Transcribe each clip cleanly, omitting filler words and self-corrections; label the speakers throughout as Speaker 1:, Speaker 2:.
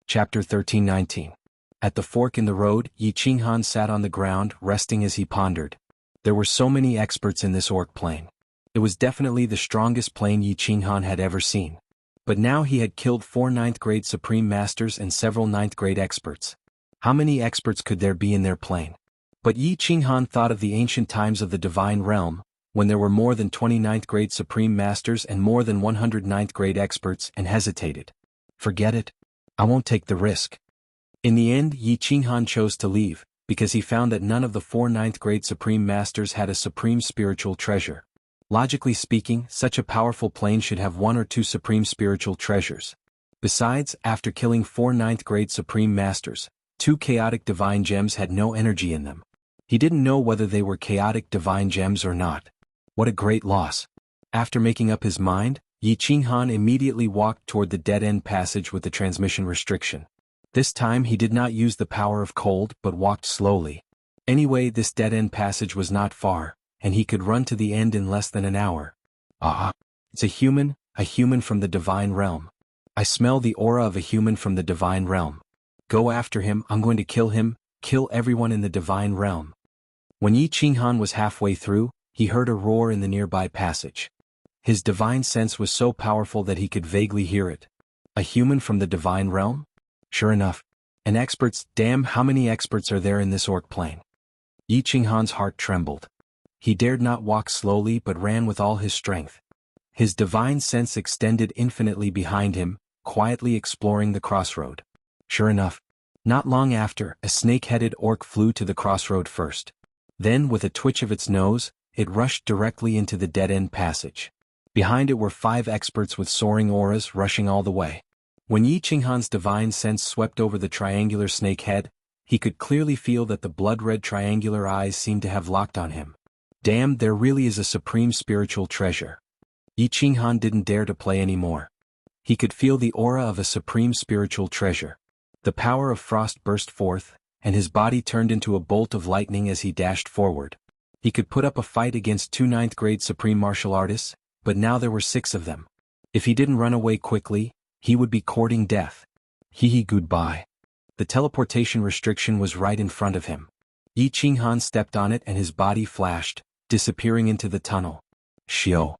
Speaker 1: Chapter 13-19. At the fork in the road, Yi Qinghan sat on the ground, resting as he pondered. There were so many experts in this orc plane. It was definitely the strongest plane Yi Qinghan had ever seen. But now he had killed 4 9th-grade Supreme Masters and several 9th-grade experts. How many experts could there be in their plane? But Yi Qinghan thought of the ancient times of the Divine Realm, when there were more than 20 9th-grade Supreme Masters and more than 100 9th-grade experts, and hesitated. Forget it. I won't take the risk. In the end, Yi Qinghan chose to leave, because he found that none of the 4 9th-grade Supreme Masters had a supreme spiritual treasure. Logically speaking, such a powerful plane should have 1 or 2 supreme spiritual treasures. Besides, after killing 4 9th-grade Supreme Masters, 2 chaotic divine gems had no energy in them. He didn't know whether they were chaotic divine gems or not. What a great loss. After making up his mind, Yi Qinghan immediately walked toward the dead-end passage with the transmission restriction. This time he did not use the power of cold but walked slowly. Anyway, this dead-end passage was not far, and he could run to the end in less than an hour. Ah! It's a human from the Divine Realm. I smell the aura of a human from the Divine Realm. Go after him, I'm going to kill him, kill everyone in the Divine Realm. When Yi Qinghan was halfway through, he heard a roar in the nearby passage. His divine sense was so powerful that he could vaguely hear it. A human from the Divine Realm? Sure enough. And experts, damn, how many experts are there in this orc plane? Yi Qinghan's heart trembled. He dared not walk slowly but ran with all his strength. His divine sense extended infinitely behind him, quietly exploring the crossroad. Sure enough. Not long after, a snake-headed orc flew to the crossroad first. Then, with a twitch of its nose, it rushed directly into the dead-end passage. Behind it were 5 experts with soaring auras rushing all the way. When Yi Qinghan's divine sense swept over the triangular snake head, he could clearly feel that the blood-red triangular eyes seemed to have locked on him. Damn, there really is a supreme spiritual treasure. Yi Qinghan didn't dare to play anymore. He could feel the aura of a supreme spiritual treasure. The power of frost burst forth, and his body turned into a bolt of lightning as he dashed forward. He could put up a fight against 2 9th-grade supreme martial artists, but now there were 6 of them. If he didn't run away quickly, he would be courting death. Goodbye. The teleportation restriction was right in front of him. Yi Qinghan stepped on it and his body flashed, disappearing into the tunnel. Shio.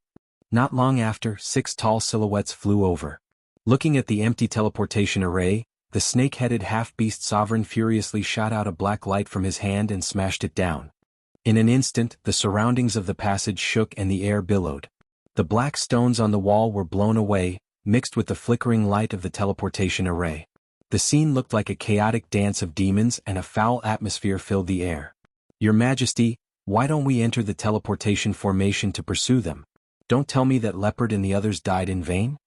Speaker 1: Not long after, 6 tall silhouettes flew over. Looking at the empty teleportation array, the snake-headed half-beast sovereign furiously shot out a black light from his hand and smashed it down. In an instant, the surroundings of the passage shook and the air billowed. The black stones on the wall were blown away, mixed with the flickering light of the teleportation array. The scene looked like a chaotic dance of demons and a foul atmosphere filled the air. Your Majesty, why don't we enter the teleportation formation to pursue them? Don't tell me that Leopard and the others died in vain?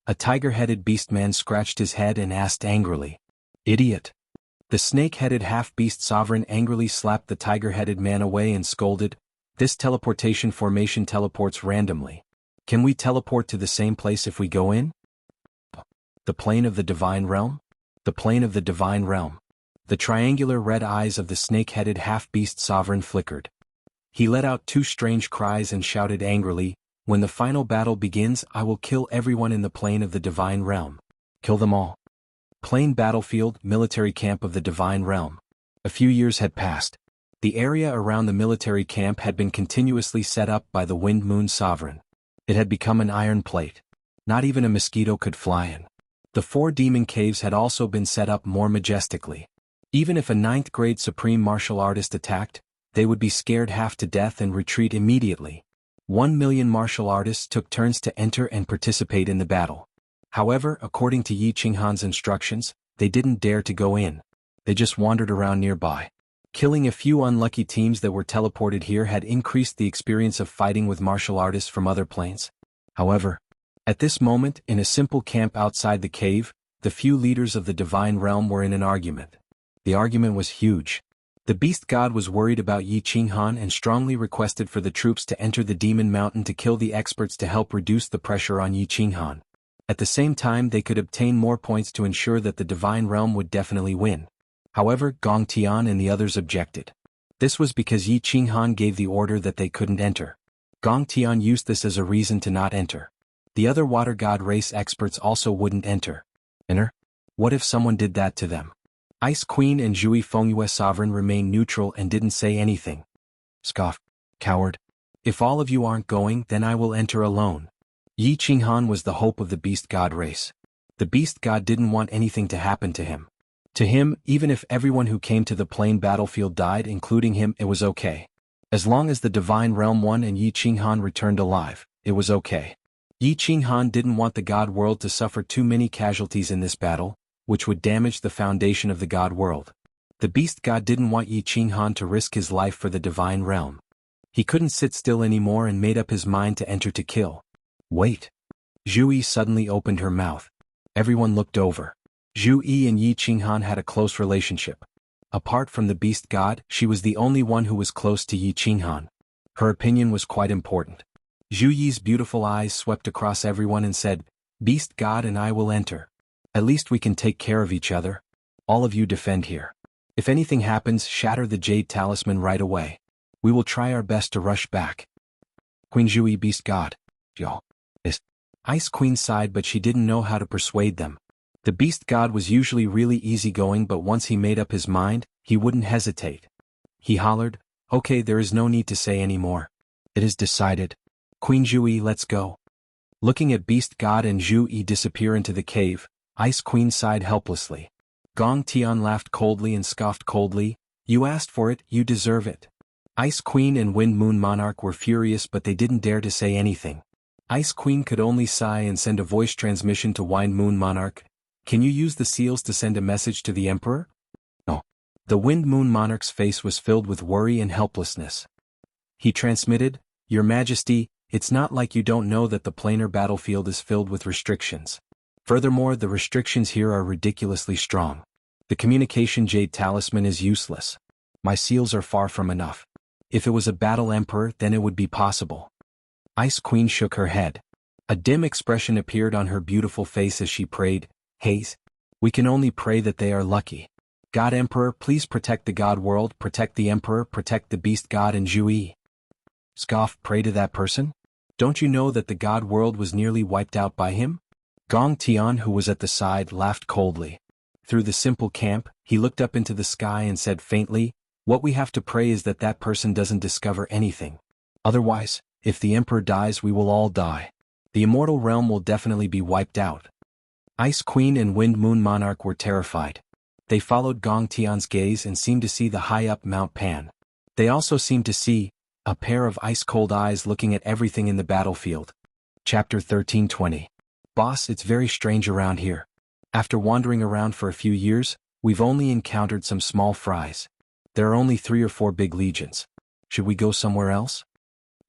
Speaker 1: A tiger-headed beastman scratched his head and asked angrily. Idiot. The snake-headed half-beast sovereign angrily slapped the tiger-headed man away and scolded, This teleportation formation teleports randomly. Can we teleport to the same place if we go in? The plane of the Divine Realm? The plane of the Divine Realm. The triangular red eyes of the snake-headed half-beast sovereign flickered. He let out 2 strange cries and shouted angrily, When the final battle begins, I will kill everyone in the plane of the Divine Realm. Kill them all. Plane battlefield, military camp of the Divine Realm. A few years had passed. The area around the military camp had been continuously set up by the Wind Moon Sovereign. It had become an iron plate. Not even a mosquito could fly in. The 4 demon caves had also been set up more majestically. Even if a 9th-grade supreme martial artist attacked, they would be scared half to death and retreat immediately. 1 million martial artists took turns to enter and participate in the battle. However, according to Yi Qinghan's instructions, they didn't dare to go in. They just wandered around nearby. Killing a few unlucky teams that were teleported here had increased the experience of fighting with martial artists from other planes. However, at this moment, in a simple camp outside the cave, the few leaders of the Divine Realm were in an argument. The argument was huge. The beast god was worried about Yi Qinghan and strongly requested for the troops to enter the Demon Mountain to kill the experts to help reduce the pressure on Yi Qinghan. At the same time, they could obtain more points to ensure that the Divine Realm would definitely win. However, Gong Tian and the others objected. This was because Yi Qinghan gave the order that they couldn't enter. Gong Tian used this as a reason to not enter. The other water god race experts also wouldn't enter. Enter? What if someone did that to them? Ice Queen and Zhui Fengyue Sovereign remained neutral and didn't say anything. Scoffed. Coward. If all of you aren't going, then I will enter alone. Yi Qinghan was the hope of the beast god race. The beast god didn't want anything to happen to him. To him, even if everyone who came to the plain battlefield died, including him, it was okay. As long as the divine realm won and Yi Qinghan returned alive, it was okay. Yi Qinghan didn't want the god world to suffer too many casualties in this battle, which would damage the foundation of the god world. The beast god didn't want Yi Qinghan to risk his life for the divine realm. He couldn't sit still anymore and made up his mind to enter to kill. Wait. Zhu Yi suddenly opened her mouth. Everyone looked over. Zhu Yi and Yi Qinghan had a close relationship. Apart from the beast god, she was the only one who was close to Yi Qinghan. Her opinion was quite important. Zhu Yi's beautiful eyes swept across everyone and said, "Beast god and I will enter. At least we can take care of each other. All of you defend here. If anything happens, shatter the jade talisman right away. We will try our best to rush back." Queen Zhu Yi, beast god. Yo. Ice Queen sighed, but she didn't know how to persuade them. The beast god was usually really easygoing, but once he made up his mind, he wouldn't hesitate. He hollered, "Okay, there is no need to say any more. It is decided. Queen Zhu Yi, let's go." Looking at beast god and Zhu Yi disappear into the cave, Ice Queen sighed helplessly. Gong Tian laughed coldly and scoffed coldly, "You asked for it, you deserve it." Ice Queen and Wind Moon Monarch were furious, but they didn't dare to say anything. Ice Queen could only sigh and send a voice transmission to Wind Moon Monarch. "Can you use the seals to send a message to the Emperor?" No. The Wind Moon Monarch's face was filled with worry and helplessness. He transmitted, "Your Majesty, it's not like you don't know that the planar battlefield is filled with restrictions. Furthermore, the restrictions here are ridiculously strong. The communication jade talisman is useless. My seals are far from enough. If it was a battle emperor, then it would be possible." Ice Queen shook her head. A dim expression appeared on her beautiful face as she prayed, "Haze. We can only pray that they are lucky. God Emperor, please protect the god world, protect the Emperor, protect the beast god and Zhu Yi." Scoff, "Pray to that person? Don't you know that the god world was nearly wiped out by him?" Gong Tian, who was at the side, laughed coldly. Through the simple camp, he looked up into the sky and said faintly, "What we have to pray is that that person doesn't discover anything. Otherwise, if the Emperor dies, we will all die. The immortal realm will definitely be wiped out." Ice Queen and Wind Moon Monarch were terrified. They followed Gong Tian's gaze and seemed to see the high-up Mount Pan. They also seemed to see a pair of ice-cold eyes looking at everything in the battlefield. Chapter 13:20. Boss, it's very strange around here. After wandering around for a few years, we've only encountered some small fries. There are only 3 or 4 big legions. Should we go somewhere else?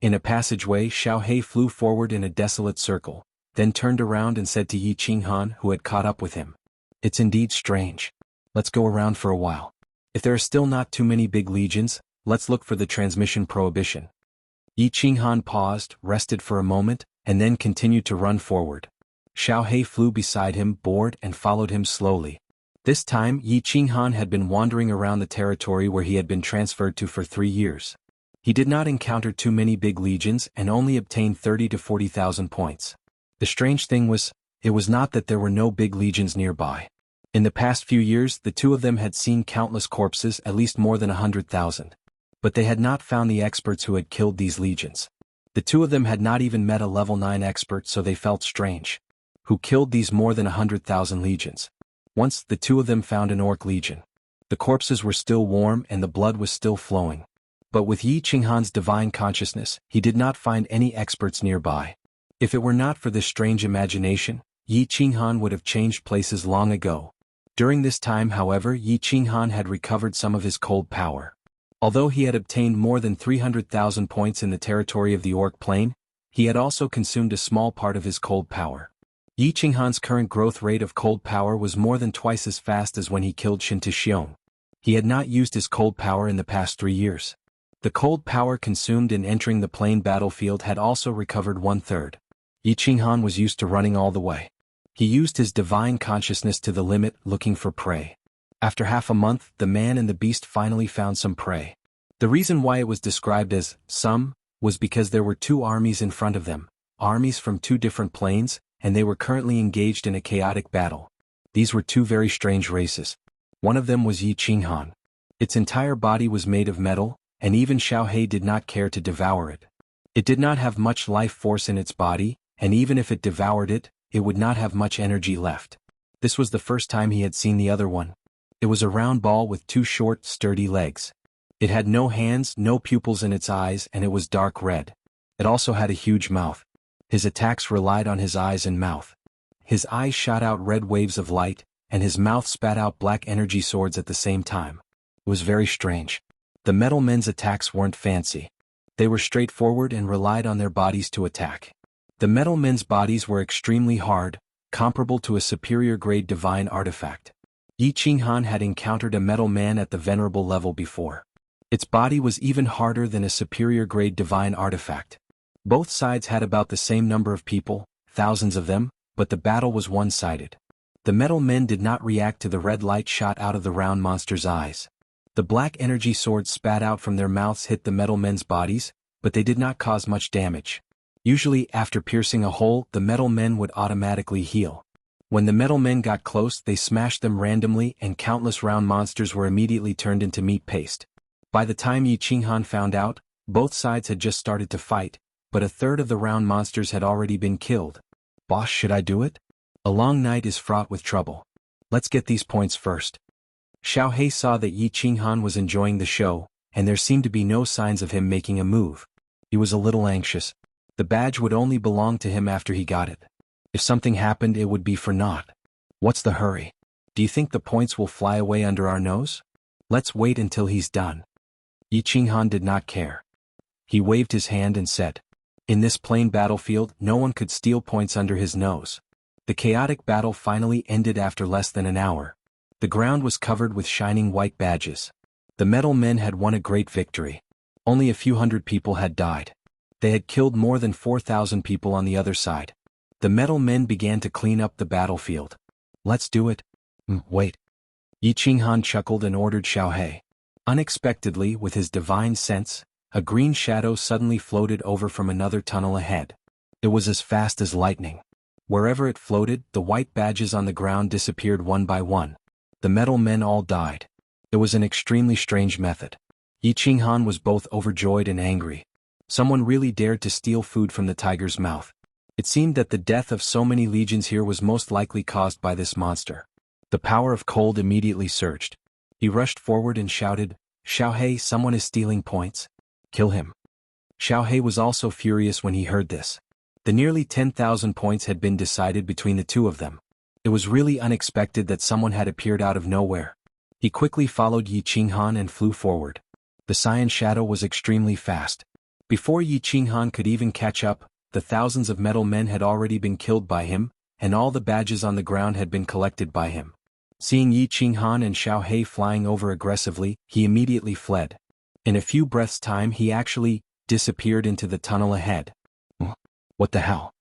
Speaker 1: In a passageway, Xiao He flew forward in a desolate circle, then turned around and said to Yi Qinghan, who had caught up with him, "It's indeed strange. Let's go around for a while. If there are still not too many big legions, let's look for the transmission prohibition." Yi Qinghan paused, rested for a moment, and then continued to run forward. Xiao He flew beside him, bored, and followed him slowly. This time, Yi Qinghan had been wandering around the territory where he had been transferred to for 3 years. He did not encounter too many big legions and only obtained 30 to 40,000 points. The strange thing was, it was not that there were no big legions nearby. In the past few years, the two of them had seen countless corpses, at least more than 100,000. But they had not found the experts who had killed these legions. The two of them had not even met a level 9 expert, so they felt strange. Who killed these more than 100,000 legions? Once, the two of them found an orc legion. The corpses were still warm and the blood was still flowing. But with Yi Qinghan's divine consciousness, he did not find any experts nearby. If it were not for this strange imagination, Yi Qinghan would have changed places long ago. During this time, however, Yi Qinghan had recovered some of his cold power. Although he had obtained more than 300,000 points in the territory of the Orc Plain, he had also consumed a small part of his cold power. Yi Qinghan's current growth rate of cold power was more than twice as fast as when he killed Shin Tixiong. He had not used his cold power in the past 3 years. The cold power consumed in entering the plain battlefield had also recovered 1/3. Yi Qinghan was used to running all the way. He used his divine consciousness to the limit, looking for prey. After half a month, the man and the beast finally found some prey. The reason why it was described as some was because there were 2 armies in front of them, armies from 2 different planes, and they were currently engaged in a chaotic battle. These were two very strange races. One of them was Yi Qinghan. Its entire body was made of metal, and even Xiaohei did not care to devour it. It did not have much life force in its body, and even if it devoured it, it would not have much energy left. This was the first time he had seen the other one. It was a round ball with two short, sturdy legs. It had no hands, no pupils in its eyes, and it was dark red. It also had a huge mouth. His attacks relied on his eyes and mouth. His eyes shot out red waves of light, and his mouth spat out black energy swords at the same time. It was very strange. The metal men's attacks weren't fancy. They were straightforward and relied on their bodies to attack. The metal men's bodies were extremely hard, comparable to a superior-grade divine artifact. Yi Qinghan had encountered a metal man at the venerable level before. Its body was even harder than a superior-grade divine artifact. Both sides had about the same number of people, thousands of them, but the battle was one-sided. The metal men did not react to the red light shot out of the round monster's eyes. The black energy swords spat out from their mouths hit the metal men's bodies, but they did not cause much damage. Usually, after piercing a hole, the metal men would automatically heal. When the metal men got close, they smashed them randomly, and countless round monsters were immediately turned into meat paste. By the time Yi Qinghan found out, both sides had just started to fight, but a third of the round monsters had already been killed. Boss, should I do it? A long night is fraught with trouble. Let's get these points first. Xiaohei saw that Yi Qinghan was enjoying the show, and there seemed to be no signs of him making a move. He was a little anxious. The badge would only belong to him after he got it. If something happened, it would be for naught. What's the hurry? Do you think the points will fly away under our nose? Let's wait until he's done. Yi Qinghan did not care. He waved his hand and said, "In this plain battlefield, no one could steal points under his nose." The chaotic battle finally ended after less than an hour. The ground was covered with shining white badges. The metal men had won a great victory. Only a few hundred people had died. They had killed more than 4,000 people on the other side. The metal men began to clean up the battlefield. Let's do it. Wait. Yi Qinghan chuckled and ordered Xiaohei. Unexpectedly, with his divine sense, a green shadow suddenly floated over from another tunnel ahead. It was as fast as lightning. Wherever it floated, the white badges on the ground disappeared one by one. The metal men all died. It was an extremely strange method. Yi Qinghan was both overjoyed and angry. Someone really dared to steal food from the tiger's mouth. It seemed that the death of so many legions here was most likely caused by this monster. The power of cold immediately surged. He rushed forward and shouted, "Xiaohei, someone is stealing points. Kill him." Xiaohei was also furious when he heard this. The nearly 10,000 points had been decided between the two of them. It was really unexpected that someone had appeared out of nowhere. He quickly followed Yi Qinghan and flew forward. The cyan shadow was extremely fast. Before Yi Qinghan could even catch up, the thousands of metal men had already been killed by him, and all the badges on the ground had been collected by him. Seeing Yi Qinghan and Xiaohei flying over aggressively, he immediately fled. In a few breaths' time he actually disappeared into the tunnel ahead. What the hell?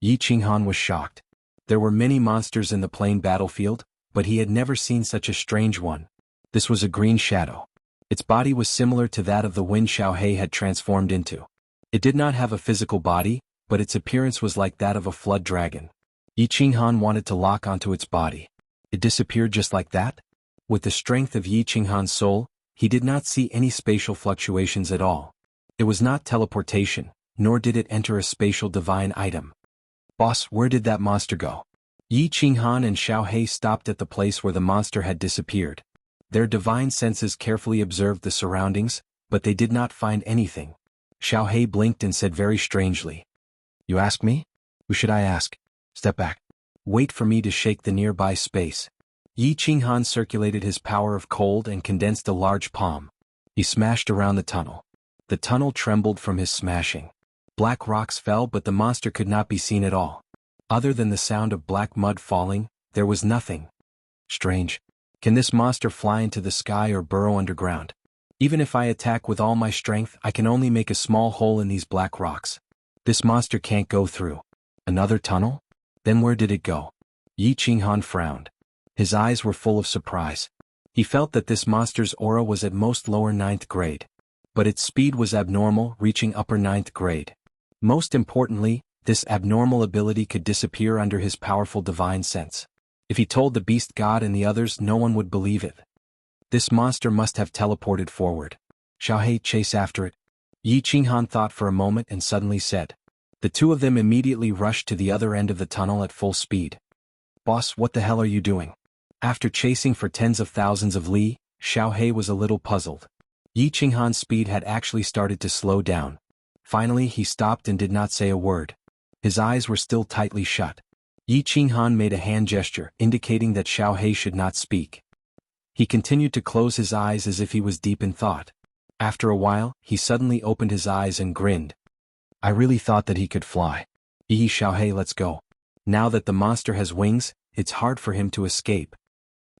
Speaker 1: Yi Qinghan was shocked. There were many monsters in the plain battlefield, but he had never seen such a strange one. This was a green shadow. Its body was similar to that of the wind Xiaohei had transformed into. It did not have a physical body, but its appearance was like that of a flood dragon. Yi Qinghan wanted to lock onto its body. It disappeared just like that? With the strength of Yi Qinghan's soul, he did not see any spatial fluctuations at all. It was not teleportation, nor did it enter a spatial divine item. Boss, where did that monster go? Yi Qinghan and Xiaohei stopped at the place where the monster had disappeared. Their divine senses carefully observed the surroundings, but they did not find anything. Xiaohei blinked and said very strangely, "You ask me? Who should I ask? Step back. Wait for me to shake the nearby space." Yi Qinghan circulated his power of cold and condensed a large palm. He smashed around the tunnel. The tunnel trembled from his smashing. Black rocks fell, but the monster could not be seen at all. Other than the sound of black mud falling, there was nothing. Strange. Can this monster fly into the sky or burrow underground? Even if I attack with all my strength, I can only make a small hole in these black rocks. This monster can't go through. Another tunnel? Then where did it go? Yi Qinghan frowned. His eyes were full of surprise. He felt that this monster's aura was at most lower 9th grade. But its speed was abnormal, reaching upper 9th grade. Most importantly, this abnormal ability could disappear under his powerful divine sense. If he told the beast god and the others, no one would believe it. This monster must have teleported forward. Shall He chase after it? Yi Qinghan thought for a moment and suddenly said. The two of them immediately rushed to the other end of the tunnel at full speed. Boss, what the hell are you doing? After chasing for tens of thousands of li, Xiao He was a little puzzled. Yi Qinghan's speed had actually started to slow down. Finally he stopped and did not say a word. His eyes were still tightly shut. Yi Qinghan made a hand gesture indicating that Xiao He should not speak. He continued to close his eyes as if he was deep in thought. After a while, he suddenly opened his eyes and grinned. I really thought that he could fly. Xiao He, let's go. Now that the monster has wings, it's hard for him to escape.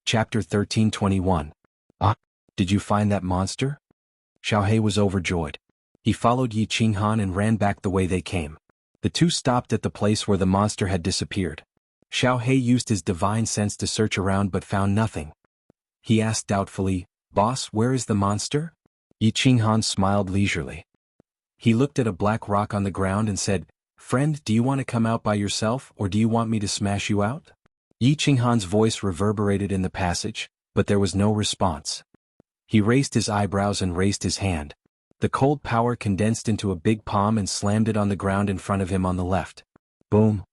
Speaker 1: Chapter 13:21. Ah, did you find that monster? Xiao He was overjoyed. He followed Yi Qinghan and ran back the way they came. The two stopped at the place where the monster had disappeared. Xiao He used his divine sense to search around but found nothing. He asked doubtfully, Boss, where is the monster? Yi Qinghan smiled leisurely. He looked at a black rock on the ground and said, Friend, do you want to come out by yourself or do you want me to smash you out? Yi Qinghan's voice reverberated in the passage, but there was no response. He raised his eyebrows and raised his hand. The cold power condensed into a big palm and slammed it on the ground in front of him on the left. Boom!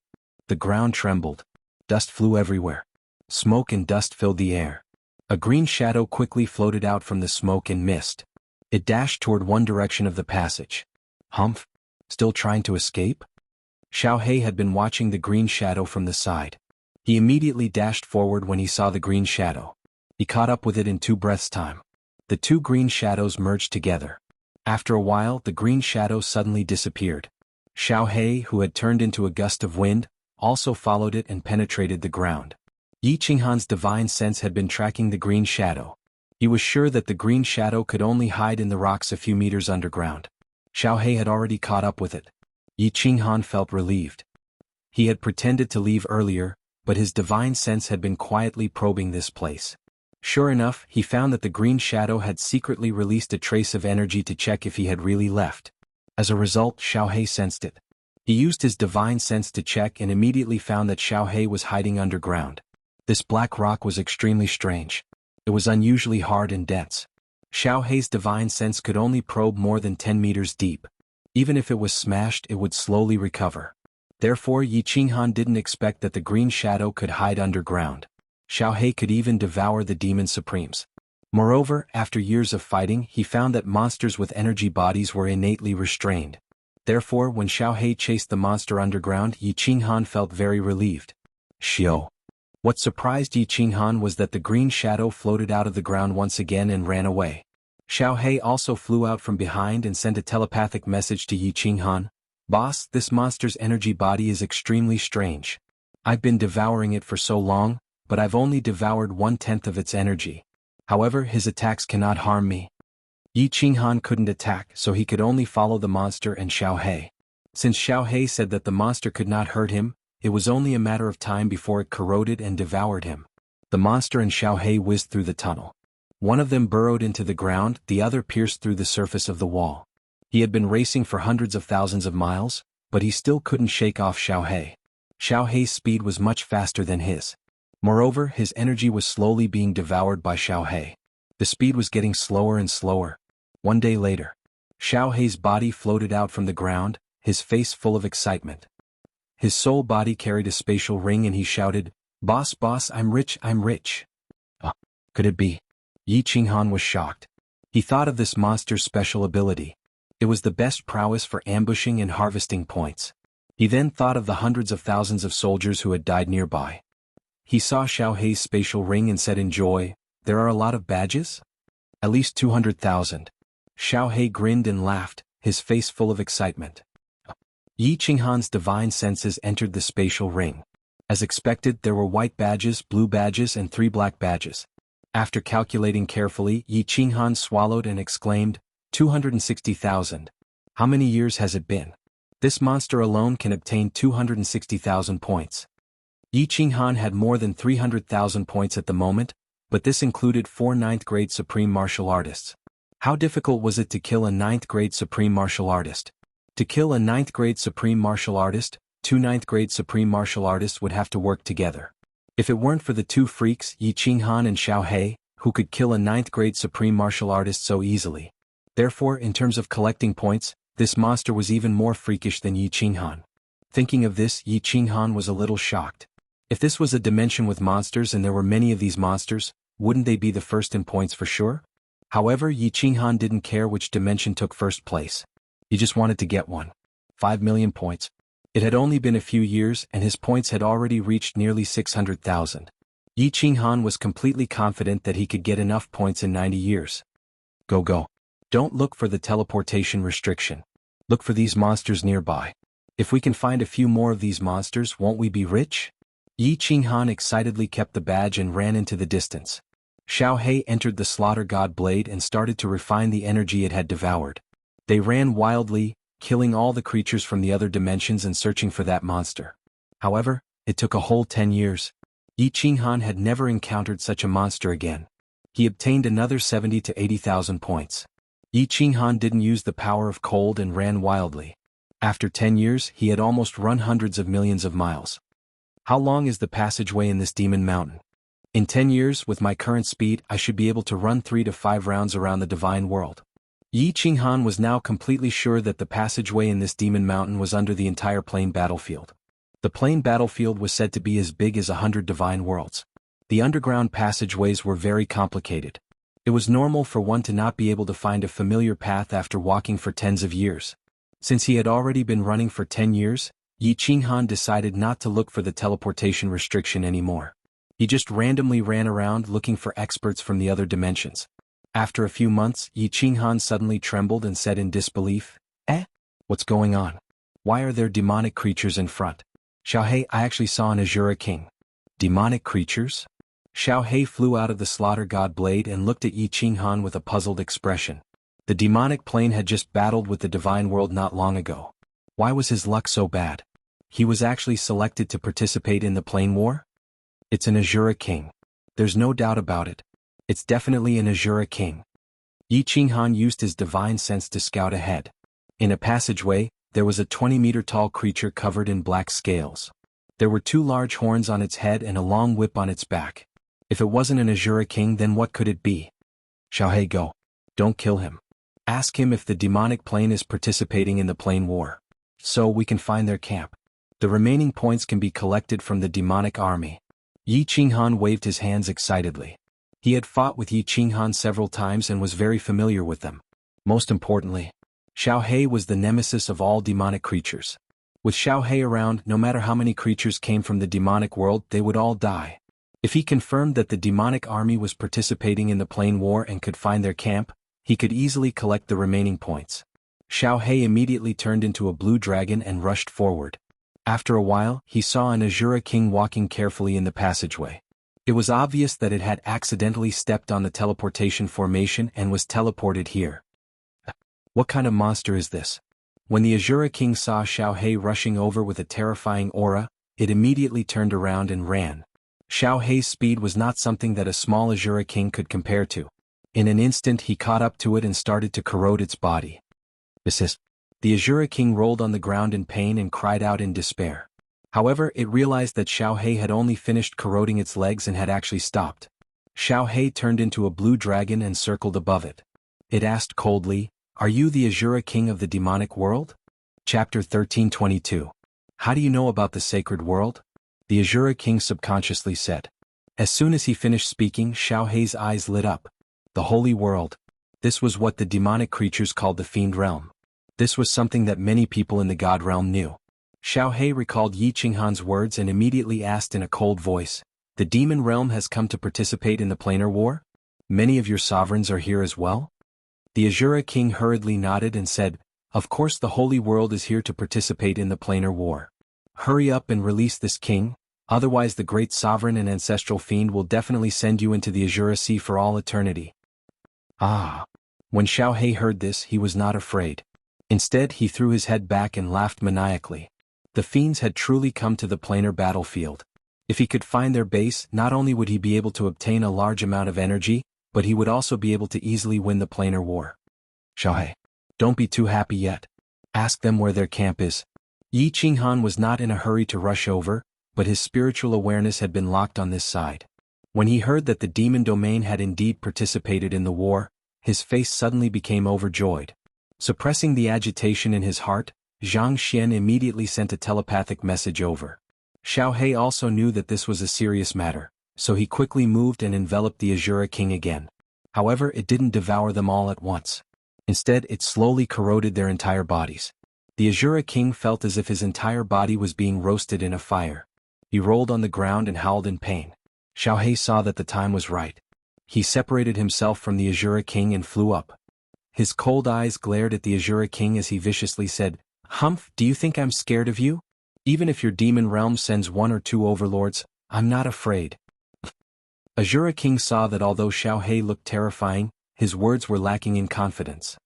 Speaker 1: The ground trembled. Dust flew everywhere. Smoke and dust filled the air. A green shadow quickly floated out from the smoke and mist. It dashed toward one direction of the passage. Humph! Still trying to escape? Xiao He had been watching the green shadow from the side. He immediately dashed forward when he saw the green shadow. He caught up with it in 2 breaths' time. The 2 green shadows merged together. After a while, the green shadow suddenly disappeared. Xiao He, who had turned into a gust of wind, also followed it and penetrated the ground. Yi Qinghan's divine sense had been tracking the green shadow. He was sure that the green shadow could only hide in the rocks a few meters underground. Xiao He had already caught up with it. Yi Qinghan felt relieved. He had pretended to leave earlier, but his divine sense had been quietly probing this place. Sure enough, he found that the green shadow had secretly released a trace of energy to check if he had really left. As a result, Xiao He sensed it. He used his divine sense to check and immediately found that Xiao He was hiding underground. This black rock was extremely strange. It was unusually hard and dense. Xiao He's divine sense could only probe more than 10 meters deep. Even if it was smashed, it would slowly recover. Therefore, Yi Qinghan didn't expect that the green shadow could hide underground. Xiao He could even devour the demon supremes. Moreover, after years of fighting, he found that monsters with energy bodies were innately restrained. Therefore, when Xiao He chased the monster underground, Yi Qinghan felt very relieved. Xiao. What surprised Yi Qinghan was that the green shadow floated out of the ground once again and ran away. Xiao He also flew out from behind and sent a telepathic message to Yi Qinghan. Boss, this monster's energy body is extremely strange. I've been devouring it for so long, but I've only devoured 1/10 of its energy. However, his attacks cannot harm me. Yi Qinghan couldn't attack, so he could only follow the monster and Xiao He. Since Xiao He said that the monster could not hurt him, it was only a matter of time before it corroded and devoured him. The monster and Xiao He whizzed through the tunnel. One of them burrowed into the ground, the other pierced through the surface of the wall. He had been racing for hundreds of thousands of miles, but he still couldn't shake off Xiao He. Xiao He's speed was much faster than his. Moreover, his energy was slowly being devoured by Xiao He. The speed was getting slower and slower. One day later, Xiao He's body floated out from the ground, his face full of excitement. His soul body carried a spatial ring and he shouted, Boss, boss, I'm rich, I'm rich. Could it be? Yi Qinghan was shocked. He thought of this monster's special ability. It was the best prowess for ambushing and harvesting points. He then thought of the hundreds of thousands of soldiers who had died nearby. He saw Xiao He's spatial ring and said in joy, There are a lot of badges? At least 200,000. Xiao He grinned and laughed, his face full of excitement. Yi Qinghan's divine senses entered the spatial ring. As expected, there were white badges, blue badges, and 3 black badges. After calculating carefully, Yi Qinghan swallowed and exclaimed, 260,000. How many years has it been? This monster alone can obtain 260,000 points. Yi Qinghan had more than 300,000 points at the moment, but this included 4 9th-grade supreme martial artists. How difficult was it to kill a 9th-grade supreme martial artist? To kill a 9th-grade supreme martial artist, 2 9th-grade supreme martial artists would have to work together. If it weren't for the two freaks, Yi Qinghan and Xiao He, who could kill a 9th-grade supreme martial artist so easily. Therefore, in terms of collecting points, this monster was even more freakish than Yi Qinghan. Thinking of this, Yi Qinghan was a little shocked. If this was a dimension with monsters and there were many of these monsters, wouldn't they be the first in points for sure? However, Yi Qinghan didn't care which dimension took first place. He just wanted to get one. 5 million points. It had only been a few years and his points had already reached nearly 600,000. Yi Qinghan was completely confident that he could get enough points in 90 years. Go. Don't look for the teleportation restriction. Look for these monsters nearby. If we can find a few more of these monsters, won't we be rich? Yi Qinghan excitedly kept the badge and ran into the distance. Xiao He entered the slaughter god blade and started to refine the energy it had devoured. They ran wildly, killing all the creatures from the other dimensions and searching for that monster. However, it took a whole 10 years. Yi Qinghan had never encountered such a monster again. He obtained another 70 to 80,000 points. Yi Qinghan didn't use the power of cold and ran wildly. After 10 years, he had almost run hundreds of millions of miles. How long is the passageway in this demon mountain? In 10 years, with my current speed, I should be able to run 3 to 5 rounds around the divine world. Yi Qinghan was now completely sure that the passageway in this demon mountain was under the entire plain battlefield. The plain battlefield was said to be as big as 100 divine worlds. The underground passageways were very complicated. It was normal for one to not be able to find a familiar path after walking for tens of years. Since he had already been running for 10 years, Yi Qinghan decided not to look for the teleportation restriction anymore. He just randomly ran around looking for experts from the other dimensions. After a few months, Yi Qinghan suddenly trembled and said in disbelief, What's going on? Why are there demonic creatures in front? Xiao He, I actually saw an Azura King. Demonic creatures? Xiao He flew out of the slaughter god blade and looked at Yi Qinghan with a puzzled expression. The demonic plane had just battled with the divine world not long ago. Why was his luck so bad? He was actually selected to participate in the plane war? It's an Azura King. There's no doubt about it. It's definitely an Azura King. Yi Qinghan used his divine sense to scout ahead. In a passageway, there was a 20-meter-tall creature covered in black scales. There were 2 large horns on its head and a long whip on its back. If it wasn't an Azura King, then what could it be? Xiao He, go. Don't kill him. Ask him if the demonic plane is participating in the plane war. So we can find their camp. The remaining points can be collected from the demonic army. Yi Qinghan waved his hands excitedly. He had fought with Yi Qinghan several times and was very familiar with them. Most importantly, Xiao He was the nemesis of all demonic creatures. With Xiao He around, no matter how many creatures came from the demonic world, they would all die. If he confirmed that the demonic army was participating in the plane war and could find their camp, he could easily collect the remaining points. Xiao He immediately turned into a blue dragon and rushed forward. After a while, he saw an Azura King walking carefully in the passageway. It was obvious that it had accidentally stepped on the teleportation formation and was teleported here. What kind of monster is this? When the Azura King saw Xiao He rushing over with a terrifying aura, it immediately turned around and ran. Xiao He's speed was not something that a small Azura King could compare to. In an instant he caught up to it and started to corrode its body. The Azura King rolled on the ground in pain and cried out in despair. However, it realized that Xiao He had only finished corroding its legs and had actually stopped. Xiao He turned into a blue dragon and circled above it. It asked coldly, Are you the Azura King of the demonic world? Chapter 1322. How do you know about the sacred world? The Azura King subconsciously said. As soon as he finished speaking, Xiao He's eyes lit up. The holy world. This was what the demonic creatures called the fiend realm. This was something that many people in the god realm knew. Xiao He recalled Yi Qinghan's words and immediately asked in a cold voice, The demon realm has come to participate in the planar war? Many of your sovereigns are here as well? The Azura King hurriedly nodded and said, Of course the holy world is here to participate in the planar war. Hurry up and release this king, otherwise the great sovereign and ancestral fiend will definitely send you into the Azura Sea for all eternity. When Xiao He heard this, he was not afraid. Instead, he threw his head back and laughed maniacally. The fiends had truly come to the planar battlefield. If he could find their base, not only would he be able to obtain a large amount of energy, but he would also be able to easily win the planar war. Xiao He, don't be too happy yet. Ask them where their camp is. Yi Qinghan was not in a hurry to rush over, but his spiritual awareness had been locked on this side. When he heard that the demon domain had indeed participated in the war, his face suddenly became overjoyed. Suppressing the agitation in his heart, Zhang Xian immediately sent a telepathic message over. Xiao He also knew that this was a serious matter, so he quickly moved and enveloped the Azura King again. However, it didn't devour them all at once. Instead, it slowly corroded their entire bodies. The Azura King felt as if his entire body was being roasted in a fire. He rolled on the ground and howled in pain. Xiao He saw that the time was right. He separated himself from the Azura King and flew up. His cold eyes glared at the Azura King as he viciously said, "Humph, do you think I'm scared of you? Even if your demon realm sends 1 or 2 overlords, I'm not afraid." Azura King saw that although Xiao He looked terrifying, his words were lacking in confidence.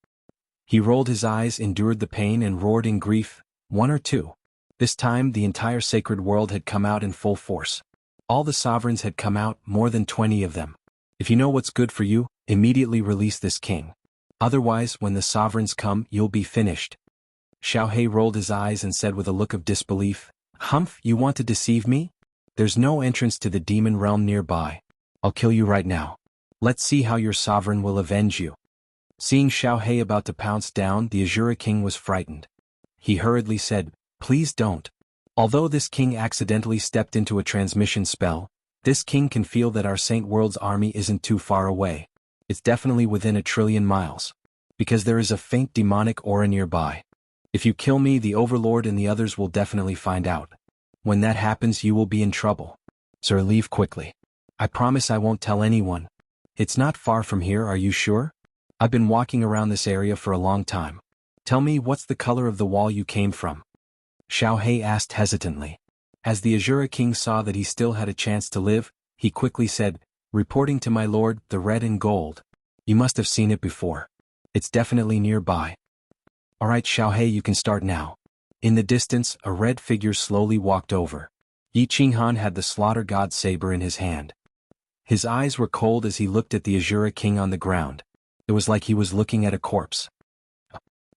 Speaker 1: He rolled his eyes, endured the pain and roared in grief, 1 or 2. This time the entire sacred world had come out in full force. All the sovereigns had come out, more than 20 of them. If you know what's good for you, immediately release this king. Otherwise, when the sovereigns come, you'll be finished. Xiao He rolled his eyes and said with a look of disbelief, "Humph, you want to deceive me? There's no entrance to the demon realm nearby. I'll kill you right now. Let's see how your sovereign will avenge you." Seeing Xiao He about to pounce down, the Azura King was frightened. He hurriedly said, "Please don't. Although this king accidentally stepped into a transmission spell, this king can feel that our Saint World's army isn't too far away. It's definitely within 1,000,000,000,000 miles. Because there is a faint demonic aura nearby. If you kill me, the Overlord and the others will definitely find out. When that happens, you will be in trouble. Sir, leave quickly. I promise I won't tell anyone. It's not far from here, are you sure? I've been walking around this area for a long time. Tell me, what's the color of the wall you came from?" Xiao He asked hesitantly. As the Azura King saw that he still had a chance to live, he quickly said, "Reporting to my lord, the red and gold. You must have seen it before. It's definitely nearby." "Alright Xiao He, you can start now." In the distance, a red figure slowly walked over. Yi Qinghan had the slaughter god saber in his hand. His eyes were cold as he looked at the Azura King on the ground. It was like he was looking at a corpse.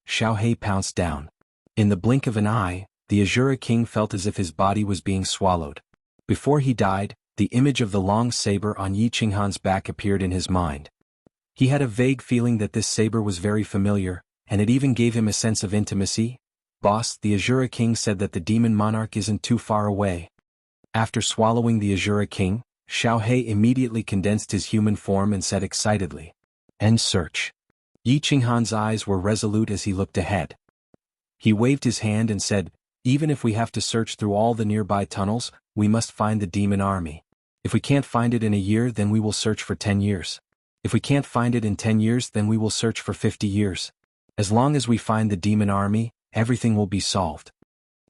Speaker 1: Xiao He pounced down. In the blink of an eye, the Azura King felt as if his body was being swallowed. Before he died, the image of the long saber on Yi Qinghan's back appeared in his mind. He had a vague feeling that this saber was very familiar, and it even gave him a sense of intimacy. "Boss, the Azura King said that the demon monarch isn't too far away." After swallowing the Azura King, Xiao He immediately condensed his human form and said excitedly, "End search." Yi Qinghan's eyes were resolute as he looked ahead. He waved his hand and said, "Even if we have to search through all the nearby tunnels, we must find the demon army. If we can't find it in a year, then we will search for 10 years. If we can't find it in 10 years, then we will search for 50 years. As long as we find the demon army, everything will be solved."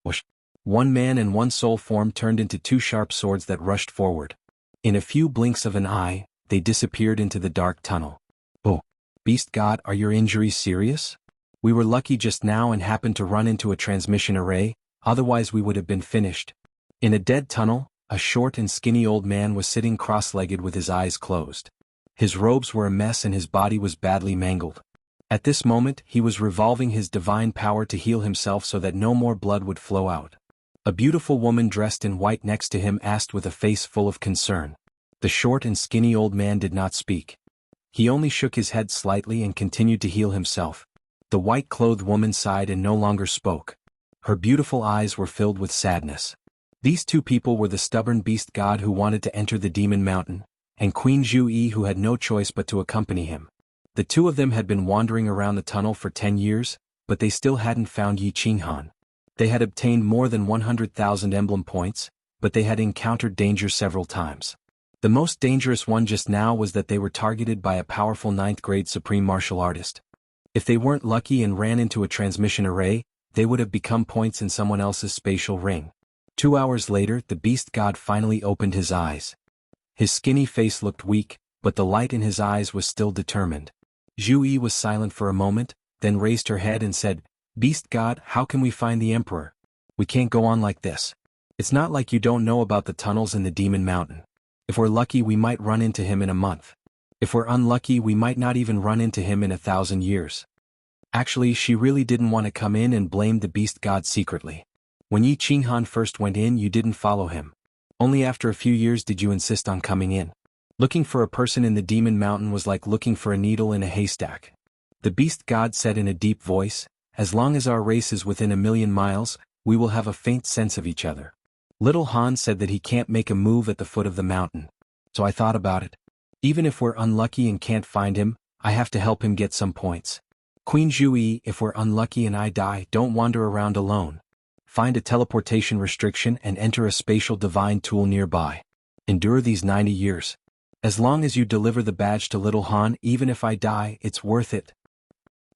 Speaker 1: Whoosh. One man and one soul form turned into 2 sharp swords that rushed forward. In a few blinks of an eye, they disappeared into the dark tunnel. "Oh, Beast God, are your injuries serious? We were lucky just now and happened to run into a transmission array, otherwise we would have been finished." In a dead tunnel, a short and skinny old man was sitting cross-legged with his eyes closed. His robes were a mess and his body was badly mangled. At this moment, he was revolving his divine power to heal himself so that no more blood would flow out. A beautiful woman dressed in white next to him asked with a face full of concern. The short and skinny old man did not speak. He only shook his head slightly and continued to heal himself. The white-clothed woman sighed and no longer spoke. Her beautiful eyes were filled with sadness. These 2 people were the stubborn beast god who wanted to enter the demon mountain, and Queen Zhu Yi who had no choice but to accompany him. The 2 of them had been wandering around the tunnel for 10 years, but they still hadn't found Yi Qinghan. They had obtained more than 100,000 emblem points, but they had encountered danger several times. The most dangerous one just now was that they were targeted by a powerful 9th-grade supreme martial artist. If they weren't lucky and ran into a transmission array, they would have become points in someone else's spatial ring. 2 hours later, the beast god finally opened his eyes. His skinny face looked weak, but the light in his eyes was still determined. Zhu Yi was silent for a moment, then raised her head and said, "Beast God, how can we find the Emperor? We can't go on like this. It's not like you don't know about the tunnels in the Demon Mountain. If we're lucky, we might run into him in a month. If we're unlucky, we might not even run into him in 1,000 years." Actually, she really didn't want to come in and blame the Beast God secretly. When Yi Qinghan first went in, you didn't follow him. Only after a few years did you insist on coming in. Looking for a person in the Demon Mountain was like looking for a needle in a haystack. The beast god said in a deep voice, as long as our race is within 1,000,000 miles, we will have a faint sense of each other. Little Han said that he can't make a move at the foot of the mountain. So I thought about it. Even if we're unlucky and can't find him, I have to help him get some points. Queen Zhuyi, if we're unlucky and I die, don't wander around alone. Find a teleportation restriction and enter a spatial divine tool nearby. Endure these 90 years. As long as you deliver the badge to Little Han, even if I die, it's worth it.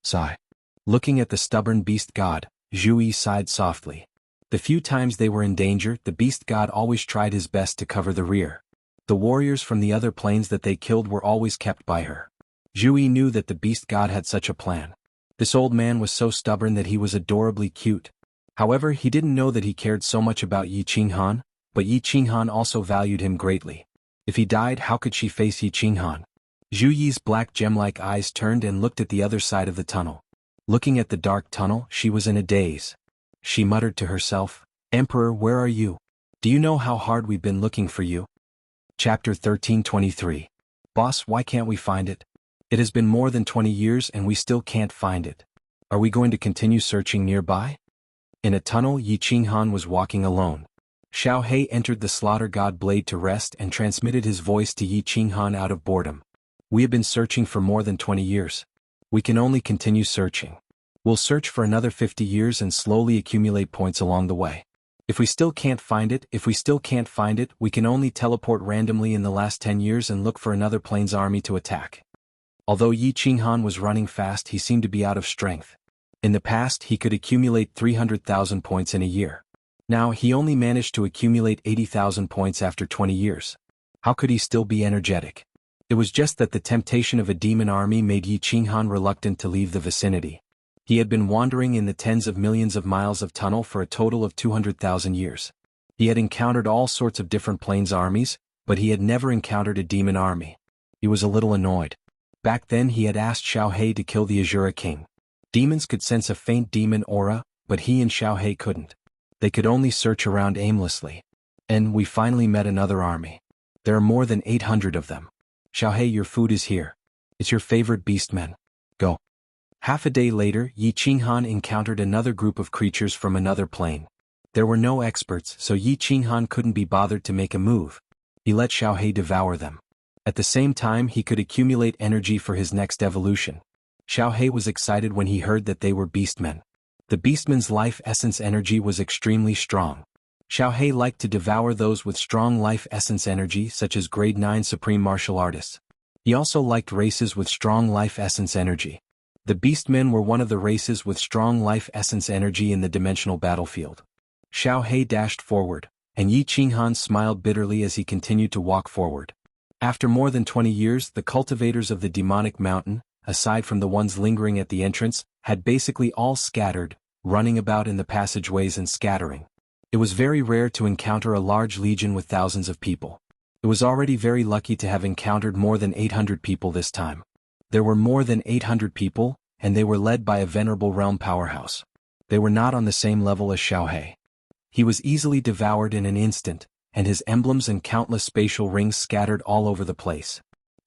Speaker 1: Sigh. Looking at the stubborn beast god, Zhuyi sighed softly. The few times they were in danger, the beast god always tried his best to cover the rear. The warriors from the other planes that they killed were always kept by her. Zhuyi knew that the beast god had such a plan. This old man was so stubborn that he was adorably cute. However, he didn't know that he cared so much about Yi Qinghan, but Yi Qinghan also valued him greatly. If he died, how could she face Yi Qinghan? Zhu Yi's black gem-like eyes turned and looked at the other side of the tunnel. Looking at the dark tunnel, she was in a daze. She muttered to herself, "Emperor, where are you? Do you know how hard we've been looking for you?" Chapter 13:23. Boss, why can't we find it? It has been more than 20 years and we still can't find it. Are we going to continue searching nearby? In a tunnel, Yi Qinghan was walking alone. Xiao He entered the slaughter god blade to rest and transmitted his voice to Yi Qinghan out of boredom. We have been searching for more than 20 years. We can only continue searching. We'll search for another 50 years and slowly accumulate points along the way. If we still can't find it, we can only teleport randomly in the last 10 years and look for another plane's army to attack. Although Yi Qinghan was running fast, he seemed to be out of strength. In the past, he could accumulate 300,000 points in a year. Now, he only managed to accumulate 80,000 points after 20 years. How could he still be energetic? It was just that the temptation of a demon army made Yi Qinghan reluctant to leave the vicinity. He had been wandering in the tens of millions of miles of tunnel for a total of 200,000 years. He had encountered all sorts of different planes armies, but he had never encountered a demon army. He was a little annoyed. Back then he had asked Xiao He to kill the Azura King. Demons could sense a faint demon aura, but he and Xiao He couldn't. They could only search around aimlessly. And we finally met another army. There are more than 800 of them. Xiao He, your food is here. It's your favorite beastmen. Go. Half a day later, Yi Qinghan encountered another group of creatures from another plane. There were no experts, so Yi Qinghan couldn't be bothered to make a move. He let Xiao He devour them. At the same time, he could accumulate energy for his next evolution. Xiao He was excited when he heard that they were beastmen. The beastman's life essence energy was extremely strong. Xiao He liked to devour those with strong life essence energy, such as grade 9 supreme martial artists. He also liked races with strong life essence energy. The beastmen were one of the races with strong life essence energy in the dimensional battlefield. Xiao He dashed forward, and Yi Qinghan smiled bitterly as he continued to walk forward. After more than 20 years, the cultivators of the demonic mountain, aside from the ones lingering at the entrance, had basically all scattered, running about in the passageways and scattering. It was very rare to encounter a large legion with thousands of people. It was already very lucky to have encountered more than 800 people this time. There were more than 800 people, and they were led by a venerable realm powerhouse. They were not on the same level as Xiao He. He was easily devoured in an instant, and his emblems and countless spatial rings scattered all over the place.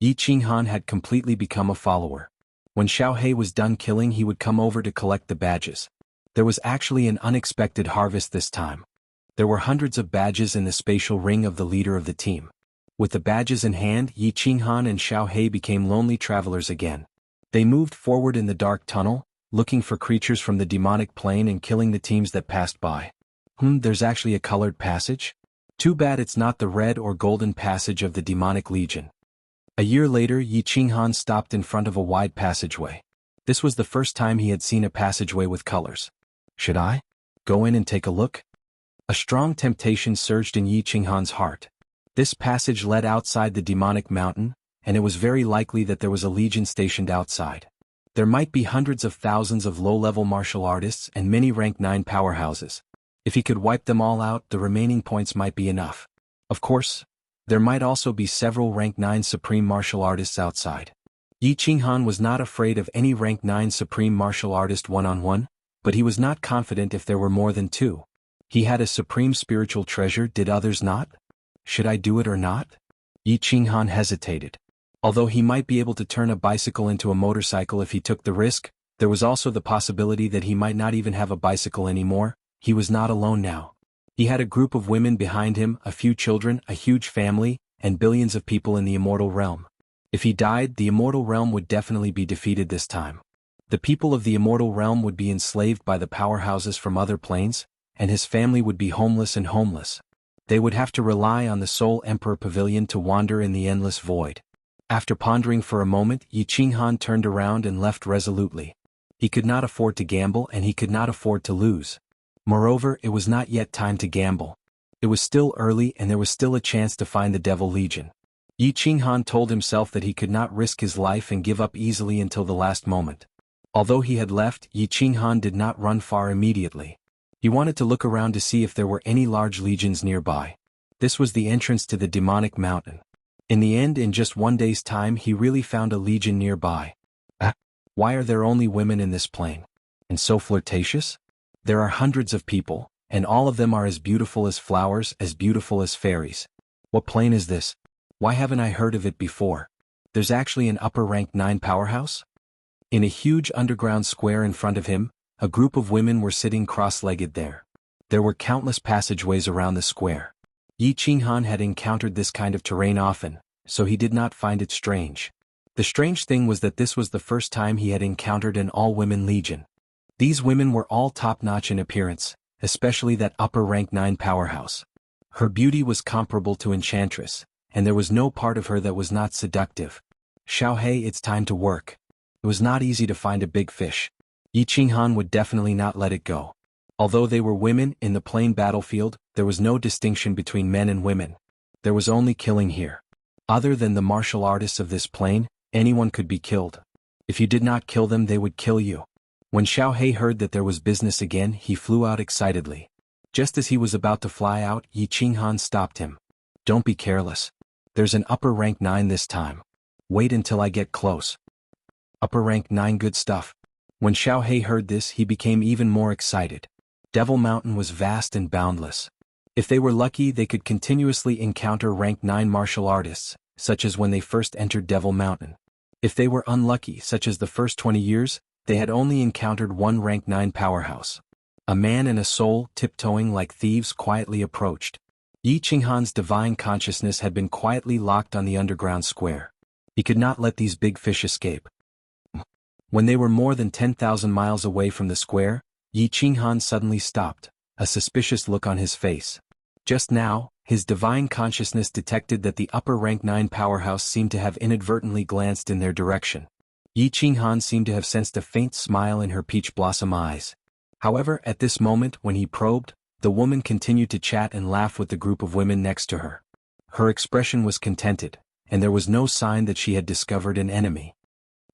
Speaker 1: Yi Qinghan had completely become a follower. When Xiao He was done killing, he would come over to collect the badges. There was actually an unexpected harvest this time. There were hundreds of badges in the spatial ring of the leader of the team. With the badges in hand, Yi Qinghan and Xiao He became lonely travelers again. They moved forward in the dark tunnel, looking for creatures from the demonic plane and killing the teams that passed by. There's actually a colored passage? Too bad it's not the red or golden passage of the demonic legion. A year later, Yi Qinghan stopped in front of a wide passageway. This was the first time he had seen a passageway with colors. Should I go in and take a look? A strong temptation surged in Yi Qinghan's heart. This passage led outside the demonic mountain, and it was very likely that there was a legion stationed outside. There might be hundreds of thousands of low-level martial artists and many rank 9 powerhouses. If he could wipe them all out, the remaining points might be enough. Of course, there might also be several rank 9 supreme martial artists outside. Yi Qinghan was not afraid of any rank 9 supreme martial artist one-on-one, but he was not confident if there were more than 2. He had a supreme spiritual treasure, did others not? Should I do it or not? Yi Qinghan hesitated. Although he might be able to turn a bicycle into a motorcycle if he took the risk, there was also the possibility that he might not even have a bicycle anymore. He was not alone now. He had a group of women behind him, a few children, a huge family, and billions of people in the immortal realm. If he died, the immortal realm would definitely be defeated this time. The people of the immortal realm would be enslaved by the powerhouses from other planes, and his family would be homeless and homeless. They would have to rely on the Soul Emperor Pavilion to wander in the endless void. After pondering for a moment, Yi Qinghan turned around and left resolutely. He could not afford to gamble and he could not afford to lose. Moreover, it was not yet time to gamble. It was still early and there was still a chance to find the Devil Legion. Yi Qinghan told himself that he could not risk his life and give up easily until the last moment. Although he had left, Yi Qinghan did not run far immediately. He wanted to look around to see if there were any large legions nearby. This was the entrance to the demonic mountain. In the end, in just one day's time, he really found a legion nearby. Why are there only women in this plane? And so flirtatious? There are hundreds of people, and all of them are as beautiful as flowers, as beautiful as fairies. What plane is this? Why haven't I heard of it before? There's actually an upper rank 9 powerhouse? In a huge underground square in front of him, a group of women were sitting cross-legged there. There were countless passageways around the square. Yi Qinghan had encountered this kind of terrain often, so he did not find it strange. The strange thing was that this was the first time he had encountered an all-women legion. These women were all top-notch in appearance, especially that upper rank 9 powerhouse. Her beauty was comparable to Enchantress, and there was no part of her that was not seductive. Xiaohei, it's time to work. It was not easy to find a big fish. Yi Qinghan would definitely not let it go. Although they were women, in the plain battlefield, there was no distinction between men and women. There was only killing here. Other than the martial artists of this plane, anyone could be killed. If you did not kill them, they would kill you. When Xiaohei heard that there was business again, he flew out excitedly. Just as he was about to fly out, Yi Qinghan stopped him. Don't be careless. There's an upper rank 9 this time. Wait until I get close. Upper rank 9, good stuff. When Xiaohei heard this, he became even more excited. Devil Mountain was vast and boundless. If they were lucky, they could continuously encounter rank 9 martial artists, such as when they first entered Devil Mountain. If they were unlucky, such as the first 20 years, they had only encountered one rank 9 powerhouse. A man and a soul, tiptoeing like thieves, quietly approached. Yi Qinghan's divine consciousness had been quietly locked on the underground square. He could not let these big fish escape. When they were more than 10,000 miles away from the square, Yi Qinghan suddenly stopped, a suspicious look on his face. Just now, his divine consciousness detected that the upper rank 9 powerhouse seemed to have inadvertently glanced in their direction. Yi Qinghan seemed to have sensed a faint smile in her peach blossom eyes. However, at this moment, when he probed, the woman continued to chat and laugh with the group of women next to her. Her expression was contented, and there was no sign that she had discovered an enemy.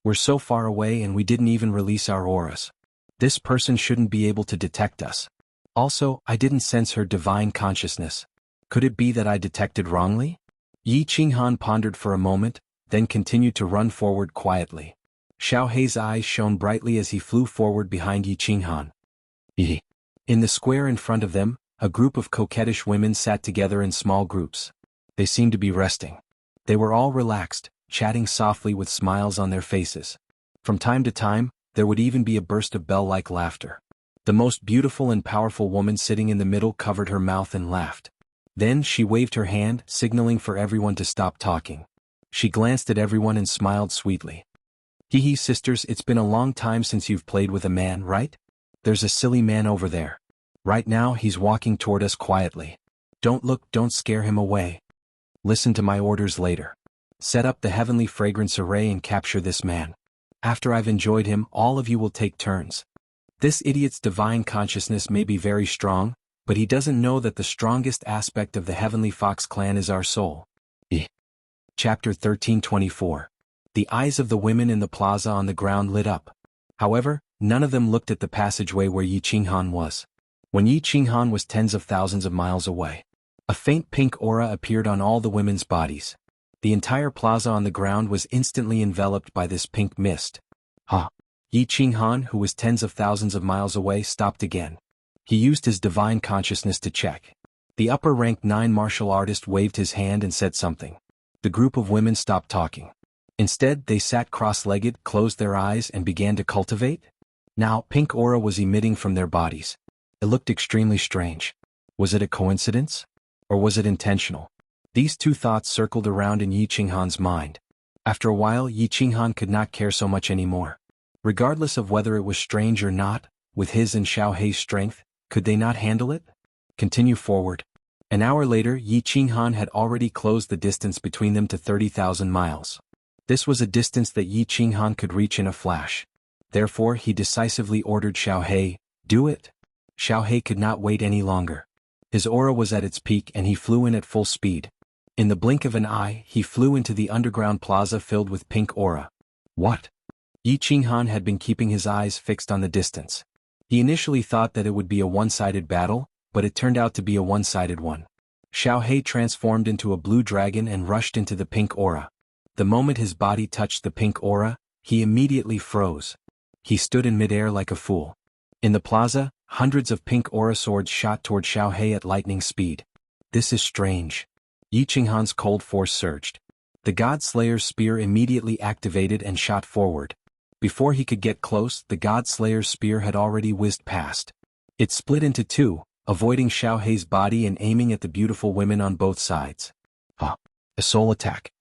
Speaker 1: We're so far away and we didn't even release our auras. This person shouldn't be able to detect us. Also, I didn't sense her divine consciousness. Could it be that I detected wrongly? Yi Qinghan pondered for a moment, then continued to run forward quietly. Xiaohei's eyes shone brightly as he flew forward behind Yi Qinghan. In the square in front of them, a group of coquettish women sat together in small groups. They seemed to be resting. They were all relaxed, chatting softly with smiles on their faces. From time to time, there would even be a burst of bell-like laughter. The most beautiful and powerful woman sitting in the middle covered her mouth and laughed. Then she waved her hand, signaling for everyone to stop talking. She glanced at everyone and smiled sweetly. Hee sisters, it's been a long time since you've played with a man, right? There's a silly man over there. Right now he's walking toward us quietly. Don't look, don't scare him away. Listen to my orders later. Set up the heavenly fragrance array and capture this man. After I've enjoyed him, all of you will take turns. This idiot's divine consciousness may be very strong, but he doesn't know that the strongest aspect of the Heavenly Fox clan is our soul. Chapter 1324. The eyes of the women in the plaza on the ground lit up. However, none of them looked at the passageway where Yi Qinghan was. When Yi Qinghan was tens of thousands of miles away, a faint pink aura appeared on all the women's bodies. The entire plaza on the ground was instantly enveloped by this pink mist. Yi Qinghan, who was tens of thousands of miles away, stopped again. He used his divine consciousness to check. The upper-ranked 9 martial artist waved his hand and said something. The group of women stopped talking. Instead, they sat cross-legged, closed their eyes, and began to cultivate. Now, pink aura was emitting from their bodies. It looked extremely strange. Was it a coincidence? Or was it intentional? These two thoughts circled around in Yi Qinghan's mind. After a while, Yi Qinghan could not care so much anymore. Regardless of whether it was strange or not, with his and Xiao Hei's strength, could they not handle it? Continue forward. An hour later, Yi Qinghan had already closed the distance between them to 30,000 miles. This was a distance that Yi Qinghan could reach in a flash. Therefore, he decisively ordered Xiao Hei, "Do it." Xiao Hei could not wait any longer. His aura was at its peak and he flew in at full speed. In the blink of an eye, he flew into the underground plaza filled with pink aura. What? Yi Qinghan had been keeping his eyes fixed on the distance. He initially thought that it would be a one-sided battle, but it turned out to be a one-sided one. Xiao Hei transformed into a blue dragon and rushed into the pink aura. The moment his body touched the pink aura, he immediately froze. He stood in midair like a fool. In the plaza, hundreds of pink aura swords shot toward Xiao Hei at lightning speed. This is strange. Yi Qinghan's cold force surged. The God Slayer's spear immediately activated and shot forward. Before he could get close, the God Slayer's spear had already whizzed past. It split into two, avoiding Xiao Hei's body and aiming at the beautiful women on both sides. A soul attack.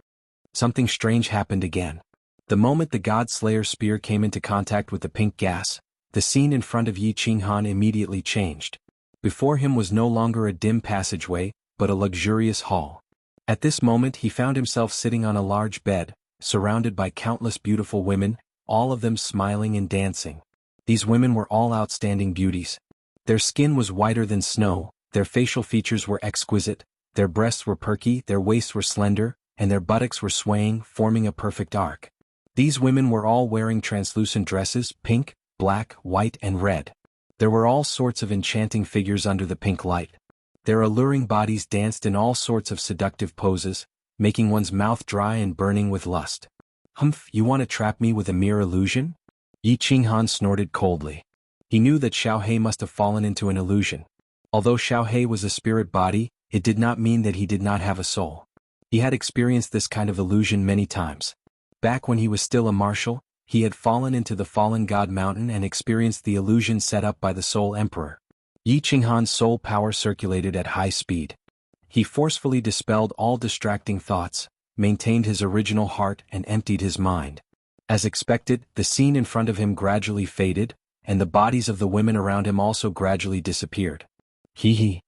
Speaker 1: Something strange happened again. The moment the God Slayer's spear came into contact with the pink gas, the scene in front of Yi Qinghan immediately changed. Before him was no longer a dim passageway, but a luxurious hall. At this moment he found himself sitting on a large bed, surrounded by countless beautiful women, all of them smiling and dancing. These women were all outstanding beauties. Their skin was whiter than snow, their facial features were exquisite, their breasts were perky, their waists were slender, and their buttocks were swaying, forming a perfect arc. These women were all wearing translucent dresses, pink, black, white, and red. There were all sorts of enchanting figures under the pink light. Their alluring bodies danced in all sorts of seductive poses, making one's mouth dry and burning with lust. Humph, you want to trap me with a mere illusion? Yi Qinghan snorted coldly. He knew that Xiao Hei must have fallen into an illusion. Although Xiao Hei was a spirit body, it did not mean that he did not have a soul. He had experienced this kind of illusion many times. Back when he was still a marshal, he had fallen into the Fallen God Mountain and experienced the illusion set up by the Soul Emperor. Yi Qinghan's soul power circulated at high speed. He forcefully dispelled all distracting thoughts, maintained his original heart and emptied his mind. As expected, the scene in front of him gradually faded, and the bodies of the women around him also gradually disappeared. Hee.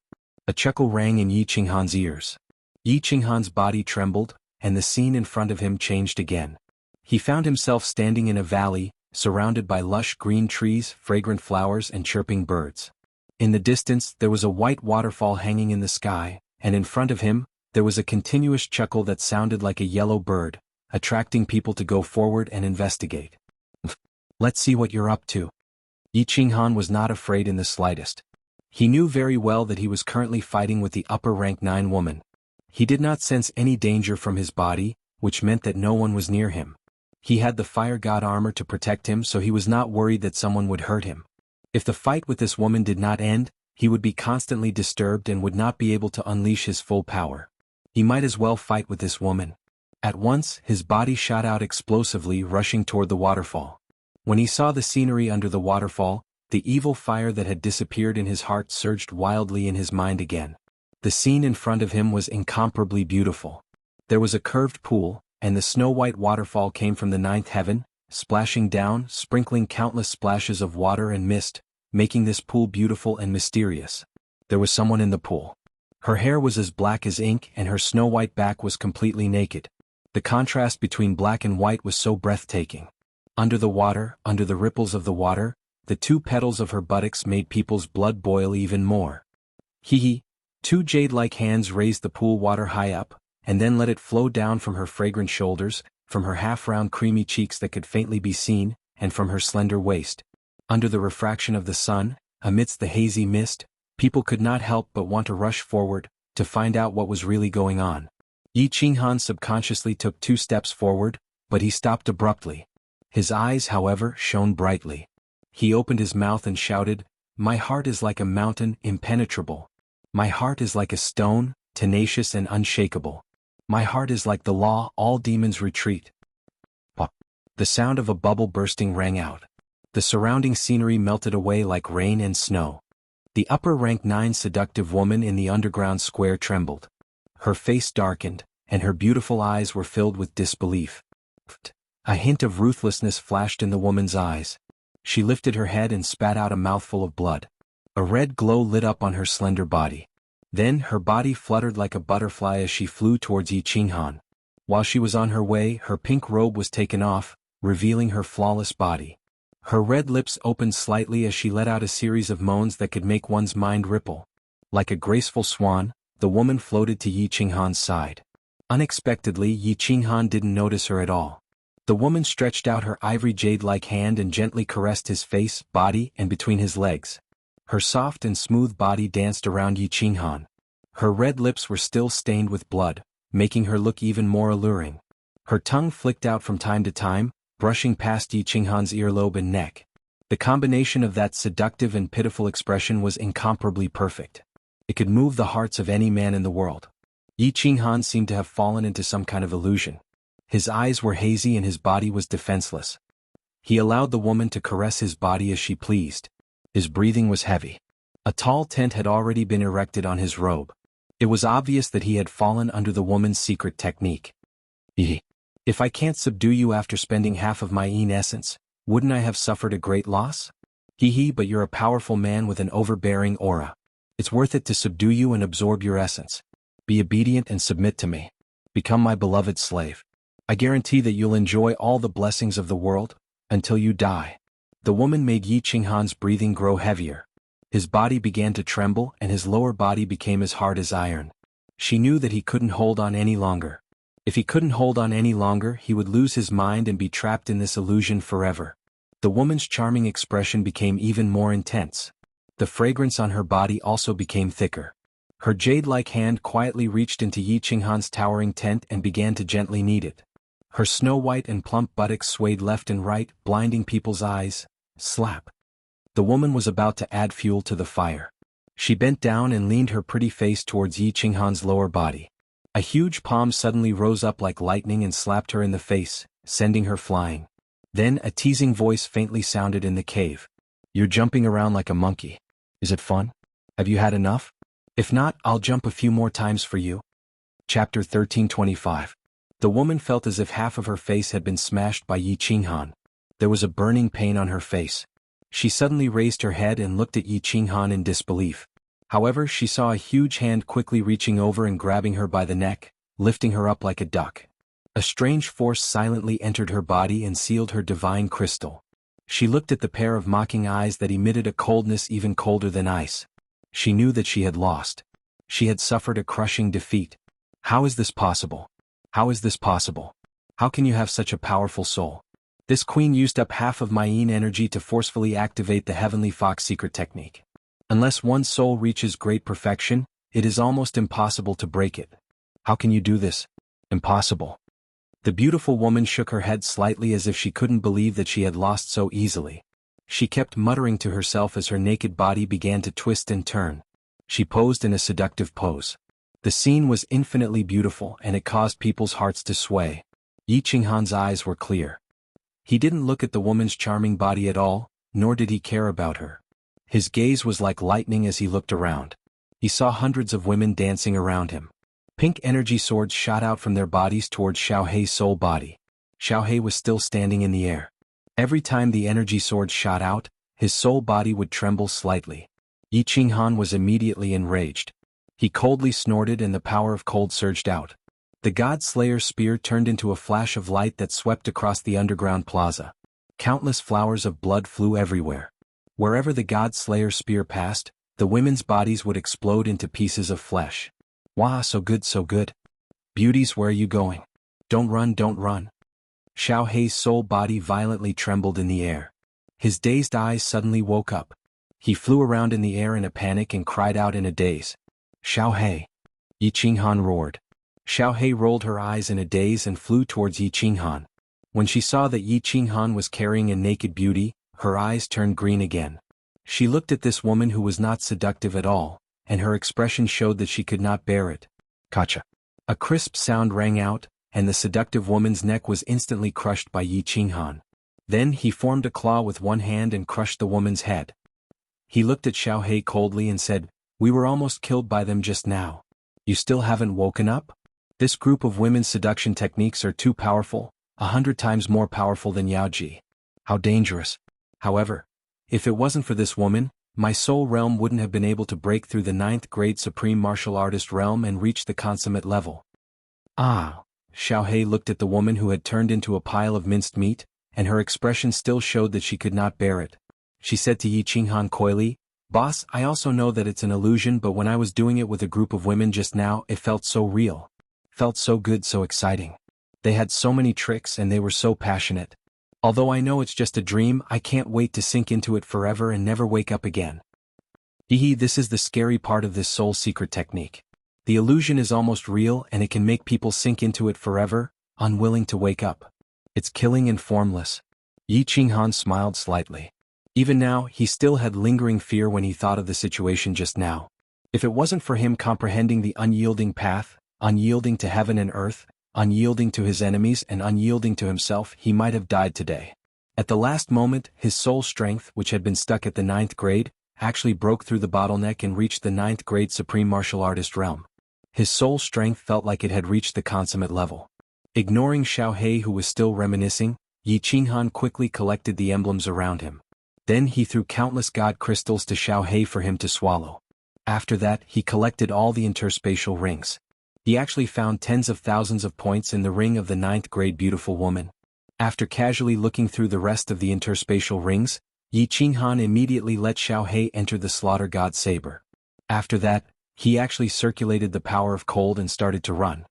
Speaker 1: A chuckle rang in Yi Qinghan's ears. Yi Qinghan's body trembled, and the scene in front of him changed again. He found himself standing in a valley, surrounded by lush green trees, fragrant flowers, and chirping birds. In the distance, there was a white waterfall hanging in the sky, and in front of him, there was a continuous chuckle that sounded like a yellow bird, attracting people to go forward and investigate. Let's see what you're up to. Yi Qinghan was not afraid in the slightest. He knew very well that he was currently fighting with the upper rank 9 woman. He did not sense any danger from his body, which meant that no one was near him. He had the fire god armor to protect him, so he was not worried that someone would hurt him. If the fight with this woman did not end, he would be constantly disturbed and would not be able to unleash his full power. He might as well fight with this woman. At once, his body shot out explosively, rushing toward the waterfall. When he saw the scenery under the waterfall, the evil fire that had disappeared in his heart surged wildly in his mind again. The scene in front of him was incomparably beautiful. There was a curved pool, and the snow-white waterfall came from the 9th heaven, splashing down, sprinkling countless splashes of water and mist, making this pool beautiful and mysterious. There was someone in the pool. Her hair was as black as ink and her snow-white back was completely naked. The contrast between black and white was so breathtaking. Under the water, under the ripples of the water, the 2 petals of her buttocks made people's blood boil even more. Hee. 2 jade-like hands raised the pool water high up, and then let it flow down from her fragrant shoulders, from her half-round creamy cheeks that could faintly be seen, and from her slender waist. Under the refraction of the sun, amidst the hazy mist, people could not help but want to rush forward, to find out what was really going on. Yi Qinghan subconsciously took 2 steps forward, but he stopped abruptly. His eyes, however, shone brightly. He opened his mouth and shouted, My heart is like a mountain, impenetrable. My heart is like a stone, tenacious and unshakable. My heart is like the law, all demons retreat. Pop. The sound of a bubble bursting rang out. The surrounding scenery melted away like rain and snow. The upper rank 9 seductive woman in the underground square trembled. Her face darkened, and her beautiful eyes were filled with disbelief. A hint of ruthlessness flashed in the woman's eyes. She lifted her head and spat out a mouthful of blood. A red glow lit up on her slender body. Then her body fluttered like a butterfly as she flew towards Yi Qinghan. While she was on her way, her pink robe was taken off, revealing her flawless body. Her red lips opened slightly as she let out a series of moans that could make one's mind ripple. Like a graceful swan, the woman floated to Yi Qinghan's side. Unexpectedly, Yi Qinghan didn't notice her at all. The woman stretched out her ivory jade-like hand and gently caressed his face, body, and between his legs. Her soft and smooth body danced around Yi Qinghan. Her red lips were still stained with blood, making her look even more alluring. Her tongue flicked out from time to time, brushing past Yi Qinghan's earlobe and neck. The combination of that seductive and pitiful expression was incomparably perfect. It could move the hearts of any man in the world. Yi Qinghan seemed to have fallen into some kind of illusion. His eyes were hazy and his body was defenseless. He allowed the woman to caress his body as she pleased. His breathing was heavy. A tall tent had already been erected on his robe. It was obvious that he had fallen under the woman's secret technique. If I can't subdue you after spending half of my yin essence, wouldn't I have suffered a great loss? But you're a powerful man with an overbearing aura. It's worth it to subdue you and absorb your essence. Be obedient and submit to me. Become my beloved slave. I guarantee that you'll enjoy all the blessings of the world, until you die. The woman made Yi Qinghan's breathing grow heavier. His body began to tremble and his lower body became as hard as iron. She knew that he couldn't hold on any longer. If he couldn't hold on any longer, he would lose his mind and be trapped in this illusion forever. The woman's charming expression became even more intense. The fragrance on her body also became thicker. Her jade-like hand quietly reached into Yi Qinghan's towering tent and began to gently knead it. Her snow-white and plump buttocks swayed left and right, blinding people's eyes. Slap. The woman was about to add fuel to the fire. She bent down and leaned her pretty face towards Yi Qinghan's lower body. A huge palm suddenly rose up like lightning and slapped her in the face, sending her flying. Then a teasing voice faintly sounded in the cave. You're jumping around like a monkey. Is it fun? Have you had enough? If not, I'll jump a few more times for you. Chapter 1325. The woman felt as if half of her face had been smashed by Yi Qinghan. There was a burning pain on her face. She suddenly raised her head and looked at Yi Qinghan in disbelief. However, she saw a huge hand quickly reaching over and grabbing her by the neck, lifting her up like a duck. A strange force silently entered her body and sealed her divine crystal. She looked at the pair of mocking eyes that emitted a coldness even colder than ice. She knew that she had lost. She had suffered a crushing defeat. How is this possible? How is this possible? How can you have such a powerful soul? This queen used up half of my yin energy to forcefully activate the Heavenly Fox secret technique. Unless one's soul reaches great perfection, it is almost impossible to break it. How can you do this? Impossible. The beautiful woman shook her head slightly as if she couldn't believe that she had lost so easily. She kept muttering to herself as her naked body began to twist and turn. She posed in a seductive pose. The scene was infinitely beautiful and it caused people's hearts to sway. Yi Qinghan's eyes were clear. He didn't look at the woman's charming body at all, nor did he care about her. His gaze was like lightning as he looked around. He saw hundreds of women dancing around him. Pink energy swords shot out from their bodies towards Xiaohei's soul body. Xiaohei was still standing in the air. Every time the energy sword shot out, his soul body would tremble slightly. Yi Qinghan was immediately enraged. He coldly snorted and the power of cold surged out. The God Slayer's spear turned into a flash of light that swept across the underground plaza. Countless flowers of blood flew everywhere. Wherever the God Slayer's spear passed, the women's bodies would explode into pieces of flesh. Wah, so good, so good. Beauties, where are you going? Don't run, don't run. Xiaohei's soul body violently trembled in the air. His dazed eyes suddenly woke up. He flew around in the air in a panic and cried out in a daze. Xiaohei! Yi Qinghan roared. Xiaohei rolled her eyes in a daze and flew towards Yi Qinghan. When she saw that Yi Qinghan was carrying a naked beauty, her eyes turned green again. She looked at this woman who was not seductive at all, and her expression showed that she could not bear it. Gotcha. A crisp sound rang out, and the seductive woman's neck was instantly crushed by Yi Qinghan. Then he formed a claw with one hand and crushed the woman's head. He looked at Xiaohei coldly and said, "We were almost killed by them just now. You still haven't woken up? This group of women's seduction techniques are too powerful, 100 times more powerful than Yaoji. How dangerous. However, if it wasn't for this woman, my soul realm wouldn't have been able to break through the 9th grade supreme martial artist realm and reach the consummate level." Ah! Xiaohei looked at the woman who had turned into a pile of minced meat, and her expression still showed that she could not bear it. She said to Yi Qinghan coyly, "Boss, I also know that it's an illusion, but when I was doing it with a group of women just now, it felt so real. Felt so good, so exciting. They had so many tricks and they were so passionate. Although I know it's just a dream, I can't wait to sink into it forever and never wake up again." This is the scary part of this soul secret technique. The illusion is almost real and it can make people sink into it forever, unwilling to wake up. It's killing and formless. Yi Qinghan smiled slightly. Even now, he still had lingering fear when he thought of the situation just now. If it wasn't for him comprehending the unyielding path, unyielding to heaven and earth, unyielding to his enemies and unyielding to himself, he might have died today. At the last moment, his soul strength, which had been stuck at the 9th grade, actually broke through the bottleneck and reached the 9th grade supreme martial artist realm. His soul strength felt like it had reached the consummate level. Ignoring Xiaohei, who was still reminiscing, Yi Qinghan quickly collected the emblems around him. Then he threw countless god crystals to Xiaohei for him to swallow. After that, he collected all the interspatial rings. He actually found tens of thousands of points in the ring of the 9th grade beautiful woman. After casually looking through the rest of the interspatial rings, Yi Qinghan immediately let Xiaohei enter the slaughter god saber. After that, he actually circulated the power of cold and started to run.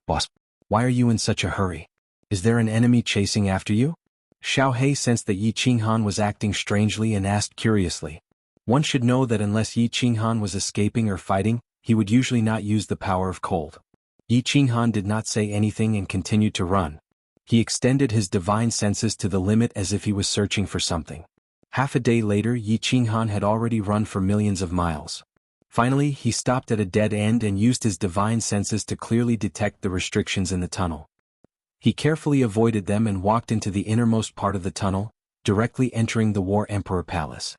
Speaker 1: "Boss, why are you in such a hurry? Is there an enemy chasing after you?" Xiaohei sensed that Yi Qinghan was acting strangely and asked curiously. One should know that unless Yi Qinghan was escaping or fighting, he would usually not use the power of cold. Yi Qinghan did not say anything and continued to run. He extended his divine senses to the limit as if he was searching for something. Half a day later, Yi Qinghan had already run for millions of miles. Finally, he stopped at a dead end and used his divine senses to clearly detect the restrictions in the tunnel. He carefully avoided them and walked into the innermost part of the tunnel, directly entering the War Emperor Palace.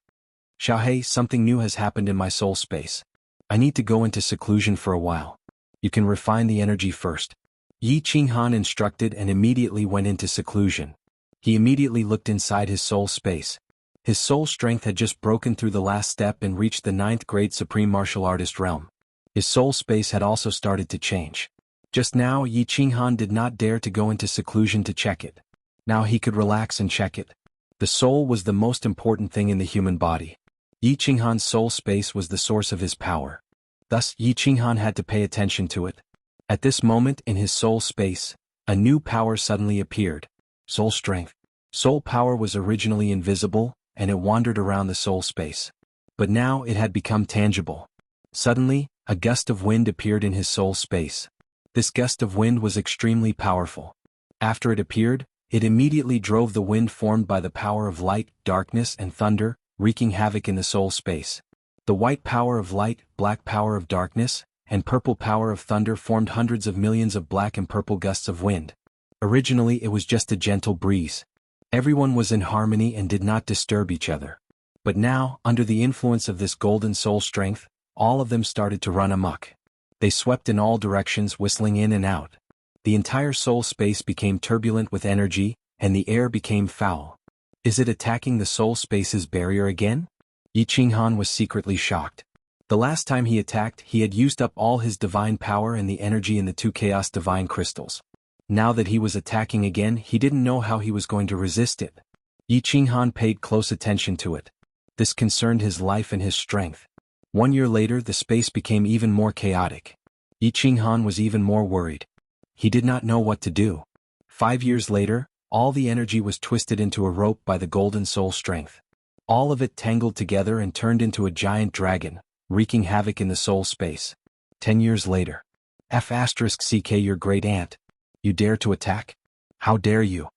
Speaker 1: "Xiaohei, something new has happened in my soul space. I need to go into seclusion for a while. You can refine the energy first." Yi Qinghan instructed and immediately went into seclusion. He immediately looked inside his soul space. His soul strength had just broken through the last step and reached the 9th grade supreme martial artist realm. His soul space had also started to change. Just now, Yi Qinghan did not dare to go into seclusion to check it. Now he could relax and check it. The soul was the most important thing in the human body. Yi Qinghan's soul space was the source of his power. Thus, Yi Qinghan had to pay attention to it. At this moment in his soul space, a new power suddenly appeared. Soul strength. Soul power was originally invisible, and it wandered around the soul space. But now it had become tangible. Suddenly, a gust of wind appeared in his soul space. This gust of wind was extremely powerful. After it appeared, it immediately drove the wind formed by the power of light, darkness, and thunder, wreaking havoc in the soul space. The white power of light, black power of darkness, and purple power of thunder formed hundreds of millions of black and purple gusts of wind. Originally it was just a gentle breeze. Everyone was in harmony and did not disturb each other. But now, under the influence of this golden soul strength, all of them started to run amok. They swept in all directions, whistling in and out. The entire soul space became turbulent with energy, and the air became foul. Is it attacking the soul space's barrier again? Yi Qinghan was secretly shocked. The last time he attacked, he had used up all his divine power and the energy in the 2 chaos divine crystals. Now that he was attacking again, he didn't know how he was going to resist it. Yi Qinghan paid close attention to it. This concerned his life and his strength. 1 year later, the space became even more chaotic. Yi Qinghan was even more worried. He did not know what to do. 5 years later, all the energy was twisted into a rope by the golden soul strength. All of it tangled together and turned into a giant dragon, wreaking havoc in the soul space. 10 years later. F***ck your great aunt. You dare to attack? How dare you?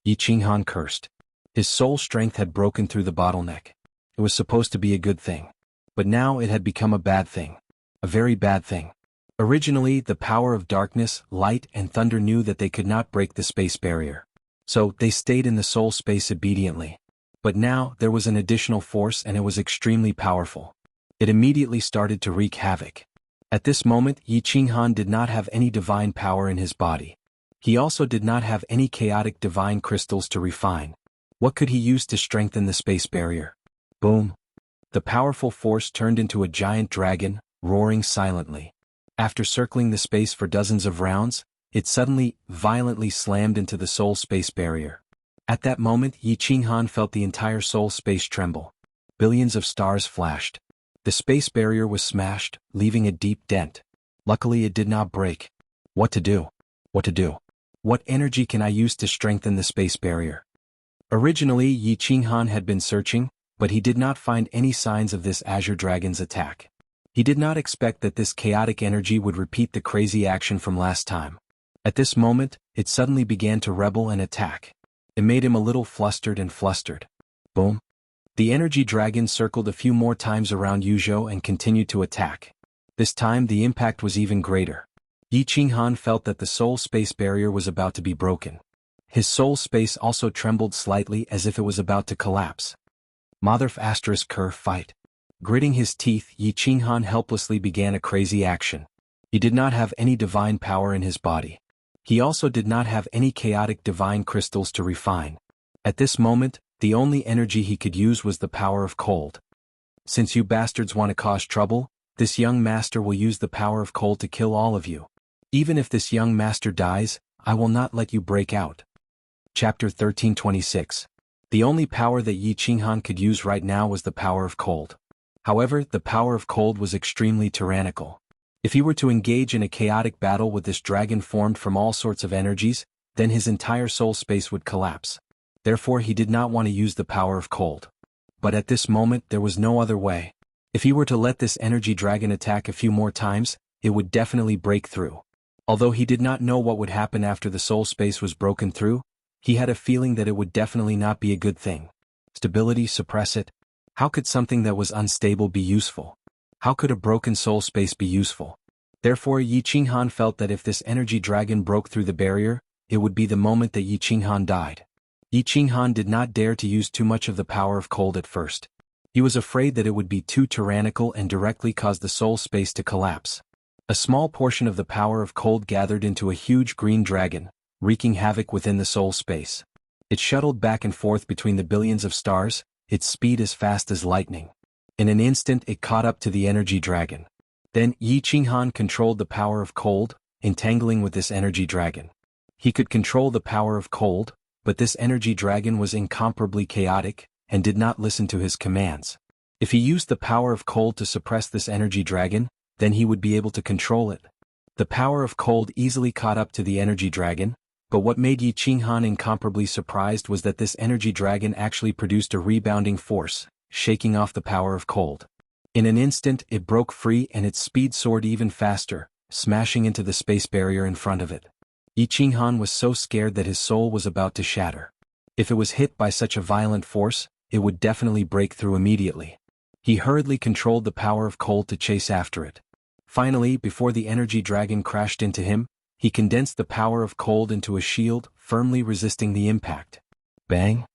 Speaker 1: Yi Qinghan cursed. His soul strength had broken through the bottleneck. It was supposed to be a good thing. But now it had become a bad thing. A very bad thing. Originally, the power of darkness, light, and thunder knew that they could not break the space barrier. So, they stayed in the soul space obediently. But now, there was an additional force and it was extremely powerful. It immediately started to wreak havoc. At this moment, Yi Qinghan did not have any divine power in his body. He also did not have any chaotic divine crystals to refine. What could he use to strengthen the space barrier? Boom! The powerful force turned into a giant dragon, roaring silently. After circling the space for dozens of rounds, it suddenly, violently slammed into the soul space barrier. At that moment, Yi Qinghan felt the entire soul space tremble. Billions of stars flashed. The space barrier was smashed, leaving a deep dent. Luckily it did not break. What to do? What to do? What energy can I use to strengthen the space barrier? Originally, Yi Qinghan had been searching, but he did not find any signs of this Azure Dragon's attack. He did not expect that this chaotic energy would repeat the crazy action from last time. At this moment, it suddenly began to rebel and attack. It made him a little flustered and flustered. Boom! The energy dragon circled a few more times around Yuzhou and continued to attack. This time the impact was even greater. Yi Qinghan felt that the soul space barrier was about to be broken. His soul space also trembled slightly as if it was about to collapse. Motherf * Cur fight. Gritting his teeth, Yi Qinghan helplessly began a crazy action. He did not have any divine power in his body. He also did not have any chaotic divine crystals to refine. At this moment, the only energy he could use was the power of cold. Since you bastards want to cause trouble, this young master will use the power of cold to kill all of you. Even if this young master dies, I will not let you break out. Chapter 1326. The only power that Yi Qinghan could use right now was the power of cold. However, the power of cold was extremely tyrannical. If he were to engage in a chaotic battle with this dragon formed from all sorts of energies, then his entire soul space would collapse. Therefore he did not want to use the power of cold. But at this moment there was no other way. If he were to let this energy dragon attack a few more times, it would definitely break through. Although he did not know what would happen after the soul space was broken through, he had a feeling that it would definitely not be a good thing. Stability, suppress it. How could something that was unstable be useful? How could a broken soul space be useful? Therefore Yi Qinghan felt that if this energy dragon broke through the barrier, it would be the moment that Yi Qinghan died. Yi Qinghan did not dare to use too much of the power of cold at first. He was afraid that it would be too tyrannical and directly cause the soul space to collapse. A small portion of the power of cold gathered into a huge green dragon, wreaking havoc within the soul space. It shuttled back and forth between the billions of stars, its speed as fast as lightning. In an instant it caught up to the energy dragon. Then Yi Qinghan controlled the power of cold, entangling with this energy dragon. He could control the power of cold, but this energy dragon was incomparably chaotic, and did not listen to his commands. If he used the power of cold to suppress this energy dragon, then he would be able to control it. The power of cold easily caught up to the energy dragon, but what made Yi Qinghan incomparably surprised was that this energy dragon actually produced a rebounding force, shaking off the power of cold. In an instant it broke free and its speed soared even faster, smashing into the space barrier in front of it. Yi Qinghan was so scared that his soul was about to shatter. If it was hit by such a violent force, it would definitely break through immediately. He hurriedly controlled the power of cold to chase after it. Finally, before the energy dragon crashed into him, he condensed the power of cold into a shield, firmly resisting the impact. Bang!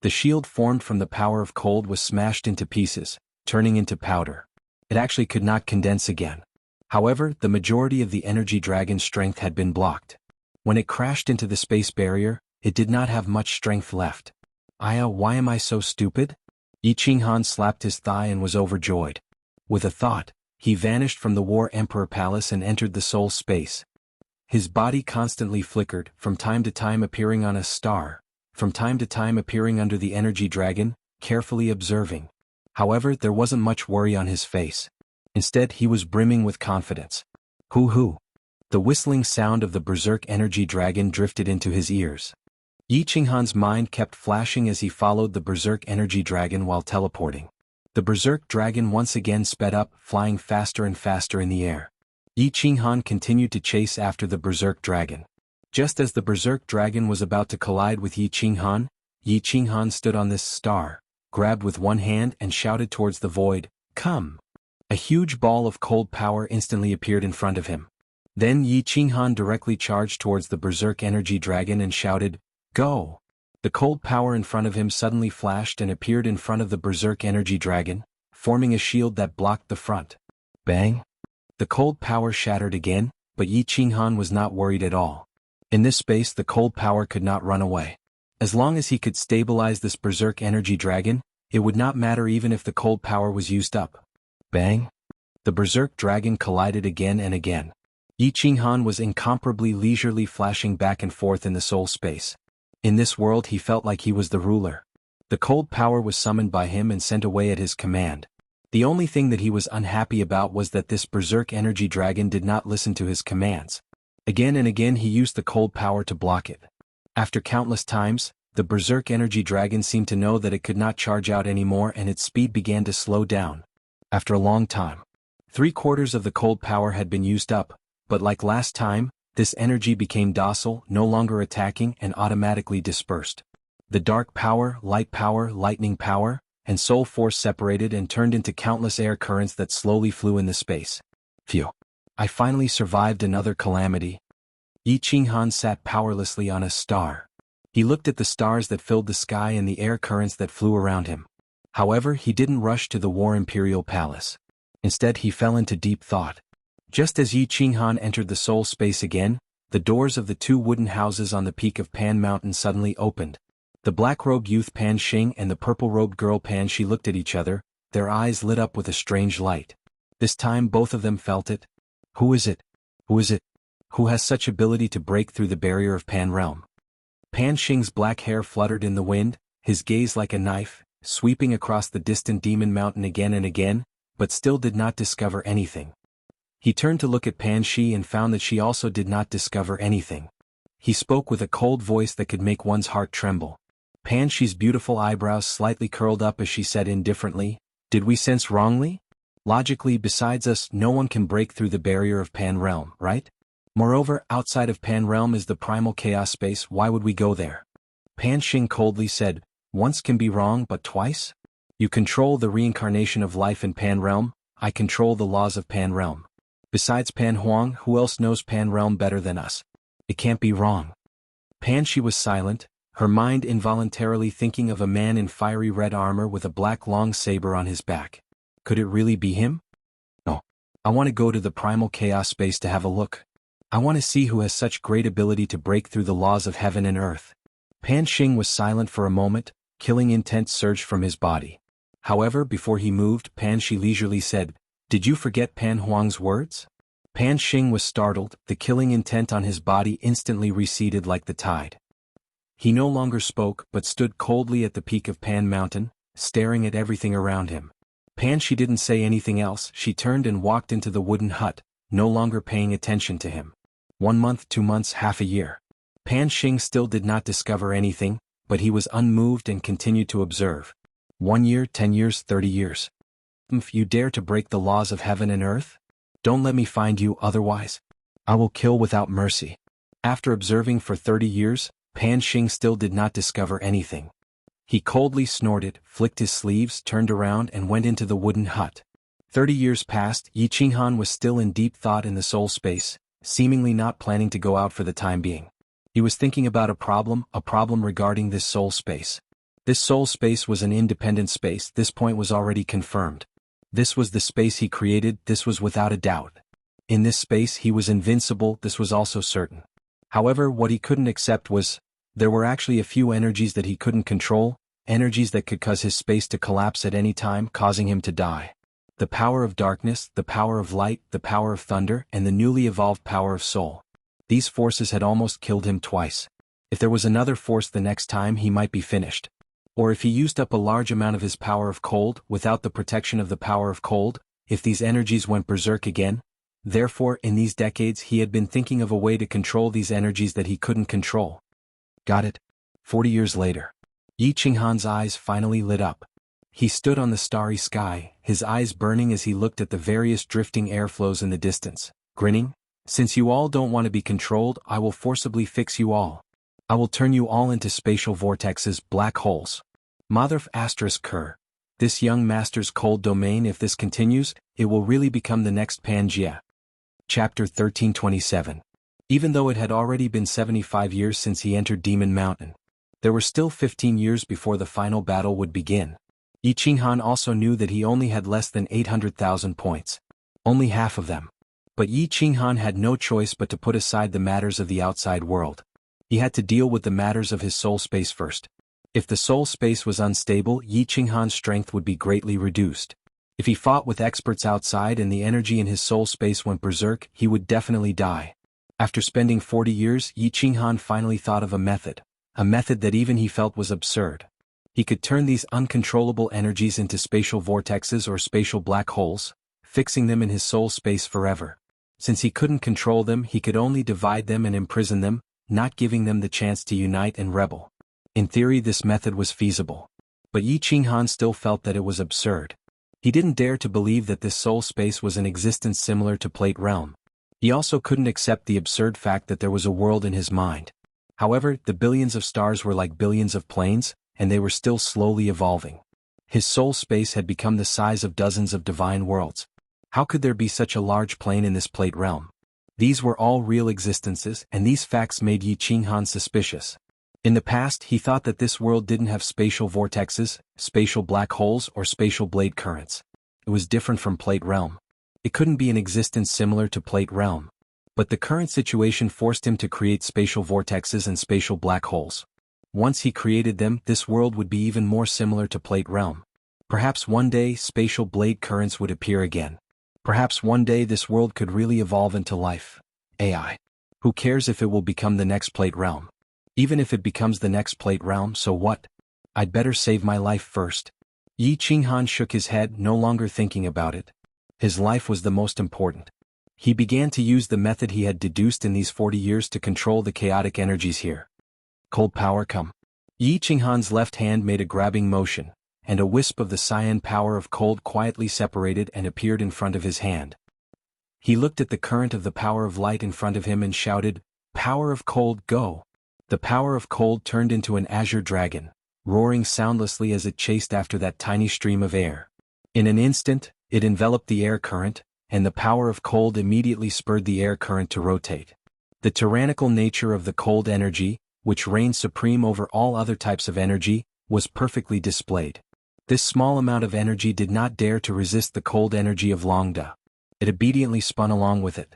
Speaker 1: The shield formed from the power of cold was smashed into pieces, turning into powder. It actually could not condense again. However, the majority of the energy dragon's strength had been blocked. When it crashed into the space barrier, it did not have much strength left. Why am I so stupid? Yi Qinghan slapped his thigh and was overjoyed. With a thought, he vanished from the War Emperor Palace and entered the soul space. His body constantly flickered, from time to time appearing on a star, from time to time appearing under the energy dragon, carefully observing. However, there wasn't much worry on his face. Instead, he was brimming with confidence. Hoo-hoo! The whistling sound of the berserk energy dragon drifted into his ears. Yi Qinghan's mind kept flashing as he followed the berserk energy dragon while teleporting. The berserk dragon once again sped up, flying faster and faster in the air. Yi Qinghan continued to chase after the berserk dragon. Just as the berserk dragon was about to collide with Yi Qinghan stood on this star, grabbed with one hand and shouted towards the void, "Come!" A huge ball of cold power instantly appeared in front of him. Then Yi Qinghan directly charged towards the berserk energy dragon and shouted, "Go!" The cold power in front of him suddenly flashed and appeared in front of the berserk energy dragon, forming a shield that blocked the front. Bang! The cold power shattered again, but Yi Qinghan was not worried at all. In this space the cold power could not run away. As long as he could stabilize this berserk energy dragon, it would not matter even if the cold power was used up. Bang! The berserk dragon collided again and again. Yi Qinghan was incomparably leisurely flashing back and forth in the soul space. In this world he felt like he was the ruler. The cold power was summoned by him and sent away at his command. The only thing that he was unhappy about was that this berserk energy dragon did not listen to his commands. Again and again he used the cold power to block it. After countless times, the berserk energy dragon seemed to know that it could not charge out anymore and its speed began to slow down. After a long time, 3/4 of the cold power had been used up, but like last time, this energy became docile, no longer attacking and automatically dispersed. The dark power, lightning power, and soul force separated and turned into countless air currents that slowly flew in the space. Phew! I finally survived another calamity. Yi Qinghan sat powerlessly on a star. He looked at the stars that filled the sky and the air currents that flew around him. However, he didn't rush to the War Imperial Palace. Instead he fell into deep thought. Just as Yi Qinghan entered the soul space again, the doors of the 2 wooden houses on the peak of Pan Mountain suddenly opened. The black-robed youth Pan Xing and the purple-robed girl Pan Shi looked at each other, their eyes lit up with a strange light. This time both of them felt it. Who is it? Who is it? Who has such ability to break through the barrier of Pan Realm? Pan Xing's black hair fluttered in the wind, his gaze like a knife, sweeping across the distant demon mountain again and again, but still did not discover anything. He turned to look at Pan Shi and found that she also did not discover anything. He spoke with a cold voice that could make one's heart tremble. Pan Shi's beautiful eyebrows slightly curled up as she said indifferently, "Did we sense wrongly? Logically, besides us, no one can break through the barrier of Pan Realm, right? Moreover, outside of Pan Realm is the primal chaos space, why would we go there?" Pan Xing coldly said, "Once can be wrong, but twice? You control the reincarnation of life in Pan Realm, I control the laws of Pan Realm. Besides Pan Huang, who else knows Pan Realm better than us? It can't be wrong." Pan Shi was silent, her mind involuntarily thinking of a man in fiery red armor with a black long saber on his back. Could it really be him? No. I want to go to the primal chaos space to have a look. I want to see who has such great ability to break through the laws of heaven and earth. Pan Xing was silent for a moment, killing intent surged from his body. However, before he moved, Pan Shi leisurely said, "Did you forget Pan Huang's words?" Pan Xing was startled, the killing intent on his body instantly receded like the tide. He no longer spoke but stood coldly at the peak of Pan Mountain, staring at everything around him. Pan Shi didn't say anything else, she turned and walked into the wooden hut, no longer paying attention to him. 1 month, 2 months, half a year. Pan Xing still did not discover anything, but he was unmoved and continued to observe. 1 year, 10 years, 30 years. If you dare to break the laws of heaven and earth? Don't let me find you, otherwise I will kill without mercy. After observing for 30 years, Pan Xing still did not discover anything. He coldly snorted, flicked his sleeves, turned around and went into the wooden hut. 30 years passed, Yi Qinghan was still in deep thought in the soul space, seemingly not planning to go out for the time being. He was thinking about a problem regarding this soul space. This soul space was an independent space, this point was already confirmed. This was the space he created, this was without a doubt. In this space he was invincible, this was also certain. However, what he couldn't accept was, there were actually a few energies that he couldn't control, energies that could cause his space to collapse at any time, causing him to die. The power of darkness, the power of light, the power of thunder, and the newly evolved power of soul. These forces had almost killed him twice. If there was another force the next time, he might be finished. Or if he used up a large amount of his power of cold, without the protection of the power of cold, if these energies went berserk again. Therefore, in these decades he had been thinking of a way to control these energies that he couldn't control. Got it. 40 years later. Yi Qinghan's eyes finally lit up. He stood on the starry sky, his eyes burning as he looked at the various drifting airflows in the distance, grinning. "Since you all don't want to be controlled, I will forcibly fix you all. I will turn you all into spatial vortexes, black holes. Motherf asterisk Kerr. This young master's cold domain, if this continues, it will really become the next Pangaea. Chapter 1327. Even though it had already been 75 years since he entered Demon Mountain, there were still 15 years before the final battle would begin. Yi Qinghan also knew that he only had less than 800,000 points. Only half of them. But Yi Qinghan had no choice but to put aside the matters of the outside world. He had to deal with the matters of his soul space first. If the soul space was unstable, Yi Qinghan's strength would be greatly reduced. If he fought with experts outside and the energy in his soul space went berserk, he would definitely die. After spending 40 years, Yi Qinghan finally thought of a method that even he felt was absurd. He could turn these uncontrollable energies into spatial vortexes or spatial black holes, fixing them in his soul space forever. Since he couldn't control them, he could only divide them and imprison them, not giving them the chance to unite and rebel. In theory, this method was feasible. But Yi Qinghan still felt that it was absurd. He didn't dare to believe that this soul space was an existence similar to Plate Realm. He also couldn't accept the absurd fact that there was a world in his mind. However, the billions of stars were like billions of planes, and they were still slowly evolving. His soul space had become the size of dozens of divine worlds. How could there be such a large plane in this Plate Realm? These were all real existences, and these facts made Yi Qinghan suspicious. In the past, he thought that this world didn't have spatial vortexes, spatial black holes, or spatial blade currents. It was different from Plate Realm. It couldn't be an existence similar to Plate Realm. But the current situation forced him to create spatial vortexes and spatial black holes. Once he created them, this world would be even more similar to Plate Realm. Perhaps one day, spatial blade currents would appear again. Perhaps one day this world could really evolve into life. AI. Who cares if it will become the next Plate Realm? Even if it becomes the next Plate Realm, so what? I'd better save my life first. Yi Qinghan shook his head, no longer thinking about it. His life was the most important. He began to use the method he had deduced in these 40 years to control the chaotic energies here. Cold power come. Yi Qinghan's left hand made a grabbing motion, and a wisp of the cyan power of cold quietly separated and appeared in front of his hand. He looked at the current of the power of light in front of him and shouted, "Power of cold, go!" The power of cold turned into an azure dragon, roaring soundlessly as it chased after that tiny stream of air. In an instant, it enveloped the air current, and the power of cold immediately spurred the air current to rotate. The tyrannical nature of the cold energy, which reigned supreme over all other types of energy, was perfectly displayed. This small amount of energy did not dare to resist the cold energy of Longda. It obediently spun along with it.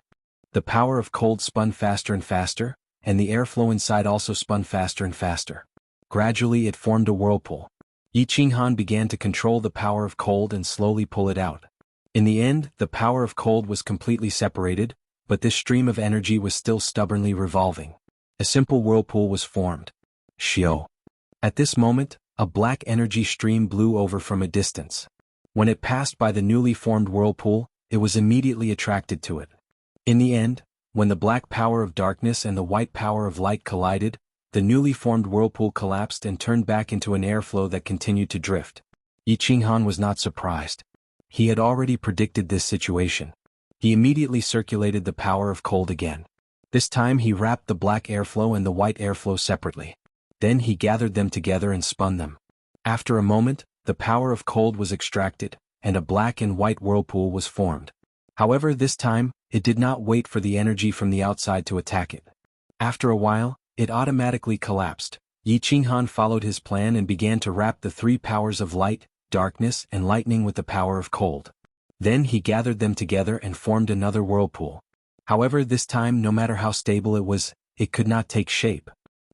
Speaker 1: The power of cold spun faster and faster, and the airflow inside also spun faster and faster. Gradually it formed a whirlpool. Yi Qinghan began to control the power of cold and slowly pull it out. In the end, the power of cold was completely separated, but this stream of energy was still stubbornly revolving. A simple whirlpool was formed. Shio. At this moment, a black energy stream blew over from a distance. When it passed by the newly formed whirlpool, it was immediately attracted to it. In the end, when the black power of darkness and the white power of light collided, the newly formed whirlpool collapsed and turned back into an airflow that continued to drift. Yi Qinghan was not surprised. He had already predicted this situation. He immediately circulated the power of cold again. This time he wrapped the black airflow and the white airflow separately. Then he gathered them together and spun them. After a moment, the power of cold was extracted, and a black and white whirlpool was formed. However, this time, it did not wait for the energy from the outside to attack it. After a while, it automatically collapsed. Yi Qinghan followed his plan and began to wrap the three powers of light, darkness, and lightning with the power of cold. Then he gathered them together and formed another whirlpool. However, this time, no matter how stable it was, it could not take shape.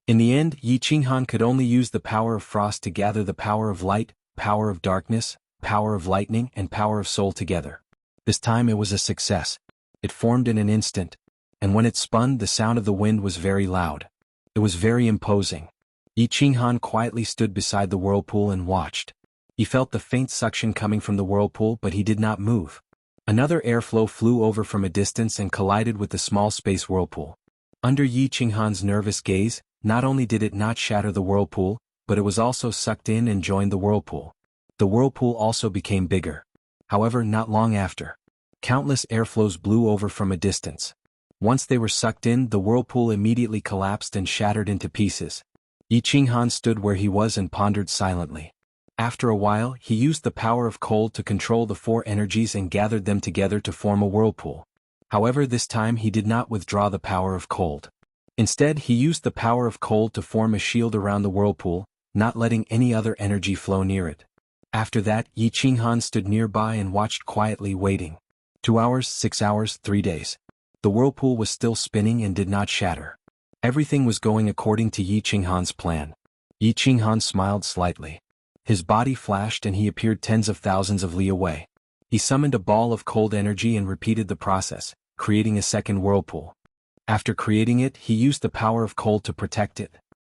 Speaker 1: In the end, Yi Qinghan could only use the power of frost to gather the power of light, power of darkness, power of lightning, and power of soul together. This time it was a success. It formed in an instant, and when it spun, the sound of the wind was very loud. It was very imposing. Yi Qinghan quietly stood beside the whirlpool and watched. He felt the faint suction coming from the whirlpool, but he did not move. Another airflow flew over from a distance and collided with the small space whirlpool. Under Yi Qinghan's nervous gaze, not only did it not shatter the whirlpool, but it was also sucked in and joined the whirlpool. The whirlpool also became bigger. However, not long after, countless airflows blew over from a distance. Once they were sucked in, the whirlpool immediately collapsed and shattered into pieces. Yi Qinghan stood where he was and pondered silently. After a while, he used the power of cold to control the four energies and gathered them together to form a whirlpool. However, this time he did not withdraw the power of cold. Instead, he used the power of cold to form a shield around the whirlpool, not letting any other energy flow near it. After that, Yi Qinghan stood nearby and watched quietly, waiting. 2 hours, 6 hours, 3 days. The whirlpool was still spinning and did not shatter. Everything was going according to Yi Qinghan's plan. Yi Qinghan smiled slightly. His body flashed and he appeared tens of thousands of li away. He summoned a ball of cold energy and repeated the process, creating a second whirlpool. After creating it, he used the power of cold to protect it.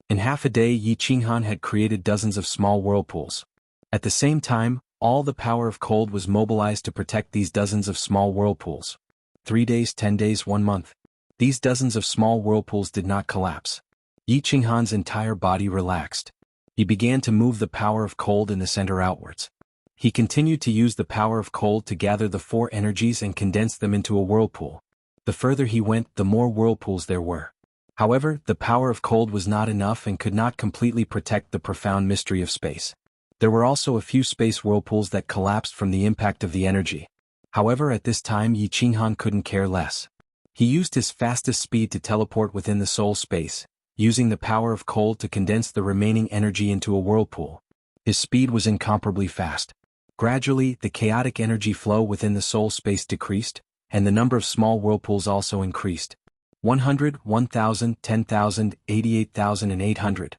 Speaker 1: In half a day, Yi Qinghan had created dozens of small whirlpools. At the same time, all the power of cold was mobilized to protect these dozens of small whirlpools. 3 days, 10 days, 1 month. These dozens of small whirlpools did not collapse. Yi Qinghan's entire body relaxed. He began to move the power of cold in the center outwards. He continued to use the power of cold to gather the four energies and condense them into a whirlpool. The further he went, the more whirlpools there were. However, the power of cold was not enough and could not completely protect the profound mystery of space. There were also a few space whirlpools that collapsed from the impact of the energy. However, at this time Yi Qinghan couldn't care less. He used his fastest speed to teleport within the soul space, using the power of cold to condense the remaining energy into a whirlpool. His speed was incomparably fast. Gradually, the chaotic energy flow within the soul space decreased, and the number of small whirlpools also increased. 100, 1,000, 10,000, 88,000 and 800.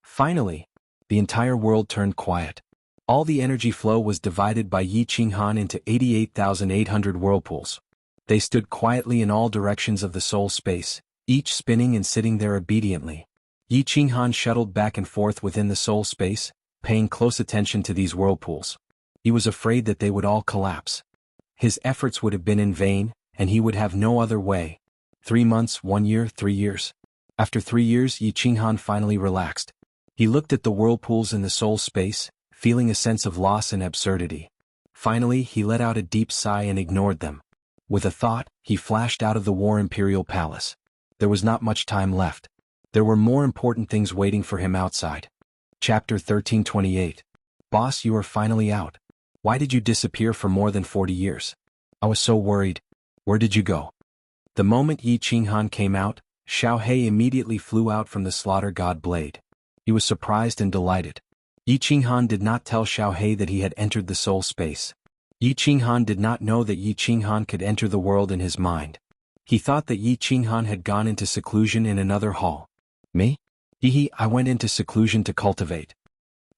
Speaker 1: Finally, the entire world turned quiet. All the energy flow was divided by Yi Qinghan into 88,800 whirlpools. They stood quietly in all directions of the soul space, each spinning and sitting there obediently. Yi Qinghan shuttled back and forth within the soul space, paying close attention to these whirlpools. He was afraid that they would all collapse. His efforts would have been in vain, and he would have no other way. 3 months, 1 year, 3 years. After 3 years, Yi Qinghan finally relaxed. He looked at the whirlpools in the soul space, feeling a sense of loss and absurdity. Finally, he let out a deep sigh and ignored them. With a thought, he flashed out of the War Imperial Palace. There was not much time left. There were more important things waiting for him outside. Chapter 1328. Boss, you are finally out. Why did you disappear for more than 40 years? I was so worried. Where did you go? The moment Yi Qinghan came out, Xiao He immediately flew out from the slaughter god blade. He was surprised and delighted. Yi Qinghan did not tell Xiao He that he had entered the soul space. Yi Qinghan did not know that Yi Qinghan could enter the world in his mind. He thought that Yi Qinghan had gone into seclusion in another hall. Me? I went into seclusion to cultivate.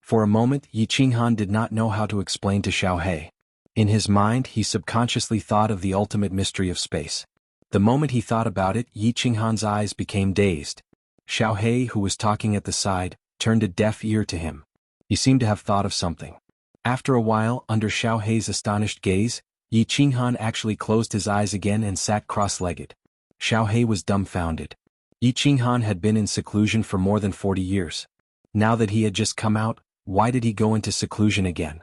Speaker 1: For a moment, Yi Qinghan did not know how to explain to Xiao He. In his mind, he subconsciously thought of the ultimate mystery of space. The moment he thought about it, Yi Qinghan's eyes became dazed. Xiao He, who was talking at the side, turned a deaf ear to him. He seemed to have thought of something. After a while, under Xiao He's astonished gaze, Yi Qinghan actually closed his eyes again and sat cross-legged. Xiao He was dumbfounded. Yi Qinghan had been in seclusion for more than 40 years. Now that he had just come out, why did he go into seclusion again?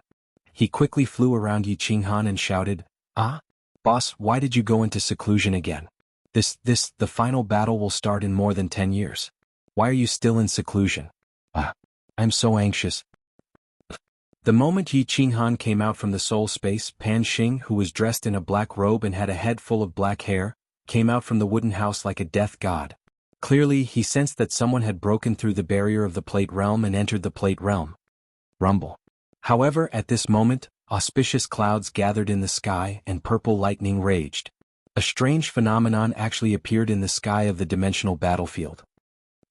Speaker 1: He quickly flew around Yi Qinghan and shouted, "Ah? Boss, why did you go into seclusion again? The final battle will start in more than 10 years. Why are you still in seclusion? I'm so anxious." The moment Yi Qinghan came out from the soul space, Pan Xing, who was dressed in a black robe and had a head full of black hair, came out from the wooden house like a death god. Clearly, he sensed that someone had broken through the barrier of the plate realm and entered the plate realm. Rumble. However, at this moment, auspicious clouds gathered in the sky and purple lightning raged. A strange phenomenon actually appeared in the sky of the dimensional battlefield.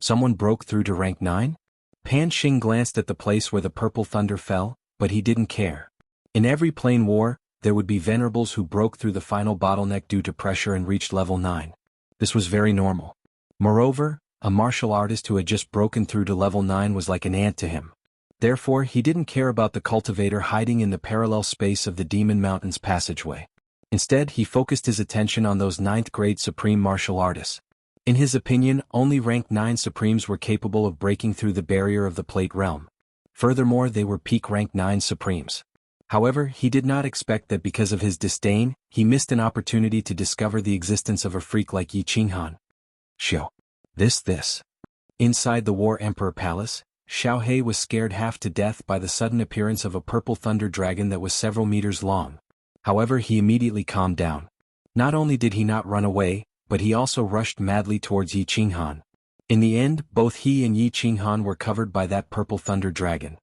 Speaker 1: Someone broke through to rank 9? Pan Xing glanced at the place where the purple thunder fell, but he didn't care. In every plane war, there would be venerables who broke through the final bottleneck due to pressure and reached level 9. This was very normal. Moreover, a martial artist who had just broken through to level 9 was like an ant to him. Therefore, he didn't care about the cultivator hiding in the parallel space of the Demon Mountain's passageway. Instead, he focused his attention on those 9th-grade supreme martial artists. In his opinion, only rank 9 supremes were capable of breaking through the barrier of the plate realm. Furthermore, they were peak rank 9 supremes. However, he did not expect that because of his disdain, he missed an opportunity to discover the existence of a freak like Yi Qinghan. This. Inside the War Emperor Palace, Xiaohei was scared half to death by the sudden appearance of a purple thunder dragon that was several meters long. However, he immediately calmed down. Not only did he not run away, but he also rushed madly towards Yi Qinghan. In the end, both he and Yi Qinghan were covered by that purple thunder dragon.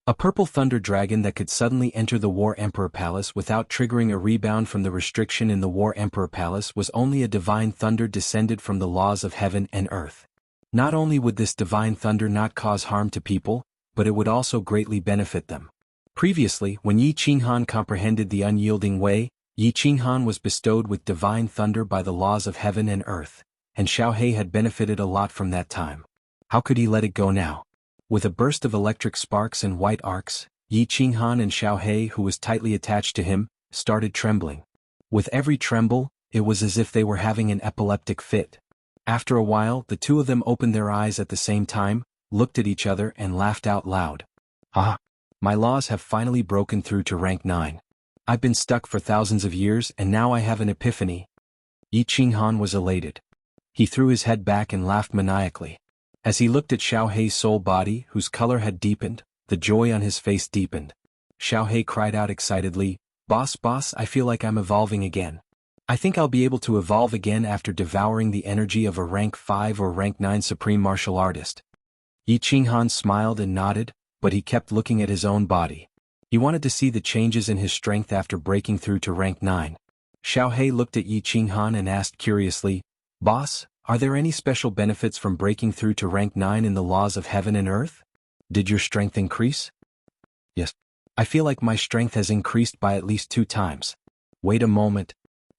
Speaker 1: A purple thunder dragon that could suddenly enter the War Emperor Palace without triggering a rebound from the restriction in the War Emperor Palace was only a divine thunder descended from the laws of heaven and earth. Not only would this divine thunder not cause harm to people, but it would also greatly benefit them. Previously, when Yi Qinghan comprehended the unyielding way, Yi Qinghan was bestowed with divine thunder by the laws of heaven and earth, and Xiaohei had benefited a lot from that time. How could he let it go now? With a burst of electric sparks and white arcs, Yi Qinghan and Xiaohei, who was tightly attached to him, started trembling. With every tremble, it was as if they were having an epileptic fit. After a while, the two of them opened their eyes at the same time, looked at each other and laughed out loud. Ah! My laws have finally broken through to rank 9. I've been stuck for thousands of years and now I have an epiphany. Yi Qinghan was elated. He threw his head back and laughed maniacally. As he looked at Xiaohei's soul body, whose color had deepened, the joy on his face deepened. Xiaohei cried out excitedly, Boss, I feel like I'm evolving again. I think I'll be able to evolve again after devouring the energy of a rank 5 or rank 9 supreme martial artist. Yi Qinghan smiled and nodded, but he kept looking at his own body. He wanted to see the changes in his strength after breaking through to rank 9. Xiaohei looked at Yi Qinghan and asked curiously, Boss, are there any special benefits from breaking through to rank 9 in the laws of heaven and earth? Did your strength increase? Yes. I feel like my strength has increased by at least 2 times. Wait a moment.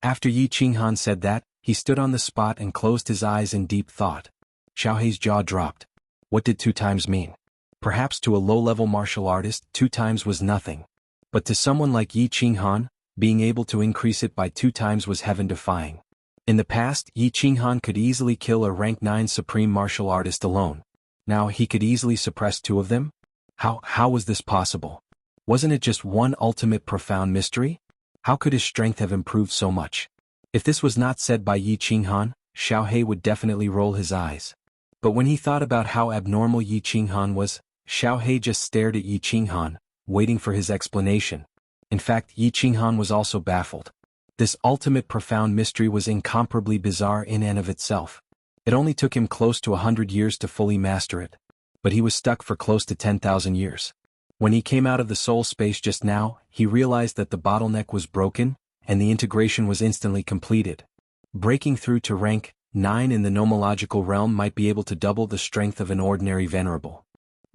Speaker 1: After Yi Qinghan said that, he stood on the spot and closed his eyes in deep thought. Xiaohei's jaw dropped. What did 2 times mean? Perhaps to a low-level martial artist, 2 times was nothing. But to someone like Yi Qinghan, being able to increase it by 2 times was heaven-defying. In the past, Yi Qinghan could easily kill a rank 9 supreme martial artist alone. Now he could easily suppress 2 of them? How was this possible? Wasn't it just one ultimate profound mystery? How could his strength have improved so much? If this was not said by Yi Qinghan, Xiaohei would definitely roll his eyes. But when he thought about how abnormal Yi Qinghan was, Xiaohei just stared at Yi Qinghan, waiting for his explanation. In fact, Yi Qinghan was also baffled. This ultimate profound mystery was incomparably bizarre in and of itself. It only took him close to 100 years to fully master it. But he was stuck for close to 10,000 years. When he came out of the soul space just now, he realized that the bottleneck was broken, and the integration was instantly completed. Breaking through to rank 9 in the nomological realm might be able to double the strength of an ordinary venerable.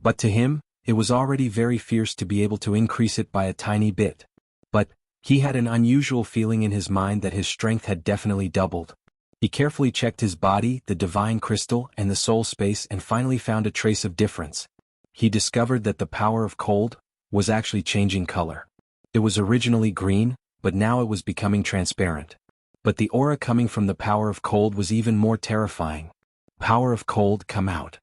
Speaker 1: But to him, it was already very fierce to be able to increase it by a tiny bit. But he had an unusual feeling in his mind that his strength had definitely doubled. He carefully checked his body, the divine crystal, and the soul space and finally found a trace of difference. He discovered that the power of cold was actually changing color. It was originally green, but now it was becoming transparent. But the aura coming from the power of cold was even more terrifying. Power of cold, come out.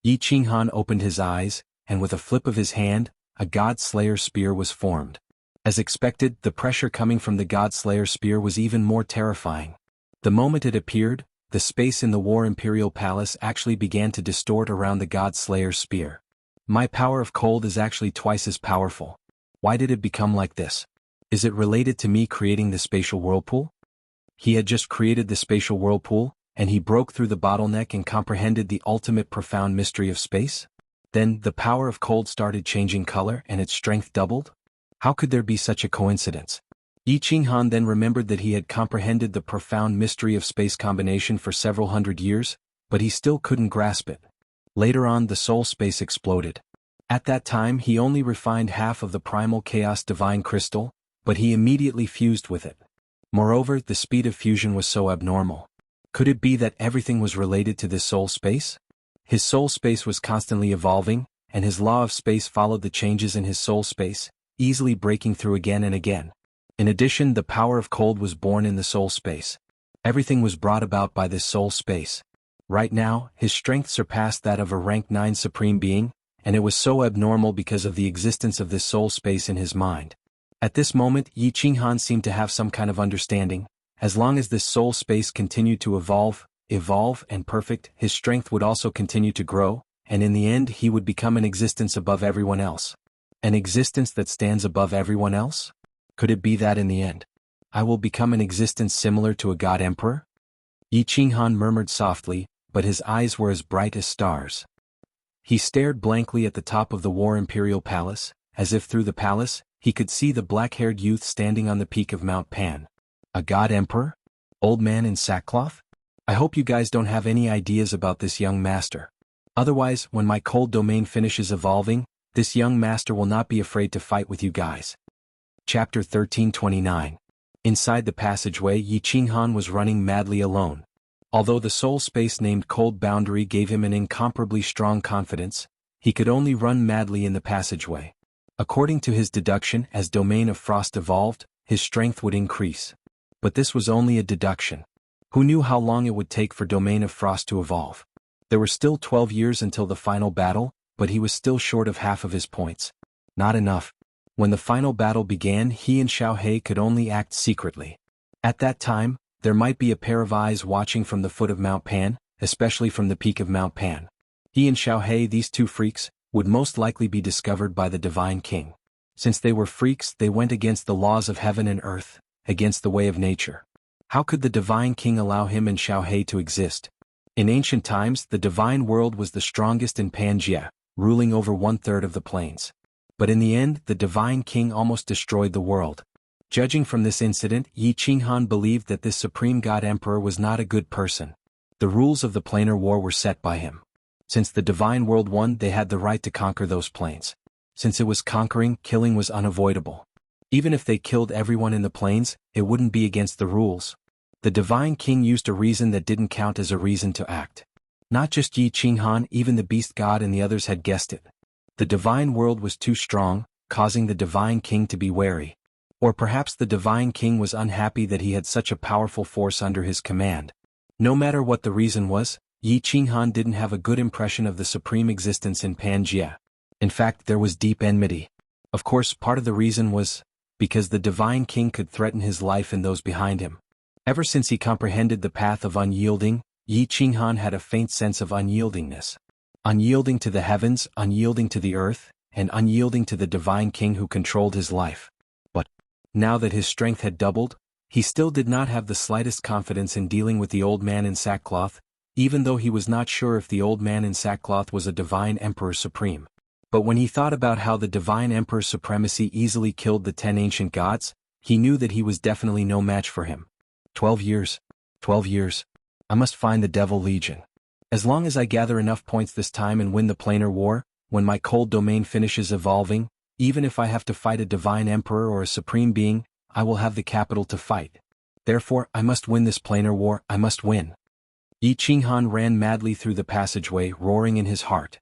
Speaker 1: Yi Qinghan opened his eyes, and with a flip of his hand, a God Slayer spear was formed. As expected, the pressure coming from the God Slayer spear was even more terrifying. The moment it appeared, the space in the War Imperial Palace actually began to distort around the God Slayer spear. My power of cold is actually twice as powerful. Why did it become like this? Is it related to me creating the spatial whirlpool? He had just created the spatial whirlpool, and he broke through the bottleneck and comprehended the ultimate profound mystery of space? Then, the power of cold started changing color and its strength doubled? How could there be such a coincidence? Yi Qinghan then remembered that he had comprehended the profound mystery of space combination for several hundred years, but he still couldn't grasp it. Later on, the soul space exploded. At that time, he only refined half of the primal chaos divine crystal, but he immediately fused with it. Moreover, the speed of fusion was so abnormal. Could it be that everything was related to this soul space? His soul space was constantly evolving, and his law of space followed the changes in his soul space, easily breaking through again and again. In addition, the power of cold was born in the soul space. Everything was brought about by this soul space. Right now, his strength surpassed that of a rank 9 supreme being, and it was so abnormal because of the existence of this soul space in his mind. At this moment, Yi Qinghan seemed to have some kind of understanding. As long as this soul space continued to evolve and perfect, his strength would also continue to grow, and in the end he would become an existence above everyone else. An existence that stands above everyone else? Could it be that in the end, I will become an existence similar to a god emperor? Yi Qinghan murmured softly, but his eyes were as bright as stars. He stared blankly at the top of the War Imperial Palace, as if through the palace, he could see the black-haired youth standing on the peak of Mount Pan. A god emperor? Old man in sackcloth? I hope you guys don't have any ideas about this young master. Otherwise, when my cold domain finishes evolving, this young master will not be afraid to fight with you guys. Chapter 1329. Inside the passageway, Yi Qinghan was running madly alone. Although the soul space named Cold Boundary gave him an incomparably strong confidence, he could only run madly in the passageway. According to his deduction, as Domain of Frost evolved, his strength would increase. But this was only a deduction. Who knew how long it would take for Domain of Frost to evolve? There were still 12 years until the final battle, but he was still short of half of his points. Not enough. When the final battle began, he and Xiao He could only act secretly. At that time, there might be a pair of eyes watching from the foot of Mount Pan, especially from the peak of Mount Pan. He and Xiao He, these two freaks, would most likely be discovered by the Divine King. Since they were freaks, they went against the laws of heaven and earth, against the way of nature. How could the Divine King allow him and Xiao He to exist? In ancient times, the divine world was the strongest in Pangaea, ruling over 1/3 of the plains. But in the end, the Divine King almost destroyed the world. Judging from this incident, Yi Qinghan believed that this Supreme God Emperor was not a good person. The rules of the planar war were set by him. Since the divine world won, they had the right to conquer those plains. Since it was conquering, killing was unavoidable. Even if they killed everyone in the plains, it wouldn't be against the rules. The Divine King used a reason that didn't count as a reason to act. Not just Yi Qinghan, even the Beast God and the others had guessed it. The divine world was too strong, causing the Divine King to be wary. Or perhaps the Divine King was unhappy that he had such a powerful force under his command. No matter what the reason was, Yi Qinghan didn't have a good impression of the supreme existence in Pangaea. In fact, there was deep enmity. Of course, part of the reason was because the Divine King could threaten his life and those behind him. Ever since he comprehended the path of unyielding, Yi Qinghan had a faint sense of unyieldingness. Unyielding to the heavens, unyielding to the earth, and unyielding to the Divine King who controlled his life. But, now that his strength had doubled, he still did not have the slightest confidence in dealing with the old man in sackcloth, even though he was not sure if the old man in sackcloth was a divine emperor supreme. But when he thought about how the divine emperor's supremacy easily killed the 10 ancient gods, he knew that he was definitely no match for him. 12 years. 12 years. I must find the Devil Legion. As long as I gather enough points this time and win the planar war, when my cold domain finishes evolving, even if I have to fight a divine emperor or a supreme being, I will have the capital to fight. Therefore, I must win this planar war, I must win. Yi Qinghan ran madly through the passageway, roaring in his heart.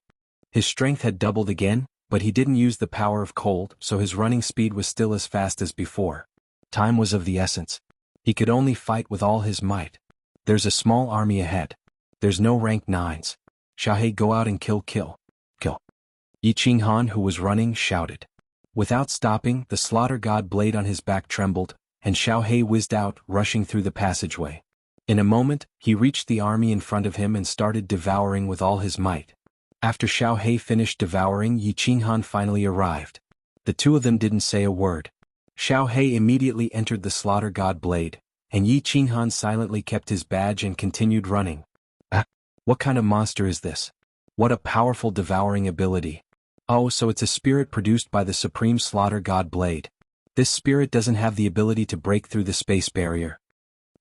Speaker 1: His strength had doubled again, but he didn't use the power of cold, so his running speed was still as fast as before. Time was of the essence. He could only fight with all his might. There's a small army ahead. There's no rank 9s. Xiao He, go out and kill. Yi Qinghan, who was running, shouted. Without stopping, the slaughter god blade on his back trembled, and Xiao He whizzed out, rushing through the passageway. In a moment, he reached the army in front of him and started devouring with all his might. After Xiao He finished devouring, Yi Qinghan finally arrived. The two of them didn't say a word. Xiao He immediately entered the slaughter god blade, and Yi Qinghan silently kept his badge and continued running. What kind of monster is this? What a powerful devouring ability. Oh, so it's a spirit produced by the supreme slaughter god blade. This spirit doesn't have the ability to break through the space barrier.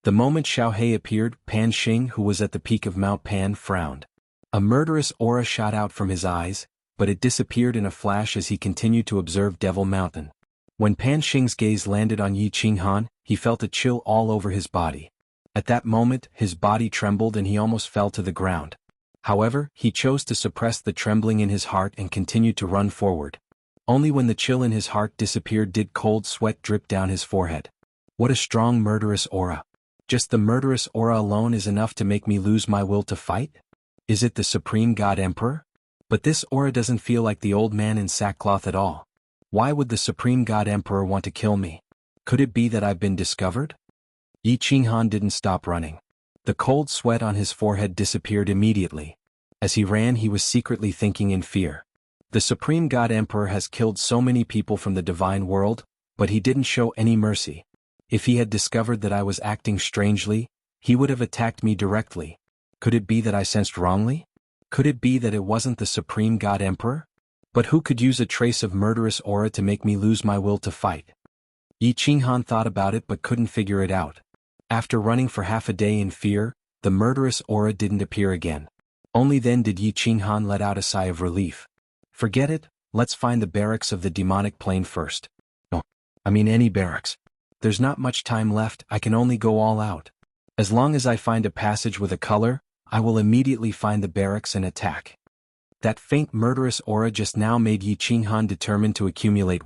Speaker 1: The moment Xiao He appeared, Pan Xing, who was at the peak of Mount Pan, frowned. A murderous aura shot out from his eyes, but it disappeared in a flash as he continued to observe Devil Mountain. When Pan Xing's gaze landed on Yi Qinghan, he felt a chill all over his body. At that moment, his body trembled and he almost fell to the ground. However, he chose to suppress the trembling in his heart and continued to run forward. Only when the chill in his heart disappeared did cold sweat drip down his forehead. What a strong murderous aura. Just the murderous aura alone is enough to make me lose my will to fight? Is it the Supreme God Emperor? But this aura doesn't feel like the old man in sackcloth at all. Why would the Supreme God Emperor want to kill me? Could it be that I've been discovered? Yi Qinghan didn't stop running. The cold sweat on his forehead disappeared immediately. As he ran, he was secretly thinking in fear. The Supreme God Emperor has killed so many people from the divine world, but he didn't show any mercy. If he had discovered that I was acting strangely, he would have attacked me directly. Could it be that I sensed wrongly? Could it be that it wasn't the Supreme God Emperor? But who could use a trace of murderous aura to make me lose my will to fight? Yi Qinghan thought about it but couldn't figure it out. After running for half a day in fear, the murderous aura didn't appear again. Only then did Yi Qinghan let out a sigh of relief. Forget it, let's find the barracks of the demonic plane first. No, I mean any barracks. There's not much time left, I can only go all out. As long as I find a passage with a color, I will immediately find the barracks and attack. That faint murderous aura just now made Yi Qinghan determined to accumulate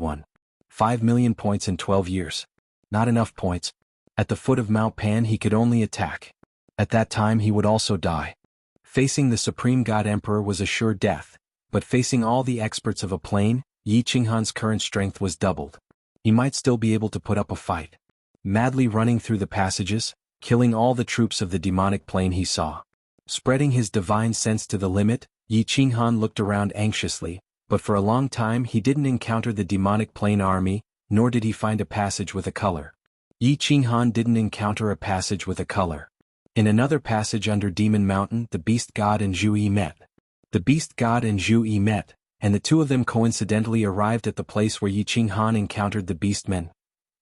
Speaker 1: 5 million points in 12 years. Not enough points. At the foot of Mount Pan he could only attack. At that time he would also die. Facing the Supreme God Emperor was a sure death, but facing all the experts of a plane, Yi Qinghan's current strength was doubled. He might still be able to put up a fight. Madly running through the passages, killing all the troops of the demonic plane he saw. Spreading his divine sense to the limit, Yi Qinghan looked around anxiously, but for a long time he didn't encounter the demonic plane army, nor did he find a passage with a color. Yi Qinghan didn't encounter a passage with a color. In another passage under Demon Mountain, the Beast God and Zhu Yi met. The Beast God and Zhu Yi met, and the two of them coincidentally arrived at the place where Yi Qinghan encountered the Beastmen.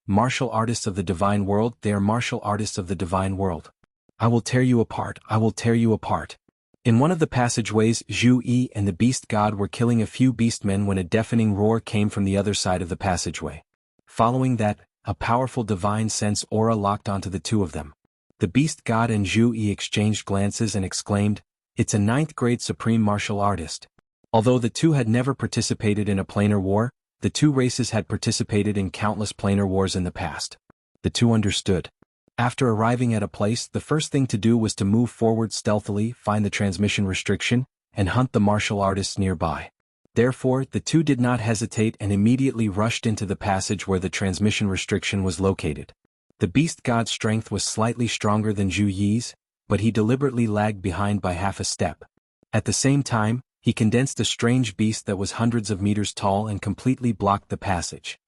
Speaker 1: Martial artists of the divine world, they are martial artists of the divine world. I will tear you apart, I will tear you apart. In one of the passageways, Zhu Yi and the Beast God were killing a few beastmen when a deafening roar came from the other side of the passageway. Following that, a powerful divine sense aura locked onto the two of them. The Beast God and Zhu Yi exchanged glances and exclaimed, "It's a 9th-grade supreme martial artist." Although the two had never participated in a planar war, the two races had participated in countless planar wars in the past. The two understood. After arriving at a place, the first thing to do was to move forward stealthily, find the transmission restriction, and hunt the martial artists nearby. Therefore, the two did not hesitate and immediately rushed into the passage where the transmission restriction was located. The Beast God's strength was slightly stronger than Zhu Yi's, but he deliberately lagged behind by half a step. At the same time, he condensed a strange beast that was hundreds of meters tall and completely blocked the passage.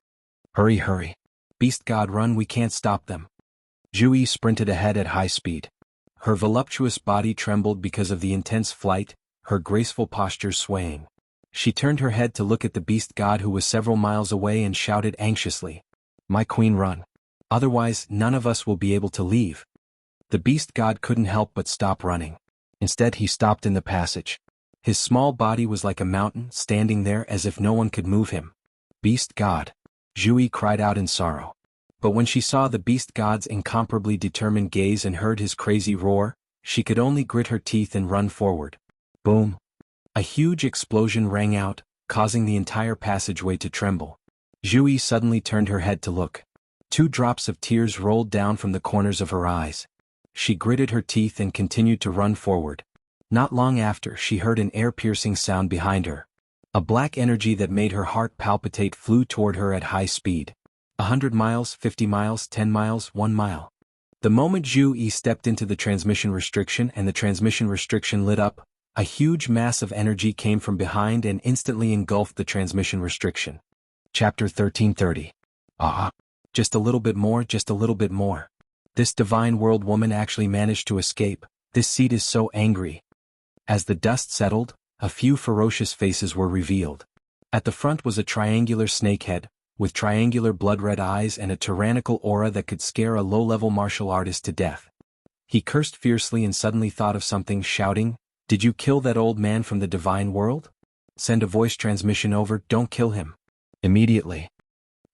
Speaker 1: "Hurry, hurry. Beast God, run, we can't stop them." Zhu Yi sprinted ahead at high speed. Her voluptuous body trembled because of the intense flight, her graceful posture swaying. She turned her head to look at the Beast God who was several miles away and shouted anxiously, "My queen, run. Otherwise, none of us will be able to leave." The Beast God couldn't help but stop running. Instead, he stopped in the passage. His small body was like a mountain, standing there as if no one could move him. "Beast God!" Zhu Yi cried out in sorrow. But when she saw the Beast God's incomparably determined gaze and heard his crazy roar, she could only grit her teeth and run forward. Boom! A huge explosion rang out, causing the entire passageway to tremble. Zhu Yi suddenly turned her head to look. 2 drops of tears rolled down from the corners of her eyes. She gritted her teeth and continued to run forward. Not long after, she heard an air-piercing sound behind her. A black energy that made her heart palpitate flew toward her at high speed. 100 miles, 50 miles, 10 miles, 1 mile. The moment Zhu Yi stepped into the transmission restriction and the transmission restriction lit up, a huge mass of energy came from behind and instantly engulfed the transmission restriction. Chapter 1330. Just a little bit more, just a little bit more. This divine world woman actually managed to escape. This seed is so angry. As the dust settled, a few ferocious faces were revealed. At the front was a triangular snakehead, with triangular blood-red eyes and a tyrannical aura that could scare a low-level martial artist to death. He cursed fiercely and suddenly thought of something, shouting, "Did you kill that old man from the divine world? Send a voice transmission over, don't kill him." Immediately.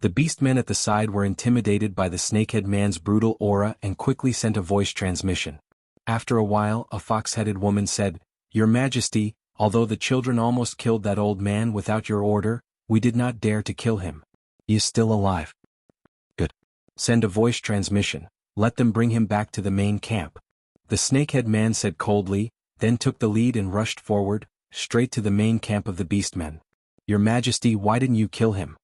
Speaker 1: The beastmen at the side were intimidated by the snakehead man's brutal aura and quickly sent a voice transmission. After a while, a fox-headed woman said, "Your Majesty, although the children almost killed that old man without your order, we did not dare to kill him. He is still alive." "Good. Send a voice transmission. Let them bring him back to the main camp." The snakehead man said coldly, then took the lead and rushed forward, straight to the main camp of the beastmen. "Your Majesty, why didn't you kill him?"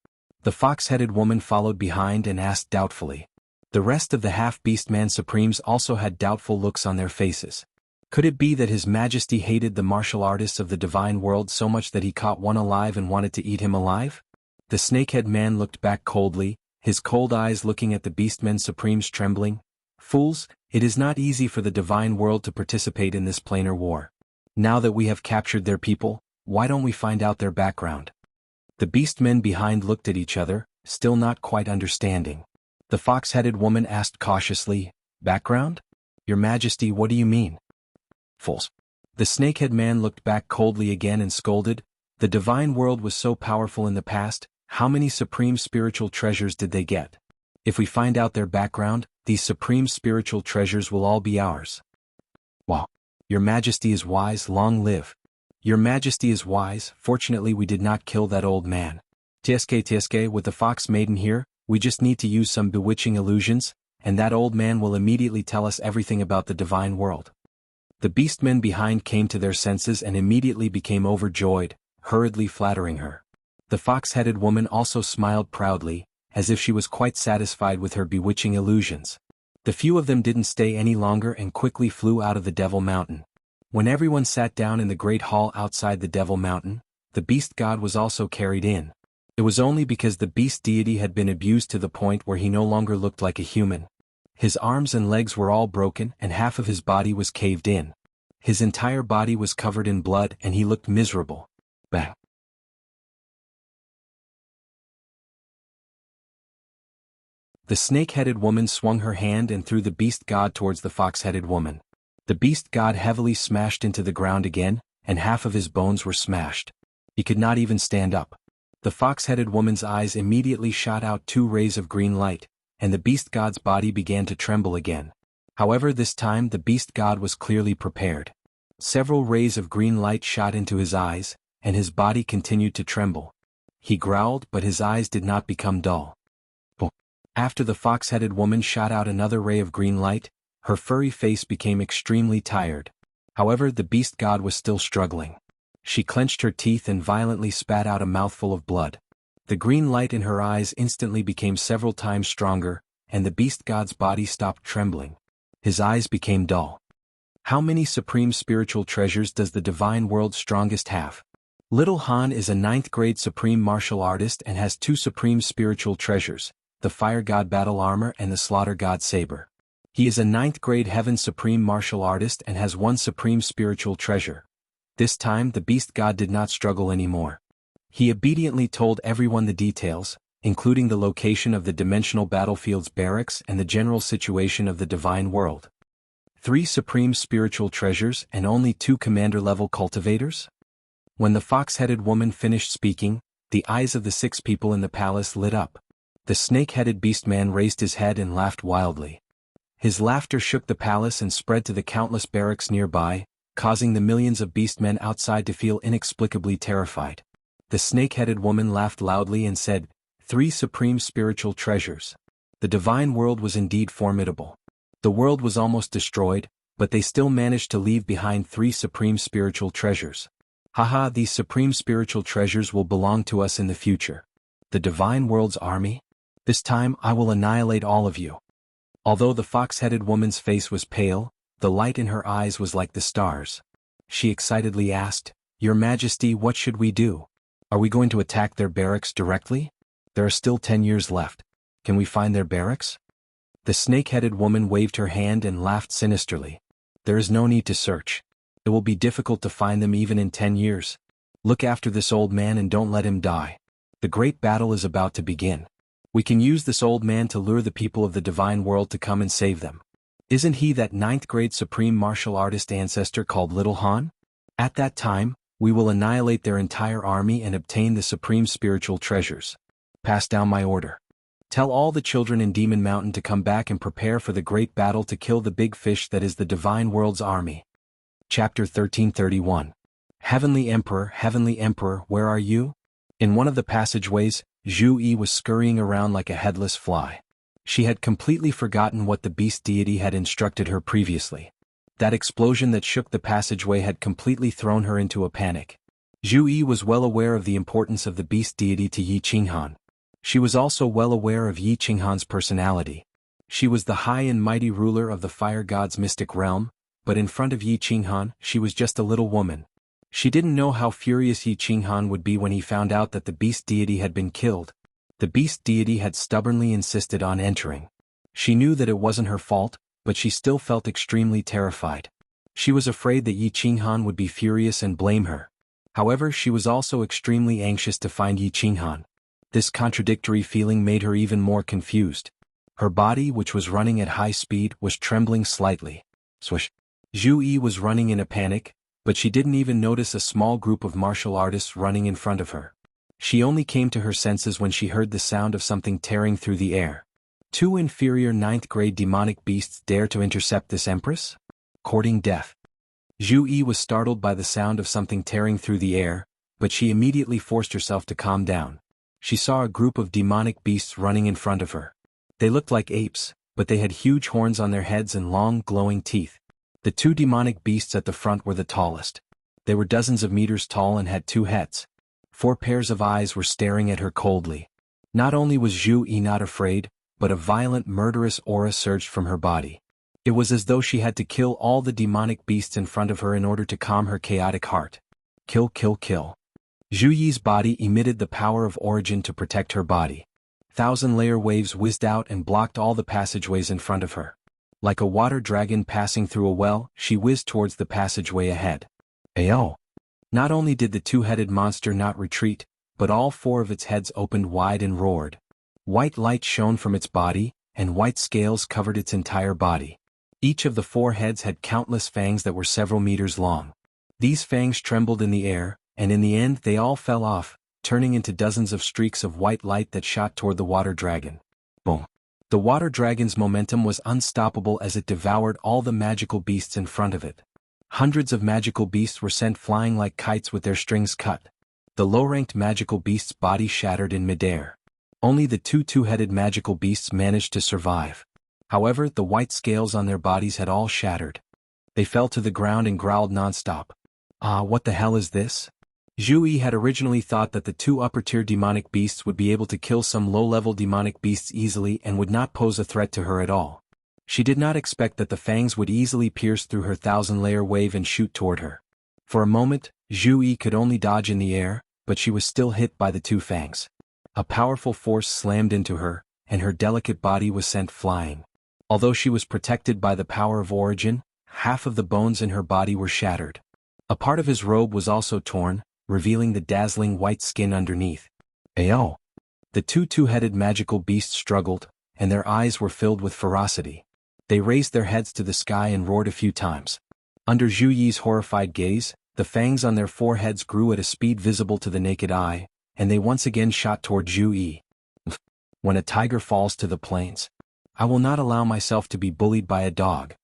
Speaker 1: The fox-headed woman followed behind and asked doubtfully. The rest of the half-beastman supremes also had doubtful looks on their faces. Could it be that His Majesty hated the martial artists of the divine world so much that he caught one alive and wanted to eat him alive? The snakehead man looked back coldly, his cold eyes looking at the beastmen supremes trembling. Fools, it is not easy for the divine world to participate in this planar war. Now that we have captured their people, why don't we find out their background? The beastmen behind looked at each other, still not quite understanding. The fox-headed woman asked cautiously, "Background? Your Majesty, what do you mean?" "Fools." The snakehead man looked back coldly again and scolded, "The divine world was so powerful in the past, how many supreme spiritual treasures did they get? If we find out their background, these supreme spiritual treasures will all be ours." "Wow. Your Majesty is wise, long live." "Your Majesty is wise, fortunately we did not kill that old man. Tsk, with the fox maiden here, we just need to use some bewitching illusions, and that old man will immediately tell us everything about the divine world." The beastmen behind came to their senses and immediately became overjoyed, hurriedly flattering her. The fox-headed woman also smiled proudly, as if she was quite satisfied with her bewitching illusions. The few of them didn't stay any longer and quickly flew out of the Devil Mountain. When everyone sat down in the great hall outside the Devil Mountain, the beast god was also carried in. It was only because the beast deity had been abused to the point where he no longer looked like a human. His arms and legs were all broken and half of his body was caved in. His entire body was covered in blood and he looked miserable. Bang. The snake-headed woman swung her hand and threw the beast god towards the fox-headed woman. The beast god heavily smashed into the ground again, and half of his bones were smashed. He could not even stand up. The fox-headed woman's eyes immediately shot out 2 rays of green light, and the beast god's body began to tremble again. However, this time the beast god was clearly prepared. Several rays of green light shot into his eyes, and his body continued to tremble. He growled, but his eyes did not become dull. After the fox-headed woman shot out another ray of green light, her furry face became extremely tired. However, the beast god was still struggling. She clenched her teeth and violently spat out a mouthful of blood. The green light in her eyes instantly became several times stronger, and the beast god's body stopped trembling. His eyes became dull. How many supreme spiritual treasures does the divine world's strongest have? Little Han is a 9th grade supreme martial artist and has 2 supreme spiritual treasures, the fire god battle armor and the slaughter god saber. He is a 9th grade heaven supreme martial artist and has 1 supreme spiritual treasure. This time the beast god did not struggle anymore. He obediently told everyone the details, including the location of the dimensional battlefield's barracks and the general situation of the divine world. 3 supreme spiritual treasures and only 2 commander-level cultivators? When the fox-headed woman finished speaking, the eyes of the 6 people in the palace lit up. The snake-headed beastman raised his head and laughed wildly. His laughter shook the palace and spread to the countless barracks nearby, causing the millions of beastmen outside to feel inexplicably terrified. The snake-headed woman laughed loudly and said, 3 supreme spiritual treasures. The divine world was indeed formidable. The world was almost destroyed, but they still managed to leave behind 3 supreme spiritual treasures. Haha, these supreme spiritual treasures will belong to us in the future. The divine world's army? This time I will annihilate all of you. Although the fox-headed woman's face was pale, the light in her eyes was like the stars. She excitedly asked, "Your Majesty, what should we do? Are we going to attack their barracks directly? There are still 10 years left. Can we find their barracks?" The snake-headed woman waved her hand and laughed sinisterly. "There is no need to search. It will be difficult to find them even in 10 years. Look after this old man and don't let him die. The great battle is about to begin. We can use this old man to lure the people of the divine world to come and save them. Isn't he that 9th grade supreme martial artist ancestor called Little Han? At that time, we will annihilate their entire army and obtain the supreme spiritual treasures. Pass down my order. Tell all the children in Demon Mountain to come back and prepare for the great battle to kill the big fish that is the divine world's army." Chapter 1331. Heavenly Emperor, where are you? In one of the passageways, Zhu Yi was scurrying around like a headless fly. She had completely forgotten what the beast deity had instructed her previously. That explosion that shook the passageway had completely thrown her into a panic. Zhu Yi was well aware of the importance of the beast deity to Yi Qinghan. She was also well aware of Yi Qinghan's personality. She was the high and mighty ruler of the fire god's mystic realm, but in front of Yi Qinghan, she was just a little woman. She didn't know how furious Yi Qinghan would be when he found out that the beast deity had been killed. The beast deity had stubbornly insisted on entering. She knew that it wasn't her fault, but she still felt extremely terrified. She was afraid that Yi Qinghan would be furious and blame her. However, she was also extremely anxious to find Yi Qinghan. This contradictory feeling made her even more confused. Her body, which was running at high speed, was trembling slightly. Swish. Zhu Yi was running in a panic, but she didn't even notice a small group of martial artists running in front of her. She only came to her senses when she heard the sound of something tearing through the air. Two inferior 9th-grade demonic beasts dare to intercept this empress? Courting death. Zhu Yi was startled by the sound of something tearing through the air, but she immediately forced herself to calm down. She saw a group of demonic beasts running in front of her. They looked like apes, but they had huge horns on their heads and long, glowing teeth. The two demonic beasts at the front were the tallest. They were dozens of meters tall and had 2 heads. 4 pairs of eyes were staring at her coldly. Not only was Zhu Yi not afraid, but a violent murderous aura surged from her body. It was as though she had to kill all the demonic beasts in front of her in order to calm her chaotic heart. Kill, kill, kill. Zhu Yi's body emitted the power of origin to protect her body. 1,000-layer waves whizzed out and blocked all the passageways in front of her. Like a water dragon passing through a well, she whizzed towards the passageway ahead. Ayo! Not only did the 2-headed monster not retreat, but all 4 of its heads opened wide and roared. White light shone from its body, and white scales covered its entire body. Each of the 4 heads had countless fangs that were several meters long. These fangs trembled in the air, and in the end they all fell off, turning into dozens of streaks of white light that shot toward the water dragon. Boom! The water dragon's momentum was unstoppable as it devoured all the magical beasts in front of it. Hundreds of magical beasts were sent flying like kites with their strings cut. The low-ranked magical beast's body shattered in midair. Only the 2-headed magical beasts managed to survive. However, the white scales on their bodies had all shattered. They fell to the ground and growled nonstop. What the hell is this? Zhu Yi had originally thought that the 2 upper-tier demonic beasts would be able to kill some low-level demonic beasts easily and would not pose a threat to her at all. She did not expect that the fangs would easily pierce through her 1,000-layer wave and shoot toward her. For a moment, Zhu Yi could only dodge in the air, but she was still hit by the 2 fangs. A powerful force slammed into her, and her delicate body was sent flying. Although she was protected by the power of origin, half of the bones in her body were shattered. A part of his robe was also torn, revealing the dazzling white skin underneath. Ayo! The 2-headed magical beasts struggled, and their eyes were filled with ferocity. They raised their heads to the sky and roared a few times. Under Zhu Yi's horrified gaze, the fangs on their foreheads grew at a speed visible to the naked eye, and they once again shot toward Zhu Yi. When a tiger falls to the plains, I will not allow myself to be bullied by a dog.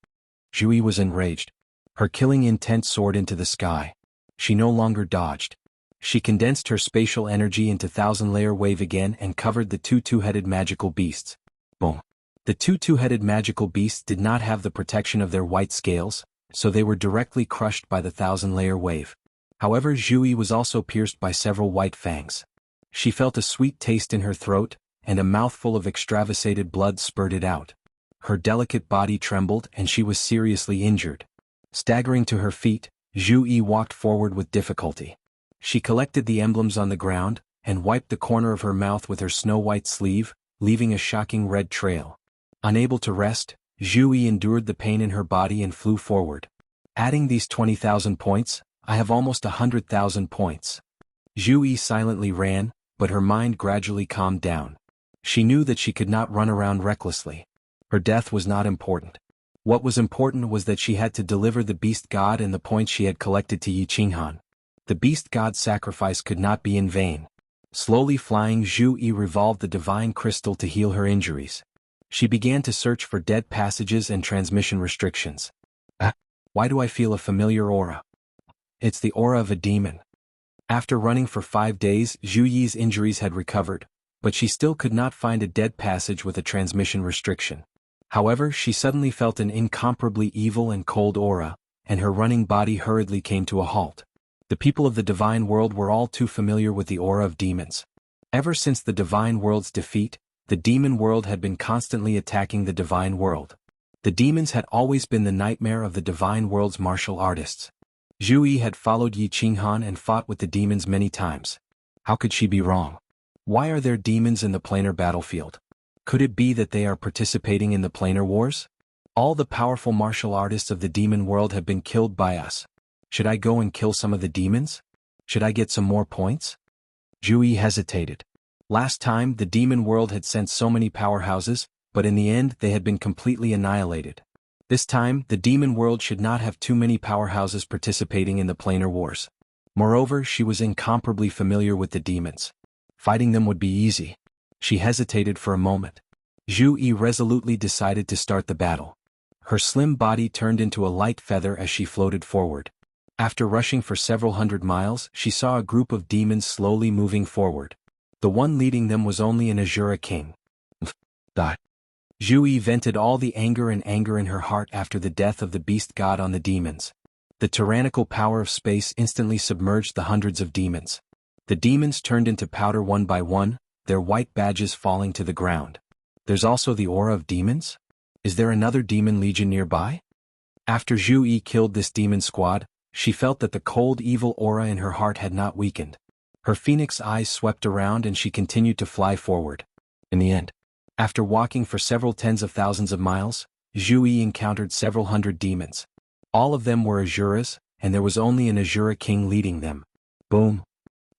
Speaker 1: Zhu Yi was enraged. Her killing intent soared into the sky. She no longer dodged. She condensed her spatial energy into 1,000-layer wave again and covered the 2-headed magical beasts. Boom. The 2-headed magical beasts did not have the protection of their white scales, so they were directly crushed by the 1,000-layer wave. However, Zhu Yi was also pierced by several white fangs. She felt a sweet taste in her throat, and a mouthful of extravasated blood spurted out. Her delicate body trembled and she was seriously injured. Staggering to her feet, Zhu Yi walked forward with difficulty. She collected the emblems on the ground, and wiped the corner of her mouth with her snow-white sleeve, leaving a shocking red trail. Unable to rest, Zhu Yi endured the pain in her body and flew forward. Adding these 20,000 points, I have almost 100,000 points. Zhu Yi silently ran, but her mind gradually calmed down. She knew that she could not run around recklessly. Her death was not important. What was important was that she had to deliver the beast god and the points she had collected to Yi Qinghan. The beast god's sacrifice could not be in vain. Slowly flying, Zhu Yi revolved the divine crystal to heal her injuries. She began to search for dead passages and transmission restrictions. Why do I feel a familiar aura? It's the aura of a demon. After running for 5 days, Zhu Yi's injuries had recovered, but she still could not find a dead passage with a transmission restriction. However, she suddenly felt an incomparably evil and cold aura, and her running body hurriedly came to a halt. The people of the divine world were all too familiar with the aura of demons. Ever since the divine world's defeat, the demon world had been constantly attacking the divine world. The demons had always been the nightmare of the divine world's martial artists. Zhu Yi had followed Yi Qinghan and fought with the demons many times. How could she be wrong? Why are there demons in the planar battlefield? Could it be that they are participating in the planar wars? All the powerful martial artists of the demon world have been killed by us. Should I go and kill some of the demons? Should I get some more points? Zhu Yi hesitated. Last time, the demon world had sent so many powerhouses, but in the end they had been completely annihilated. This time, the demon world should not have too many powerhouses participating in the planar wars. Moreover, she was incomparably familiar with the demons. Fighting them would be easy. She hesitated for a moment. Zhu Yi resolutely decided to start the battle. Her slim body turned into a light feather as she floated forward. After rushing for several hundred miles, she saw a group of demons slowly moving forward. The one leading them was only an Azura king. Zhu Yi vented all the anger in her heart after the death of the beast god on the demons. The tyrannical power of space instantly submerged the hundreds of demons. The demons turned into powder one by one, their white badges falling to the ground. There's also the aura of demons? Is there another demon legion nearby? After Zhu Yi killed this demon squad, she felt that the cold evil aura in her heart had not weakened. Her phoenix eyes swept around and she continued to fly forward. In the end, after walking for several tens of thousands of miles, Zhu Yi encountered several hundred demons. All of them were Azuras, and there was only an Azura king leading them. Boom!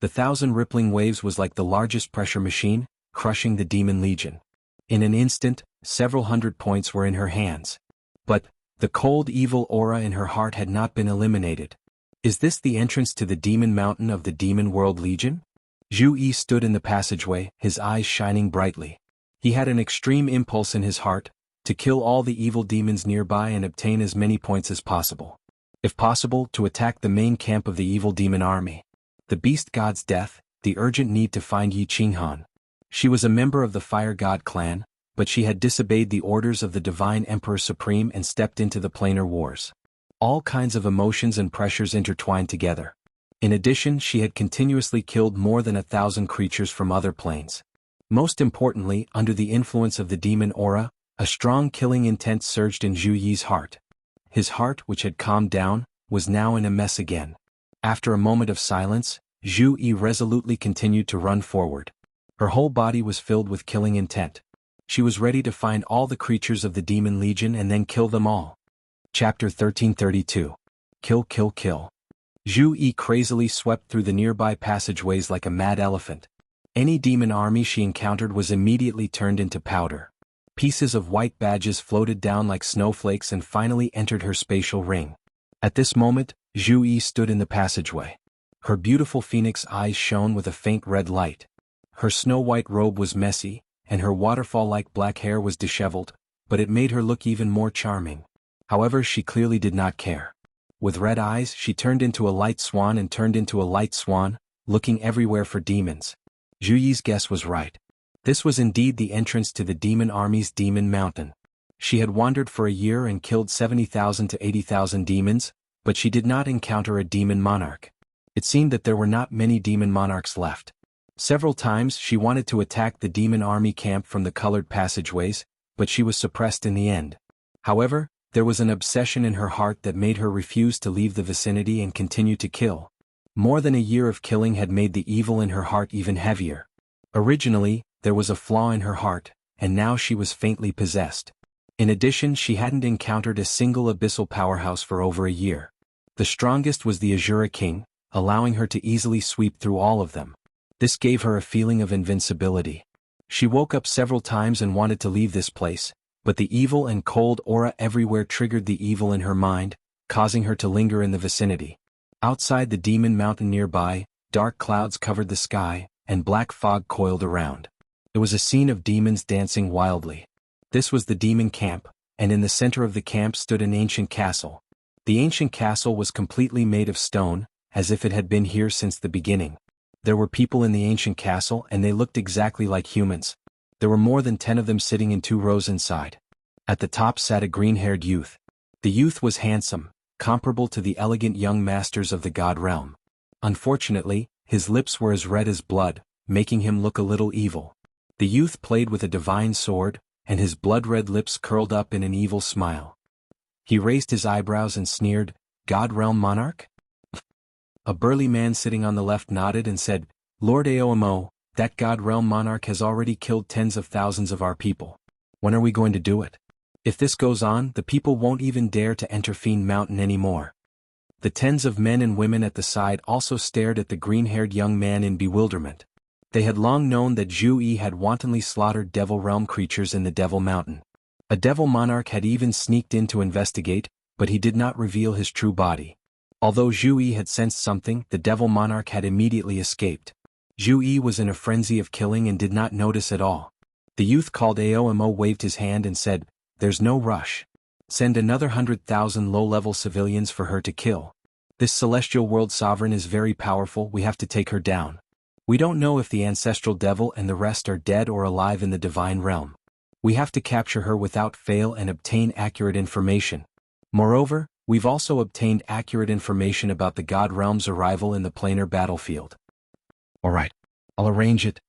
Speaker 1: The 1,000 rippling waves was like the largest pressure machine, crushing the demon legion. In an instant, several hundred points were in her hands. But the cold evil aura in her heart had not been eliminated. Is this the entrance to the demon mountain of the demon world legion? Zhu Yi stood in the passageway, his eyes shining brightly. He had an extreme impulse in his heart, to kill all the evil demons nearby and obtain as many points as possible. If possible, to attack the main camp of the evil demon army. The beast god's death, the urgent need to find Yi Qinghan. She was a member of the Fire God clan, but she had disobeyed the orders of the Divine Emperor Supreme and stepped into the planar wars. All kinds of emotions and pressures intertwined together. In addition, she had continuously killed more than 1,000 creatures from other planes. Most importantly, under the influence of the demon aura, a strong killing intent surged in Zhu Yi's heart. His heart, which had calmed down, was now in a mess again. After a moment of silence, Zhu Yi resolutely continued to run forward. Her whole body was filled with killing intent. She was ready to find all the creatures of the demon legion and then kill them all. Chapter 1332. Kill, kill, kill. Zhu Yi crazily swept through the nearby passageways like a mad elephant. Any demon army she encountered was immediately turned into powder. Pieces of white badges floated down like snowflakes and finally entered her spatial ring. At this moment, Zhu Yi stood in the passageway. Her beautiful phoenix eyes shone with a faint red light. Her snow-white robe was messy, and her waterfall-like black hair was disheveled, but it made her look even more charming. However, she clearly did not care. With red eyes, she turned into a light swan and turned into a light swan, looking everywhere for demons. Zhu Yi's guess was right. This was indeed the entrance to the demon army's demon mountain. She had wandered for a year and killed 70,000 to 80,000 demons, but she did not encounter a demon monarch. It seemed that there were not many demon monarchs left. Several times she wanted to attack the demon army camp from the colored passageways, but she was suppressed in the end. However, there was an obsession in her heart that made her refuse to leave the vicinity and continue to kill. More than a year of killing had made the evil in her heart even heavier. Originally, there was a flaw in her heart, and now she was faintly possessed. In addition, she hadn't encountered a single abyssal powerhouse for over a year. The strongest was the Azura King, allowing her to easily sweep through all of them. This gave her a feeling of invincibility. She woke up several times and wanted to leave this place, but the evil and cold aura everywhere triggered the evil in her mind, causing her to linger in the vicinity. Outside the demon mountain nearby, dark clouds covered the sky, and black fog coiled around. It was a scene of demons dancing wildly. This was the demon camp, and in the center of the camp stood an ancient castle. The ancient castle was completely made of stone, as if it had been here since the beginning. There were people in the ancient castle and they looked exactly like humans. There were more than 10 of them sitting in 2 rows inside. At the top sat a green-haired youth. The youth was handsome, comparable to the elegant young masters of the god realm. Unfortunately, his lips were as red as blood, making him look a little evil. The youth played with a divine sword, and his blood-red lips curled up in an evil smile. He raised his eyebrows and sneered, "God Realm Monarch?" A burly man sitting on the left nodded and said, "Lord Aomo, that God Realm Monarch has already killed tens of thousands of our people. When are we going to do it? If this goes on, the people won't even dare to enter Fiend Mountain anymore." The tens of men and women at the side also stared at the green-haired young man in bewilderment. They had long known that Zhu Yi had wantonly slaughtered Devil Realm creatures in the Devil Mountain. A Devil Monarch had even sneaked in to investigate, but he did not reveal his true body. Although Zhu Yi had sensed something, the Devil Monarch had immediately escaped. Zhu Yi was in a frenzy of killing and did not notice at all. The youth called Aomo waved his hand and said, "There's no rush. Send another 100,000 low-level civilians for her to kill. This celestial world sovereign is very powerful, we have to take her down. We don't know if the ancestral devil and the rest are dead or alive in the divine realm. We have to capture her without fail and obtain accurate information. Moreover, we've also obtained accurate information about the God Realm's arrival in the planar battlefield." "All right, I'll arrange it."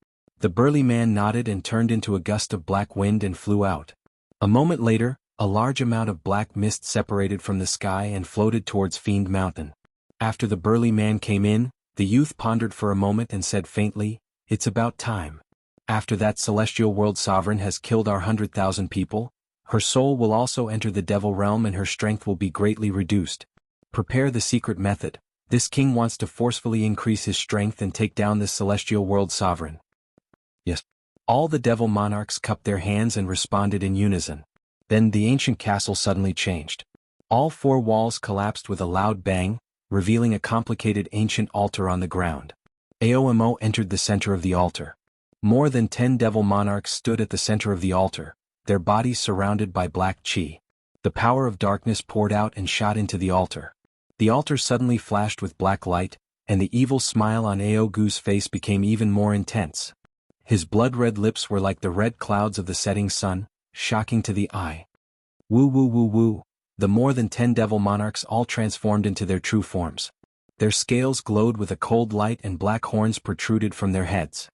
Speaker 1: The burly man nodded and turned into a gust of black wind and flew out. A moment later, a large amount of black mist separated from the sky and floated towards Fiend Mountain. After the burly man came in, the youth pondered for a moment and said faintly, "It's about time. After that celestial world sovereign has killed our 100,000 people, her soul will also enter the devil realm and her strength will be greatly reduced. Prepare the secret method. This king wants to forcefully increase his strength and take down this celestial world sovereign." "Yes." All the devil monarchs cupped their hands and responded in unison. Then the ancient castle suddenly changed. All four walls collapsed with a loud bang, revealing a complicated ancient altar on the ground. Aomo entered the center of the altar. More than 10 devil monarchs stood at the center of the altar, their bodies surrounded by black chi. The power of darkness poured out and shot into the altar. The altar suddenly flashed with black light, and the evil smile on Aogu's face became even more intense. His blood-red lips were like the red clouds of the setting sun, shocking to the eye. Woo woo woo woo. The more than 10 devil monarchs all transformed into their true forms. Their scales glowed with a cold light and black horns protruded from their heads.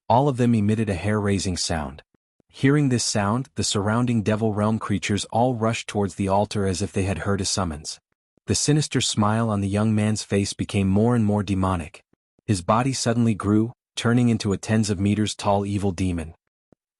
Speaker 1: All of them emitted a hair-raising sound. Hearing this sound, the surrounding devil realm creatures all rushed towards the altar as if they had heard a summons. The sinister smile on the young man's face became more and more demonic. His body suddenly grew, turning into a tens of meters tall evil demon.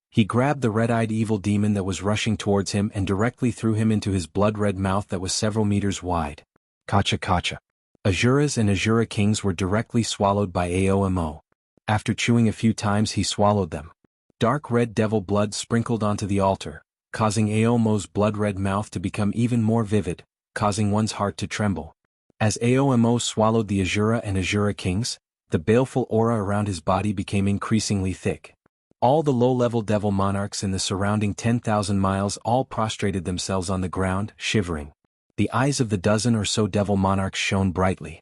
Speaker 1: He grabbed the red-eyed evil demon that was rushing towards him and directly threw him into his blood-red mouth that was several meters wide. Kacha kacha. Asuras and Asura kings were directly swallowed by Aomo. After chewing a few times he swallowed them. Dark red devil blood sprinkled onto the altar, causing Aomo's blood-red mouth to become even more vivid, causing one's heart to tremble. As Aomo swallowed the Asura and Asura kings, the baleful aura around his body became increasingly thick. All the low-level devil monarchs in the surrounding 10,000 miles all prostrated themselves on the ground, shivering. The eyes of the dozen or so devil monarchs shone brightly.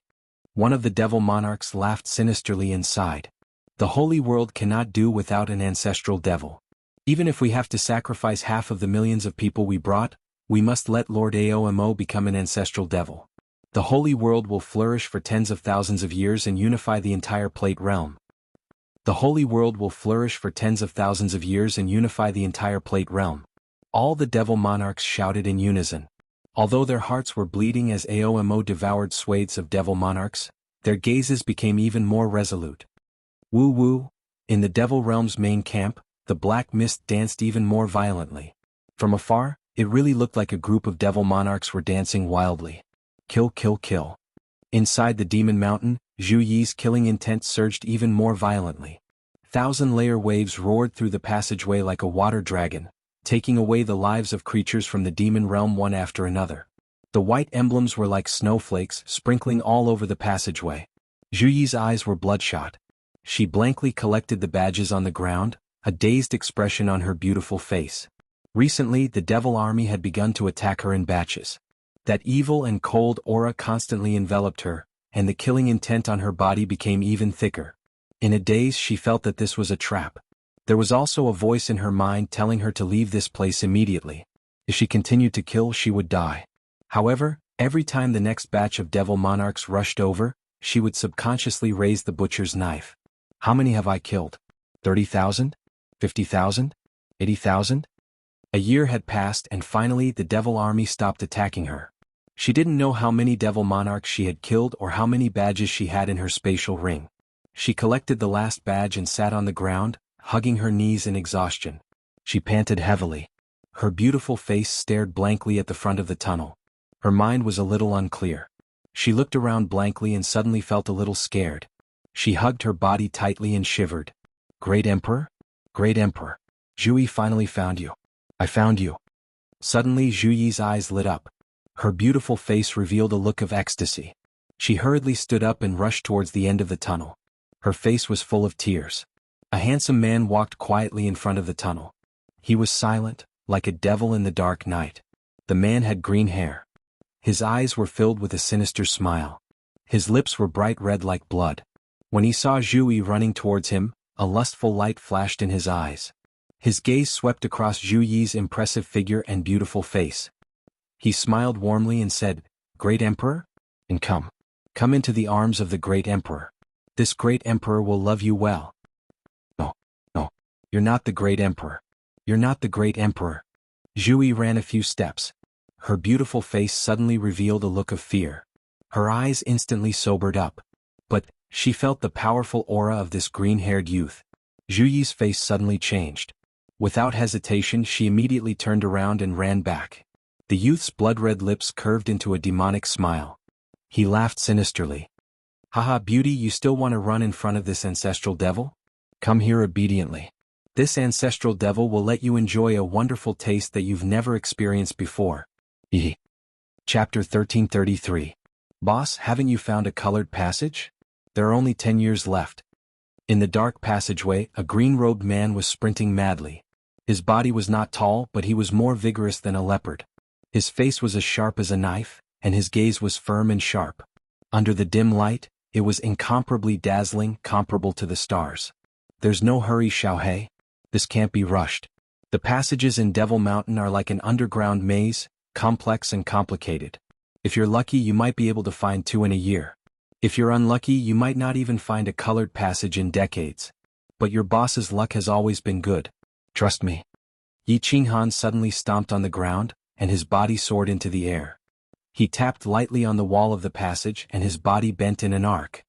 Speaker 1: One of the devil monarchs laughed sinisterly and sighed. "The holy world cannot do without an ancestral devil. Even if we have to sacrifice half of the millions of people we brought, we must let Lord Aomo become an ancestral devil. The holy world will flourish for tens of thousands of years and unify the entire plate realm. The holy world will flourish for tens of thousands of years and unify the entire plate realm." All the devil monarchs shouted in unison. Although their hearts were bleeding as Aomo devoured swathes of devil monarchs, their gazes became even more resolute. Woo woo. In the devil realm's main camp, the black mist danced even more violently. From afar, it really looked like a group of devil monarchs were dancing wildly. Kill kill kill. Inside the demon mountain, Zhu Yi's killing intent surged even more violently. Thousand-layer waves roared through the passageway like a water dragon, taking away the lives of creatures from the demon realm one after another. The white emblems were like snowflakes, sprinkling all over the passageway. Zhu Yi's eyes were bloodshot. She blankly collected the badges on the ground, a dazed expression on her beautiful face. Recently, the devil army had begun to attack her in batches. That evil and cold aura constantly enveloped her, and the killing intent on her body became even thicker. In a daze she felt that this was a trap. There was also a voice in her mind telling her to leave this place immediately. If she continued to kill, she would die. However, every time the next batch of devil monarchs rushed over, she would subconsciously raise the butcher's knife. How many have I killed? 30,000? 50,000? 80,000? A year had passed and finally the devil army stopped attacking her. She didn't know how many devil monarchs she had killed or how many badges she had in her spatial ring. She collected the last badge and sat on the ground, hugging her knees in exhaustion. She panted heavily. Her beautiful face stared blankly at the front of the tunnel. Her mind was a little unclear. She looked around blankly and suddenly felt a little scared. She hugged her body tightly and shivered. Great Emperor? Great Emperor. Zhu Yi finally found you. I found you. Suddenly Zhu Yi's eyes lit up. Her beautiful face revealed a look of ecstasy. She hurriedly stood up and rushed towards the end of the tunnel. Her face was full of tears. A handsome man walked quietly in front of the tunnel. He was silent, like a devil in the dark night. The man had green hair. His eyes were filled with a sinister smile. His lips were bright red like blood. When he saw Zhu Yi running towards him, a lustful light flashed in his eyes. His gaze swept across Zhu Yi's impressive figure and beautiful face. He smiled warmly and said, "Great Emperor? And come. Come into the arms of the Great Emperor. This Great Emperor will love you well." No, no. You're not the Great Emperor. You're not the Great Emperor. Zhu Yi ran a few steps. Her beautiful face suddenly revealed a look of fear. Her eyes instantly sobered up. But she felt the powerful aura of this green-haired youth. Zhu Yi's face suddenly changed. Without hesitation she immediately turned around and ran back. The youth's blood-red lips curved into a demonic smile. He laughed sinisterly. "Haha, beauty, you still want to run in front of this ancestral devil? Come here obediently. This ancestral devil will let you enjoy a wonderful taste that you've never experienced before." Chapter 1333. Boss, haven't you found a colored passage? There are only 10 years left. In the dark passageway, a green-robed man was sprinting madly. His body was not tall, but he was more vigorous than a leopard. His face was as sharp as a knife, and his gaze was firm and sharp. Under the dim light, it was incomparably dazzling, comparable to the stars. "There's no hurry, Xiaohei. This can't be rushed. The passages in Devil Mountain are like an underground maze, complex and complicated. If you're lucky, you might be able to find 2 in a year. If you're unlucky, you might not even find a colored passage in decades. But your boss's luck has always been good. Trust me." Yi Qinghan suddenly stomped on the ground, and his body soared into the air. He tapped lightly on the wall of the passage and his body bent in an arc.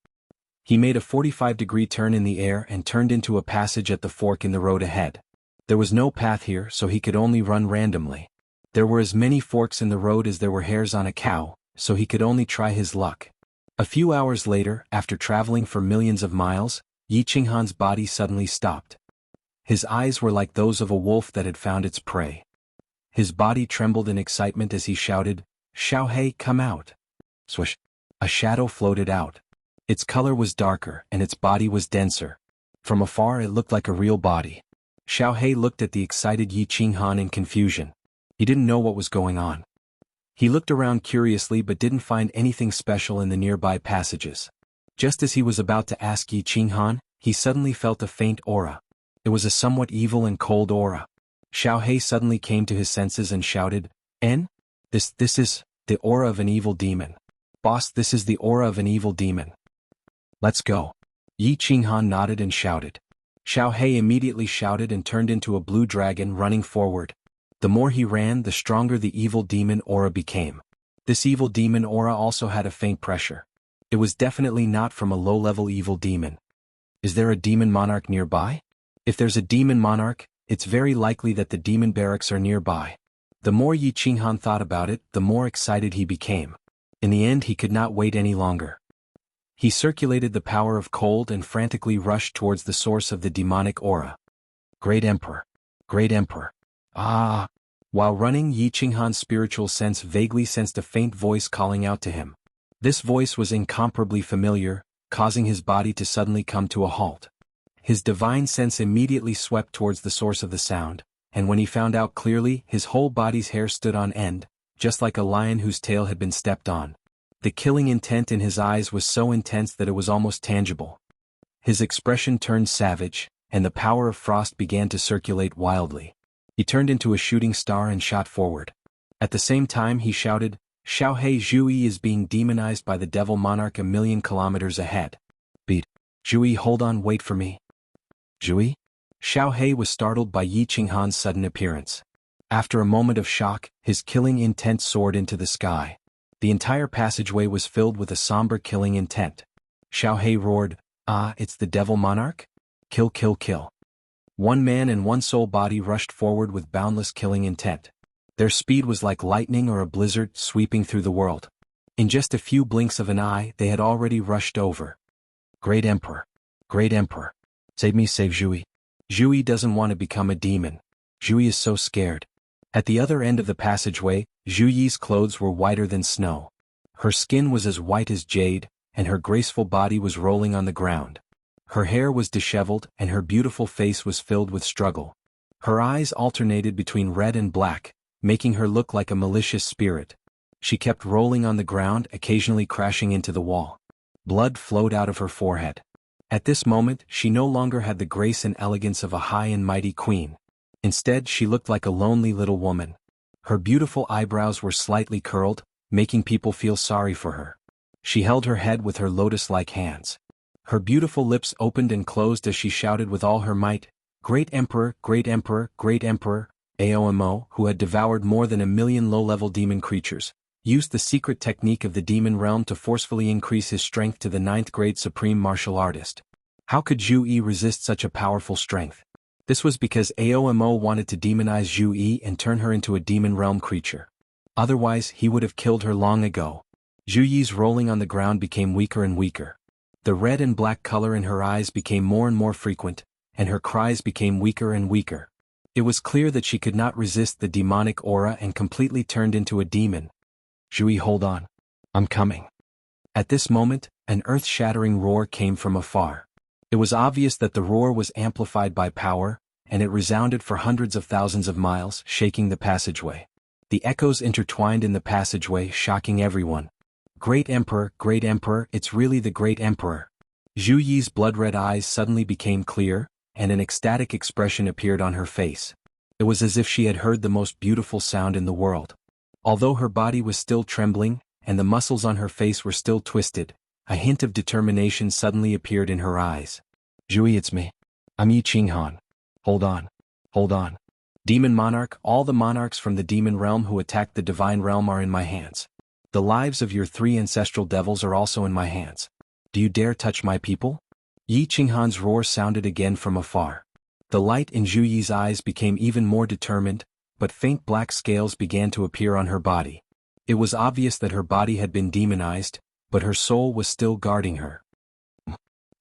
Speaker 1: He made a 45-degree turn in the air and turned into a passage at the fork in the road ahead. There was no path here, so he could only run randomly. There were as many forks in the road as there were hairs on a cow, so he could only try his luck. A few hours later, after traveling for millions of miles, Yi Qinghan's body suddenly stopped. His eyes were like those of a wolf that had found its prey. His body trembled in excitement as he shouted, "Xiaohei, come out!" Swish! A shadow floated out. Its color was darker and its body was denser. From afar it looked like a real body. Xiaohei looked at the excited Yi Qinghan in confusion. He didn't know what was going on. He looked around curiously but didn't find anything special in the nearby passages. Just as he was about to ask Yi Qinghan, he suddenly felt a faint aura. It was a somewhat evil and cold aura. Xiaohei suddenly came to his senses and shouted, "En? This is the aura of an evil demon. Boss, this is the aura of an evil demon. Let's go." Yi Qinghan nodded and shouted. Xiaohei immediately shouted and turned into a blue dragon running forward. The more he ran, the stronger the evil demon aura became. This evil demon aura also had a faint pressure. It was definitely not from a low-level evil demon. Is there a demon monarch nearby? If there's a demon monarch, it's very likely that the demon barracks are nearby. The more Yi Qinghan thought about it, the more excited he became. In the end, he could not wait any longer. He circulated the power of cold and frantically rushed towards the source of the demonic aura. "Great Emperor! Great Emperor! Ah!" While running, Yi Qinghan's spiritual sense vaguely sensed a faint voice calling out to him. This voice was incomparably familiar, causing his body to suddenly come to a halt. His divine sense immediately swept towards the source of the sound, and when he found out clearly, his whole body's hair stood on end, just like a lion whose tail had been stepped on. The killing intent in his eyes was so intense that it was almost tangible. His expression turned savage, and the power of frost began to circulate wildly. He turned into a shooting star and shot forward. At the same time he shouted, "Xiaohei, Zhu Yi is being demonized by the devil monarch a million kilometers ahead. Beat. Zhu Yi, hold on, wait for me." "Zhu Yi?" Xiaohei was startled by Yi Qinghan's sudden appearance. After a moment of shock, his killing intent soared into the sky. The entire passageway was filled with a somber killing intent. Xiaohei roared, "Ah, it's the Devil Monarch? Kill, kill, kill." One man and one soul body rushed forward with boundless killing intent. Their speed was like lightning or a blizzard sweeping through the world. In just a few blinks of an eye, they had already rushed over. Great Emperor! Great Emperor! Save me, save Zhui. Zhui doesn't want to become a demon. Zhui is so scared. At the other end of the passageway, Zhu Yi's clothes were whiter than snow. Her skin was as white as jade, and her graceful body was rolling on the ground. Her hair was disheveled, and her beautiful face was filled with struggle. Her eyes alternated between red and black, making her look like a malicious spirit. She kept rolling on the ground, occasionally crashing into the wall. Blood flowed out of her forehead. At this moment, she no longer had the grace and elegance of a high and mighty queen. Instead, she looked like a lonely little woman. Her beautiful eyebrows were slightly curled, making people feel sorry for her. She held her head with her lotus-like hands. Her beautiful lips opened and closed as she shouted with all her might, "Great Emperor, Great Emperor, Great Emperor!" Aomo, who had devoured more than 1,000,000 low-level demon creatures, used the secret technique of the demon realm to forcefully increase his strength to the 9th-grade supreme martial artist. How could Zhu Yi resist such a powerful strength? This was because Aomo wanted to demonize Zhu Yi and turn her into a demon realm creature. Otherwise, he would have killed her long ago. Zhu Yi's rolling on the ground became weaker and weaker. The red and black color in her eyes became more and more frequent, and her cries became weaker and weaker. It was clear that she could not resist the demonic aura and completely turned into a demon. "Zhu Yi, hold on. I'm coming." At this moment, an earth-shattering roar came from afar. It was obvious that the roar was amplified by power, and it resounded for hundreds of thousands of miles, shaking the passageway. The echoes intertwined in the passageway, shocking everyone. "Great Emperor, it's really the Great Emperor." Zhu Yi's blood-red eyes suddenly became clear, and an ecstatic expression appeared on her face. It was as if she had heard the most beautiful sound in the world. Although her body was still trembling, and the muscles on her face were still twisted, a hint of determination suddenly appeared in her eyes. "Zhu Yi, it's me. I'm Yi Qinghan. Hold on. Hold on. Demon Monarch, all the monarchs from the demon realm who attacked the divine realm are in my hands. The lives of your 3 ancestral devils are also in my hands. Do you dare touch my people?" Yi Qinghan's roar sounded again from afar. The light in Zhu Yi's eyes became even more determined, but faint black scales began to appear on her body. It was obvious that her body had been demonized, but her soul was still guarding her.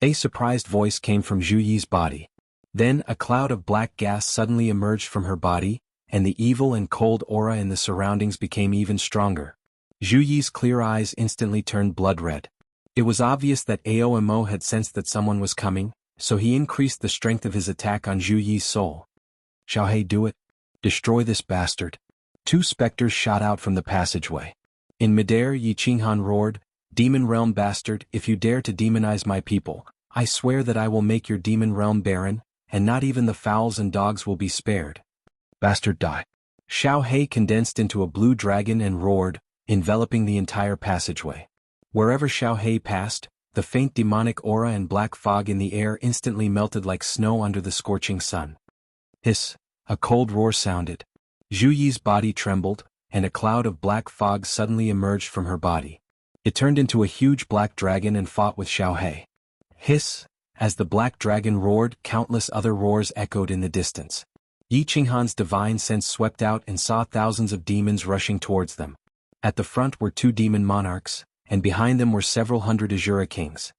Speaker 1: A surprised voice came from Zhu Yi's body. Then a cloud of black gas suddenly emerged from her body, and the evil and cold aura in the surroundings became even stronger. Zhu Yi's clear eyes instantly turned blood-red. It was obvious that Aomo had sensed that someone was coming, so he increased the strength of his attack on Zhu Yi's soul. "Xiaohei, do it. Destroy this bastard." 2 specters shot out from the passageway. In midair, Yi Qinghan roared, "Demon realm bastard, if you dare to demonize my people, I swear that I will make your demon realm barren, and not even the fowls and dogs will be spared. Bastard, die." Xiaohei condensed into a blue dragon and roared, enveloping the entire passageway. Wherever Xiaohei passed, the faint demonic aura and black fog in the air instantly melted like snow under the scorching sun. Hiss! A cold roar sounded. Zhu Yi's body trembled, and a cloud of black fog suddenly emerged from her body. It turned into a huge black dragon and fought with Xiaohei. Hiss! As the black dragon roared, countless other roars echoed in the distance. Yi Qinghan's divine sense swept out and saw thousands of demons rushing towards them. At the front were 2 demon monarchs, and behind them were several hundred Azura kings.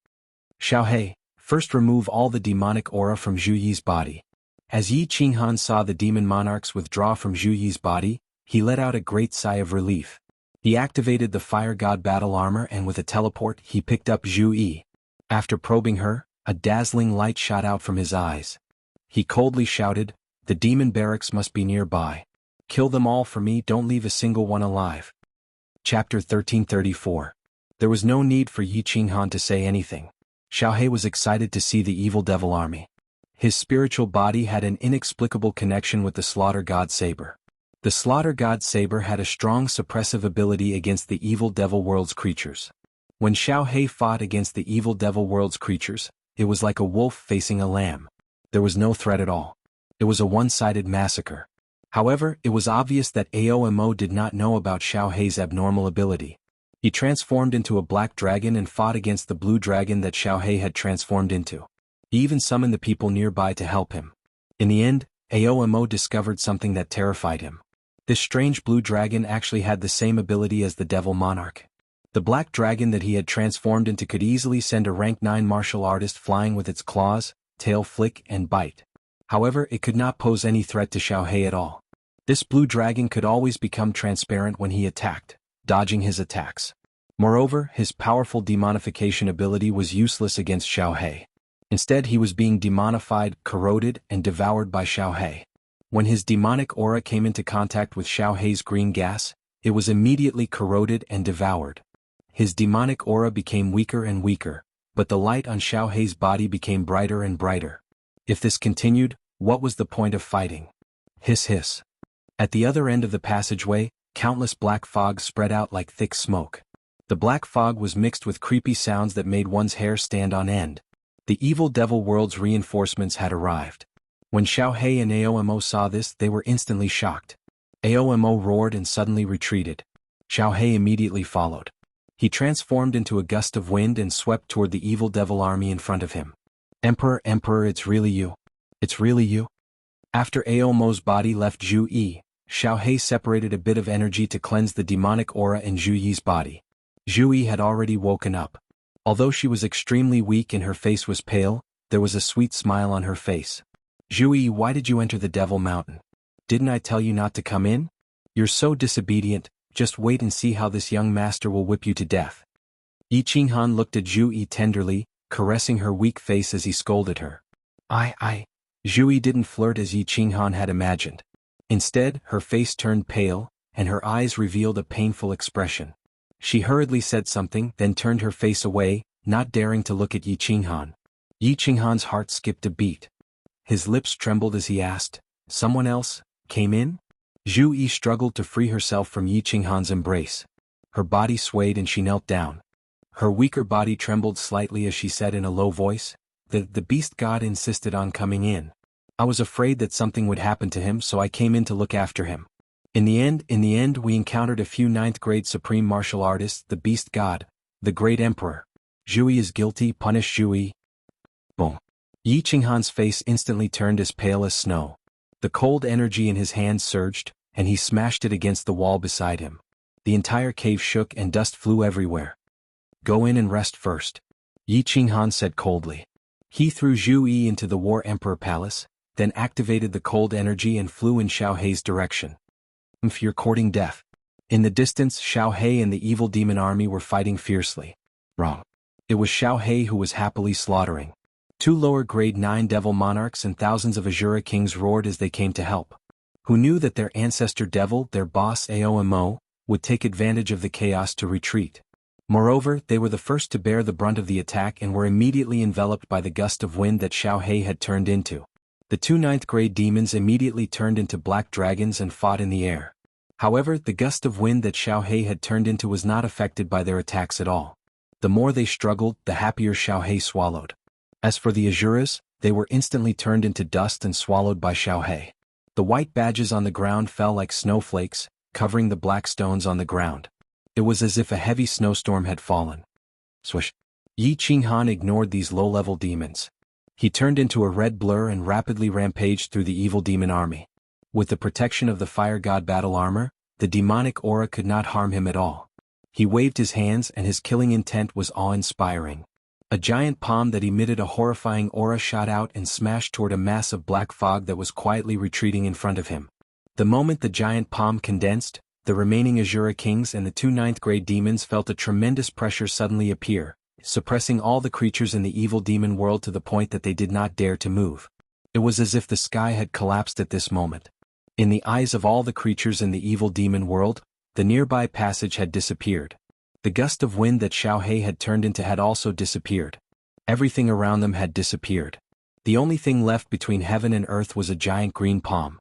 Speaker 1: "Xiaohei, first remove all the demonic aura from Zhu Yi's body." As Yi Qinghan saw the demon monarchs withdraw from Zhu Yi's body, he let out a great sigh of relief. He activated the Fire God battle armor and with a teleport he picked up Zhu Yi. After probing her, a dazzling light shot out from his eyes. He coldly shouted, "The demon barracks must be nearby. Kill them all for me, don't leave a single one alive." Chapter 1334. There was no need for Yi Qinghan to say anything. Xiaohei was excited to see the evil devil army. His spiritual body had an inexplicable connection with the Slaughter God Saber. The Slaughter God Saber had a strong suppressive ability against the evil devil world's creatures. When Xiaohei fought against the evil devil world's creatures, it was like a wolf facing a lamb. There was no threat at all. It was a one-sided massacre. However, it was obvious that Aomo did not know about Xiao Hei's abnormal ability. He transformed into a black dragon and fought against the blue dragon that Xiao Hei had transformed into. He even summoned the people nearby to help him. In the end, Aomo discovered something that terrified him. This strange blue dragon actually had the same ability as the Devil Monarch. The black dragon that he had transformed into could easily send a rank 9 martial artist flying with its claws, tail flick and bite. However, it could not pose any threat to Xiao Hei at all. This blue dragon could always become transparent when he attacked, dodging his attacks. Moreover, his powerful demonification ability was useless against Xiao Hei. Instead, he was being demonified, corroded, and devoured by Xiao Hei. When his demonic aura came into contact with Xiao Hei's green gas, it was immediately corroded and devoured. His demonic aura became weaker and weaker, but the light on Xiao Hei's body became brighter and brighter. If this continued, what was the point of fighting? Hiss hiss. At the other end of the passageway, countless black fog spread out like thick smoke. The black fog was mixed with creepy sounds that made one's hair stand on end. The evil devil world's reinforcements had arrived. When Xiao Hei and Aomo saw this, they were instantly shocked. Aomo roared and suddenly retreated. Xiao Hei immediately followed. He transformed into a gust of wind and swept toward the evil devil army in front of him. Emperor, Emperor, it's really you. It's really you. After Aomo's body left Zhu Yi, Xiao Hei separated a bit of energy to cleanse the demonic aura in Zhu Yi's body. Zhu Yi had already woken up. Although she was extremely weak and her face was pale, there was a sweet smile on her face. Zhu Yi, why did you enter the Devil Mountain? Didn't I tell you not to come in? You're so disobedient, just wait and see how this young master will whip you to death. Yi Qinghan looked at Zhu Yi tenderly, caressing her weak face as he scolded her. Zhu Yi didn't flirt as Yi Qinghan had imagined. Instead, her face turned pale, and her eyes revealed a painful expression. She hurriedly said something, then turned her face away, not daring to look at Yi Qinghan. Yi Qinghan's heart skipped a beat. His lips trembled as he asked, "Someone else came in?" Zhu Yi struggled to free herself from Yi Qinghan's embrace. Her body swayed and she knelt down. Her weaker body trembled slightly as she said in a low voice, The beast god insisted on coming in. I was afraid that something would happen to him, so I came in to look after him. In the end, we encountered a few 9th grade supreme martial artists, the beast god, the great emperor. Zhu Yi is guilty, punish Zhu Yi." Boom. Yi Qinghan's face instantly turned as pale as snow. The cold energy in his hands surged, and he smashed it against the wall beside him. The entire cave shook and dust flew everywhere. "Go in and rest first," Yi Qinghan said coldly. He threw Zhu Yi into the War Emperor Palace, then activated the cold energy and flew in Xiao Hei's direction. You're courting death." In the distance, Xiao Hei and the evil demon army were fighting fiercely. Wrong. It was Xiao Hei who was happily slaughtering. 2 lower grade 9 devil monarchs and thousands of Azura kings roared as they came to help. Who knew that their ancestor devil, their boss Aomo, would take advantage of the chaos to retreat. Moreover, they were the first to bear the brunt of the attack and were immediately enveloped by the gust of wind that Xiao Hei had turned into. The 2 9th grade demons immediately turned into black dragons and fought in the air. However, the gust of wind that Xiao Hei had turned into was not affected by their attacks at all. The more they struggled, the happier Xiao Hei swallowed. As for the Azuras, they were instantly turned into dust and swallowed by Xiao Hei. The white badges on the ground fell like snowflakes, covering the black stones on the ground. It was as if a heavy snowstorm had fallen. Swish. Yi Qinghan ignored these low-level demons. He turned into a red blur and rapidly rampaged through the evil demon army. With the protection of the fire god battle armor, the demonic aura could not harm him at all. He waved his hands and his killing intent was awe-inspiring. A giant palm that emitted a horrifying aura shot out and smashed toward a mass of black fog that was quietly retreating in front of him. The moment the giant palm condensed, the remaining Azura kings and the 2 9th grade demons felt a tremendous pressure suddenly appear, suppressing all the creatures in the evil demon world to the point that they did not dare to move. It was as if the sky had collapsed at this moment. In the eyes of all the creatures in the evil demon world, the nearby passage had disappeared. The gust of wind that Xiao Hei had turned into had also disappeared. Everything around them had disappeared. The only thing left between heaven and earth was a giant green palm.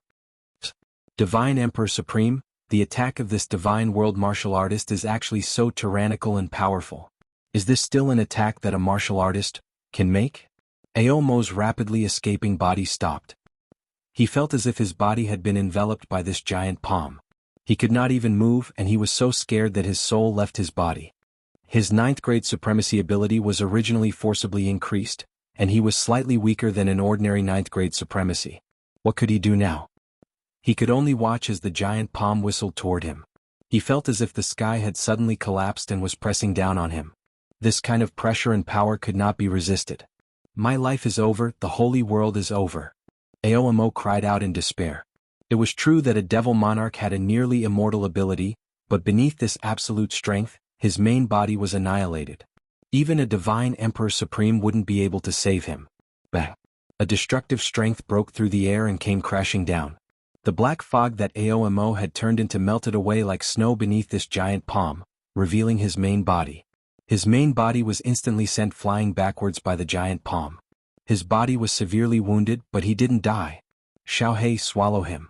Speaker 1: Divine Emperor Supreme, the attack of this divine world martial artist is actually so tyrannical and powerful. Is this still an attack that a martial artist can make? Aomo's rapidly escaping body stopped. He felt as if his body had been enveloped by this giant palm. He could not even move, and he was so scared that his soul left his body. His 9th grade supremacy ability was originally forcibly increased, and he was slightly weaker than an ordinary 9th grade supremacy. What could he do now? He could only watch as the giant palm whistled toward him. He felt as if the sky had suddenly collapsed and was pressing down on him. This kind of pressure and power could not be resisted. My life is over, the holy world is over. Aomo cried out in despair. It was true that a devil monarch had a nearly immortal ability, but beneath this absolute strength, his main body was annihilated. Even a divine Emperor Supreme wouldn't be able to save him. Bang! A destructive strength broke through the air and came crashing down. The black fog that Aomo had turned into melted away like snow beneath this giant palm, revealing his main body. His main body was instantly sent flying backwards by the giant palm. His body was severely wounded, but he didn't die. Xiaohe swallow him.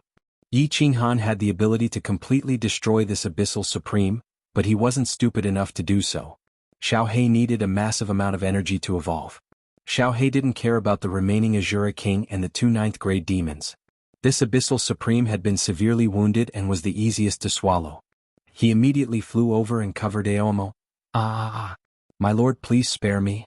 Speaker 1: Yi Qinghan had the ability to completely destroy this abyssal supreme, but he wasn't stupid enough to do so. Xiaohe needed a massive amount of energy to evolve. Xiaohe didn't care about the remaining Azura King and the 2 9th grade demons. This abyssal supreme had been severely wounded and was the easiest to swallow. He immediately flew over and covered Aomo. My lord, please spare me.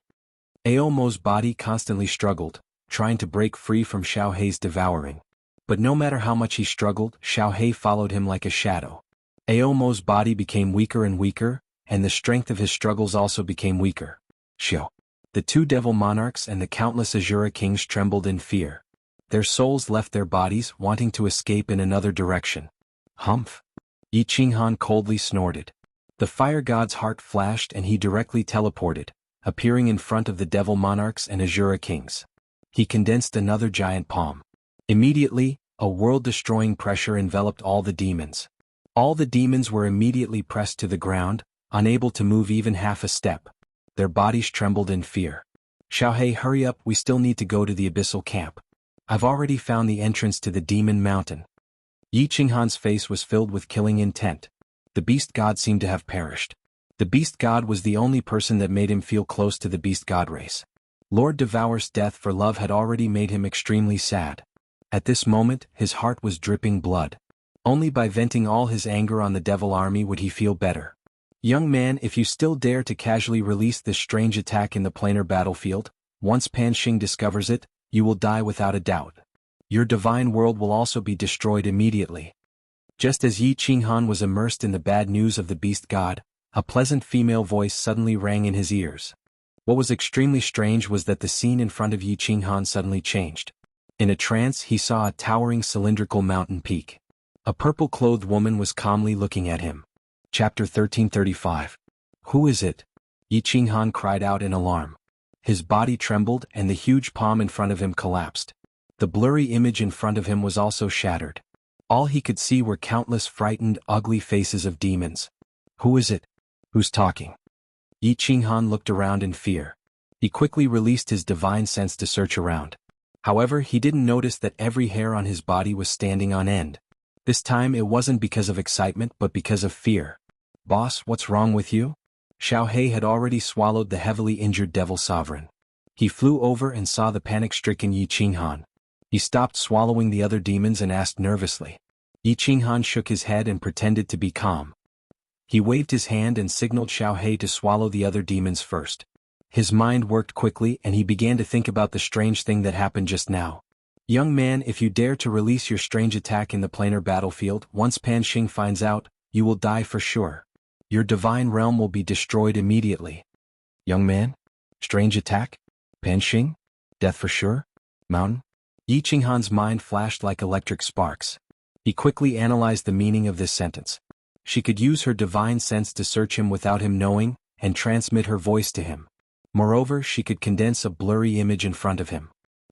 Speaker 1: Aomo's body constantly struggled, trying to break free from Xiaohe's devouring. But no matter how much he struggled, Xiaohe followed him like a shadow. Aomo's body became weaker and weaker, and the strength of his struggles also became weaker. Xiao. The 2 devil monarchs and the countless Azura kings trembled in fear. Their souls left their bodies, wanting to escape in another direction. Humph! Yi Qinghan coldly snorted. The fire god's heart flashed and he directly teleported, appearing in front of the devil monarchs and Azura kings. He condensed another giant palm. Immediately, a world-destroying pressure enveloped all the demons. All the demons were immediately pressed to the ground, unable to move even half a step. Their bodies trembled in fear. Xiaohe, hurry up, we still need to go to the abyssal camp. I've already found the entrance to the demon mountain. Yi Qinghan's face was filled with killing intent. The beast god seemed to have perished. The beast god was the only person that made him feel close to the beast god race. Lord Devour's death for love had already made him extremely sad. At this moment, his heart was dripping blood. Only by venting all his anger on the devil army would he feel better. Young man, if you still dare to casually release this strange attack in the planar battlefield, once Pan Xing discovers it, you will die without a doubt. Your divine world will also be destroyed immediately. Just as Yi Qinghan was immersed in the bad news of the beast god, a pleasant female voice suddenly rang in his ears. What was extremely strange was that the scene in front of Yi Qinghan suddenly changed. In a trance he saw a towering cylindrical mountain peak. A purple-clothed woman was calmly looking at him. Chapter 1335. Who is it? Yi Qinghan cried out in alarm. His body trembled and the huge palm in front of him collapsed. The blurry image in front of him was also shattered. All he could see were countless frightened, ugly faces of demons. Who is it? Who's talking? Yi Qinghan looked around in fear. He quickly released his divine sense to search around. However, he didn't notice that every hair on his body was standing on end. This time it wasn't because of excitement but because of fear. Boss, what's wrong with you? Xiaohe had already swallowed the heavily injured devil sovereign. He flew over and saw the panic-stricken Yi Qinghan. He stopped swallowing the other demons and asked nervously. Yi Qinghan shook his head and pretended to be calm. He waved his hand and signaled Xiaohe to swallow the other demons first. His mind worked quickly and he began to think about the strange thing that happened just now. Young man, if you dare to release your strange attack in the planar battlefield, once Pan Xing finds out, you will die for sure. Your divine realm will be destroyed immediately. Young man? Strange attack? Pan Xing? Death for sure? Mountain? Yi Qinghan's mind flashed like electric sparks. He quickly analyzed the meaning of this sentence. She could use her divine sense to search him without him knowing, and transmit her voice to him. Moreover, she could condense a blurry image in front of him.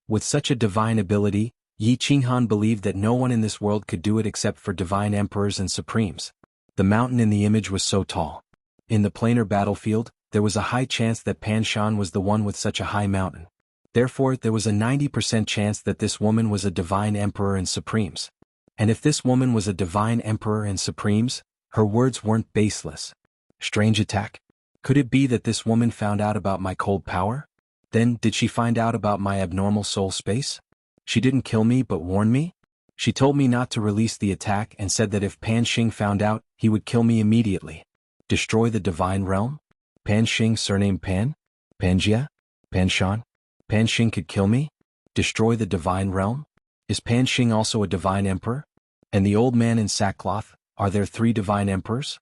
Speaker 1: With such a divine ability, Yi Qinghan believed that no one in this world could do it except for divine emperors and supremes. The mountain in the image was so tall. In the planar battlefield, there was a high chance that Pan Shan was the one with such a high mountain. Therefore, there was a 90% chance that this woman was a divine emperor and supremes. And if this woman was a divine emperor and supremes, her words weren't baseless. Strange attack? Could it be that this woman found out about my cold power? Then, did she find out about my abnormal soul space? She didn't kill me but warned me? She told me not to release the attack and said that if Pan Xing found out, he would kill me immediately. Destroy the divine realm? Pan Xing, surname Pan? Panjia? Panshan? Pan Xing could kill me? Destroy the divine realm? Is Pan Xing also a divine emperor? And the old man in sackcloth, are there 3 divine emperors?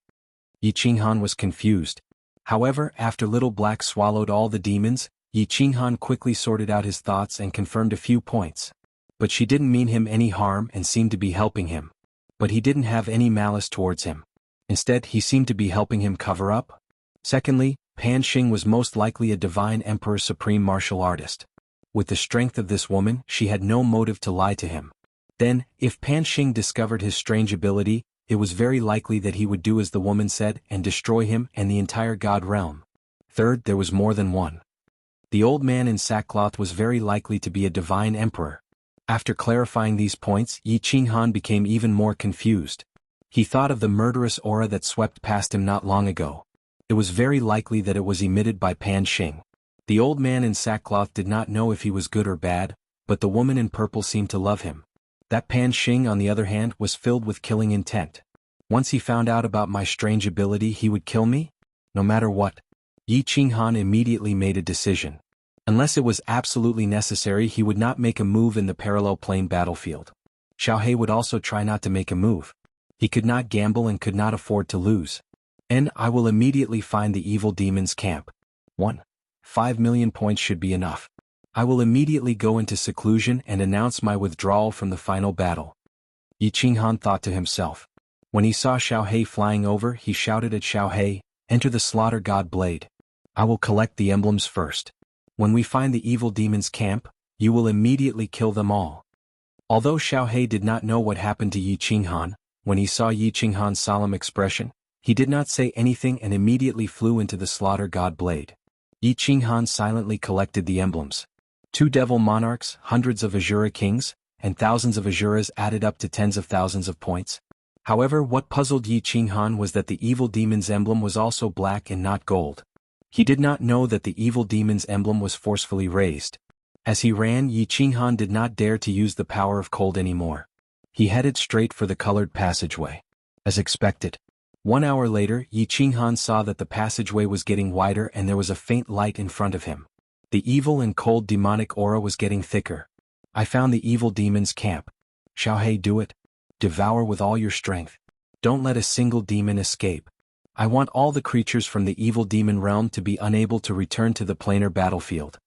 Speaker 1: Yi Qinghan was confused. However, after Little Black swallowed all the demons, Yi Qinghan quickly sorted out his thoughts and confirmed a few points. But she didn't mean him any harm and seemed to be helping him. But he didn't have any malice towards him. Instead, he seemed to be helping him cover up. Secondly, Pan Xing was most likely a divine emperor supreme martial artist. With the strength of this woman, she had no motive to lie to him. Then, if Pan Xing discovered his strange ability, it was very likely that he would do as the woman said and destroy him and the entire god realm. Third, there was more than one. The old man in sackcloth was very likely to be a divine emperor. After clarifying these points, Yi Qinghan became even more confused. He thought of the murderous aura that swept past him not long ago. It was very likely that it was emitted by Pan Xing. The old man in sackcloth did not know if he was good or bad, but the woman in purple seemed to love him. That Pan Xing, on the other hand, was filled with killing intent. Once he found out about my strange ability, he would kill me? No matter what. Yi Qinghan immediately made a decision. Unless it was absolutely necessary, he would not make a move in the parallel plane battlefield. Xiaohe would also try not to make a move. He could not gamble and could not afford to lose. And I will immediately find the evil demon's camp. 5 million points should be enough. I will immediately go into seclusion and announce my withdrawal from the final battle. Yi Qinghan thought to himself. When he saw Xiaohe flying over, he shouted at Xiaohe, "Enter the slaughter god blade. I will collect the emblems first. When we find the evil demon's camp, you will immediately kill them all." Although Xiaohe did not know what happened to Yi Qinghan, when he saw Yi Qinghan's solemn expression, he did not say anything and immediately flew into the slaughter god blade. Yi Qinghan silently collected the emblems. 2 devil monarchs, hundreds of Azura kings, and thousands of Azuras added up to tens of thousands of points. However, what puzzled Yi Qinghan was that the evil demon's emblem was also black and not gold. He did not know that the evil demon's emblem was forcefully raised. As he ran, Yi Qinghan did not dare to use the power of cold anymore. He headed straight for the colored passageway. As expected. 1 hour later, Yi Qinghan saw that the passageway was getting wider and there was a faint light in front of him. The evil and cold demonic aura was getting thicker. I found the evil demon's camp. Xiaohe, do it. Devour with all your strength. Don't let a single demon escape. I want all the creatures from the evil demon realm to be unable to return to the planar battlefield.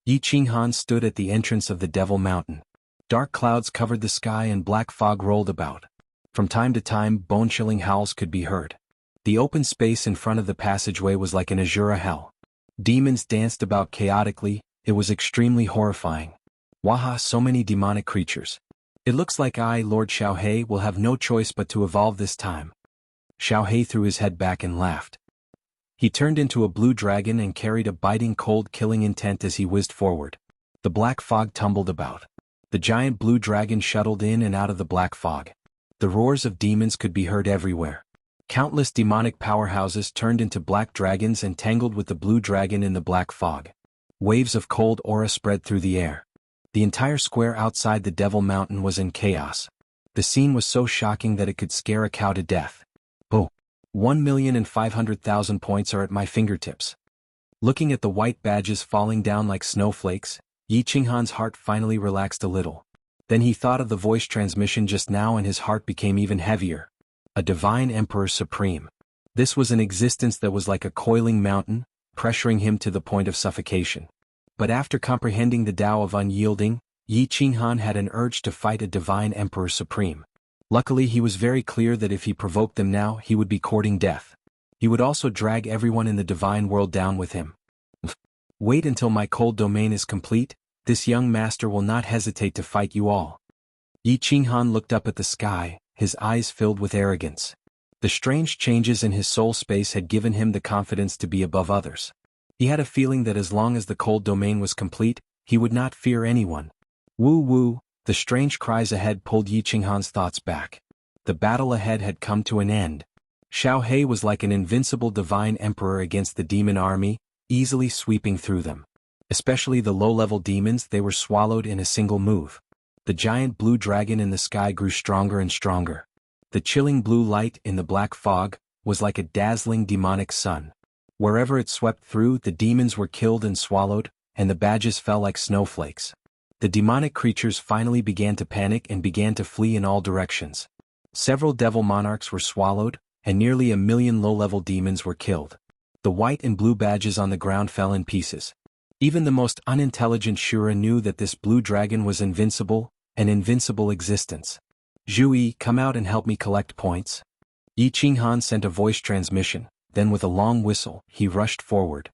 Speaker 1: Yi Qinghan stood at the entrance of the Devil Mountain. Dark clouds covered the sky and black fog rolled about. From time to time, bone-chilling howls could be heard. The open space in front of the passageway was like an Azura hell. Demons danced about chaotically. It was extremely horrifying. Waha, so many demonic creatures. It looks like I, Lord Xiaohe, will have no choice but to evolve this time. Xiaohe threw his head back and laughed. He turned into a blue dragon and carried a biting cold killing intent as he whizzed forward. The black fog tumbled about. The giant blue dragon shuttled in and out of the black fog. The roars of demons could be heard everywhere. Countless demonic powerhouses turned into black dragons and tangled with the blue dragon in the black fog. Waves of cold aura spread through the air. The entire square outside the Devil Mountain was in chaos. The scene was so shocking that it could scare a cow to death. 1,500,000 points are at my fingertips. Looking at the white badges falling down like snowflakes, Yi Qinghan's heart finally relaxed a little. Then he thought of the voice transmission just now and his heart became even heavier. A divine emperor supreme. This was an existence that was like a coiling mountain, pressuring him to the point of suffocation. But after comprehending the Tao of unyielding, Yi Qinghan had an urge to fight a divine emperor supreme. Luckily, he was very clear that if he provoked them now, he would be courting death. He would also drag everyone in the divine world down with him. Wait until my cold domain is complete. This young master will not hesitate to fight you all. Yi Qinghan looked up at the sky, his eyes filled with arrogance. The strange changes in his soul space had given him the confidence to be above others. He had a feeling that as long as the cold domain was complete, he would not fear anyone. Woo woo, the strange cries ahead pulled Yi Qinghan's thoughts back. The battle ahead had come to an end. Xiaohe was like an invincible divine emperor against the demon army, easily sweeping through them. Especially the low-level demons, they were swallowed in a single move. The giant blue dragon in the sky grew stronger and stronger. The chilling blue light in the black fog was like a dazzling demonic sun. Wherever it swept through, the demons were killed and swallowed, and the badges fell like snowflakes. The demonic creatures finally began to panic and began to flee in all directions. Several devil monarchs were swallowed, and nearly 1,000,000 low-level demons were killed. The white and blue badges on the ground fell in pieces. Even the most unintelligent Shura knew that this blue dragon was invincible, an invincible existence. "Zhu Yi, come out and help me collect points." Yi Qinghan sent a voice transmission, then with a long whistle, he rushed forward.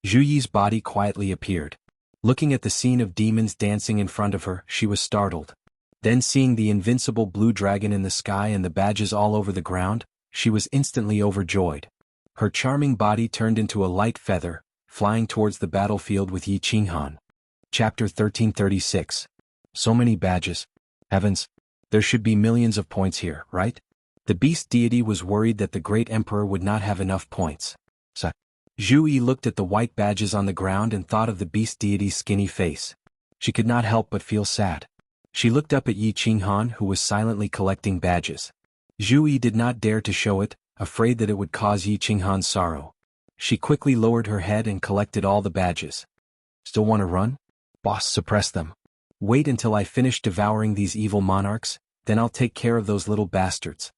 Speaker 1: Zhu Yi's body quietly appeared. Looking at the scene of demons dancing in front of her, she was startled. Then seeing the invincible blue dragon in the sky and the badges all over the ground, she was instantly overjoyed. Her charming body turned into a light feather, flying towards the battlefield with Yi Qinghan. Chapter 1336. So many badges. Heavens! There should be millions of points here, right? The beast deity was worried that the great emperor would not have enough points. Zhu Yi looked at the white badges on the ground and thought of the beast deity's skinny face. She could not help but feel sad. She looked up at Yi Qinghan, who was silently collecting badges. Zhu Yi did not dare to show it, afraid that it would cause Yi Qinghan sorrow. She quickly lowered her head and collected all the badges. "Still want to run? Boss, suppress them. Wait until I finish devouring these evil monarchs, then I'll take care of those little bastards."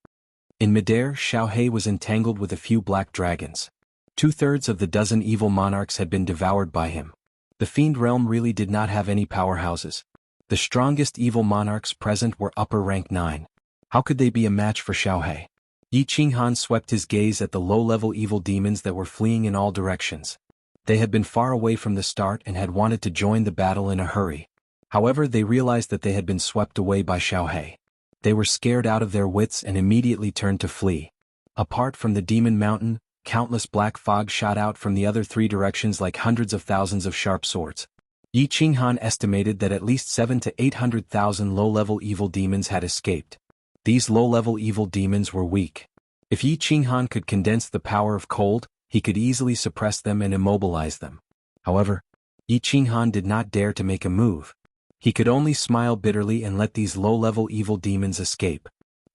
Speaker 1: In midair, Xiaohe was entangled with a few black dragons. 2/3 of the dozen evil monarchs had been devoured by him. The fiend realm really did not have any powerhouses. The strongest evil monarchs present were upper rank 9. How could they be a match for Xiaohe? Yi Qinghan swept his gaze at the low-level evil demons that were fleeing in all directions. They had been far away from the start and had wanted to join the battle in a hurry. However, they realized that they had been swept away by Xiaohe. They were scared out of their wits and immediately turned to flee. Apart from the demon mountain, countless black fog shot out from the other 3 directions like hundreds of thousands of sharp swords. Yi Qinghan estimated that at least 700,000 to 800,000 low-level evil demons had escaped. These low-level evil demons were weak. If Yi Qinghan could condense the power of cold, he could easily suppress them and immobilize them. However, Yi Qinghan did not dare to make a move. He could only smile bitterly and let these low-level evil demons escape.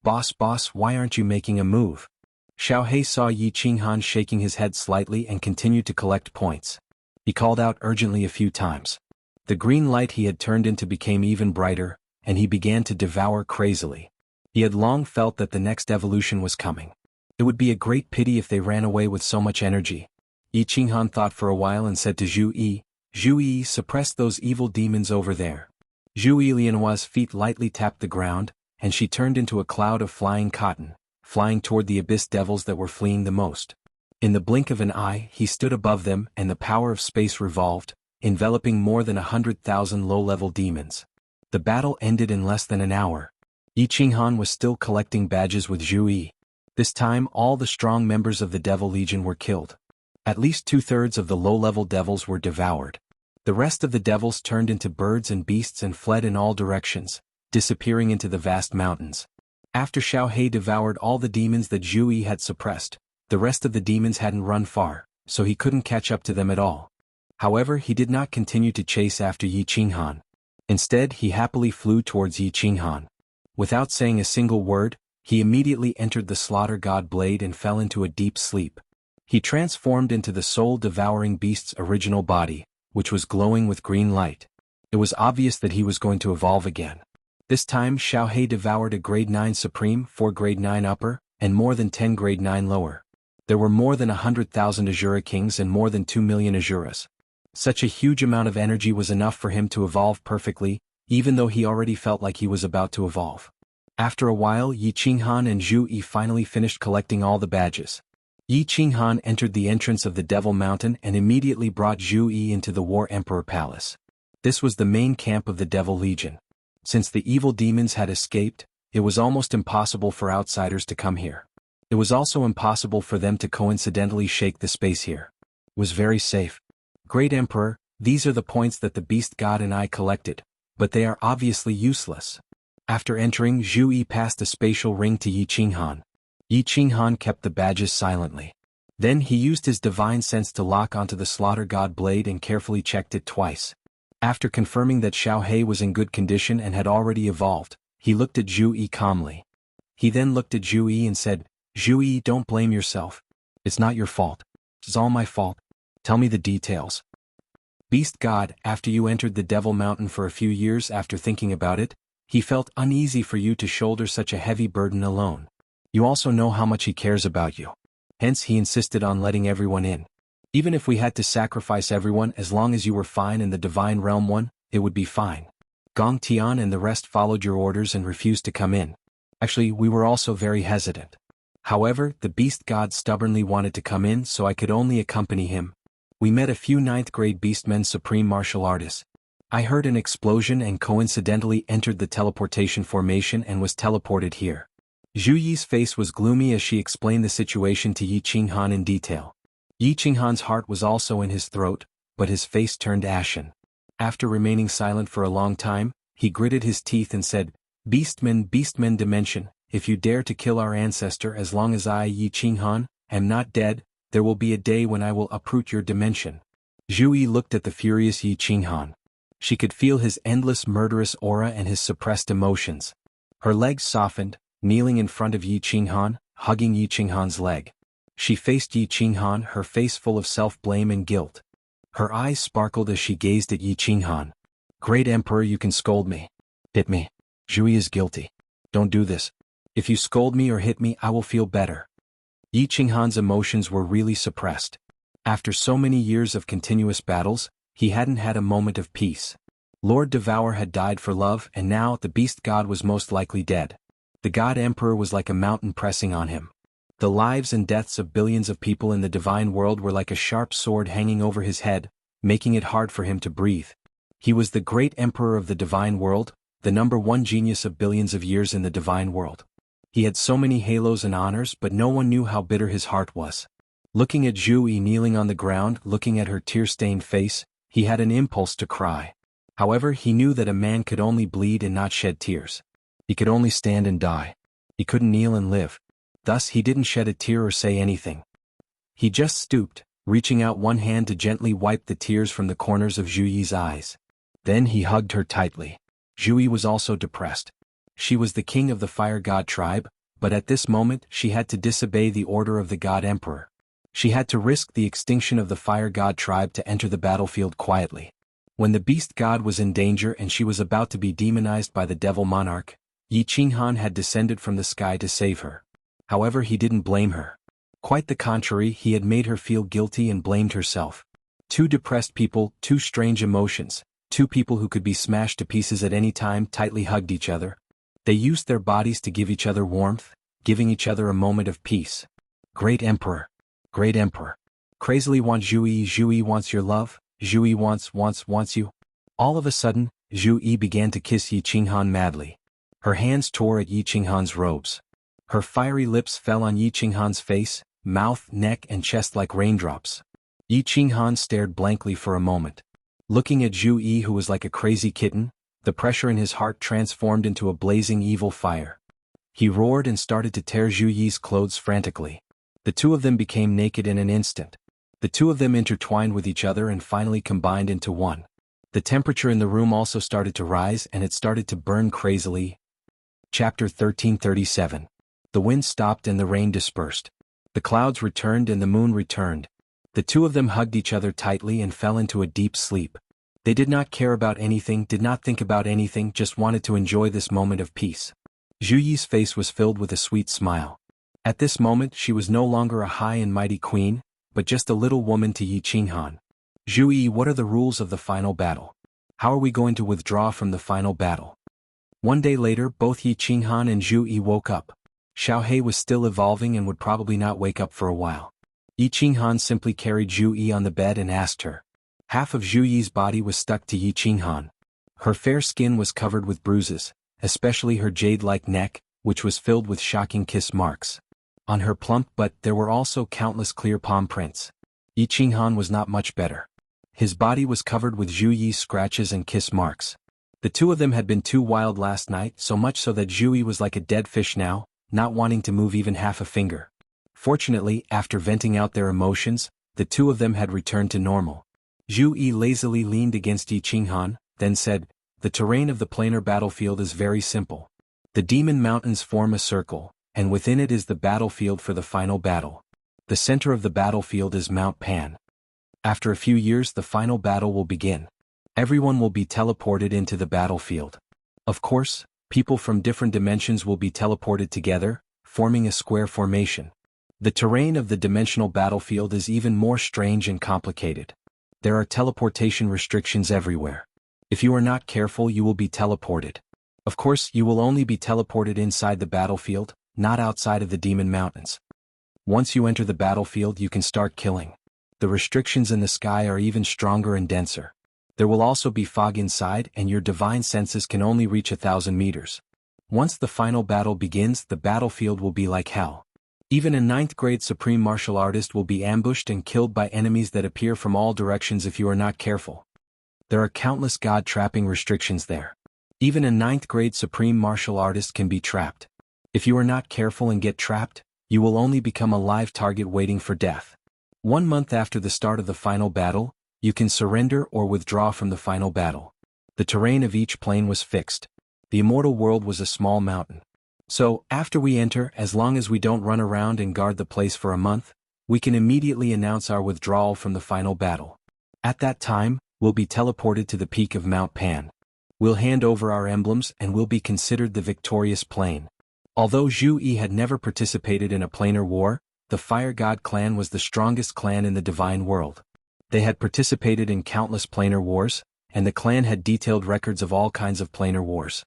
Speaker 1: Boss, why aren't you making a move?" Xiaohe saw Yi Qinghan shaking his head slightly and continued to collect points. He called out urgently a few times. The green light he had turned into became even brighter, and he began to devour crazily. He had long felt that the next evolution was coming. It would be a great pity if they ran away with so much energy. Yi Qinghan thought for a while and said to Zhu Yi, suppress those evil demons over there. Zhu Lianhua's feet lightly tapped the ground, and she turned into a cloud of flying cotton, flying toward the abyss devils that were fleeing the most. In the blink of an eye, he stood above them and the power of space revolved, enveloping more than 100,000 low-level demons. The battle ended in less than an hour. Yi Qinghan was still collecting badges with Zhu Yi. This time all the strong members of the Devil Legion were killed. At least 2/3 of the low-level devils were devoured. The rest of the devils turned into birds and beasts and fled in all directions, disappearing into the vast mountains. After Xiaohe devoured all the demons that Zhu Yi had suppressed, the rest of the demons hadn't run far, so he couldn't catch up to them at all. However, he did not continue to chase after Yi Qinghan. Instead, he happily flew towards Yi Qinghan. Without saying a single word, he immediately entered the slaughter god blade and fell into a deep sleep. He transformed into the soul-devouring beast's original body, which was glowing with green light. It was obvious that he was going to evolve again. This time Xiaohe devoured a grade 9 supreme, 4 grade 9 upper, and more than 10 grade 9 lower. There were more than 100,000 Azura kings and more than 2 million Azuras. Such a huge amount of energy was enough for him to evolve perfectly, even though he already felt like he was about to evolve. After a while, Yi Qinghan and Zhu Yi finally finished collecting all the badges. Yi Qinghan entered the entrance of the Devil Mountain and immediately brought Zhu Yi into the War Emperor Palace. This was the main camp of the Devil Legion. Since the evil demons had escaped, it was almost impossible for outsiders to come here. It was also impossible for them to coincidentally shake the space here. It was very safe. Great Emperor, these are the points that the Beast God and I collected, but they are obviously useless. After entering, Zhu Yi passed a spatial ring to Yi Qinghan. Yi Qinghan kept the badges silently. Then he used his divine sense to lock onto the slaughter god blade and carefully checked it twice. After confirming that Xiao He was in good condition and had already evolved, he looked at Zhu Yi calmly. He then looked at Zhu Yi and said, "Zhu Yi, don't blame yourself. It's not your fault. It's all my fault. Tell me the details." Beast God, after you entered the Devil Mountain for a few years after thinking about it, he felt uneasy for you to shoulder such a heavy burden alone. You also know how much he cares about you. Hence he insisted on letting everyone in. Even if we had to sacrifice everyone, as long as you were fine in the Divine Realm one, it would be fine. Gong Tian and the rest followed your orders and refused to come in. Actually, we were also very hesitant. However, the Beast God stubbornly wanted to come in, so I could only accompany him. We met a few 9th grade Beastmen supreme martial artists. I heard an explosion and coincidentally entered the teleportation formation and was teleported here. Zhu Yi's face was gloomy as she explained the situation to Yi Qinghan in detail. Yi Qinghan's heart was also in his throat, but his face turned ashen. After remaining silent for a long time, he gritted his teeth and said, Beastmen dimension, if you dare to kill our ancestor as long as I, Yi Qinghan, am not dead, there will be a day when I will uproot your dimension." Zhu Yi looked at the furious Yi Qinghan. She could feel his endless murderous aura and his suppressed emotions. Her legs softened, kneeling in front of Yi Qinghan, hugging Yi Qinghan's leg. She faced Yi Qinghan, her face full of self-blame and guilt. Her eyes sparkled as she gazed at Yi Qinghan. "Great Emperor, you can scold me. Hit me. Zhu Yi is guilty. Don't do this. If you scold me or hit me, I will feel better." Yi Qinghan's emotions were really suppressed. After so many years of continuous battles, he hadn't had a moment of peace. Lord Devour had died for love, and now the Beast God was most likely dead. The God Emperor was like a mountain pressing on him. The lives and deaths of billions of people in the divine world were like a sharp sword hanging over his head, making it hard for him to breathe. He was the great Emperor of the divine world, the #1 genius of billions of years in the divine world. He had so many halos and honors, but no one knew how bitter his heart was. Looking at Zhu Yi kneeling on the ground, looking at her tear-stained face, he had an impulse to cry. However, he knew that a man could only bleed and not shed tears. He could only stand and die. He couldn't kneel and live. Thus he didn't shed a tear or say anything. He just stooped, reaching out one hand to gently wipe the tears from the corners of Zhu Yi's eyes. Then he hugged her tightly. Zhu Yi was also depressed. She was the king of the Fire God tribe, but at this moment she had to disobey the order of the God Emperor. She had to risk the extinction of the Fire God tribe to enter the battlefield quietly. When the Beast God was in danger and she was about to be demonized by the Devil Monarch, Yi Qinghan had descended from the sky to save her. However, he didn't blame her. Quite the contrary, he had made her feel guilty and blamed herself. Two depressed people, two strange emotions, two people who could be smashed to pieces at any time tightly hugged each other. They used their bodies to give each other warmth, giving each other a moment of peace. Great Emperor. Great Emperor. Crazily want Zhu Yi wants your love, Zhu Yi wants you. All of a sudden, Zhu Yi began to kiss Yi Qinghan madly. Her hands tore at Yi Qinghan's robes. Her fiery lips fell on Yi Qinghan's face, mouth, neck and chest like raindrops. Yi Qinghan stared blankly for a moment. Looking at Zhu Yi, who was like a crazy kitten, the pressure in his heart transformed into a blazing evil fire. He roared and started to tear Zhu Yi's clothes frantically. The two of them became naked in an instant. The two of them intertwined with each other and finally combined into one. The temperature in the room also started to rise and it started to burn crazily. Chapter 1337. The wind stopped and the rain dispersed. The clouds returned and the moon returned. The two of them hugged each other tightly and fell into a deep sleep. They did not care about anything, did not think about anything, just wanted to enjoy this moment of peace. Zhu Yi's face was filled with a sweet smile. At this moment she was no longer a high and mighty queen, but just a little woman to Yi Qinghan. Zhu Yi, what are the rules of the final battle? How are we going to withdraw from the final battle? One day later, both Yi Qinghan and Zhu Yi woke up. Xiao He was still evolving and would probably not wake up for a while. Yi Qinghan simply carried Zhu Yi on the bed and asked her. Half of Zhu Yi's body was stuck to Yi Qinghan. Her fair skin was covered with bruises, especially her jade-like neck, which was filled with shocking kiss marks. On her plump butt there were also countless clear palm prints. Yi Qinghan was not much better. His body was covered with Zhu Yi's scratches and kiss marks. The two of them had been too wild last night, so much so that Zhu Yi was like a dead fish now, not wanting to move even half a finger. Fortunately, after venting out their emotions, the two of them had returned to normal. Zhu Yi lazily leaned against Yi Qinghan, then said, "The terrain of the planar battlefield is very simple. The demon mountains form a circle, and within it is the battlefield for the final battle. The center of the battlefield is Mount Pan. After a few years the final battle will begin. Everyone will be teleported into the battlefield. Of course, people from different dimensions will be teleported together, forming a square formation. The terrain of the dimensional battlefield is even more strange and complicated. There are teleportation restrictions everywhere. If you are not careful you will be teleported. Of course you will only be teleported inside the battlefield, not outside of the demon mountains. Once you enter the battlefield you can start killing. The restrictions in the sky are even stronger and denser. There will also be fog inside and your divine senses can only reach 1,000 meters. Once the final battle begins the battlefield will be like hell. Even a 9th grade supreme martial artist will be ambushed and killed by enemies that appear from all directions if you are not careful. There are countless god-trapping restrictions there. Even a 9th grade supreme martial artist can be trapped. If you are not careful and get trapped, you will only become a live target waiting for death. 1 month after the start of the final battle, you can surrender or withdraw from the final battle. The terrain of each plane was fixed. The immortal world was a small mountain. So, after we enter, as long as we don't run around and guard the place for a month, we can immediately announce our withdrawal from the final battle. At that time, we'll be teleported to the peak of Mount Pan. We'll hand over our emblems and we'll be considered the victorious plane. Although Zhu Yi had never participated in a planar war, the Fire God clan was the strongest clan in the divine world. They had participated in countless planar wars, and the clan had detailed records of all kinds of planar wars.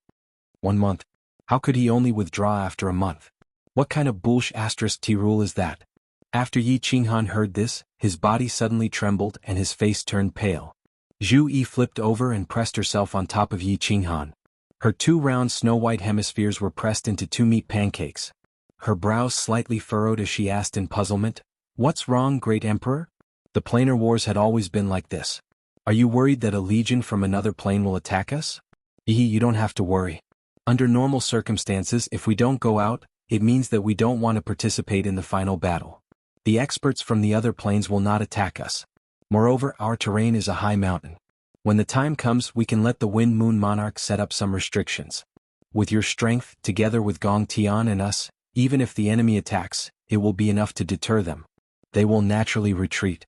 Speaker 1: 1 month. How could he only withdraw after a month? What kind of bullsh**t rule is that? After Yi Qinghan heard this, his body suddenly trembled and his face turned pale. Zhu Yi flipped over and pressed herself on top of Yi Qinghan. Her 2 round snow-white hemispheres were pressed into 2 meat pancakes. Her brows slightly furrowed as she asked in puzzlement, "What's wrong, Great Emperor?" The planar wars had always been like this. Are you worried that a legion from another plane will attack us? You don't have to worry. Under normal circumstances if we don't go out, it means that we don't want to participate in the final battle. The experts from the other planes will not attack us. Moreover, our terrain is a high mountain. When the time comes we can let the Wind Moon Monarch set up some restrictions. With your strength, together with Gong Tian and us, even if the enemy attacks, it will be enough to deter them. They will naturally retreat.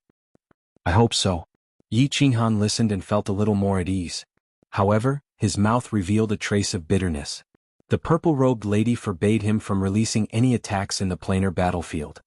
Speaker 1: I hope so. Yi Qinghan listened and felt a little more at ease. However, his mouth revealed a trace of bitterness. The purple-robed lady forbade him from releasing any attacks in the planar battlefield.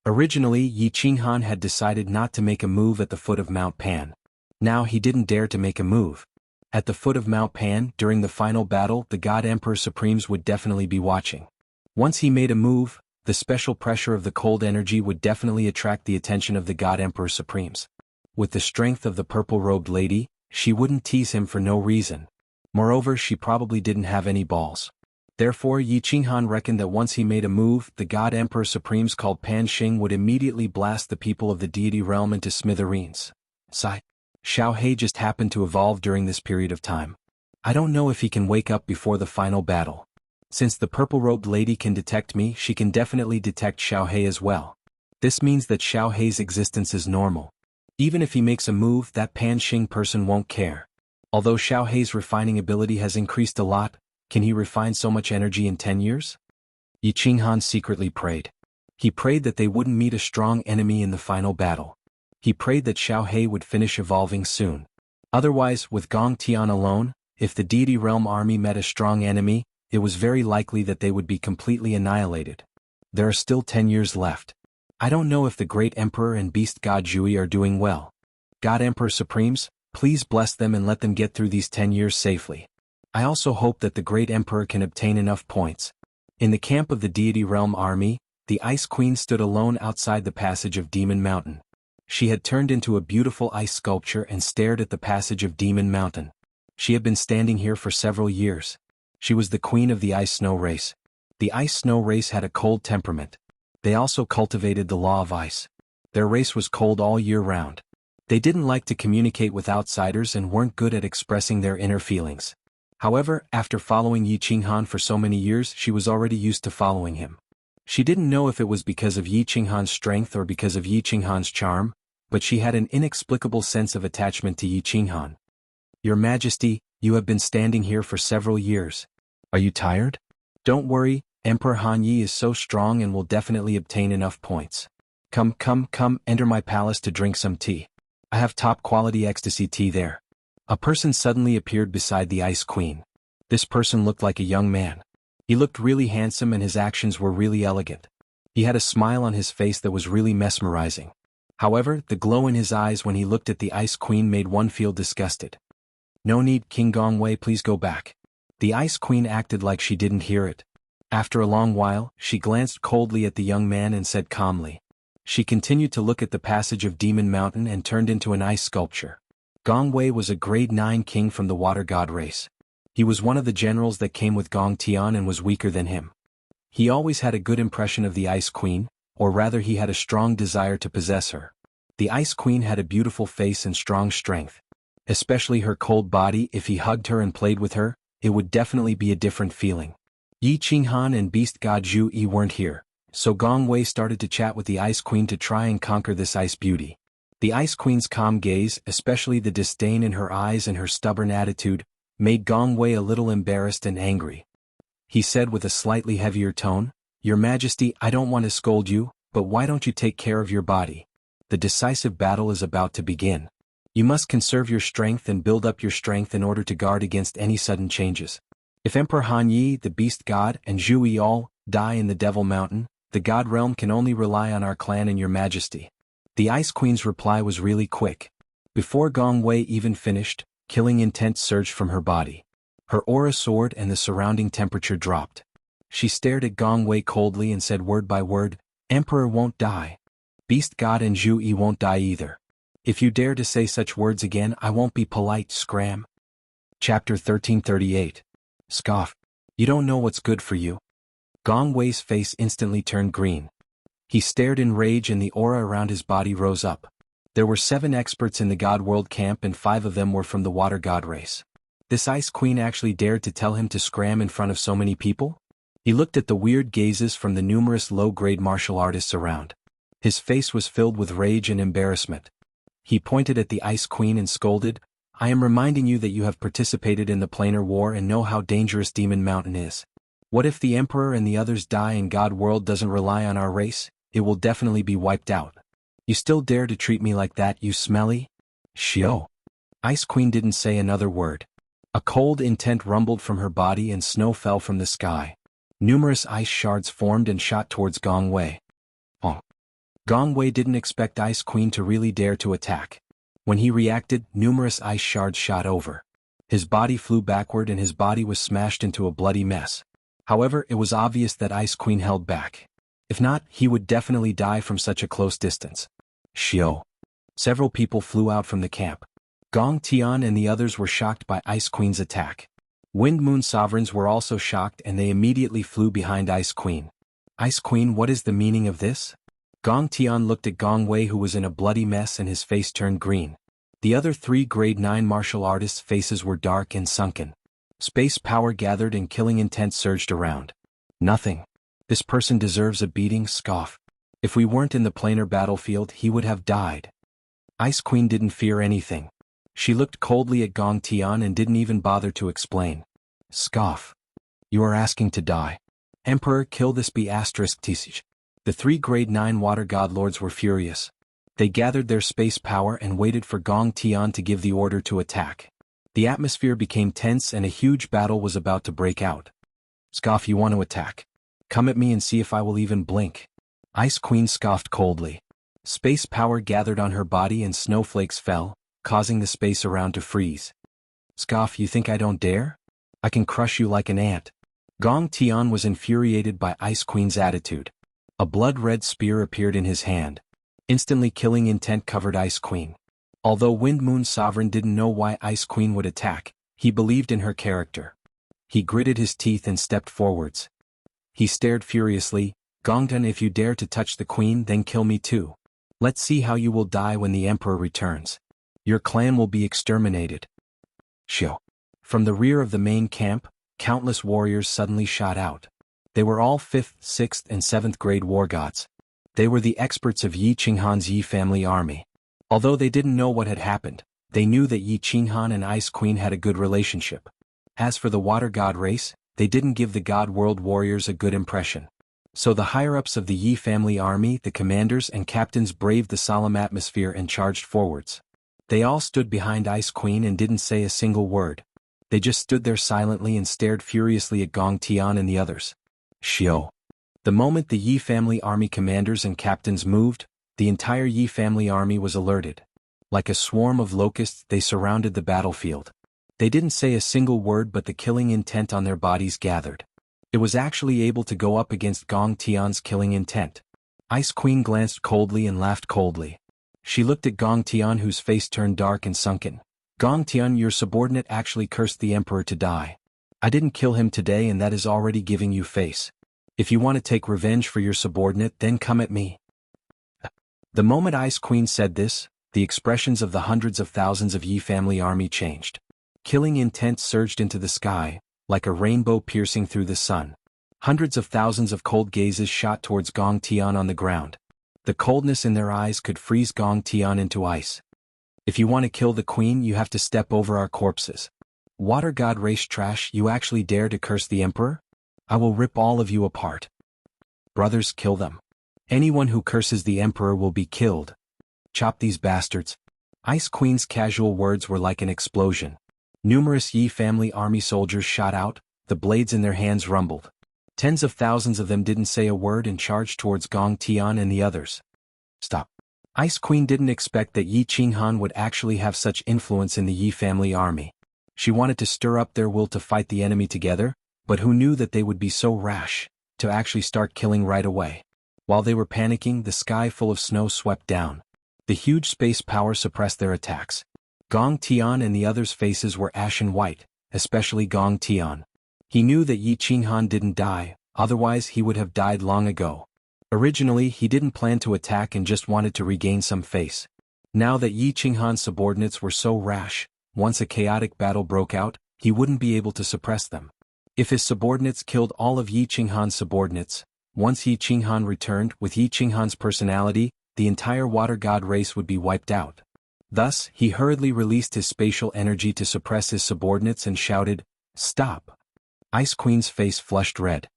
Speaker 1: Originally, Yi Qinghan had decided not to make a move at the foot of Mount Pan. Now he didn't dare to make a move. At the foot of Mount Pan, during the final battle, the God Emperor Supremes would definitely be watching. Once he made a move, the special pressure of the cold energy would definitely attract the attention of the God Emperor Supremes. With the strength of the purple-robed lady, she wouldn't tease him for no reason. Moreover, she probably didn't have any balls. Therefore, Yi Qinghan reckoned that once he made a move, the God Emperor Supremes called Pan Xing would immediately blast the people of the deity realm into smithereens. Sigh. Xiao He just happened to evolve during this period of time. I don't know if he can wake up before the final battle. Since the purple-robed lady can detect me, she can definitely detect Xiao He as well. This means that Xiao He's existence is normal. Even if he makes a move, that Pan Xing person won't care. Although Xiao He's refining ability has increased a lot, can he refine so much energy in 10 years? Yi Qinghan secretly prayed. He prayed that they wouldn't meet a strong enemy in the final battle. He prayed that Xiao He would finish evolving soon. Otherwise, with Gong Tian alone, if the deity realm army met a strong enemy, it was very likely that they would be completely annihilated. There are still 10 years left. I don't know if the Great Emperor and Beast God Jui are doing well. God Emperor Supremes, please bless them and let them get through these 10 years safely. I also hope that the Great Emperor can obtain enough points. In the camp of the deity realm army, the Ice Queen stood alone outside the passage of Demon Mountain. She had turned into a beautiful ice sculpture and stared at the passage of Demon Mountain. She had been standing here for several years. She was the queen of the Ice Snow race. The Ice Snow race had a cold temperament. They also cultivated the law of ice. Their race was cold all year round. They didn't like to communicate with outsiders and weren't good at expressing their inner feelings. However, after following Yi Qinghan for so many years, she was already used to following him. She didn't know if it was because of Yi Qinghan's strength or because of Yi Qinghan's charm, but she had an inexplicable sense of attachment to Yi Qinghan. Your Majesty, you have been standing here for several years. Are you tired? Don't worry, Emperor Han Yi is so strong and will definitely obtain enough points. Come, enter my palace to drink some tea. I have top-quality ecstasy tea there. A person suddenly appeared beside the Ice Queen. This person looked like a young man. He looked really handsome and his actions were really elegant. He had a smile on his face that was really mesmerizing. However, the glow in his eyes when he looked at the Ice Queen made one feel disgusted. No need, King Gongwei, please go back. The Ice Queen acted like she didn't hear it. After a long while, she glanced coldly at the young man and said calmly. She continued to look at the passage of Demon Mountain and turned into an ice sculpture. Gongwei was a grade 9 king from the water god race. He was one of the generals that came with Gong Tian and was weaker than him. He always had a good impression of the Ice Queen, or rather he had a strong desire to possess her. The Ice Queen had a beautiful face and strong strength. Especially her cold body. If he hugged her and played with her, it would definitely be a different feeling. Yi Qinghan and Beast God Zhu Yi weren't here, so Gongwei started to chat with the Ice Queen to try and conquer this ice beauty. The Ice Queen's calm gaze, especially the disdain in her eyes and her stubborn attitude, made Gongwei a little embarrassed and angry. He said with a slightly heavier tone, Your Majesty, I don't want to scold you, but why don't you take care of your body? The decisive battle is about to begin. You must conserve your strength and build up your strength in order to guard against any sudden changes. If Emperor Han Yi, the Beast God, and Zhu Yi all die in the Devil Mountain, the God Realm can only rely on our clan and your Majesty. The Ice Queen's reply was really quick. Before Gongwei even finished, killing intent surged from her body. Her aura soared and the surrounding temperature dropped. She stared at Gongwei coldly and said word by word, Emperor won't die. Beast God and Zhu Yi won't die either. If you dare to say such words again, I won't be polite, scram. Chapter 1338. Scoff. You don't know what's good for you. Gongwei's face instantly turned green. He stared in rage and the aura around his body rose up. There were 7 experts in the God World camp and 5 of them were from the Water God race. This Ice Queen actually dared to tell him to scram in front of so many people? He looked at the weird gazes from the numerous low-grade martial artists around. His face was filled with rage and embarrassment. He pointed at the Ice Queen and scolded, I am reminding you that you have participated in the planar war and know how dangerous Demon Mountain is. What if the Emperor and the others die and God World doesn't rely on our race? It will definitely be wiped out. You still dare to treat me like that, you smelly? Shio. Ice Queen didn't say another word. A cold intent rumbled from her body and snow fell from the sky. Numerous ice shards formed and shot towards Gongwei. Oh. Gongwei didn't expect Ice Queen to really dare to attack. When he reacted, numerous ice shards shot over. His body flew backward and his body was smashed into a bloody mess. However, it was obvious that Ice Queen held back. If not, he would definitely die from such a close distance. Shio. Several people flew out from the camp. Gong Tian and the others were shocked by Ice Queen's attack. Wind Moon Sovereigns were also shocked and they immediately flew behind Ice Queen. Ice Queen, what is the meaning of this? Gong Tian looked at Gongwei who was in a bloody mess and his face turned green. The other 3 grade 9 martial artists' faces were dark and sunken. Space power gathered and killing intent surged around. Nothing. This person deserves a beating, scoff. If we weren't in the planar battlefield, he would have died. Ice Queen didn't fear anything. She looked coldly at Gong Tian and didn't even bother to explain. Scoff. You are asking to die. Emperor, kill this ***. The 3 grade 9 water god lords were furious. They gathered their space power and waited for Gong Tian to give the order to attack. The atmosphere became tense and a huge battle was about to break out. Scoff, you want to attack? Come at me and see if I will even blink. Ice Queen scoffed coldly. Space power gathered on her body and snowflakes fell, causing the space around to freeze. Scoff, you think I don't dare? I can crush you like an ant. Gong Tian was infuriated by Ice Queen's attitude. A blood-red spear appeared in his hand. Instantly killing intent covered Ice Queen. Although Wind Moon Sovereign didn't know why Ice Queen would attack, he believed in her character. He gritted his teeth and stepped forwards. He stared furiously, Gongtan, if you dare to touch the queen, then kill me too. Let's see how you will die when the Emperor returns. Your clan will be exterminated. Shio. From the rear of the main camp, countless warriors suddenly shot out. They were all 5th, 6th and 7th grade war gods. They were the experts of Yi Qinghan's Yi family army. Although they didn't know what had happened, they knew that Yi Qinghan and Ice Queen had a good relationship. As for the Water God race, they didn't give the God World warriors a good impression. So the higher-ups of the Yi family army, the commanders and captains braved the solemn atmosphere and charged forwards. They all stood behind Ice Queen and didn't say a single word. They just stood there silently and stared furiously at Gong Tian and the others. Xiao. The moment the Yi family army commanders and captains moved, the entire Yi family army was alerted. Like a swarm of locusts, they surrounded the battlefield. They didn't say a single word, but the killing intent on their bodies gathered. It was actually able to go up against Gong Tian's killing intent. Ice Queen glanced coldly and laughed coldly. She looked at Gong Tian, whose face turned dark and sunken. Gong Tian, your subordinate actually cursed the emperor to die. I didn't kill him today, and that is already giving you face. If you want to take revenge for your subordinate, then come at me. The moment Ice Queen said this, the expressions of the hundreds of thousands of Yi family army changed. Killing intent surged into the sky, like a rainbow piercing through the sun. Hundreds of thousands of cold gazes shot towards Gong Tian on the ground. The coldness in their eyes could freeze Gong Tian into ice. If you want to kill the queen, you have to step over our corpses. Water God race trash, you actually dare to curse the emperor? I will rip all of you apart. Brothers, kill them. Anyone who curses the emperor will be killed. Chop these bastards. Ice Queen's casual words were like an explosion. Numerous Yi family army soldiers shot out, the blades in their hands rumbled. Tens of thousands of them didn't say a word and charged towards Gong Tian and the others. Stop. Ice Queen didn't expect that Yi Qinghan would actually have such influence in the Yi family army. She wanted to stir up their will to fight the enemy together, but who knew that they would be so rash, to actually start killing right away. While they were panicking, the sky full of snow swept down. The huge space power suppressed their attacks. Gong Tian and the others' faces were ashen white, especially Gong Tian. He knew that Yi Qinghan didn't die, otherwise he would have died long ago. Originally, he didn't plan to attack and just wanted to regain some face. Now that Yi Qinghan's subordinates were so rash, once a chaotic battle broke out, he wouldn't be able to suppress them. If his subordinates killed all of Yi Qinghan's subordinates, once Yi Qinghan returned with Yi Qinghan's personality, the entire Water God race would be wiped out. Thus, he hurriedly released his spatial energy to suppress his subordinates and shouted, "Stop!" Ice Queen's face flushed red.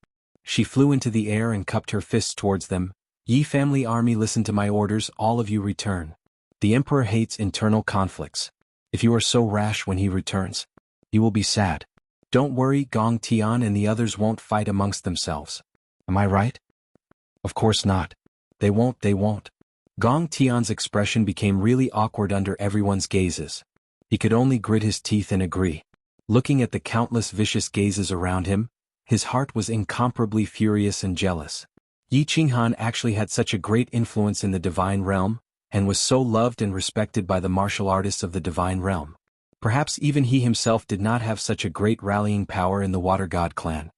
Speaker 1: She flew into the air and cupped her fists towards them. Yi family army, listen to my orders, all of you return. The emperor hates internal conflicts. If you are so rash when he returns, you will be sad. Don't worry, Gong Tian and the others won't fight amongst themselves. Am I right? Of course not. They won't. Gong Tian's expression became really awkward under everyone's gazes. He could only grit his teeth and agree. Looking at the countless vicious gazes around him, his heart was incomparably furious and jealous. Yi Qinghan actually had such a great influence in the divine realm, and was so loved and respected by the martial artists of the divine realm. Perhaps even he himself did not have such a great rallying power in the Water God clan.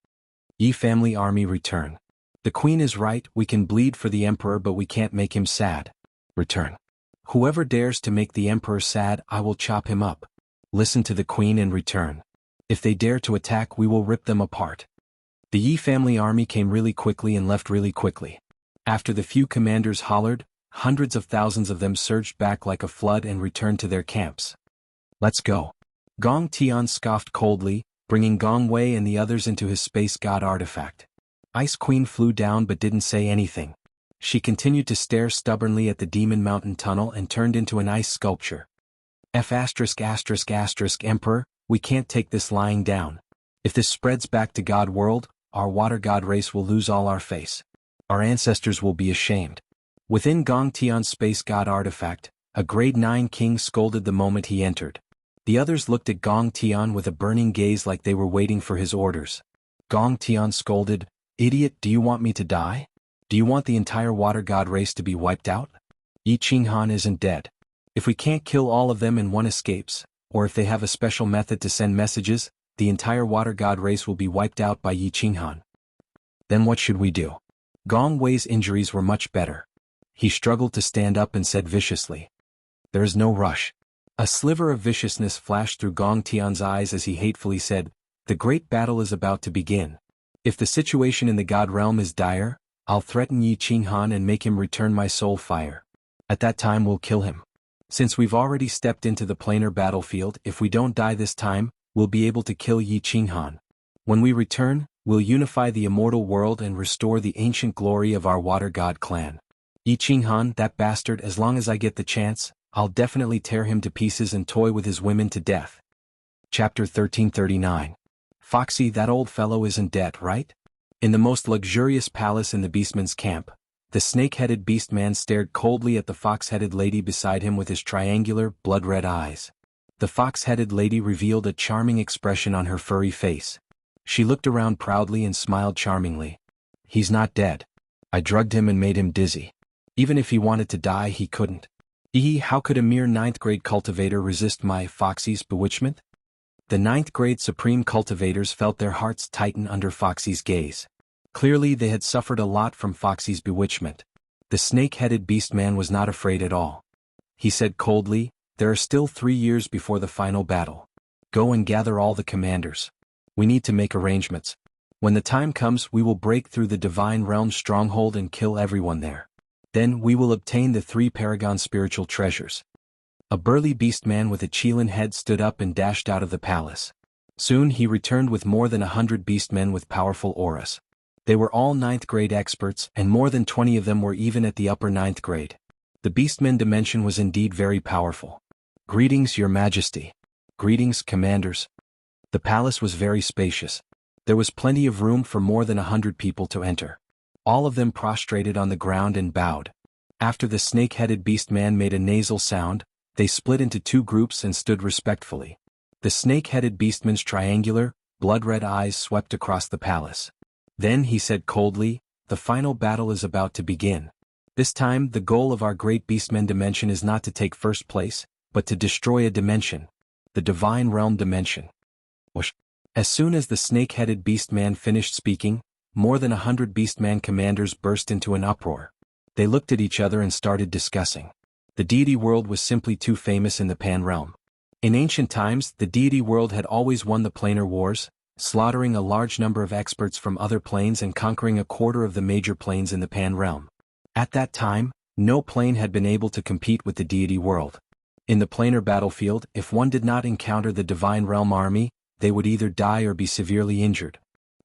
Speaker 1: Yi family army, return. The queen is right, we can bleed for the emperor, but we can't make him sad. Return. Whoever dares to make the emperor sad, I will chop him up. Listen to the queen and return. If they dare to attack, we will rip them apart. The Yi family army came really quickly and left really quickly. After the few commanders hollered, hundreds of thousands of them surged back like a flood and returned to their camps. Let's go. Gong Tian scoffed coldly, bringing Gong Wei and the others into his space god artifact. Ice Queen flew down but didn't say anything. She continued to stare stubbornly at the Demon Mountain tunnel and turned into an ice sculpture. Emperor, we can't take this lying down. If this spreads back to God world, our Water God race will lose all our face. Our ancestors will be ashamed. Within Gong Tian's space god artifact, a grade 9 king scolded the moment he entered. The others looked at Gong Tian with a burning gaze like they were waiting for his orders. Gong Tian scolded, "Idiot, do you want me to die? Do you want the entire Water God race to be wiped out? Yi Qinghan isn't dead. If we can't kill all of them and one escapes, or if they have a special method to send messages, the entire Water God race will be wiped out by Yi Qinghan. Then what should we do?" Gong Wei's injuries were much better. He struggled to stand up and said viciously, "There is no rush." A sliver of viciousness flashed through Gong Tian's eyes as he hatefully said, "The great battle is about to begin. If the situation in the God realm is dire, I'll threaten Yi Qinghan and make him return my soul fire. At that time we'll kill him. Since we've already stepped into the planar battlefield, if we don't die this time, we'll be able to kill Yi Qinghan. When we return, we'll unify the immortal world and restore the ancient glory of our water god clan. Yi Qinghan, that bastard, as long as I get the chance, I'll definitely tear him to pieces and toy with his women to death. Chapter 1339. Foxy, that old fellow isn't dead, right? In the most luxurious palace in the beastman's camp, the snake-headed beastman stared coldly at the fox-headed lady beside him with his triangular, blood-red eyes. The fox-headed lady revealed a charming expression on her furry face. She looked around proudly and smiled charmingly. He's not dead. I drugged him and made him dizzy. Even if he wanted to die, he couldn't. How could a mere 9th-grade cultivator resist my Foxy's bewitchment? The 9th-grade supreme cultivators felt their hearts tighten under Foxy's gaze. Clearly they had suffered a lot from Foxy's bewitchment. The snake-headed beastman was not afraid at all. He said coldly, "There are still 3 years before the final battle. Go and gather all the commanders. We need to make arrangements. When the time comes, we will break through the Divine Realm stronghold and kill everyone there. Then we will obtain the 3 Paragon spiritual treasures." A burly beastman with a Qilin head stood up and dashed out of the palace. Soon he returned with more than 100 beastmen with powerful auras. They were all 9th grade experts, and more than 20 of them were even at the upper 9th grade. The beastman dimension was indeed very powerful. "Greetings, Your Majesty." "Greetings, commanders." The palace was very spacious. There was plenty of room for more than 100 people to enter. All of them prostrated on the ground and bowed. After the snake-headed beastman made a nasal sound, they split into 2 groups and stood respectfully. The snake-headed beastman's triangular, blood-red eyes swept across the palace. Then he said coldly, "The final battle is about to begin. This time the goal of our great beastman dimension is not to take first place, but to destroy a dimension. The Divine Realm dimension." Whoosh. As soon as the snake-headed beastman finished speaking, more than 100 beastman commanders burst into an uproar. They looked at each other and started discussing. The deity world was simply too famous in the Pan realm. In ancient times, the deity world had always won the planar wars, slaughtering a large number of experts from other planes and conquering a quarter of the major planes in the Pan realm. At that time, no plane had been able to compete with the deity world. In the planar battlefield, if one did not encounter the Divine Realm army, they would either die or be severely injured.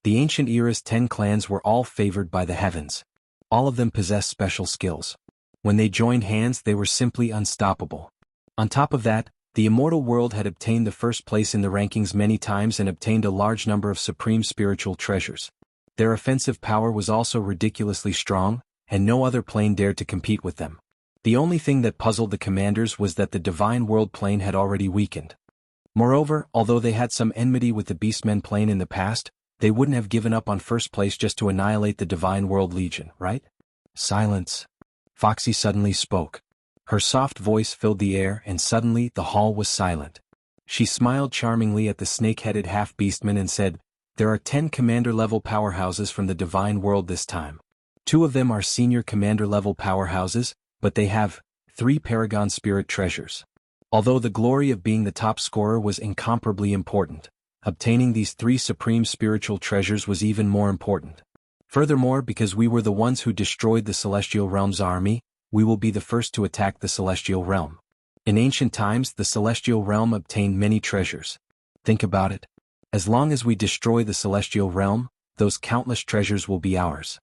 Speaker 1: The ancient era's 10 clans were all favored by the heavens. All of them possessed special skills. When they joined hands, they were simply unstoppable. On top of that, the immortal world had obtained the first place in the rankings many times and obtained a large number of supreme spiritual treasures. Their offensive power was also ridiculously strong, and no other plane dared to compete with them. The only thing that puzzled the commanders was that the Divine World plane had already weakened. Moreover, although they had some enmity with the Beastmen plane in the past, they wouldn't have given up on first place just to annihilate the Divine World Legion, right? Silence. Foxy suddenly spoke. Her soft voice filled the air and suddenly the hall was silent. She smiled charmingly at the snake-headed half-beastman and said, "There are 10 commander-level powerhouses from the Divine World this time. 2 of them are senior commander-level powerhouses, but they have 3 Paragon Spirit treasures. Although the glory of being the top scorer was incomparably important, obtaining these 3 supreme spiritual treasures was even more important. Furthermore, because we were the ones who destroyed the Celestial Realm's army, we will be the first to attack the Celestial Realm. In ancient times, the Celestial Realm obtained many treasures. Think about it. As long as we destroy the Celestial Realm, those countless treasures will be ours."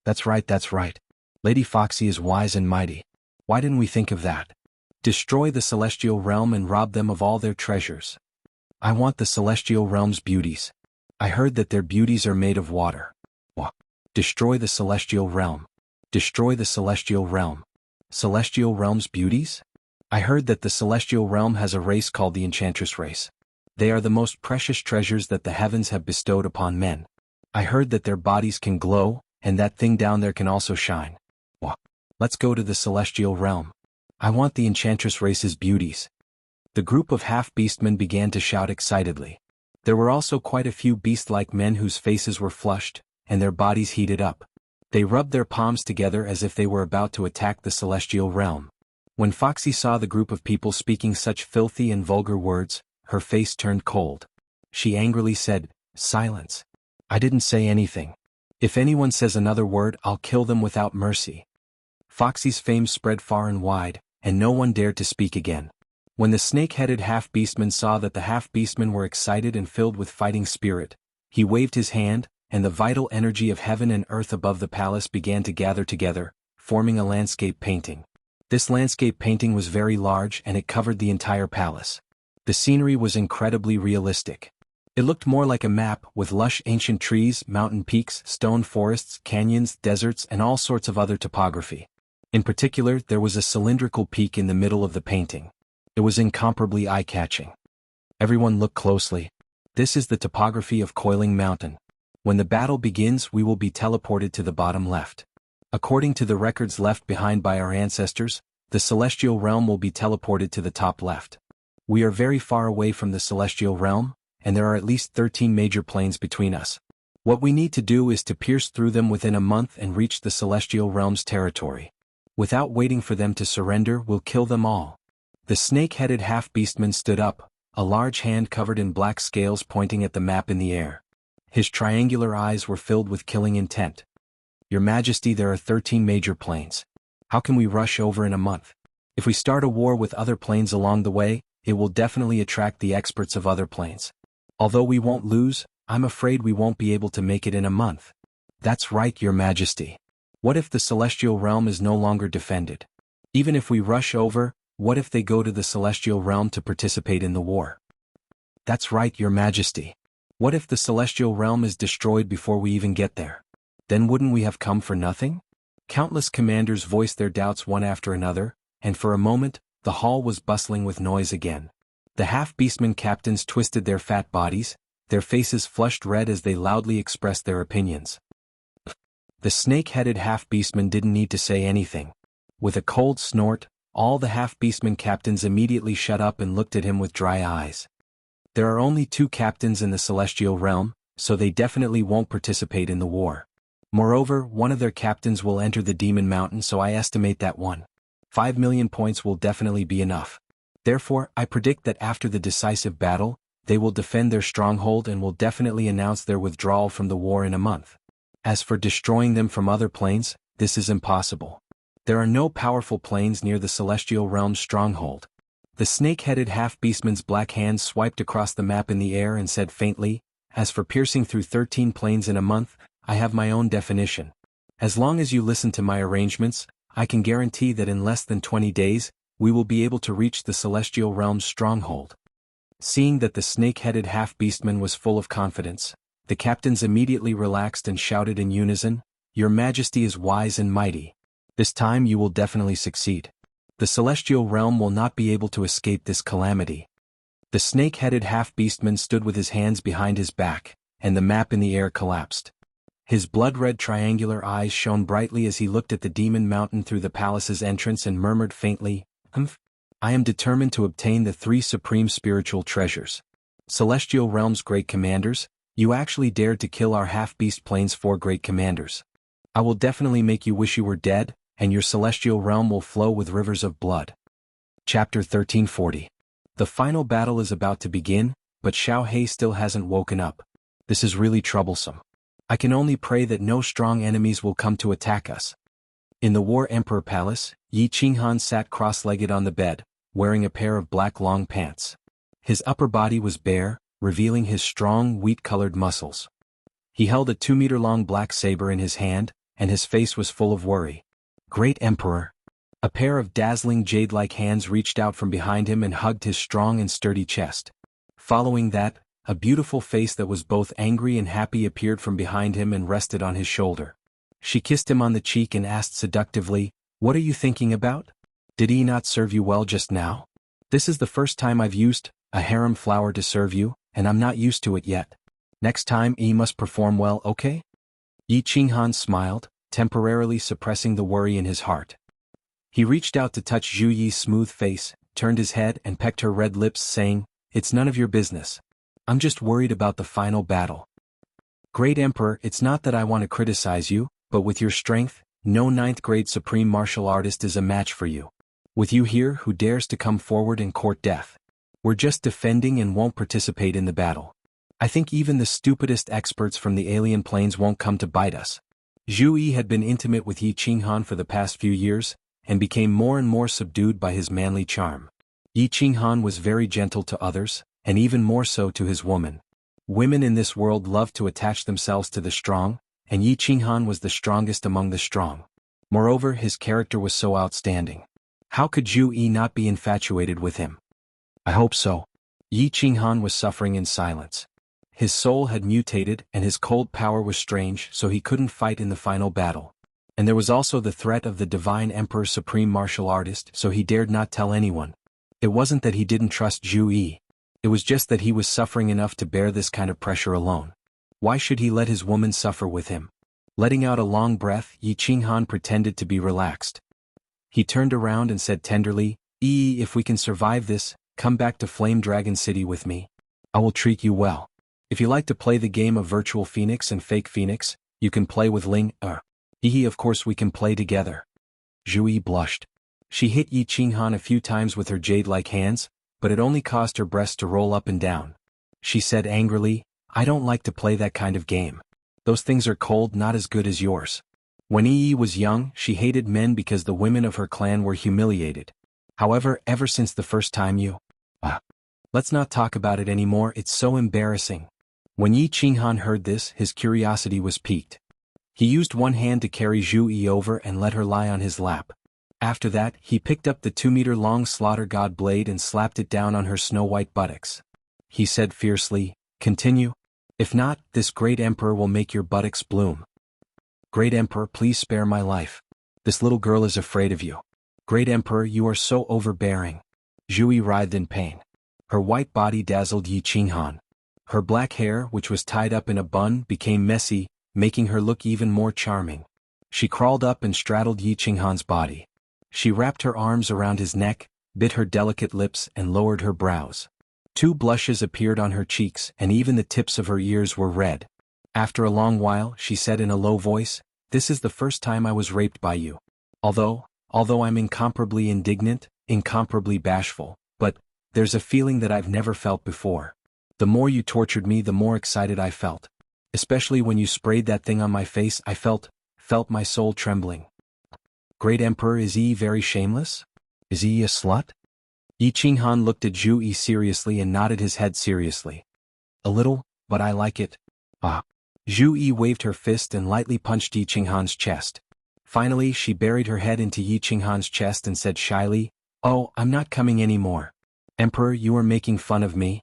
Speaker 1: That's right. Lady Foxy is wise and mighty. Why didn't we think of that? Destroy the Celestial Realm and rob them of all their treasures. I want the Celestial Realm's beauties. I heard that their beauties are made of water. Destroy the Celestial Realm. Destroy the Celestial Realm. Celestial Realm's beauties? I heard that the Celestial Realm has a race called the Enchantress race. They are the most precious treasures that the heavens have bestowed upon men. I heard that their bodies can glow, and that thing down there can also shine. Let's go to the Celestial Realm. I want the Enchantress race's beauties. The group of half-beastmen began to shout excitedly. There were also quite a few beast-like men whose faces were flushed, and their bodies heated up. They rubbed their palms together as if they were about to attack the Celestial Realm. When Foxy saw the group of people speaking such filthy and vulgar words, her face turned cold. She angrily said, "Silence. I didn't say anything. If anyone says another word, I'll kill them without mercy." Foxy's fame spread far and wide, and no one dared to speak again. When the snake-headed half-beastmen saw that the half-beastmen were excited and filled with fighting spirit, he waved his hand, and the vital energy of heaven and earth above the palace began to gather together, forming a landscape painting. This landscape painting was very large and it covered the entire palace. The scenery was incredibly realistic. It looked more like a map with lush ancient trees, mountain peaks, stone forests, canyons, deserts, and all sorts of other topography. In particular, there was a cylindrical peak in the middle of the painting. It was incomparably eye-catching. Everyone looked closely. This is the topography of Coiling Mountain. When the battle begins, we will be teleported to the bottom left. According to the records left behind by our ancestors, the celestial realm will be teleported to the top left. We are very far away from the celestial realm, and there are at least 13 major planes between us. What we need to do is to pierce through them within a month and reach the celestial realm's territory. Without waiting for them to surrender, we'll kill them all. The snake-headed half-beastman stood up, a large hand covered in black scales pointing at the map in the air. His triangular eyes were filled with killing intent. Your Majesty, there are 13 major planes. How can we rush over in a month? If we start a war with other planes along the way, it will definitely attract the experts of other planes. Although we won't lose, I'm afraid we won't be able to make it in a month. That's right, Your Majesty. What if the celestial realm is no longer defended? Even if we rush over, what if they go to the celestial realm to participate in the war? That's right, Your Majesty. What if the celestial realm is destroyed before we even get there? Then wouldn't we have come for nothing? Countless commanders voiced their doubts one after another, and for a moment, the hall was bustling with noise again. The half-beastmen captains twisted their fat bodies, their faces flushed red as they loudly expressed their opinions. The snake-headed half-beastman didn't need to say anything. With a cold snort, all the half-beastman captains immediately shut up and looked at him with dry eyes. There are only 2 captains in the celestial realm, so they definitely won't participate in the war. Moreover, one of their captains will enter the Demon Mountain, so I estimate that 5 million points will definitely be enough. Therefore, I predict that after the decisive battle, they will defend their stronghold and will definitely announce their withdrawal from the war in a month. As for destroying them from other planes, this is impossible. There are no powerful planes near the celestial realm's stronghold. The snake-headed half-beastman's black hand swiped across the map in the air and said faintly, as for piercing through 13 planes in a month, I have my own definition. As long as you listen to my arrangements, I can guarantee that in less than 20 days, we will be able to reach the celestial realm's stronghold. Seeing that the snake-headed half-beastman was full of confidence, the captains immediately relaxed and shouted in unison, Your Majesty is wise and mighty. This time you will definitely succeed. The celestial realm will not be able to escape this calamity. The snake-headed half-beastman stood with his hands behind his back, and the map in the air collapsed. His blood-red triangular eyes shone brightly as he looked at the Demon Mountain through the palace's entrance and murmured faintly, I am determined to obtain the 3 supreme spiritual treasures. Celestial Realm's great commanders, you actually dared to kill our half-beast plane's 4 great commanders. I will definitely make you wish you were dead, and your celestial realm will flow with rivers of blood. Chapter 1340. The final battle is about to begin, but Xiao He still hasn't woken up. This is really troublesome. I can only pray that no strong enemies will come to attack us. In the War Emperor Palace, Yi Qinghan sat cross-legged on the bed, wearing a pair of black long pants. His upper body was bare, revealing his strong, wheat-colored muscles. He held a 2-meter-long black saber in his hand, and his face was full of worry. Great Emperor. A pair of dazzling jade-like hands reached out from behind him and hugged his strong and sturdy chest. Following that, a beautiful face that was both angry and happy appeared from behind him and rested on his shoulder. She kissed him on the cheek and asked seductively, What are you thinking about? Did he not serve you well just now? This is the first time I've used a harem flower to serve you, and I'm not used to it yet. Next time he must perform well, okay? Yi Qinghan smiled, temporarily suppressing the worry in his heart. He reached out to touch Zhu Yi's smooth face, turned his head and pecked her red lips, saying, It's none of your business. I'm just worried about the final battle. Great Emperor, it's not that I want to criticize you, but with your strength, no 9th-grade supreme martial artist is a match for you. With you here, who dares to come forward and court death? We're just defending and won't participate in the battle. I think even the stupidest experts from the alien planes won't come to bite us. Zhu Yi had been intimate with Yi Qinghan for the past few years, and became more and more subdued by his manly charm. Yi Qinghan was very gentle to others, and even more so to his woman. Women in this world love to attach themselves to the strong, and Yi Qinghan was the strongest among the strong. Moreover, his character was so outstanding. How could Zhu Yi not be infatuated with him? I hope so. Yi Qinghan was suffering in silence. His soul had mutated and his cold power was strange, so he couldn't fight in the final battle. And there was also the threat of the Divine Emperor Supreme Martial Artist, so he dared not tell anyone. It wasn't that he didn't trust Zhu Yi. It was just that he was suffering enough to bear this kind of pressure alone. Why should he let his woman suffer with him? Letting out a long breath, Yi Qinghan pretended to be relaxed. He turned around and said tenderly, if we can survive this, come back to Flame Dragon City with me. I will treat you well. If you like to play the game of Virtual Phoenix and Fake Phoenix, you can play with Ling. Of course we can play together. Zhu Yi blushed. She hit Yi Qinghan a few times with her jade-like hands, but it only caused her breasts to roll up and down. She said angrily, I don't like to play that kind of game. Those things are cold, not as good as yours. When Yi was young, she hated men because the women of her clan were humiliated. However, ever since the first time you... Let's not talk about it anymore, it's so embarrassing. When Yi Qinghan heard this, his curiosity was piqued. He used one hand to carry Zhu Yi over and let her lie on his lap. After that, he picked up the 2-meter-long slaughter god blade and slapped it down on her snow-white buttocks. He said fiercely, continue. If not, this great emperor will make your buttocks bloom. Great emperor, please spare my life. This little girl is afraid of you. Great emperor, you are so overbearing. Zhu Yi writhed in pain. Her white body dazzled Yi Qinghan. Her black hair, which was tied up in a bun, became messy, making her look even more charming. She crawled up and straddled Yi Qinghan's body. She wrapped her arms around his neck, bit her delicate lips and lowered her brows. 2 blushes appeared on her cheeks and even the tips of her ears were red. After a long while, she said in a low voice, this is the first time I was raped by you. Although I'm incomparably indignant, incomparably bashful, but there's a feeling that I've never felt before. The more you tortured me, the more excited I felt. Especially when you sprayed that thing on my face, I felt my soul trembling. Great Emperor, is he very shameless? Is he a slut? Yi Qinghan looked at Zhu Yi seriously and nodded his head seriously. A little, but I like it. Zhu Yi waved her fist and lightly punched Yi Qinghan's chest. Finally, she buried her head into Yi Qinghan's chest and said shyly, oh, I'm not coming anymore. Emperor, you are making fun of me?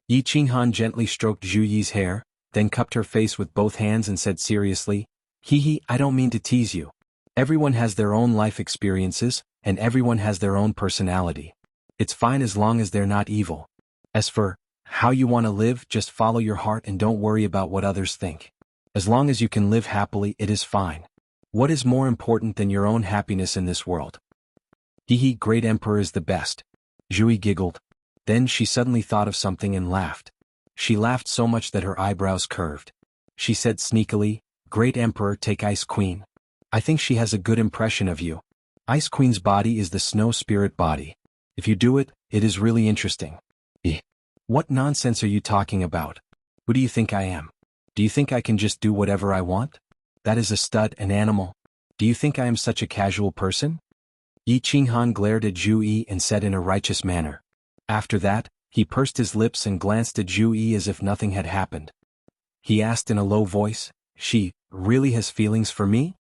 Speaker 1: Yi Qinghan gently stroked Zhu Yi's hair, then cupped her face with both hands and said seriously, I don't mean to tease you. Everyone has their own life experiences, and everyone has their own personality. It's fine as long as they're not evil. As for how you want to live, just follow your heart and don't worry about what others think. As long as you can live happily, it is fine. What is more important than your own happiness in this world? Great Emperor is the best. Zhu Yi giggled. Then she suddenly thought of something and laughed. She laughed so much that her eyebrows curved. She said sneakily, Great Emperor, take Ice Queen. I think she has a good impression of you. Ice Queen's body is the snow spirit body. If you do it, it is really interesting. What nonsense are you talking about? Who do you think I am? Do you think I can just do whatever I want? That is a stud, an animal. Do you think I am such a casual person? Yi Qinghan glared at Zhu Yi and said in a righteous manner. After that, he pursed his lips and glanced at Zhu Yi as if nothing had happened. He asked in a low voice, she really has feelings for me?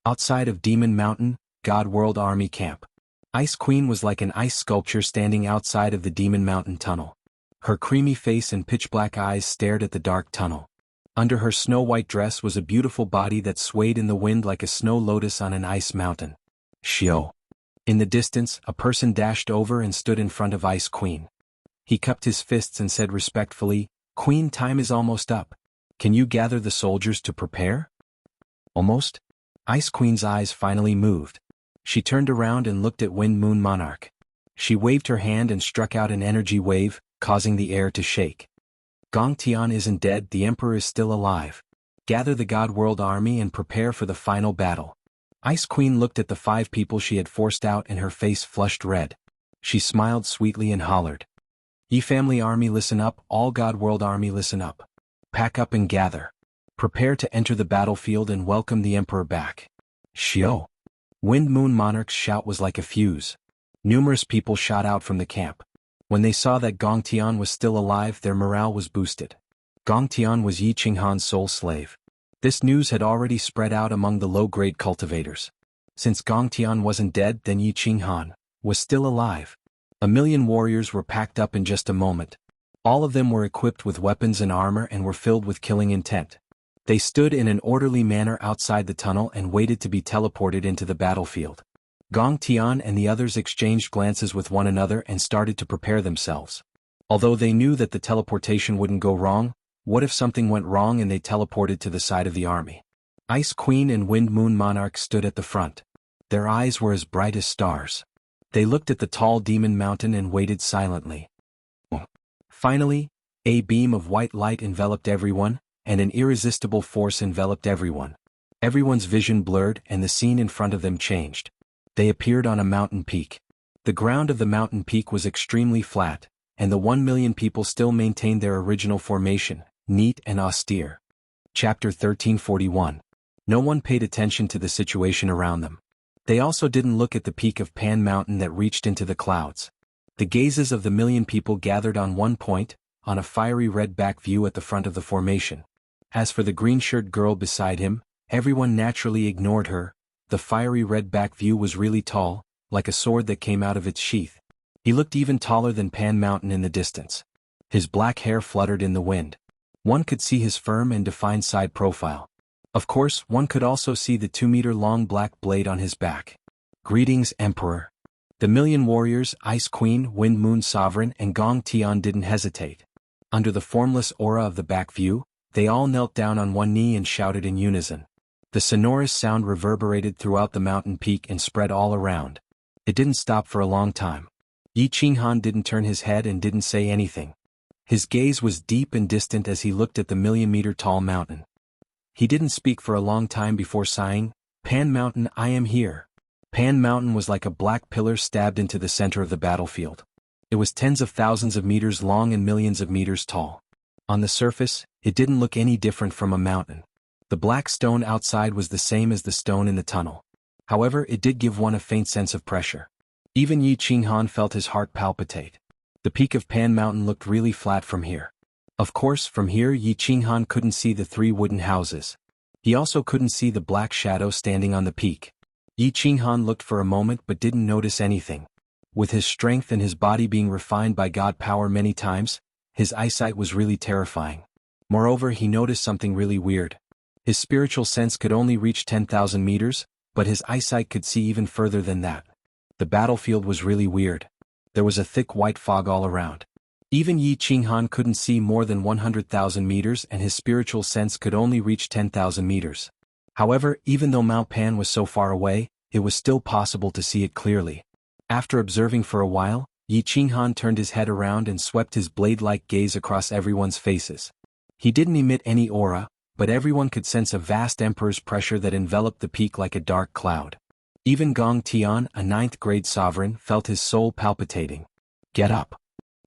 Speaker 1: Outside of Demon Mountain, God World Army Camp. Ice Queen was like an ice sculpture standing outside of the Demon Mountain tunnel. Her creamy face and pitch-black eyes stared at the dark tunnel. Under her snow-white dress was a beautiful body that swayed in the wind like a snow lotus on an ice mountain. Shio. In the distance, a person dashed over and stood in front of Ice Queen. He cupped his fists and said respectfully, Queen, time is almost up. Can you gather the soldiers to prepare? Almost? Ice Queen's eyes finally moved. She turned around and looked at Wind Moon Monarch. She waved her hand and struck out an energy wave, causing the air to shake. Gong Tian isn't dead, the Emperor is still alive. Gather the God World Army and prepare for the final battle. Ice Queen looked at the 5 people she had forced out and her face flushed red. She smiled sweetly and hollered. Ye Family Army, listen up, all God World Army, listen up. Pack up and gather. Prepare to enter the battlefield and welcome the Emperor back. Shio. Wind Moon Monarch's shout was like a fuse. Numerous people shot out from the camp. When they saw that Gong Tian was still alive, their morale was boosted. Gong Tian was Yi Qinghan's sole slave. This news had already spread out among the low-grade cultivators. Since Gong Tian wasn't dead, then Yi Qinghan was still alive. 1,000,000 warriors were packed up in just a moment. All of them were equipped with weapons and armor and were filled with killing intent. They stood in an orderly manner outside the tunnel and waited to be teleported into the battlefield. Gong Tian and the others exchanged glances with one another and started to prepare themselves. Although they knew that the teleportation wouldn't go wrong, what if something went wrong and they teleported to the side of the army? Ice Queen and Wind Moon Monarch stood at the front. Their eyes were as bright as stars. They looked at the tall demon mountain and waited silently. Finally, a beam of white light enveloped everyone, and an irresistible force enveloped everyone. Everyone's vision blurred and the scene in front of them changed. They appeared on a mountain peak. The ground of the mountain peak was extremely flat, and the 1,000,000 people still maintained their original formation, neat and austere. Chapter 1341. No one paid attention to the situation around them. They also didn't look at the peak of Pan Mountain that reached into the clouds. The gazes of the 1,000,000 people gathered on one point, on a fiery red back view at the front of the formation. As for the green-shirt girl beside him, everyone naturally ignored her. The fiery red back view was really tall, like a sword that came out of its sheath. He looked even taller than Pan Mountain in the distance. His black hair fluttered in the wind. One could see his firm and defined side profile. Of course, one could also see the 2-meter-long black blade on his back. Greetings, Emperor. The 1,000,000 warriors, Ice Queen, Wind Moon Sovereign, and Gong Tian didn't hesitate. Under the formless aura of the back view, they all knelt down on one knee and shouted in unison. The sonorous sound reverberated throughout the mountain peak and spread all around. It didn't stop for a long time. Yi Qinghan didn't turn his head and didn't say anything. His gaze was deep and distant as he looked at the 1,000,000-meter-tall mountain. He didn't speak for a long time before sighing, "Pan Mountain, I am here." Pan Mountain was like a black pillar stabbed into the center of the battlefield. It was tens of thousands of meters long and millions of meters tall. On the surface, it didn't look any different from a mountain. The black stone outside was the same as the stone in the tunnel. However, it did give one a faint sense of pressure. Even Yi Qinghan felt his heart palpitate. The peak of Pan Mountain looked really flat from here. Of course, from here Yi Qinghan couldn't see the 3 wooden houses. He also couldn't see the black shadow standing on the peak. Yi Qinghan looked for a moment but didn't notice anything. With his strength and his body being refined by God power many times, his eyesight was really terrifying. Moreover, he noticed something really weird. His spiritual sense could only reach 10,000 meters, but his eyesight could see even further than that. The battlefield was really weird. There was a thick white fog all around. Even Yi Qinghan couldn't see more than 100,000 meters and his spiritual sense could only reach 10,000 meters. However, even though Mount Pan was so far away, it was still possible to see it clearly. After observing for a while, Yi Qinghan turned his head around and swept his blade-like gaze across everyone's faces. He didn't emit any aura, but everyone could sense a vast emperor's pressure that enveloped the peak like a dark cloud. Even Gong Tian, a 9th-grade sovereign, felt his soul palpitating. "Get up."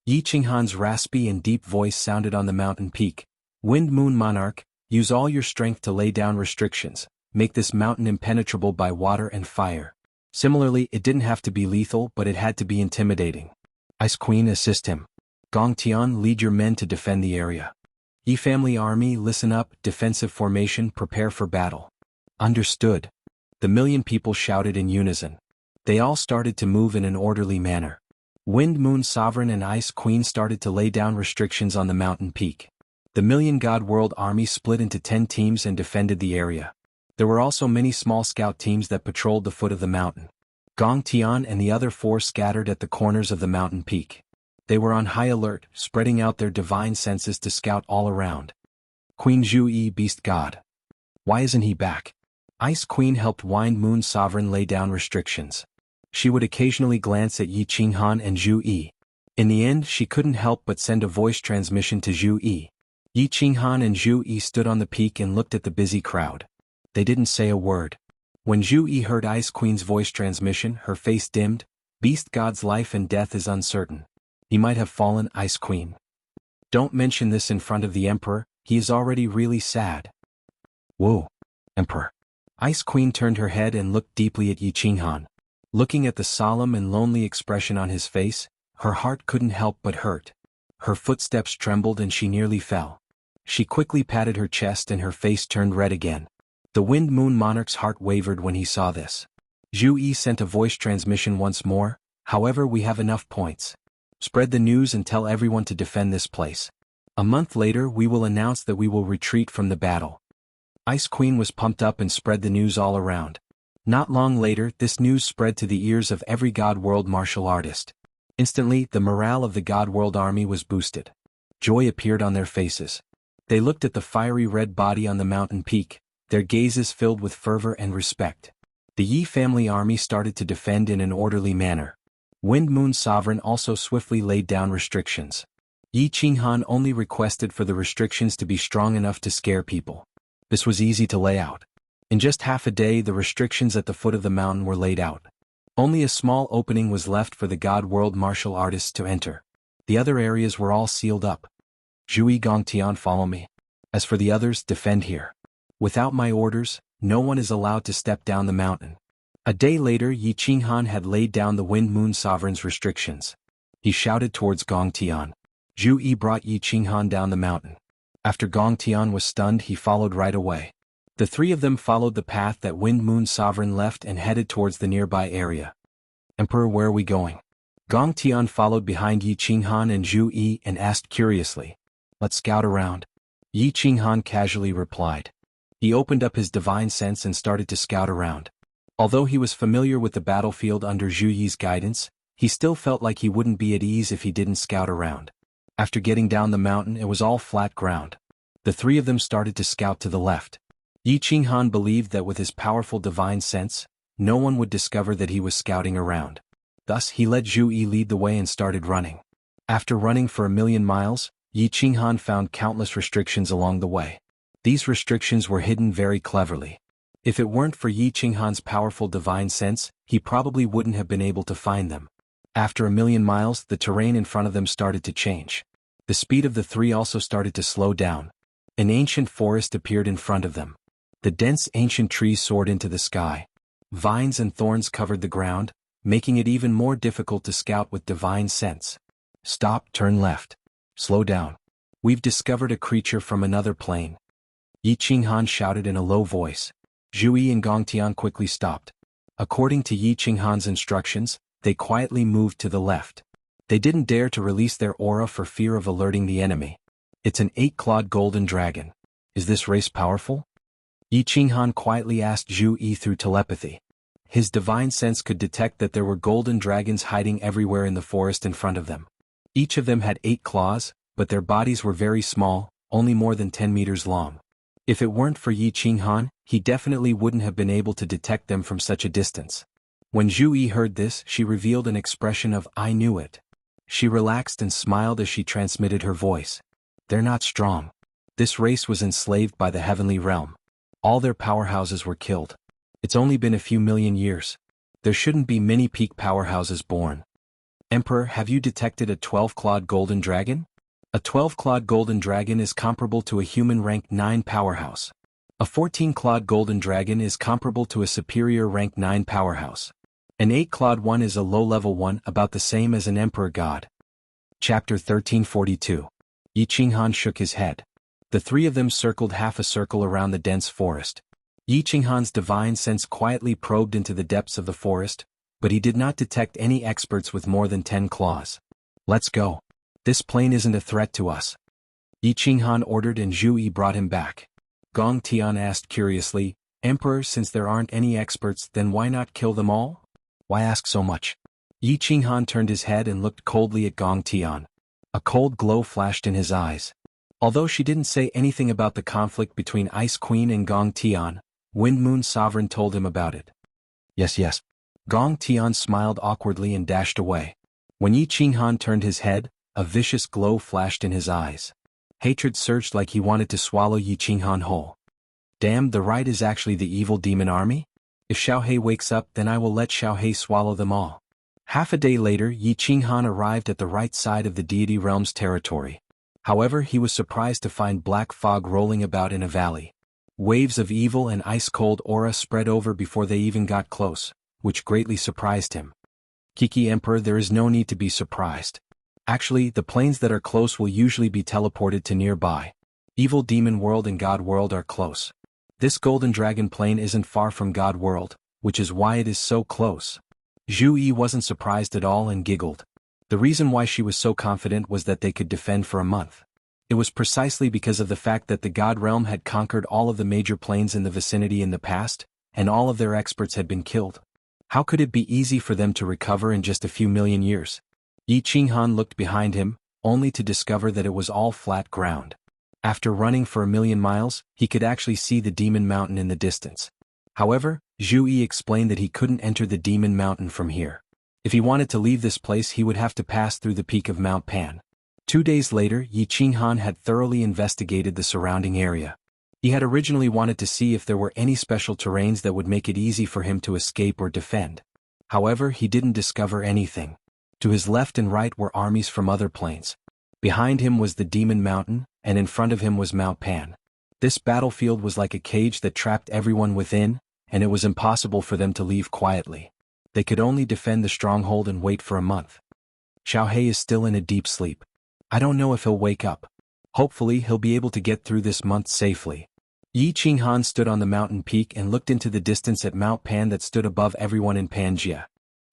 Speaker 1: Yi Qinghan's raspy and deep voice sounded on the mountain peak. "Wind Moon Monarch, use all your strength to lay down restrictions, make this mountain impenetrable by water and fire." Similarly, it didn't have to be lethal, but it had to be intimidating. "Ice Queen, assist him. Gong Tian, lead your men to defend the area. Yi family army, listen up, defensive formation, prepare for battle." "Understood." The 1,000,000 people shouted in unison. They all started to move in an orderly manner. Wind Moon Sovereign and Ice Queen started to lay down restrictions on the mountain peak. The 1,000,000 God World Army split into 10 teams and defended the area. There were also many small scout teams that patrolled the foot of the mountain. Gong Tian and the other 4 scattered at the corners of the mountain peak. They were on high alert, spreading out their divine senses to scout all around. "Queen Zhu Yi, Beast God. Why isn't he back?" Ice Queen helped Wind Moon Sovereign lay down restrictions. She would occasionally glance at Yi Qinghan and Zhu Yi. In the end, she couldn't help but send a voice transmission to Zhu Yi. Yi Qinghan and Zhu Yi stood on the peak and looked at the busy crowd. They didn't say a word. When Zhu Yi heard Ice Queen's voice transmission, her face dimmed. "Beast God's life and death is uncertain. He might have fallen, Ice Queen. Don't mention this in front of the Emperor, he is already really sad." "Whoa, Emperor. Ice Queen turned her head and looked deeply at Yi Qinghan. Looking at the solemn and lonely expression on his face, her heart couldn't help but hurt. Her footsteps trembled and she nearly fell. She quickly patted her chest and her face turned red again. The Wind Moon Monarch's heart wavered when he saw this. Zhu Yi sent a voice transmission once more, however we have enough points. Spread the news and tell everyone to defend this place. A month later we will announce that we will retreat from the battle. Ice Queen was pumped up and spread the news all around. Not long later this news spread to the ears of every God World martial artist. Instantly the morale of the God World army was boosted. Joy appeared on their faces. They looked at the fiery red body on the mountain peak, their gazes filled with fervor and respect. The Yi family army started to defend in an orderly manner. Wind Moon Sovereign also swiftly laid down restrictions. Yi Qinghan only requested for the restrictions to be strong enough to scare people. This was easy to lay out. In just half a day the restrictions at the foot of the mountain were laid out. Only a small opening was left for the God World martial artists to enter. The other areas were all sealed up. Zhu Gongtian, follow me. As for the others, defend here. Without my orders, no one is allowed to step down the mountain. A day later Yi Qinghan had laid down the Wind Moon Sovereign's restrictions. He shouted towards Gongtian. Zhu Yi brought Yi Qinghan down the mountain. After Gongtian was stunned he followed right away. The three of them followed the path that Wind Moon Sovereign left and headed towards the nearby area. Emperor, where are we going? Gongtian followed behind Yi Qinghan and Zhu Yi and asked curiously. Let's scout around. Yi Qinghan casually replied. He opened up his divine sense and started to scout around. Although he was familiar with the battlefield under Zhu Yi's guidance, he still felt like he wouldn't be at ease if he didn't scout around. After getting down the mountain it was all flat ground. The three of them started to scout to the left. Yi Qinghan believed that with his powerful divine sense, no one would discover that he was scouting around. Thus he let Zhu Yi lead the way and started running. After running for 1,000,000 miles, Yi Qinghan found countless restrictions along the way. These restrictions were hidden very cleverly. If it weren't for Yi Qinghan's powerful divine sense, he probably wouldn't have been able to find them. After 1,000,000 miles, the terrain in front of them started to change. The speed of the three also started to slow down. An ancient forest appeared in front of them. The dense ancient trees soared into the sky. Vines and thorns covered the ground, making it even more difficult to scout with divine sense. Stop, turn left. Slow down. We've discovered a creature from another plane. Yi Qinghan shouted in a low voice. Zhu Yi and Gongtian quickly stopped. According to Yi Qinghan's instructions, they quietly moved to the left. They didn't dare to release their aura for fear of alerting the enemy. It's an 8-clawed golden dragon. Is this race powerful? Yi Qinghan quietly asked Zhu Yi through telepathy. His divine sense could detect that there were golden dragons hiding everywhere in the forest in front of them. Each of them had 8 claws, but their bodies were very small, only more than 10 meters long. If it weren't for Yi Qinghan, he definitely wouldn't have been able to detect them from such a distance. When Zhu Yi heard this, she revealed an expression of "I knew it." She relaxed and smiled as she transmitted her voice. They're not strong. This race was enslaved by the heavenly realm. All their powerhouses were killed. It's only been a few million years. There shouldn't be many peak powerhouses born. Emperor, have you detected a 12-clawed golden dragon? A 12-clawed golden dragon is comparable to a human rank 9 powerhouse. A 14-clawed golden dragon is comparable to a superior rank 9 powerhouse. An 8-clawed one is a low-level one, about the same as an emperor god. Chapter 1342. Yi Qinghan shook his head. The three of them circled half a circle around the dense forest. Yi Qinghan's divine sense quietly probed into the depths of the forest, but he did not detect any experts with more than 10 claws. Let's go. This plane isn't a threat to us. Yi Qinghan ordered and Zhu Yi brought him back. Gongtian asked curiously, Emperor, since there aren't any experts, then why not kill them all? Why ask so much? Yi Qinghan turned his head and looked coldly at Gongtian. A cold glow flashed in his eyes. Although she didn't say anything about the conflict between Ice Queen and Gongtian, Wind Moon Sovereign told him about it. Yes. Gongtian smiled awkwardly and dashed away. When Yi Qinghan turned his head, a vicious glow flashed in his eyes. Hatred surged like he wanted to swallow Yi Qinghan whole. Damn, the right is actually the evil demon army? If Xiaohe wakes up, then I will let Xiaohe swallow them all. Half a day later, Yi Qinghan arrived at the right side of the deity realm's territory. However, he was surprised to find black fog rolling about in a valley. Waves of evil and ice-cold aura spread over before they even got close, which greatly surprised him. Kiki Emperor, there is no need to be surprised. Actually, the planes that are close will usually be teleported to nearby. Evil Demon World and God World are close. This Golden Dragon plane isn't far from God World, which is why it is so close. Zhu Yi wasn't surprised at all and giggled. The reason why she was so confident was that they could defend for a month. It was precisely because of the fact that the God Realm had conquered all of the major planes in the vicinity in the past, and all of their experts had been killed. How could it be easy for them to recover in just a few million years? Yi Qinghan looked behind him, only to discover that it was all flat ground. After running for 1,000,000 miles, he could actually see the Demon Mountain in the distance. However, Zhu Yi explained that he couldn't enter the Demon Mountain from here. If he wanted to leave this place, he would have to pass through the peak of Mount Pan. 2 days later, Yi Qinghan had thoroughly investigated the surrounding area. He had originally wanted to see if there were any special terrains that would make it easy for him to escape or defend. However, he didn't discover anything. To his left and right were armies from other planes. Behind him was the Demon Mountain, and in front of him was Mount Pan. This battlefield was like a cage that trapped everyone within, and it was impossible for them to leave quietly. They could only defend the stronghold and wait for a month. Xiaohei is still in a deep sleep. I don't know if he'll wake up. Hopefully he'll be able to get through this month safely. Yi Qinghan stood on the mountain peak and looked into the distance at Mount Pan that stood above everyone in Pangaea.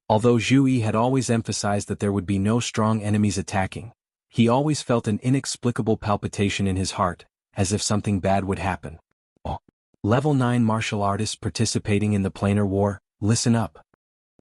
Speaker 1: Although Zhu Yi had always emphasized that there would be no strong enemies attacking, he always felt an inexplicable palpitation in his heart, as if something bad would happen. Oh. Level 9 martial artists participating in the planar war, listen up.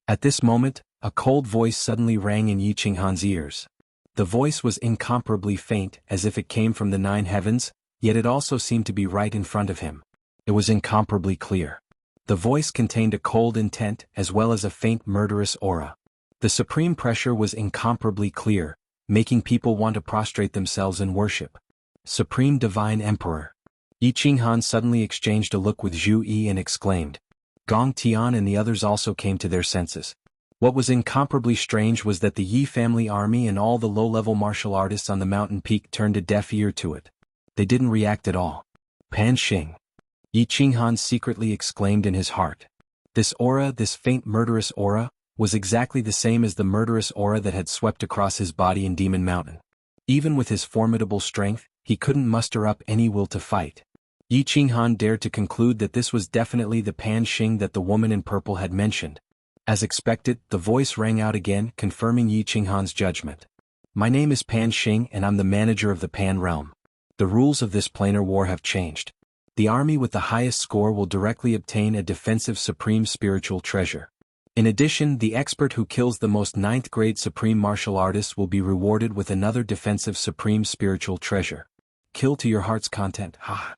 Speaker 1: At this moment, a cold voice suddenly rang in Yi Qinghan's ears. The voice was incomparably faint, as if it came from the 9 heavens, yet it also seemed to be right in front of him. It was incomparably clear. The voice contained a cold intent as well as a faint murderous aura. The supreme pressure was incomparably clear, making people want to prostrate themselves in worship. Supreme Divine Emperor. Yi Qinghan suddenly exchanged a look with Zhu Yi and exclaimed. Gong Tian and the others also came to their senses. What was incomparably strange was that the Yi family army and all the low-level martial artists on the mountain peak turned a deaf ear to it. They didn't react at all. Pan Xing. Yi Qinghan secretly exclaimed in his heart. This aura, this faint murderous aura, was exactly the same as the murderous aura that had swept across his body in Demon Mountain. Even with his formidable strength, he couldn't muster up any will to fight. Yi Qinghan dared to conclude that this was definitely the Pan Xing that the woman in purple had mentioned. As expected, the voice rang out again, confirming Yi Qinghan's judgment. My name is Pan Xing and I'm the manager of the Pan Realm. The rules of this planar war have changed. The army with the highest score will directly obtain a defensive supreme spiritual treasure. In addition, the expert who kills the most 9th grade supreme martial artists will be rewarded with another defensive supreme spiritual treasure. Kill to your heart's content, ha.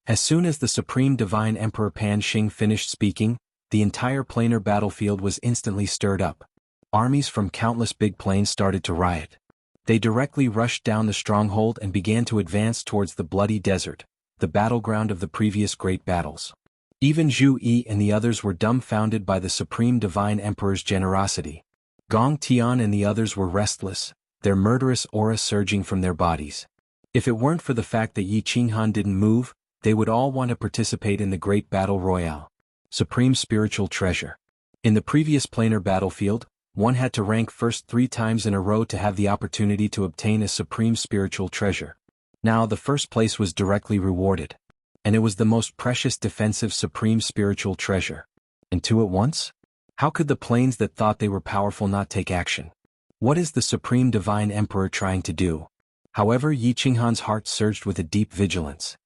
Speaker 1: As soon as the Supreme Divine Emperor Pan Xing finished speaking, the entire planar battlefield was instantly stirred up. Armies from countless big planes started to riot. They directly rushed down the stronghold and began to advance towards the bloody desert, the battleground of the previous great battles. Even Zhu Yi and the others were dumbfounded by the Supreme Divine Emperor's generosity. Gong Tian and the others were restless, their murderous aura surging from their bodies. If it weren't for the fact that Yi Qinghan didn't move, they would all want to participate in the great battle royale. Supreme Spiritual Treasure. In the previous planar battlefield, one had to rank first 3 times in a row to have the opportunity to obtain a Supreme Spiritual Treasure. Now the first place was directly rewarded. And it was the most precious defensive Supreme Spiritual Treasure. And 2 at once? How could the planes that thought they were powerful not take action? What is the Supreme Divine Emperor trying to do? However, Yi Qinghan's heart surged with a deep vigilance.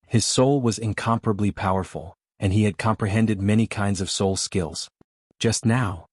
Speaker 1: His soul was incomparably powerful, and he had comprehended many kinds of soul skills. Just now,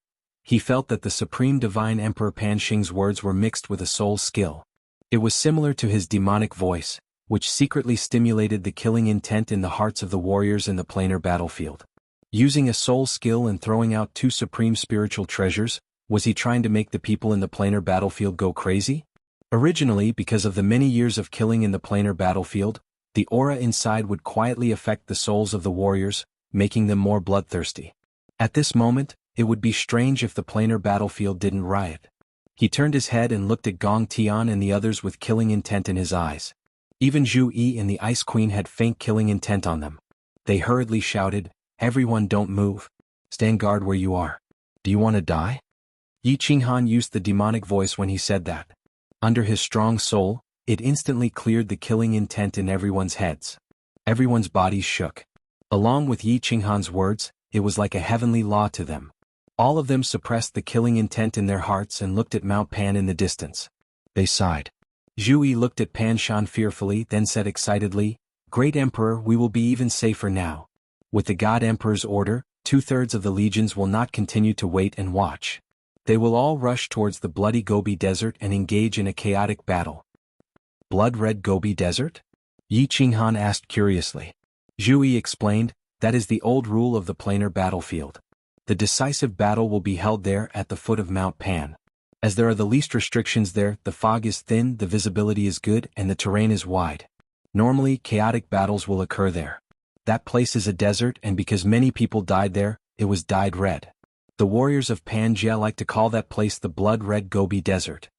Speaker 1: he felt that the Supreme Divine Emperor Pan Xing's words were mixed with a soul skill. It was similar to his demonic voice, which secretly stimulated the killing intent in the hearts of the warriors in the planar battlefield. Using a soul skill and throwing out 2 supreme spiritual treasures, was he trying to make the people in the planar battlefield go crazy? Originally, because of the many years of killing in the planar battlefield, the aura inside would quietly affect the souls of the warriors, making them more bloodthirsty. At this moment, it would be strange if the planar battlefield didn't riot. He turned his head and looked at Gong Tian and the others with killing intent in his eyes. Even Zhu Yi and the Ice Queen had faint killing intent on them. They hurriedly shouted, "Everyone don't move. Stand guard where you are. Do you want to die?" Yi Qinghan used the demonic voice when he said that. Under his strong soul, it instantly cleared the killing intent in everyone's heads. Everyone's bodies shook. Along with Yi Qinghan's words, it was like a heavenly law to them. All of them suppressed the killing intent in their hearts and looked at Mount Pan in the distance. They sighed. Zhu Yi looked at Pan Shan fearfully, then said excitedly, "Great Emperor, we will be even safer now. With the God Emperor's order, 2/3 of the legions will not continue to wait and watch. They will all rush towards the bloody Gobi Desert and engage in a chaotic battle." Blood-red Gobi Desert? Yi Qinghan asked curiously. Zhu Yi explained, "That is the old rule of the planar battlefield. The decisive battle will be held there at the foot of Mount Pan. As there are the least restrictions there, the fog is thin, the visibility is good, and the terrain is wide. Normally, chaotic battles will occur there. That place is a desert, and because many people died there, it was dyed red. The warriors of Pangaea like to call that place the blood-red Gobi Desert.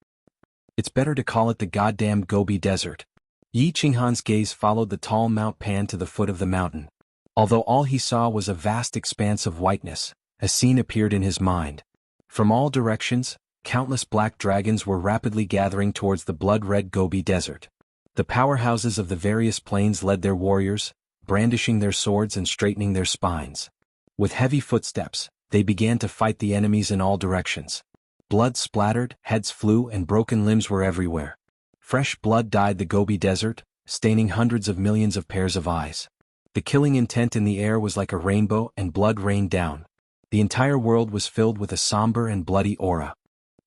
Speaker 1: It's better to call it the goddamn Gobi Desert." Yi Qinghan's gaze followed the tall Mount Pan to the foot of the mountain. Although all he saw was a vast expanse of whiteness, a scene appeared in his mind. From all directions, countless black dragons were rapidly gathering towards the blood-red Gobi Desert. The powerhouses of the various planes led their warriors, brandishing their swords and straightening their spines. With heavy footsteps, they began to fight the enemies in all directions. Blood splattered, heads flew, and broken limbs were everywhere. Fresh blood dyed the Gobi Desert, staining hundreds of millions of pairs of eyes. The killing intent in the air was like a rainbow, and blood rained down. The entire world was filled with a somber and bloody aura.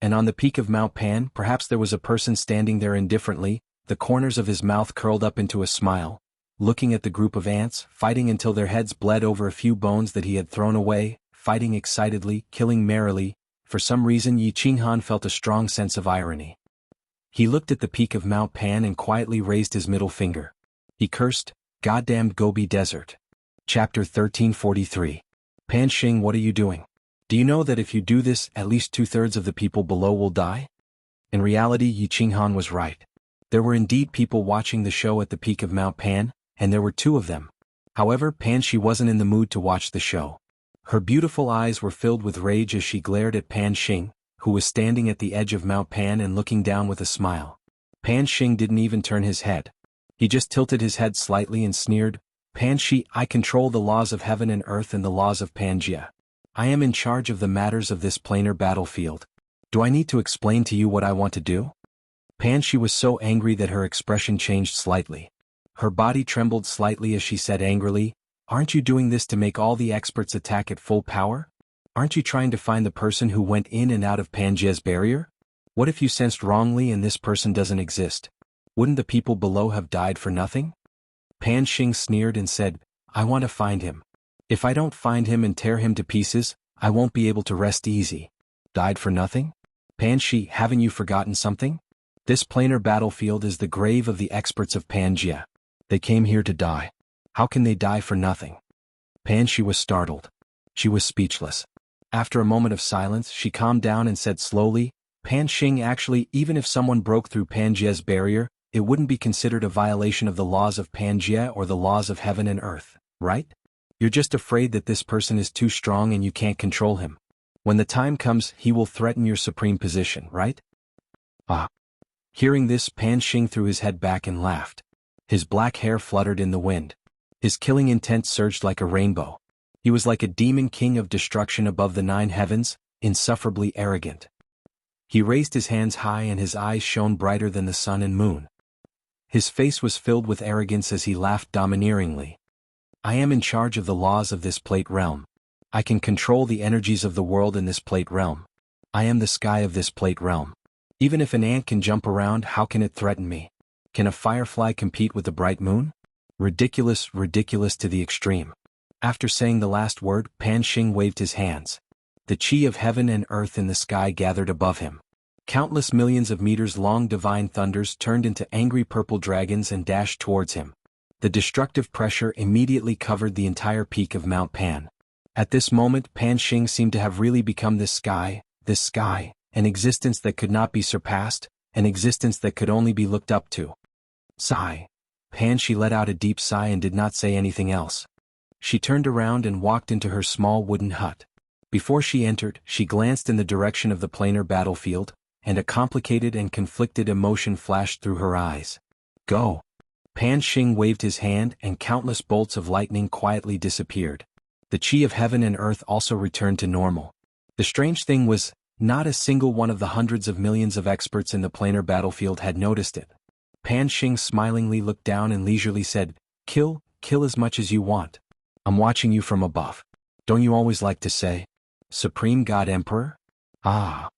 Speaker 1: And on the peak of Mount Pan, perhaps there was a person standing there indifferently, the corners of his mouth curled up into a smile, looking at the group of ants, fighting until their heads bled over a few bones that he had thrown away, fighting excitedly, killing merrily. For some reason Yi Qinghan felt a strong sense of irony. He looked at the peak of Mount Pan and quietly raised his middle finger. He cursed, "Goddamned Gobi Desert." Chapter 1343. "Pan Xing, what are you doing? Do you know that if you do this, at least 2/3 of the people below will die?" In reality, Yi Qinghan was right. There were indeed people watching the show at the peak of Mount Pan, and there were 2 of them. However, Pan Shi wasn't in the mood to watch the show. Her beautiful eyes were filled with rage as she glared at Pan Xing, who was standing at the edge of Mount Pan and looking down with a smile. Pan Xing didn't even turn his head. He just tilted his head slightly and sneered, "Pan Shi, I control the laws of heaven and earth and the laws of Pangaea. I am in charge of the matters of this planar battlefield. Do I need to explain to you what I want to do?" Pan Shi was so angry that her expression changed slightly. Her body trembled slightly as she said angrily, "Aren't you doing this to make all the experts attack at full power? Aren't you trying to find the person who went in and out of Pangaea's barrier? What if you sensed wrongly and this person doesn't exist? Wouldn't the people below have died for nothing?" Pan Xing sneered and said, "I want to find him. If I don't find him and tear him to pieces, I won't be able to rest easy." "Died for nothing? Pan Shi, haven't you forgotten something? This planar battlefield is the grave of the experts of Pangaea. They came here to die. How can they die for nothing?" Pan Shi was startled. She was speechless. After a moment of silence, she calmed down and said slowly, "Pan Xing, actually, even if someone broke through Pangaea's barrier, it wouldn't be considered a violation of the laws of Pangaea or the laws of heaven and earth, right? You're just afraid that this person is too strong and you can't control him. When the time comes, he will threaten your supreme position, right?" "Ah." Hearing this, Pan Xing threw his head back and laughed. His black hair fluttered in the wind. His killing intent surged like a rainbow. He was like a demon king of destruction above the 9 heavens, insufferably arrogant. He raised his hands high and his eyes shone brighter than the sun and moon. His face was filled with arrogance as he laughed domineeringly. "I am in charge of the laws of this plate realm. I can control the energies of the world in this plate realm. I am the sky of this plate realm. Even if an ant can jump around, how can it threaten me? Can a firefly compete with the bright moon? Ridiculous, ridiculous to the extreme." After saying the last word, Pan Xing waved his hands. The chi of heaven and earth in the sky gathered above him. Countless millions of meters long divine thunders turned into angry purple dragons and dashed towards him. The destructive pressure immediately covered the entire peak of Mount Pan. At this moment, Pan Xing seemed to have really become this sky, an existence that could not be surpassed, an existence that could only be looked up to. Sigh. Pan Shi let out a deep sigh and did not say anything else. She turned around and walked into her small wooden hut. Before she entered, she glanced in the direction of the planar battlefield, and a complicated and conflicted emotion flashed through her eyes. Go! Pan Xing waved his hand and countless bolts of lightning quietly disappeared. The chi of heaven and earth also returned to normal. The strange thing was, not a single one of the hundreds of millions of experts in the planar battlefield had noticed it. Pan Xing smilingly looked down and leisurely said, Kill as much as you want. I'm watching you from above. Don't you always like to say, Supreme God Emperor? Ah.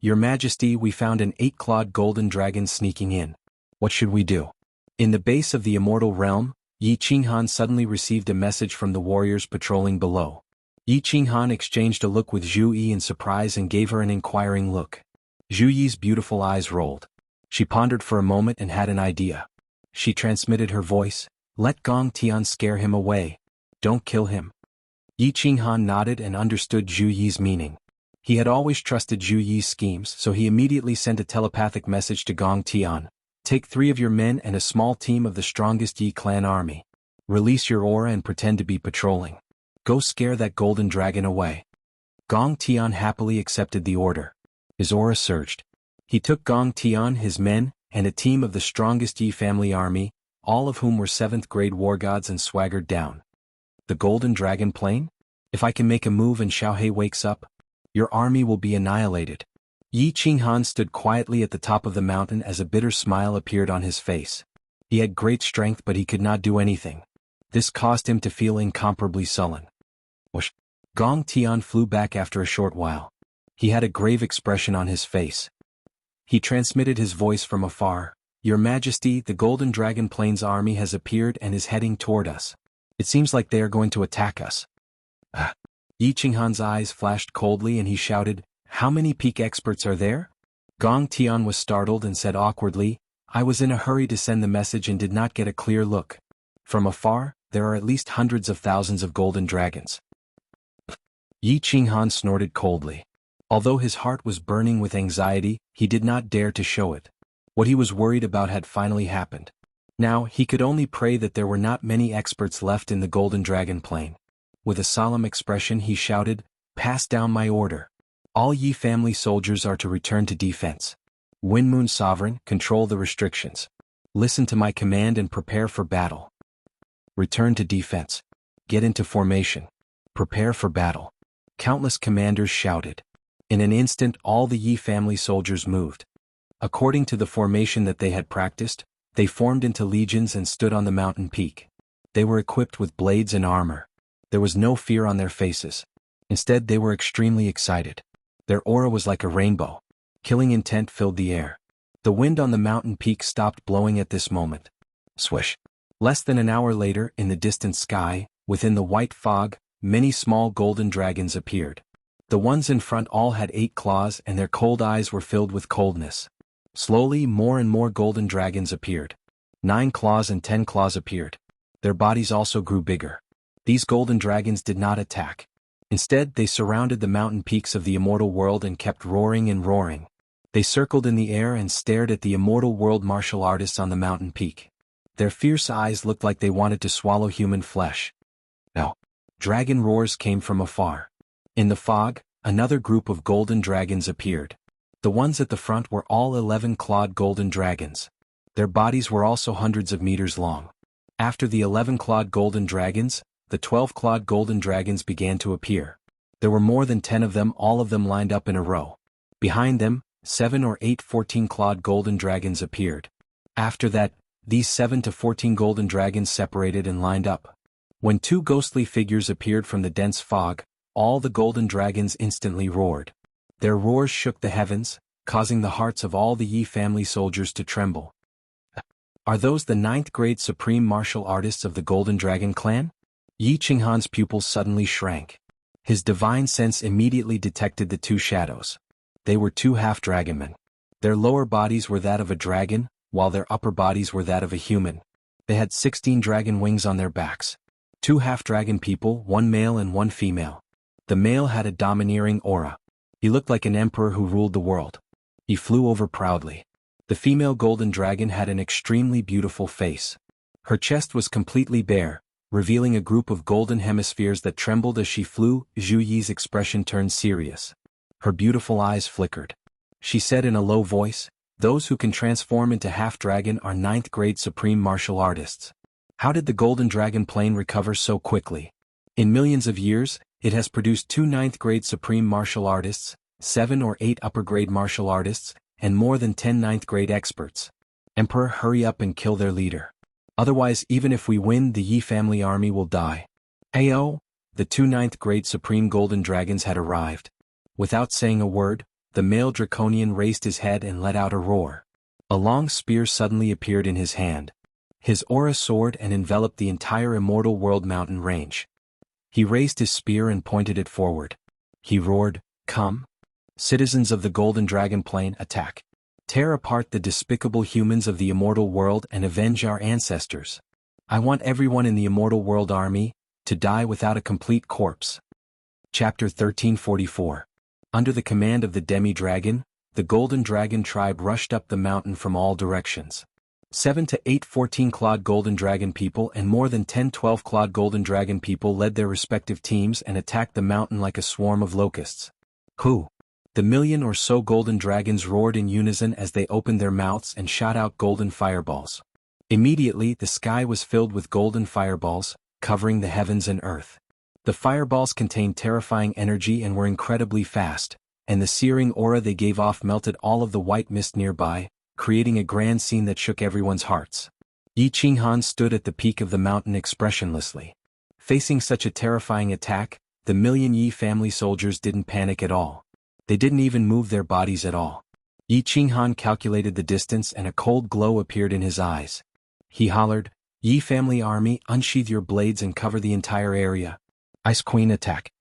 Speaker 1: Your Majesty, we found an 8-clawed golden dragon sneaking in. What should we do? In the base of the immortal realm, Yi Qinghan suddenly received a message from the warriors patrolling below. Yi Qinghan exchanged a look with Zhu Yi in surprise and gave her an inquiring look. Zhu Yi's beautiful eyes rolled. She pondered for a moment and had an idea. She transmitted her voice, Let Gong Tian scare him away. Don't kill him. Yi Qinghan nodded and understood Zhu Yi's meaning. He had always trusted Zhu Yi's schemes, so he immediately sent a telepathic message to Gong Tian. Take 3 of your men and a small team of the strongest Yi clan army. Release your aura and pretend to be patrolling. Go scare that golden dragon away. Gong Tian happily accepted the order. His aura surged. He took Gong Tian, his men, and a team of the strongest Yi family army, all of whom were 7th-grade war gods, and swaggered down. The golden dragon plane? If I can make a move and Xiaohei wakes up, your army will be annihilated. Yi Qinghan stood quietly at the top of the mountain as a bitter smile appeared on his face. He had great strength, but he could not do anything. This caused him to feel incomparably sullen. Whoosh! Gong Tian flew back after a short while. He had a grave expression on his face. He transmitted his voice from afar. Your Majesty, the Golden Dragon Plains army has appeared and is heading toward us. It seems like they are going to attack us. Yi Qinghan's eyes flashed coldly and he shouted, How many peak experts are there? Gong Tian was startled and said awkwardly, I was in a hurry to send the message and did not get a clear look. From afar, there are at least hundreds of thousands of golden dragons. Yi Qinghan snorted coldly. Although his heart was burning with anxiety, he did not dare to show it. What he was worried about had finally happened. Now, he could only pray that there were not many experts left in the Golden Dragon Plain. With a solemn expression he shouted, Pass down my order. All Yi family soldiers are to return to defense. Windmoon Sovereign, control the restrictions. Listen to my command and prepare for battle. Return to defense. Get into formation. Prepare for battle. Countless commanders shouted. In an instant all the Yi family soldiers moved. According to the formation that they had practiced, they formed into legions and stood on the mountain peak. They were equipped with blades and armor. There was no fear on their faces. Instead, they were extremely excited. Their aura was like a rainbow. Killing intent filled the air. The wind on the mountain peak stopped blowing at this moment. Swish. Less than an hour later, in the distant sky, within the white fog, many small golden dragons appeared. The ones in front all had 8 claws and their cold eyes were filled with coldness. Slowly, more and more golden dragons appeared. 9 claws and 10 claws appeared. Their bodies also grew bigger. These golden dragons did not attack. Instead, they surrounded the mountain peaks of the immortal world and kept roaring and roaring. They circled in the air and stared at the immortal world martial artists on the mountain peak. Their fierce eyes looked like they wanted to swallow human flesh. No. Dragon roars came from afar. In the fog, another group of golden dragons appeared. The ones at the front were all 11-clawed golden dragons. Their bodies were also hundreds of meters long. After the 11-clawed golden dragons, the 12-clawed golden dragons began to appear. There were more than 10 of them, all of them lined up in a row. Behind them, 7 or 8 14-clawed golden dragons appeared. After that, these 7 to 14 golden dragons separated and lined up. When 2 ghostly figures appeared from the dense fog, all the golden dragons instantly roared. Their roars shook the heavens, causing the hearts of all the Yi family soldiers to tremble. Are those the 9th-grade supreme martial artists of the Golden Dragon clan? Yi Qinghan's pupils suddenly shrank. His divine sense immediately detected the 2 shadows. They were 2 half-dragonmen. Their lower bodies were that of a dragon, while their upper bodies were that of a human. They had 16 dragon wings on their backs. 2 half-dragon people, 1 male and 1 female. The male had a domineering aura. He looked like an emperor who ruled the world. He flew over proudly. The female golden dragon had an extremely beautiful face. Her chest was completely bare, revealing a group of golden hemispheres that trembled as she flew. Zhu Yi's expression turned serious. Her beautiful eyes flickered. She said in a low voice, "Those who can transform into half-dragon are ninth-grade supreme martial artists. How did the golden dragon plane recover so quickly? In millions of years, it has produced 2 ninth-grade supreme martial artists, 7 or 8 upper-grade martial artists, and more than 10 ninth-grade experts. Emperor, hurry up and kill their leader. Otherwise, even if we win, the Yi family army will die." Ayo! The 2 ninth-grade supreme golden dragons had arrived. Without saying a word, the male draconian raised his head and let out a roar. A long spear suddenly appeared in his hand. His aura soared and enveloped the entire immortal world mountain range. He raised his spear and pointed it forward. He roared, "Come! Citizens of the Golden Dragon Plain, attack! Tear apart the despicable humans of the immortal world and avenge our ancestors. I want everyone in the immortal world army to die without a complete corpse." Chapter 1344. Under the command of the demi-dragon, the Golden Dragon tribe rushed up the mountain from all directions. 7 to 8 14-clawed Golden Dragon people and more than 10 12-clawed Golden Dragon people led their respective teams and attacked the mountain like a swarm of locusts. Who? The million or so Golden Dragons roared in unison as they opened their mouths and shot out golden fireballs. Immediately, the sky was filled with golden fireballs, covering the heavens and earth. The fireballs contained terrifying energy and were incredibly fast, and the searing aura they gave off melted all of the white mist nearby, creating a grand scene that shook everyone's hearts. Yi Qinghan stood at the peak of the mountain expressionlessly. Facing such a terrifying attack, the million Yi family soldiers didn't panic at all. They didn't even move their bodies at all. Yi Qinghan calculated the distance and a cold glow appeared in his eyes. He hollered, "Yi family army, unsheath your blades and cover the entire area. Ice Queen attack."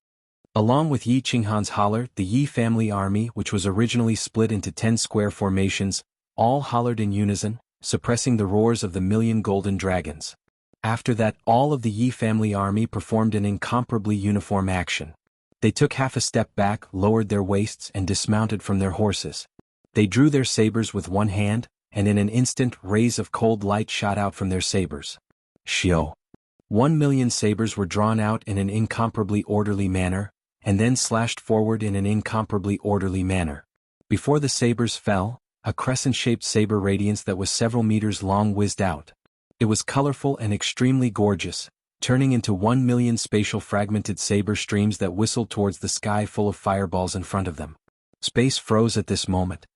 Speaker 1: Along with Yi Qinghan's holler, the Yi family army, which was originally split into 10 square formations, all hollered in unison, suppressing the roars of the million golden dragons. After that, all of the Yi family army performed an incomparably uniform action. They took half a step back, lowered their waists, and dismounted from their horses. They drew their sabers with one hand, and in an instant, rays of cold light shot out from their sabers. Shio. 1,000,000 sabers were drawn out in an incomparably orderly manner, and then slashed forward in an incomparably orderly manner. Before the sabers fell, a crescent-shaped saber radiance that was several meters long whizzed out. It was colorful and extremely gorgeous, turning into 1,000,000 spatial fragmented saber streams that whistled towards the sky full of fireballs in front of them. Space froze at this moment.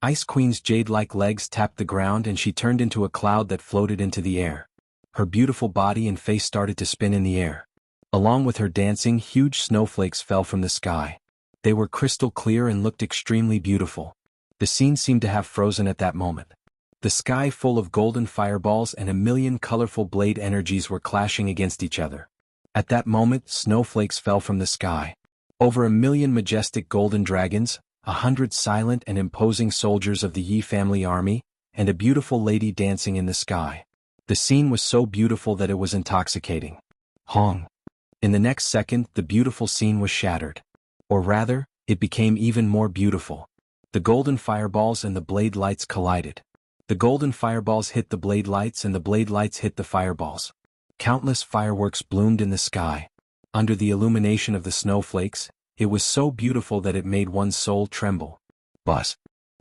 Speaker 1: Ice Queen's jade-like legs tapped the ground and she turned into a cloud that floated into the air. Her beautiful body and face started to spin in the air. Along with her dancing, huge snowflakes fell from the sky. They were crystal clear and looked extremely beautiful. The scene seemed to have frozen at that moment. The sky full of golden fireballs and a million colorful blade energies were clashing against each other. At that moment, snowflakes fell from the sky. Over 1,000,000 majestic golden dragons, 100 silent and imposing soldiers of the Yi family army, and a beautiful lady dancing in the sky. The scene was so beautiful that it was intoxicating. Hong. In the next second, the beautiful scene was shattered. Or rather, it became even more beautiful. The golden fireballs and the blade lights collided. The golden fireballs hit the blade lights and the blade lights hit the fireballs. Countless fireworks bloomed in the sky. Under the illumination of the snowflakes, it was so beautiful that it made one's soul tremble. Buzz.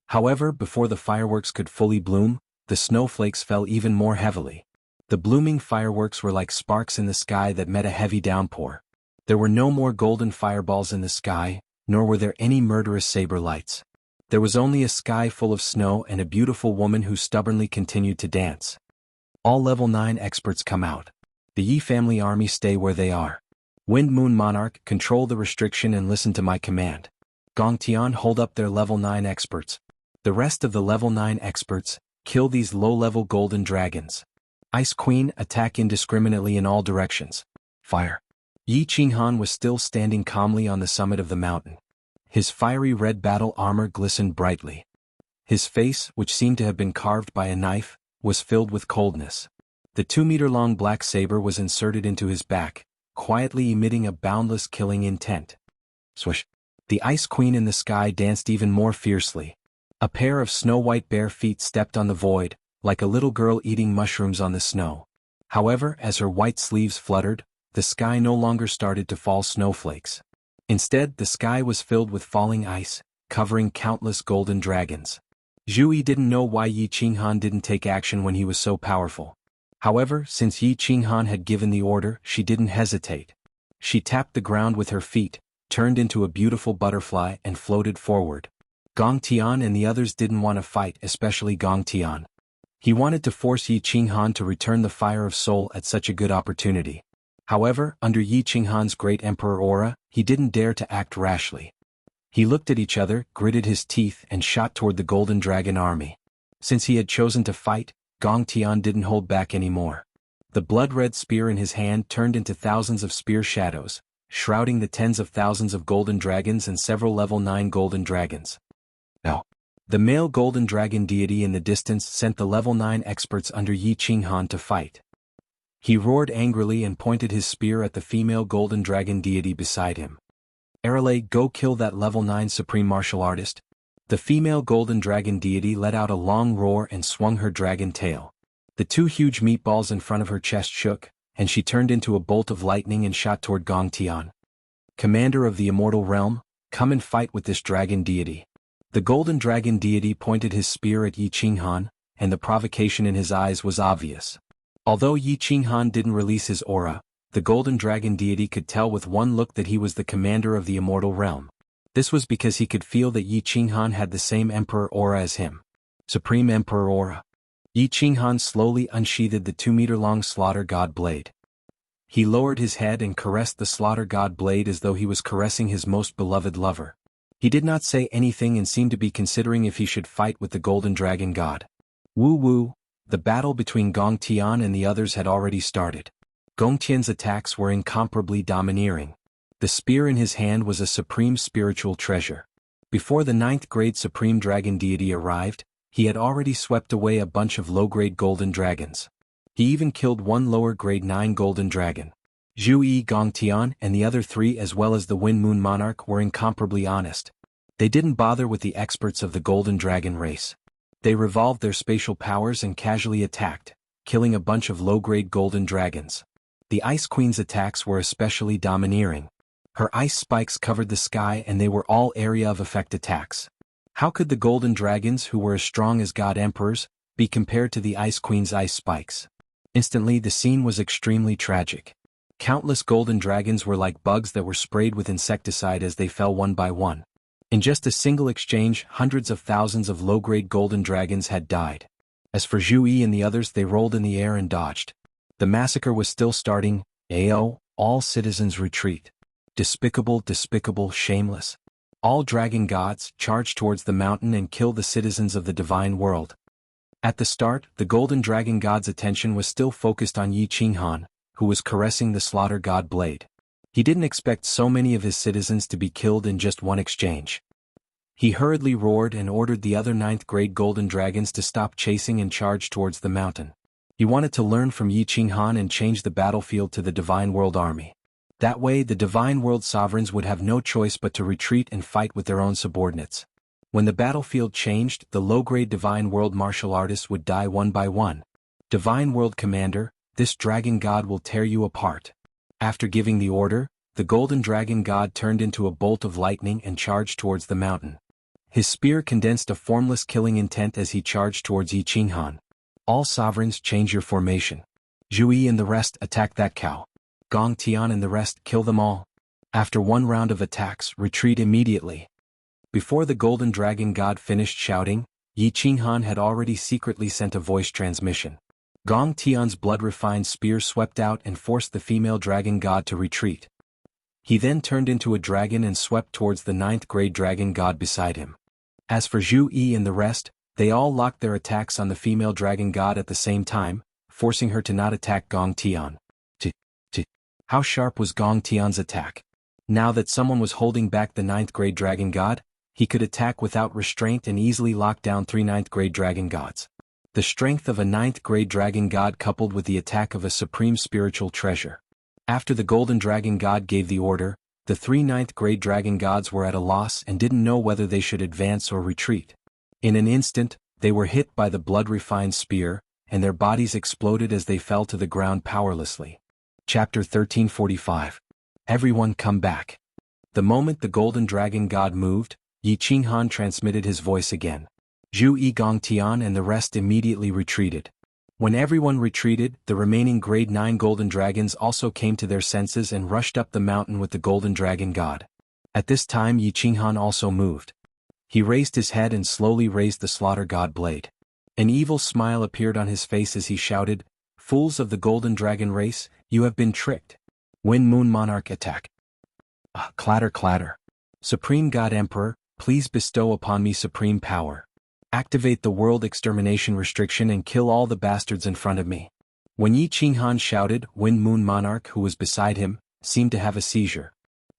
Speaker 1: However, before the fireworks could fully bloom, the snowflakes fell even more heavily. The blooming fireworks were like sparks in the sky that met a heavy downpour. There were no more golden fireballs in the sky, nor were there any murderous saber lights. There was only a sky full of snow and a beautiful woman who stubbornly continued to dance. All level 9 experts come out. The Yi family army stay where they are. Wind Moon Monarch, control the restriction and listen to my command. Gongtian, hold up their level 9 experts. The rest of the level 9 experts, kill these low-level golden dragons. Ice Queen, attack indiscriminately in all directions. Fire. Yi Qinghan was still standing calmly on the summit of the mountain. His fiery red battle armor glistened brightly. His face, which seemed to have been carved by a knife, was filled with coldness. The 2-meter-long black saber was inserted into his back, quietly emitting a boundless killing intent. Swish. The Ice Queen in the sky danced even more fiercely. A pair of snow-white bare feet stepped on the void, like a little girl eating mushrooms on the snow. However, as her white sleeves fluttered, the sky no longer started to fall snowflakes. Instead, the sky was filled with falling ice, covering countless golden dragons. Zhu Yi didn't know why Yi Qinghan didn't take action when he was so powerful. However, since Yi Qinghan had given the order, she didn't hesitate. She tapped the ground with her feet, turned into a beautiful butterfly and floated forward. Gong Tian and the others didn't want to fight, especially Gong Tian. He wanted to force Yi Qinghan to return the Fire of Soul at such a good opportunity. However, under Yi Qinghan's great emperor aura, he didn't dare to act rashly. He looked at each other, gritted his teeth and shot toward the Golden Dragon army. Since he had chosen to fight, Gong Tian didn't hold back anymore. The blood-red spear in his hand turned into thousands of spear shadows, shrouding the tens of thousands of golden dragons and several level 9 golden dragons. No. The male golden dragon deity in the distance sent the level 9 experts under Yi Qinghan to fight. He roared angrily and pointed his spear at the female golden dragon deity beside him. Arale, go kill that level 9 supreme martial artist. The female golden dragon deity let out a long roar and swung her dragon tail. The 2 huge meatballs in front of her chest shook, and she turned into a bolt of lightning and shot toward Gong Tian. Commander of the immortal realm, come and fight with this dragon deity. The golden dragon deity pointed his spear at Yi Qinghan, and the provocation in his eyes was obvious. Although Yi Qinghan didn't release his aura, the golden dragon deity could tell with one look that he was the commander of the immortal realm. This was because he could feel that Yi Qinghan had the same emperor aura as him. Supreme Emperor aura. Yi Qinghan slowly unsheathed the 2-meter-long slaughter god blade. He lowered his head and caressed the slaughter god blade as though he was caressing his most beloved lover. He did not say anything and seemed to be considering if he should fight with the golden dragon god. Woo! The battle between Gong Tian and the others had already started. Gong Tian's attacks were incomparably domineering. The spear in his hand was a supreme spiritual treasure. Before the 9th grade supreme dragon deity arrived, he had already swept away a bunch of low-grade golden dragons. He even killed one lower-grade 9 golden dragon. Zhu Yi, Gong Tian, and the other 3 as well as the Wind Moon Monarch were incomparably honest. They didn't bother with the experts of the golden dragon race. They revolved their spatial powers and casually attacked, killing a bunch of low-grade golden dragons. The Ice Queen's attacks were especially domineering. Her ice spikes covered the sky and they were all area of effect attacks. How could the golden dragons, who were as strong as god emperors, be compared to the Ice Queen's ice spikes? Instantly the scene was extremely tragic. Countless golden dragons were like bugs that were sprayed with insecticide as they fell one by one. In just a single exchange, hundreds of thousands of low-grade golden dragons had died. As for Zhu Yi and the others, they rolled in the air and dodged. The massacre was still starting. AO, all citizens retreat. Despicable, shameless. All dragon gods, charge towards the mountain and kill the citizens of the divine world. At the start, the golden dragon god's attention was still focused on Yi Qinghan, who was caressing the slaughter god blade. He didn't expect so many of his citizens to be killed in just one exchange. He hurriedly roared and ordered the other 9th grade golden dragons to stop chasing and charge towards the mountain. He wanted to learn from Yi Qinghan and change the battlefield to the Divine World Army. That way the Divine World sovereigns would have no choice but to retreat and fight with their own subordinates. When the battlefield changed, the low-grade Divine World martial artists would die one by one. Divine World Commander, this dragon god will tear you apart. After giving the order, the golden dragon god turned into a bolt of lightning and charged towards the mountain. His spear condensed a formless killing intent as he charged towards Yi Qinghan. All sovereigns, change your formation. Zhu Yi and the rest, attack that cow. Gong Tian and the rest, kill them all. After one round of attacks, retreat immediately. Before the golden dragon god finished shouting, Yi Qinghan had already secretly sent a voice transmission. Gong Tian's blood-refined spear swept out and forced the female dragon god to retreat. He then turned into a dragon and swept towards the 9th grade dragon god beside him. As for Zhu Yi and the rest, they all locked their attacks on the female dragon god at the same time, forcing her to not attack Gong Tian. How sharp was Gong Tian's attack? Now that someone was holding back the 9th grade dragon god, he could attack without restraint and easily lock down 3 9th grade dragon gods. The strength of a 9th grade dragon god coupled with the attack of a supreme spiritual treasure. After the golden dragon god gave the order, the 3 9th grade dragon gods were at a loss and didn't know whether they should advance or retreat. In an instant, they were hit by the blood-refined spear, and their bodies exploded as they fell to the ground powerlessly. Chapter 1345. Everyone come back. The moment the golden dragon god moved, Yi Qinghan transmitted his voice again. Zhu Yi Gongtian and the rest immediately retreated. When everyone retreated, the remaining grade 9 golden dragons also came to their senses and rushed up the mountain with the golden dragon god. At this time Yi Qinghan also moved. He raised his head and slowly raised the slaughter god blade. An evil smile appeared on his face as he shouted, "Fools of the golden dragon race, you have been tricked. Wind Moon Monarch attack." Clatter clatter. Supreme God Emperor, please bestow upon me supreme power. Activate the world extermination restriction and kill all the bastards in front of me. When Yi Qinghan shouted, Wind Moon Monarch, who was beside him, seemed to have a seizure.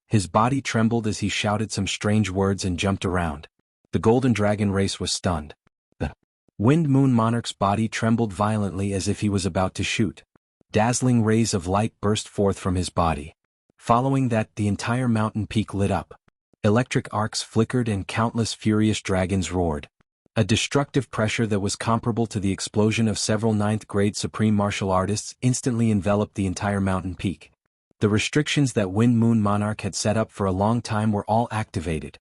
Speaker 1: His body trembled as he shouted some strange words and jumped around. The golden dragon race was stunned. The Wind Moon Monarch's body trembled violently as if he was about to shoot. Dazzling rays of light burst forth from his body. Following that, the entire mountain peak lit up. Electric arcs flickered and countless furious dragons roared. A destructive pressure that was comparable to the explosion of several 9th-grade supreme martial artists instantly enveloped the entire mountain peak. The restrictions that Wind Moon Monarch had set up for a long time were all activated.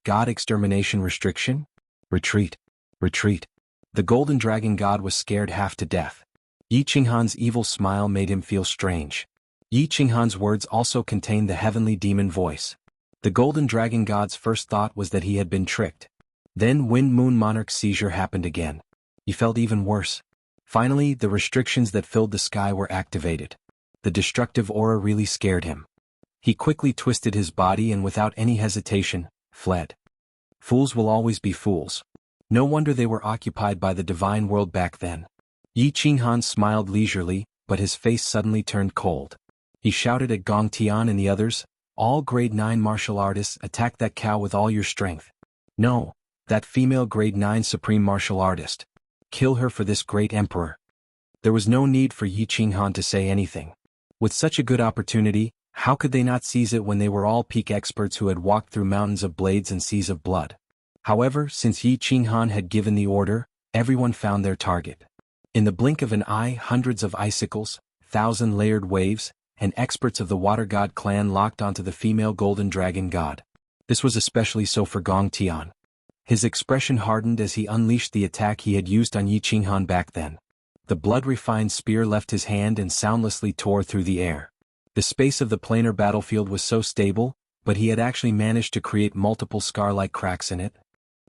Speaker 1: God extermination restriction? Retreat. Retreat. The golden dragon god was scared half to death. Yi Qinghan's evil smile made him feel strange. Yi Qinghan's words also contained the heavenly demon voice. The golden dragon god's first thought was that he had been tricked. Then Wind Moon Monarch's seizure happened again. He felt even worse. Finally, the restrictions that filled the sky were activated. The destructive aura really scared him. He quickly twisted his body and without any hesitation, fled. Fools will always be fools. No wonder they were occupied by the divine world back then. Yi Qinghan smiled leisurely, but his face suddenly turned cold. He shouted at Gong Tian and the others, "All grade 9 martial artists, attack that cow with all your strength. No, that female grade 9 supreme martial artist. Kill her for this great emperor." There was no need for Yi Qinghan to say anything. With such a good opportunity, how could they not seize it when they were all peak experts who had walked through mountains of blades and seas of blood? However, since Yi Qinghan had given the order, everyone found their target. In the blink of an eye, hundreds of icicles, 1,000-layered waves, and experts of the Water God clan locked onto the female golden dragon god. This was especially so for Gong Tian. His expression hardened as he unleashed the attack he had used on Yi Qinghan back then. The blood-refined spear left his hand and soundlessly tore through the air. The space of the planar battlefield was so stable, but he had actually managed to create multiple scar-like cracks in it.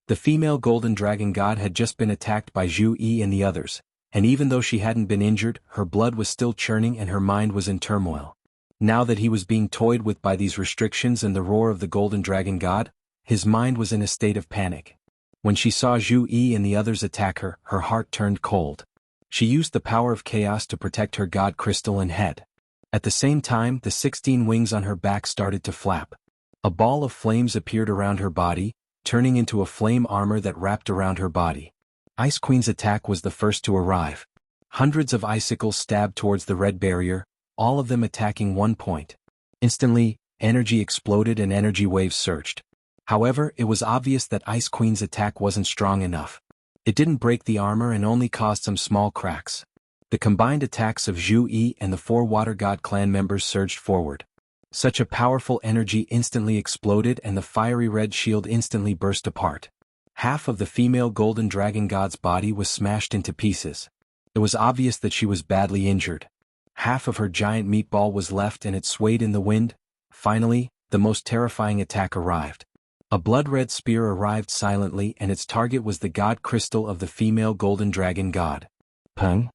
Speaker 1: The female golden dragon god had just been attacked by Zhu Yi and the others, and even though she hadn't been injured, her blood was still churning and her mind was in turmoil. Now that he was being toyed with by these restrictions and the roar of the golden dragon god, his mind was in a state of panic. When she saw Zhu Yi and the others attack her, her heart turned cold. She used the power of chaos to protect her god crystal and head. At the same time, the 16 wings on her back started to flap. A ball of flames appeared around her body, turning into a flame armor that wrapped around her body. Ice Queen's attack was the first to arrive. Hundreds of icicles stabbed towards the red barrier, all of them attacking one point. Instantly, energy exploded and energy waves surged. However, it was obvious that Ice Queen's attack wasn't strong enough. It didn't break the armor and only caused some small cracks. The combined attacks of Zhu Yi and the 4 Water God clan members surged forward. Such a powerful energy instantly exploded and the fiery red shield instantly burst apart. Half of the female golden dragon god's body was smashed into pieces. It was obvious that she was badly injured. Half of her giant meatball was left and it swayed in the wind. Finally, the most terrifying attack arrived. A blood-red spear arrived silently and its target was the god crystal of the female golden dragon god. Pung!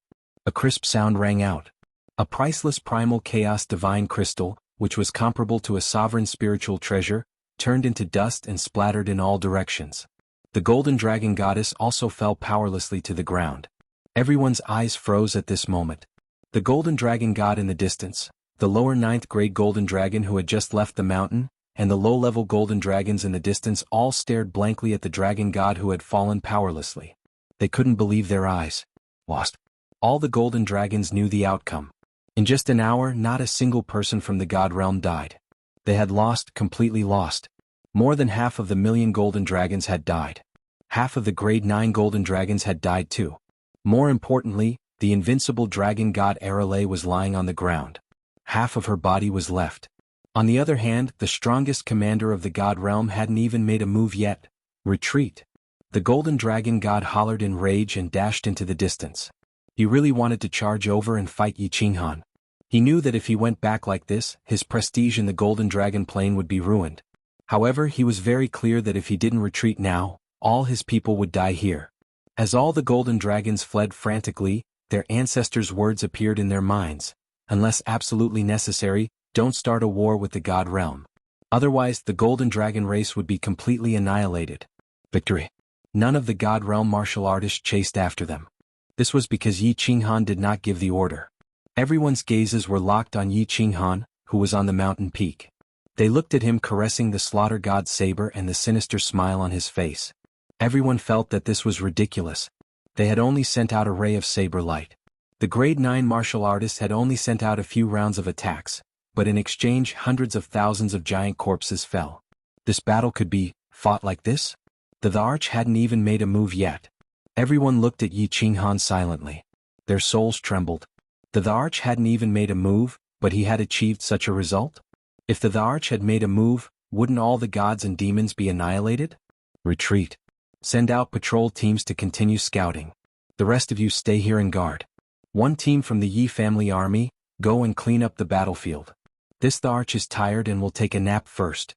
Speaker 1: A crisp sound rang out. A priceless primal chaos divine crystal, which was comparable to a sovereign spiritual treasure, turned into dust and splattered in all directions. The golden dragon goddess also fell powerlessly to the ground. Everyone's eyes froze at this moment. The golden dragon god in the distance, the lower 9th grade golden dragon who had just left the mountain, and the low-level golden dragons in the distance all stared blankly at the dragon god who had fallen powerlessly. They couldn't believe their eyes. Lost. All the golden dragons knew the outcome. In just an hour, not a single person from the god realm died. They had lost, completely lost. More than half of the 1,000,000 golden dragons had died. Half of the grade 9 golden dragons had died too. More importantly, the invincible dragon god Arale was lying on the ground. Half of her body was left. On the other hand, the strongest commander of the god realm hadn't even made a move yet. Retreat. The golden dragon god hollered in rage and dashed into the distance. He really wanted to charge over and fight Yi Qinghan. He knew that if he went back like this, his prestige in the golden dragon plane would be ruined. However, he was very clear that if he didn't retreat now, all his people would die here. As all the golden dragons fled frantically, their ancestors' words appeared in their minds. Unless absolutely necessary, don't start a war with the god realm. Otherwise, the golden dragon race would be completely annihilated. Victory. None of the god realm martial artists chased after them. This was because Yi Qinghan did not give the order. Everyone's gazes were locked on Yi Qinghan, who was on the mountain peak. They looked at him caressing the slaughter god's saber and the sinister smile on his face. Everyone felt that this was ridiculous. They had only sent out a ray of saber light. The grade 9 martial artists had only sent out a few rounds of attacks, but in exchange hundreds of thousands of giant corpses fell. This battle could be fought like this? The arch hadn't even made a move yet. Everyone looked at Yi Qinghan silently. Their souls trembled. The arch hadn't even made a move, but he had achieved such a result? If the arch had made a move, wouldn't all the gods and demons be annihilated? Retreat. Send out patrol teams to continue scouting. The rest of you stay here and guard. One team from the Yi family army, go and clean up the battlefield. This the arch is tired and will take a nap first.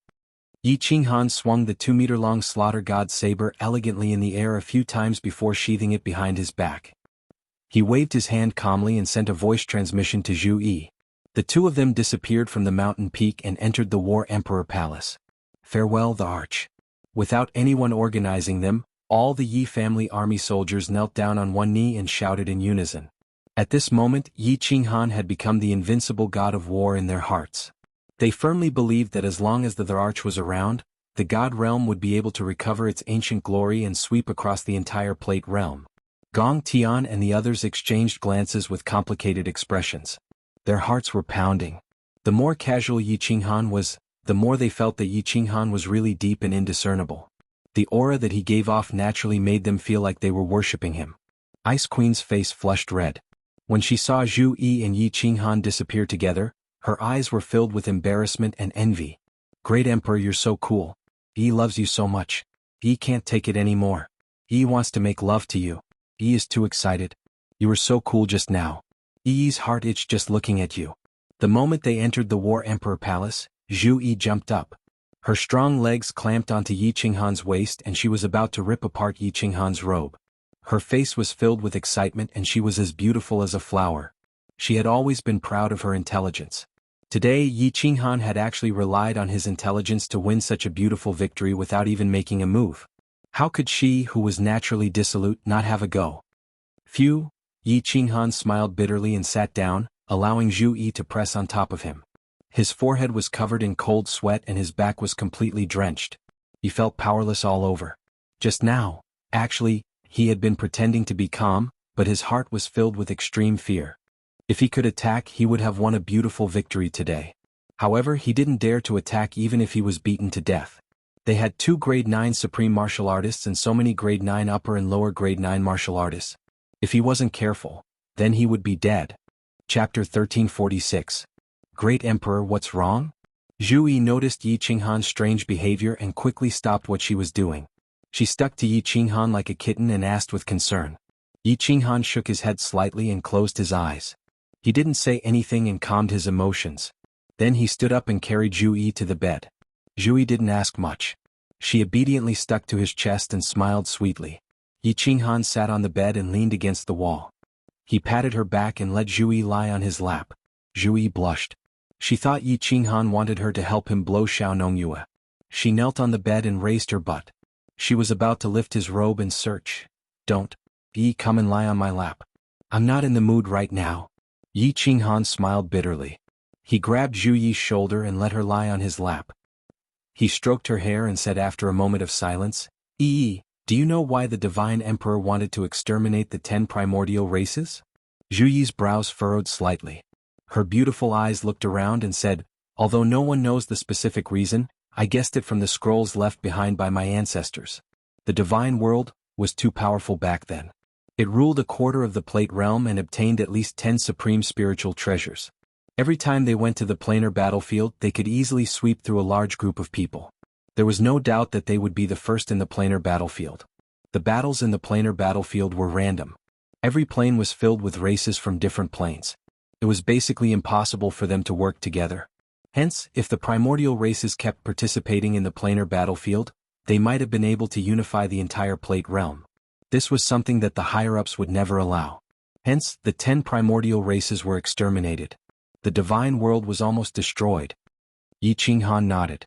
Speaker 1: Yi Qinghan swung the 2-meter-long slaughter god saber elegantly in the air a few times before sheathing it behind his back. He waved his hand calmly and sent a voice transmission to Zhu Yi. The two of them disappeared from the mountain peak and entered the War Emperor Palace. Farewell the arch. Without anyone organizing them, all the Yi family army soldiers knelt down on one knee and shouted in unison. At this moment, Yi Qinghan had become the invincible god of war in their hearts. They firmly believed that as long as the arch was around, the god realm would be able to recover its ancient glory and sweep across the entire plate realm. Gong Tian and the others exchanged glances with complicated expressions. Their hearts were pounding. The more casual Yi Qinghan was, the more they felt that Yi Qinghan was really deep and indiscernible. The aura that he gave off naturally made them feel like they were worshipping him. Ice Queen's face flushed red. When she saw Zhu Yi and Yi Qinghan disappear together, her eyes were filled with embarrassment and envy. Great Emperor, you're so cool. Yi loves you so much. Yi can't take it anymore. Yi wants to make love to you. Yi is too excited. You were so cool just now. Yi's heart itched just looking at you. The moment they entered the War Emperor Palace, Zhu Yi jumped up. Her strong legs clamped onto Yi Qinghan's waist and she was about to rip apart Yi Qinghan's robe. Her face was filled with excitement and she was as beautiful as a flower. She had always been proud of her intelligence. Today, Yi Qinghan had actually relied on his intelligence to win such a beautiful victory without even making a move. How could she, who was naturally dissolute, not have a go? Phew, Yi Qinghan smiled bitterly and sat down, allowing Zhu Yi to press on top of him. His forehead was covered in cold sweat and his back was completely drenched. He felt powerless all over. Just now, actually, he had been pretending to be calm, but his heart was filled with extreme fear. If he could attack, he would have won a beautiful victory today. However, he didn't dare to attack even if he was beaten to death. They had 2 grade 9 supreme martial artists and so many grade 9 upper and lower grade 9 martial artists. If he wasn't careful, then he would be dead. Chapter 1346. Great Emperor, what's wrong? Zhu Yi noticed Yi Qinghan's strange behavior and quickly stopped what she was doing. She stuck to Yi Qinghan like a kitten and asked with concern. Yi Qinghan shook his head slightly and closed his eyes. He didn't say anything and calmed his emotions. Then he stood up and carried Zhu Yi to the bed. Zhu Yi didn't ask much. She obediently stuck to his chest and smiled sweetly. Yi Qinghan sat on the bed and leaned against the wall. He patted her back and let Zhu Yi lie on his lap. Zhu Yi blushed. She thought Yi Qinghan wanted her to help him blow Xiao Nongyue. She knelt on the bed and raised her butt. She was about to lift his robe and search. Don't. Yi, come and lie on my lap. I'm not in the mood right now. Yi Qinghan smiled bitterly. He grabbed Zhu Yi's shoulder and let her lie on his lap. He stroked her hair and said after a moment of silence, "Yi, do you know why the Divine Emperor wanted to exterminate the 10 primordial races?" Zhu Yi's brows furrowed slightly. Her beautiful eyes looked around and said, "Although no one knows the specific reason, I guessed it from the scrolls left behind by my ancestors. The divine world was too powerful back then. It ruled a quarter of the Plate Realm and obtained at least 10 supreme spiritual treasures. Every time they went to the planar battlefield, they could easily sweep through a large group of people. There was no doubt that they would be the first in the planar battlefield. The battles in the planar battlefield were random. Every plane was filled with races from different planes. It was basically impossible for them to work together. Hence, if the primordial races kept participating in the planar battlefield, they might have been able to unify the entire Plate Realm. This was something that the higher-ups would never allow. Hence, the 10 primordial races were exterminated. The divine world was almost destroyed. Yi Qinghan nodded.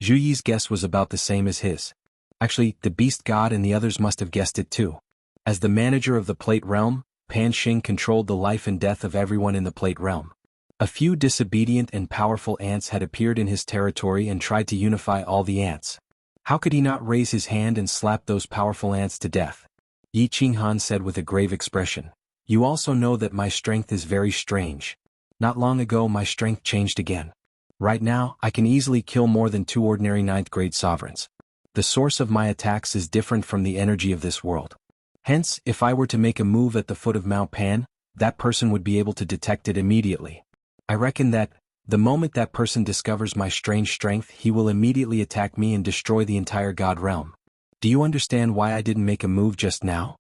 Speaker 1: Zhu Yi's guess was about the same as his. Actually, the beast god and the others must have guessed it too. As the manager of the Plate Realm, Pan Xing controlled the life and death of everyone in the Plate Realm. A few disobedient and powerful ants had appeared in his territory and tried to unify all the ants. How could he not raise his hand and slap those powerful ants to death? Yi Qinghan said with a grave expression. You also know that my strength is very strange. Not long ago my strength changed again. Right now, I can easily kill more than 2 ordinary 9th grade sovereigns. The source of my attacks is different from the energy of this world. Hence, if I were to make a move at the foot of Mount Pan, that person would be able to detect it immediately. I reckon that, the moment that person discovers my strange strength, he will immediately attack me and destroy the entire God realm. Do you understand why I didn't make a move just now?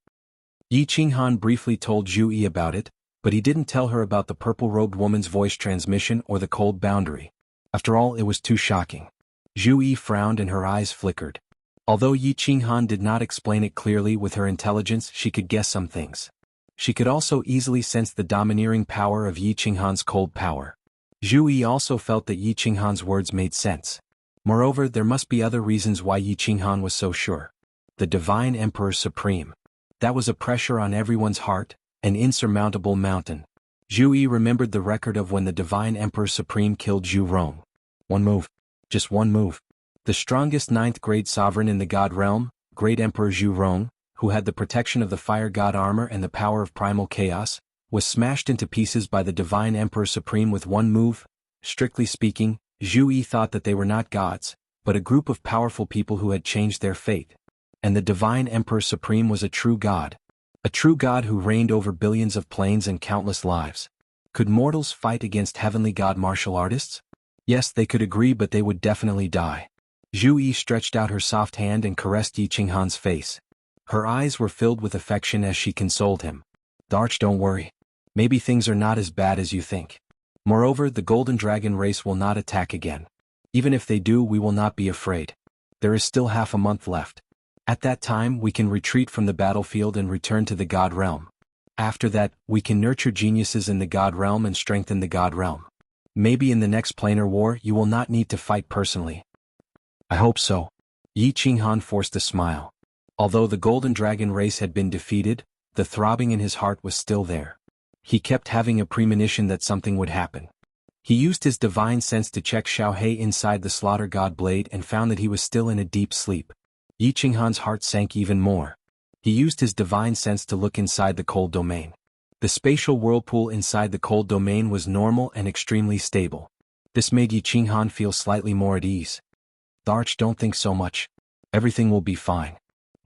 Speaker 1: Yi Qinghan briefly told Zhu Yi about it, but he didn't tell her about the purple-robed woman's voice transmission or the cold boundary. After all, it was too shocking. Zhu Yi frowned and her eyes flickered. Although Yi Qinghan did not explain it clearly, with her intelligence she could guess some things. She could also easily sense the domineering power of Yi Qinghan's cold power. Zhu Yi also felt that Yi Qinghan's words made sense. Moreover, there must be other reasons why Yi Qinghan was so sure. The Divine Emperor Supreme. That was a pressure on everyone's heart, an insurmountable mountain. Zhu Yi remembered the record of when the Divine Emperor Supreme killed Zhu Rong. One move. Just one move. The strongest 9th grade sovereign in the God realm, Great Emperor Zhu Rong, who had the protection of the Fire God armor and the power of primal chaos, was smashed into pieces by the Divine Emperor Supreme with one move. Strictly speaking, Zhu Yi thought that they were not gods, but a group of powerful people who had changed their fate. And the Divine Emperor Supreme was a true god. A true god who reigned over billions of planes and countless lives. Could mortals fight against heavenly god martial artists? Yes, they could agree, but they would definitely die. Zhu Yi stretched out her soft hand and caressed Yi Qinghan's face. Her eyes were filled with affection as she consoled him. Darch, don't worry. Maybe things are not as bad as you think. Moreover, the Golden Dragon race will not attack again. Even if they do, we will not be afraid. There is still half a month left. At that time, we can retreat from the battlefield and return to the God realm. After that, we can nurture geniuses in the God realm and strengthen the God realm. Maybe in the next planar war you will not need to fight personally. I hope so. Yi Qinghan forced a smile. Although the Golden Dragon race had been defeated, the throbbing in his heart was still there. He kept having a premonition that something would happen. He used his divine sense to check Xiao He inside the Slaughter God blade and found that he was still in a deep sleep. Yi Qinghan's heart sank even more. He used his divine sense to look inside the cold domain. The spatial whirlpool inside the cold domain was normal and extremely stable. This made Yi Qinghan feel slightly more at ease. Darch, don't think so much. Everything will be fine.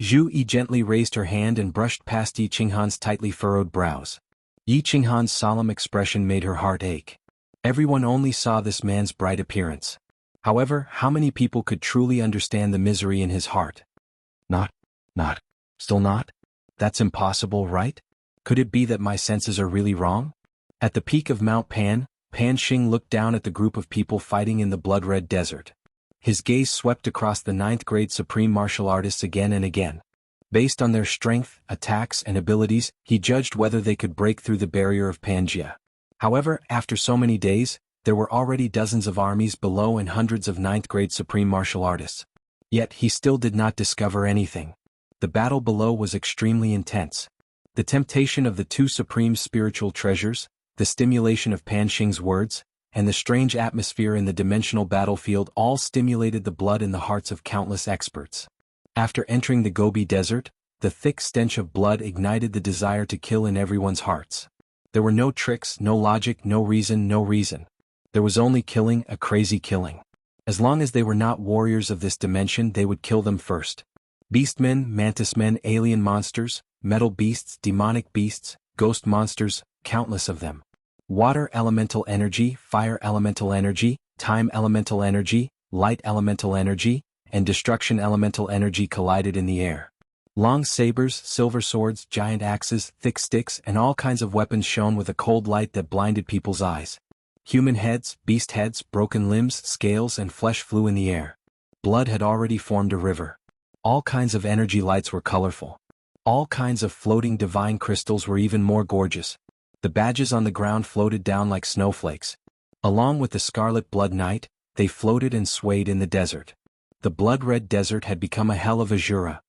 Speaker 1: Zhu Yi gently raised her hand and brushed past Yi Qinghan's tightly furrowed brows. Yi Qinghan's solemn expression made her heart ache. Everyone only saw this man's bright appearance. However, how many people could truly understand the misery in his heart? Still not? That's impossible, right? Could it be that my senses are really wrong? At the peak of Mount Pan, Pan Xing looked down at the group of people fighting in the blood-red desert. His gaze swept across the 9th grade supreme martial artists again and again. Based on their strength, attacks, and abilities, he judged whether they could break through the barrier of Pangaea. However, after so many days, there were already dozens of armies below and hundreds of 9th grade supreme martial artists. Yet he still did not discover anything. The battle below was extremely intense. The temptation of the 2 supreme spiritual treasures, the stimulation of Pan Xing's words, and the strange atmosphere in the dimensional battlefield all stimulated the blood in the hearts of countless experts. After entering the Gobi Desert, the thick stench of blood ignited the desire to kill in everyone's hearts. There were no tricks, no logic, no reason. There was only killing, a crazy killing. As long as they were not warriors of this dimension, they would kill them first. Beastmen, mantismen, alien monsters, metal beasts, demonic beasts, ghost monsters, countless of them. Water elemental energy, fire elemental energy, time elemental energy, light elemental energy, and destruction elemental energy collided in the air. Long sabers, silver swords, giant axes, thick sticks, and all kinds of weapons shone with a cold light that blinded people's eyes. Human heads, beast heads, broken limbs, scales, and flesh flew in the air. Blood had already formed a river. All kinds of energy lights were colorful. All kinds of floating divine crystals were even more gorgeous. The badges on the ground floated down like snowflakes. Along with the scarlet blood knight, they floated and swayed in the desert. The blood-red desert had become a hell of azura.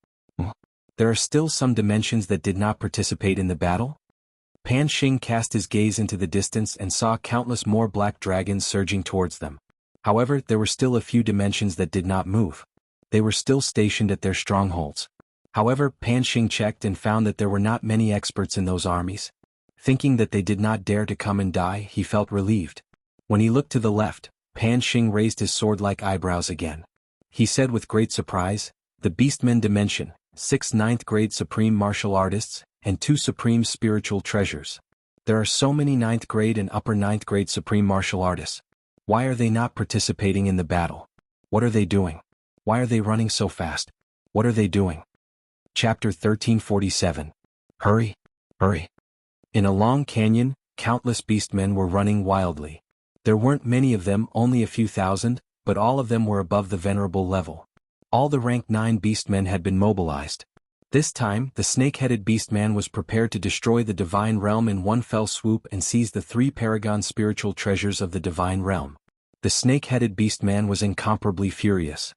Speaker 1: There are still some dimensions that did not participate in the battle? Pan Xing cast his gaze into the distance and saw countless more black dragons surging towards them. However, there were still a few dimensions that did not move. They were still stationed at their strongholds. However, Pan Xing checked and found that there were not many experts in those armies. Thinking that they did not dare to come and die, he felt relieved. When he looked to the left, Pan Xing raised his sword-like eyebrows again. He said with great surprise, "The Beastmen Dimension, 6 9th-grade supreme martial artists, and 2 supreme spiritual treasures. There are so many 9th-grade and upper 9th-grade supreme martial artists. Why are they not participating in the battle? What are they doing? Why are they running so fast? What are they doing?" Chapter 1347. Hurry! Hurry! In a long canyon, countless beastmen were running wildly. There weren't many of them, only a few thousand, but all of them were above the venerable level. All the rank 9 beastmen had been mobilized. This time, the snake-headed beastman was prepared to destroy the divine realm in one fell swoop and seize the 3 paragon spiritual treasures of the divine realm. The snake-headed beastman was incomparably furious.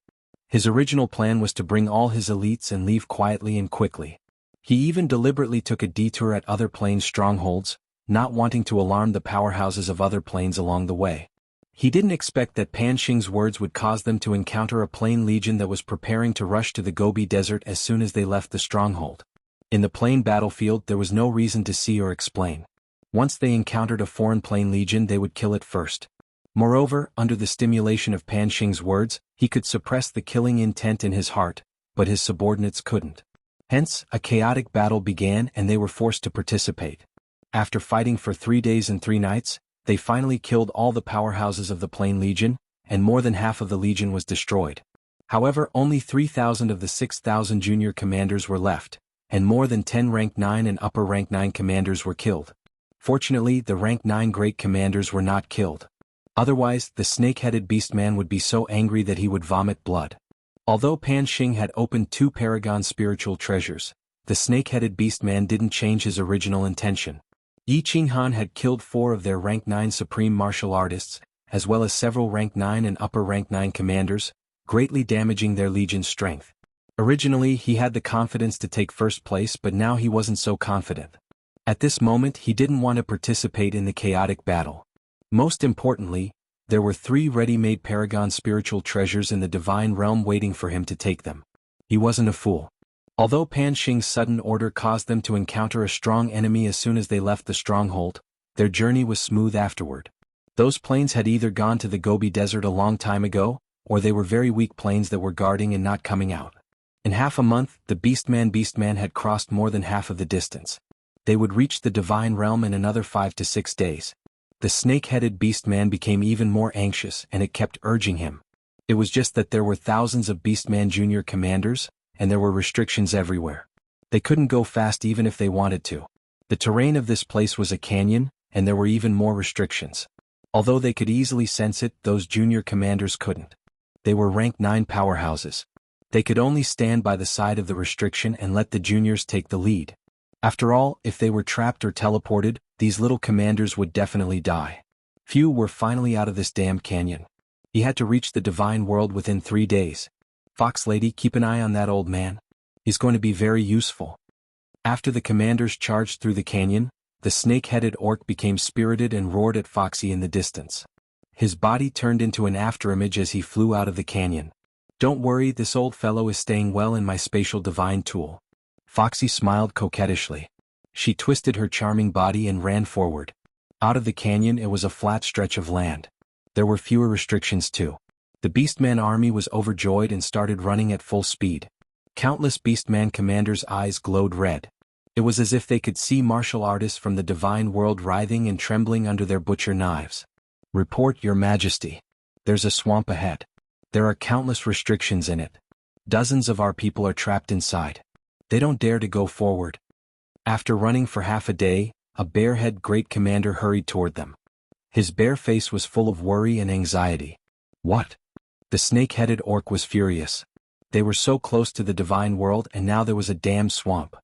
Speaker 1: His original plan was to bring all his elites and leave quietly and quickly. He even deliberately took a detour at other planes' strongholds, not wanting to alarm the powerhouses of other planes along the way. He didn't expect that Pan Xing's words would cause them to encounter a plane legion that was preparing to rush to the Gobi Desert as soon as they left the stronghold. In the plane battlefield there was no reason to see or explain. Once they encountered a foreign plane legion they would kill it first. Moreover, under the stimulation of Pan Xing's words, he could suppress the killing intent in his heart, but his subordinates couldn't. Hence, a chaotic battle began and they were forced to participate. After fighting for 3 days and 3 nights, they finally killed all the powerhouses of the Plane Legion, and more than half of the Legion was destroyed. However, only 3,000 of the 6,000 junior commanders were left, and more than 10 rank 9 and upper rank 9 commanders were killed. Fortunately, the rank 9 great commanders were not killed. Otherwise, the snake-headed beastman would be so angry that he would vomit blood. Although Pan Xing had opened 2 paragon spiritual treasures, the snake-headed beastman didn't change his original intention. Yi Qinghan had killed 4 of their rank 9 supreme martial artists, as well as several rank 9 and upper rank 9 commanders, greatly damaging their legion's strength. Originally he had the confidence to take first place, but now he wasn't so confident. At this moment he didn't want to participate in the chaotic battle. Most importantly, there were 3 ready-made paragon spiritual treasures in the divine realm waiting for him to take them. He wasn't a fool. Although Pan Xing's sudden order caused them to encounter a strong enemy as soon as they left the stronghold, their journey was smooth afterward. Those planes had either gone to the Gobi Desert a long time ago, or they were very weak planes that were guarding and not coming out. In half a month, the Beastman had crossed more than half of the distance. They would reach the divine realm in another 5 to 6 days. The snake-headed Beastman became even more anxious and it kept urging him. It was just that there were thousands of Beastman junior commanders, and there were restrictions everywhere. They couldn't go fast even if they wanted to. The terrain of this place was a canyon, and there were even more restrictions. Although they could easily sense it, those junior commanders couldn't. They were rank 9 powerhouses. They could only stand by the side of the restriction and let the juniors take the lead. After all, if they were trapped or teleported, these little commanders would definitely die. Few were finally out of this damned canyon. He had to reach the divine world within 3 days. Fox Lady, keep an eye on that old man. He's going to be very useful. After the commanders charged through the canyon, the snake-headed orc became spirited and roared at Foxy in the distance. His body turned into an afterimage as he flew out of the canyon. Don't worry, this old fellow is staying well in my spatial divine tool. Foxy smiled coquettishly. She twisted her charming body and ran forward. Out of the canyon it was a flat stretch of land. There were fewer restrictions too. The Beastman army was overjoyed and started running at full speed. Countless Beastman commanders' eyes glowed red. It was as if they could see martial artists from the divine world writhing and trembling under their butcher knives. "Report, Your Majesty. There's a swamp ahead. There are countless restrictions in it. Dozens of our people are trapped inside. They don't dare to go forward." After running for half a day, a barehead great commander hurried toward them. His bare face was full of worry and anxiety. "What?" The snake-headed orc was furious. They were so close to the divine world and now there was a damn swamp.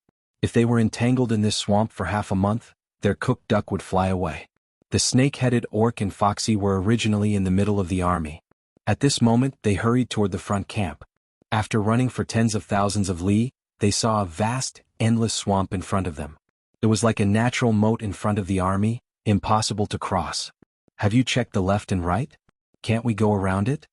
Speaker 1: If they were entangled in this swamp for half a month, their cooked duck would fly away. The snake-headed orc and Foxy were originally in the middle of the army. At this moment they hurried toward the front camp. After running for tens of thousands of li, they saw a vast, endless swamp in front of them. It was like a natural moat in front of the army, impossible to cross. "Have you checked the left and right? Can't we go around it?"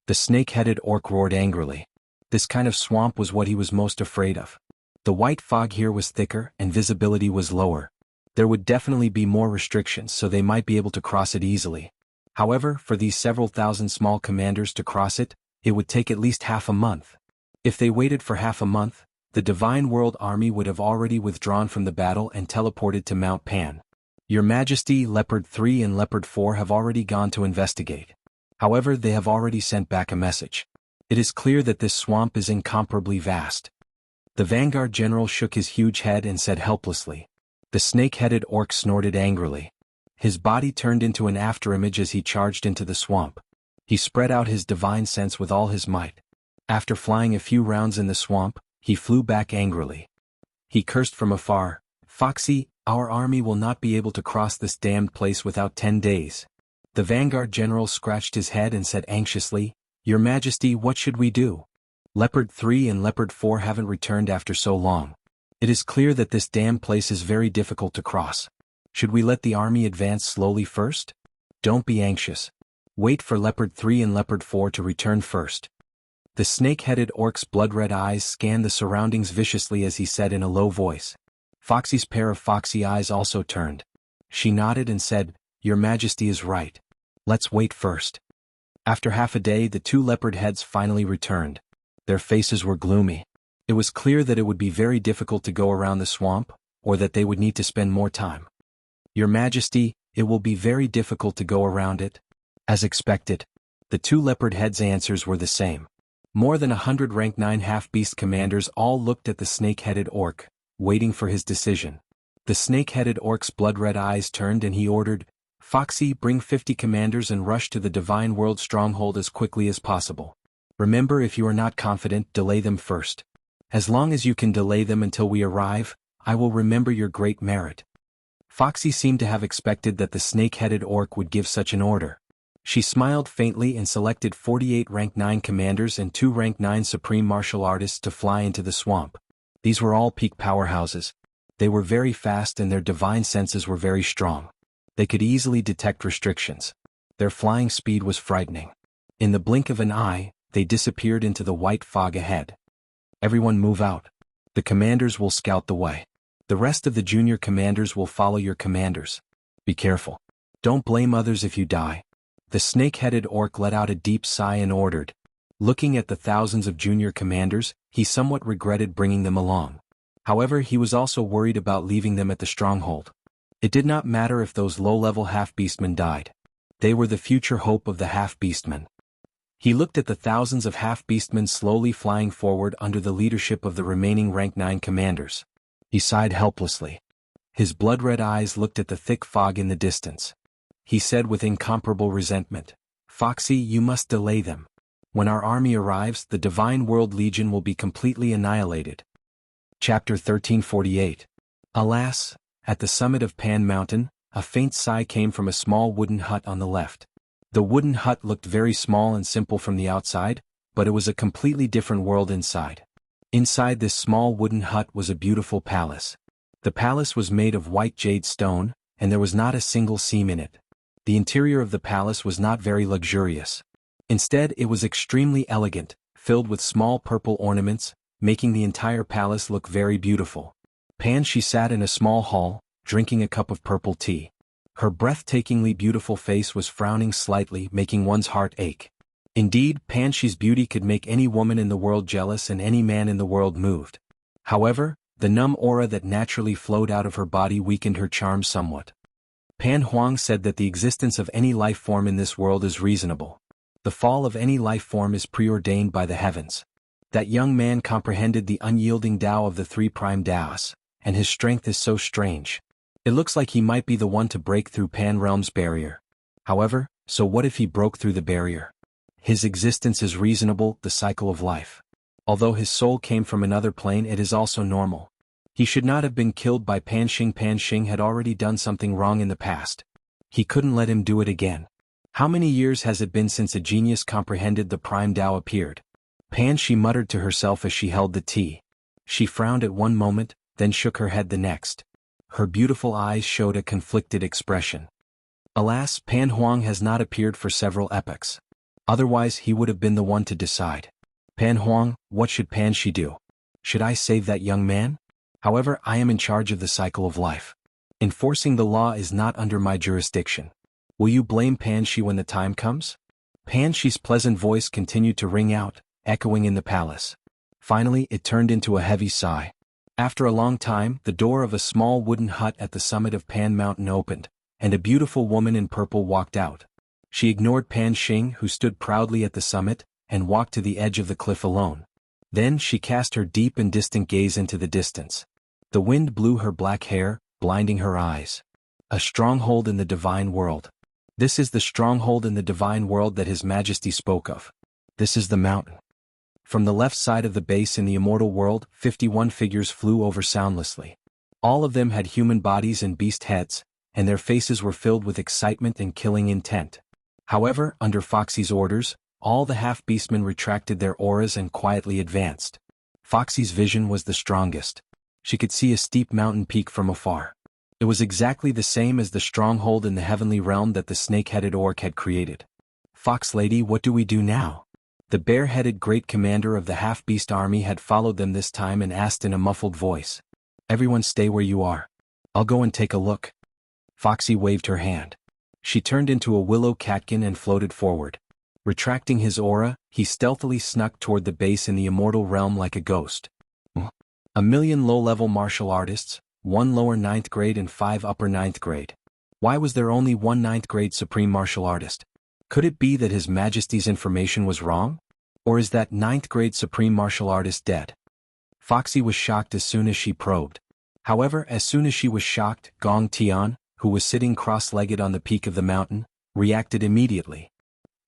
Speaker 1: The snake-headed orc roared angrily. This kind of swamp was what he was most afraid of. The white fog here was thicker and visibility was lower. There would definitely be more restrictions so they might be able to cross it easily. However, for these several thousand small commanders to cross it, it would take at least half a month. If they waited for half a month, the Divine World Army would have already withdrawn from the battle and teleported to Mount Pan. "Your Majesty, Leopard 3 and Leopard 4 have already gone to investigate. However, they have already sent back a message. It is clear that this swamp is incomparably vast." The Vanguard General shook his huge head and said helplessly. The snake-headed orc snorted angrily. His body turned into an afterimage as he charged into the swamp. He spread out his divine sense with all his might. After flying a few rounds in the swamp, he flew back angrily. He cursed from afar, "Foxy, our army will not be able to cross this damned place without 10 days. The Vanguard General scratched his head and said anxiously, "Your Majesty, what should we do? Leopard 3 and Leopard 4 haven't returned after so long. It is clear that this damn place is very difficult to cross. Should we let the army advance slowly first? Don't be anxious. Wait for Leopard 3 and Leopard 4 to return first." The snake-headed orc's blood-red eyes scanned the surroundings viciously as he said in a low voice. Foxy's pair of foxy eyes also turned. She nodded and said, "Your Majesty is right. Let's wait first." After half a day the two leopard heads finally returned. Their faces were gloomy. It was clear that it would be very difficult to go around the swamp, or that they would need to spend more time. "Your Majesty, it will be very difficult to go around it." As expected, the two leopard heads' answers were the same. More than 100 rank 9 half-beast commanders all looked at the snake-headed orc, waiting for his decision. The snake-headed orc's blood-red eyes turned and he ordered, "Foxy, bring 50 commanders and rush to the Divine World Stronghold as quickly as possible. Remember, if you are not confident, delay them first. As long as you can delay them until we arrive, I will remember your great merit." Foxy seemed to have expected that the snake-headed orc would give such an order. She smiled faintly and selected 48 rank 9 commanders and 2 rank 9 supreme martial artists to fly into the swamp. These were all peak powerhouses. They were very fast and their divine senses were very strong. They could easily detect restrictions. Their flying speed was frightening. In the blink of an eye, they disappeared into the white fog ahead. "Everyone move out. The commanders will scout the way. The rest of the junior commanders will follow your commanders. Be careful. Don't blame others if you die." The snake-headed orc let out a deep sigh and ordered. Looking at the thousands of junior commanders, he somewhat regretted bringing them along. However, he was also worried about leaving them at the stronghold. It did not matter if those low-level half-beastmen died. They were the future hope of the half-beastmen. He looked at the thousands of half-beastmen slowly flying forward under the leadership of the remaining rank 9 commanders. He sighed helplessly. His blood-red eyes looked at the thick fog in the distance. He said with incomparable resentment, "Foxy, you must delay them. When our army arrives, the Divine World Legion will be completely annihilated." Chapter 1348. Alas, at the summit of Pan Mountain, a faint sigh came from a small wooden hut on the left. The wooden hut looked very small and simple from the outside, but it was a completely different world inside. Inside this small wooden hut was a beautiful palace. The palace was made of white jade stone, and there was not a single seam in it. The interior of the palace was not very luxurious. Instead, it was extremely elegant, filled with small purple ornaments, making the entire palace look very beautiful. She sat in a small hall, drinking a cup of purple tea. Her breathtakingly beautiful face was frowning slightly, making one's heart ache. Indeed, Pan Shi's beauty could make any woman in the world jealous and any man in the world moved. However, the numb aura that naturally flowed out of her body weakened her charm somewhat. Pan Huang said that the existence of any life form in this world is reasonable. The fall of any life form is preordained by the heavens. That young man comprehended the unyielding Tao of the three prime Taos, and his strength is so strange. It looks like he might be the one to break through Pan Realm's barrier. However, so what if he broke through the barrier? His existence is reasonable, the cycle of life. Although his soul came from another plane, it is also normal. He should not have been killed by Pan Xing. Pan Xing had already done something wrong in the past. He couldn't let him do it again. How many years has it been since a genius comprehended the prime Tao appeared? Pan Shi muttered to herself as she held the tea. She frowned at one moment, then shook her head the next. Her beautiful eyes showed a conflicted expression. Alas, Pan Huang has not appeared for several epochs. Otherwise he would have been the one to decide. Pan Huang, what should Pan Shi do? Should I save that young man? However, I am in charge of the cycle of life. Enforcing the law is not under my jurisdiction. Will you blame Pan Shi when the time comes? Pan Shi's pleasant voice continued to ring out, echoing in the palace. Finally, it turned into a heavy sigh. After a long time, the door of a small wooden hut at the summit of Pan Mountain opened, and a beautiful woman in purple walked out. She ignored Pan Xing, who stood proudly at the summit, and walked to the edge of the cliff alone. Then she cast her deep and distant gaze into the distance. The wind blew her black hair, blinding her eyes. A stronghold in the divine world. This is the stronghold in the divine world that His Majesty spoke of. This is the mountain. From the left side of the base in the immortal world, 51 figures flew over soundlessly. All of them had human bodies and beast heads, and their faces were filled with excitement and killing intent. However, under Foxy's orders, all the half-beastmen retracted their auras and quietly advanced. Foxy's vision was the strongest. She could see a steep mountain peak from afar. It was exactly the same as the stronghold in the heavenly realm that the snake-headed orc had created. Fox Lady, what do we do now? The bare-headed great commander of the half-beast army had followed them this time and asked in a muffled voice. Everyone stay where you are. I'll go and take a look. Foxy waved her hand. She turned into a willow catkin and floated forward. Retracting his aura, he stealthily snuck toward the base in the immortal realm like a ghost. A million low-level martial artists, 1 lower 9th grade and 5 upper 9th grade. Why was there only 1 9th grade supreme martial artist? Could it be that His Majesty's information was wrong? Or is that 9th grade supreme martial artist dead? Foxy was shocked as soon as she probed. However, as soon as she was shocked, Gong Tian, who was sitting cross-legged on the peak of the mountain, reacted immediately.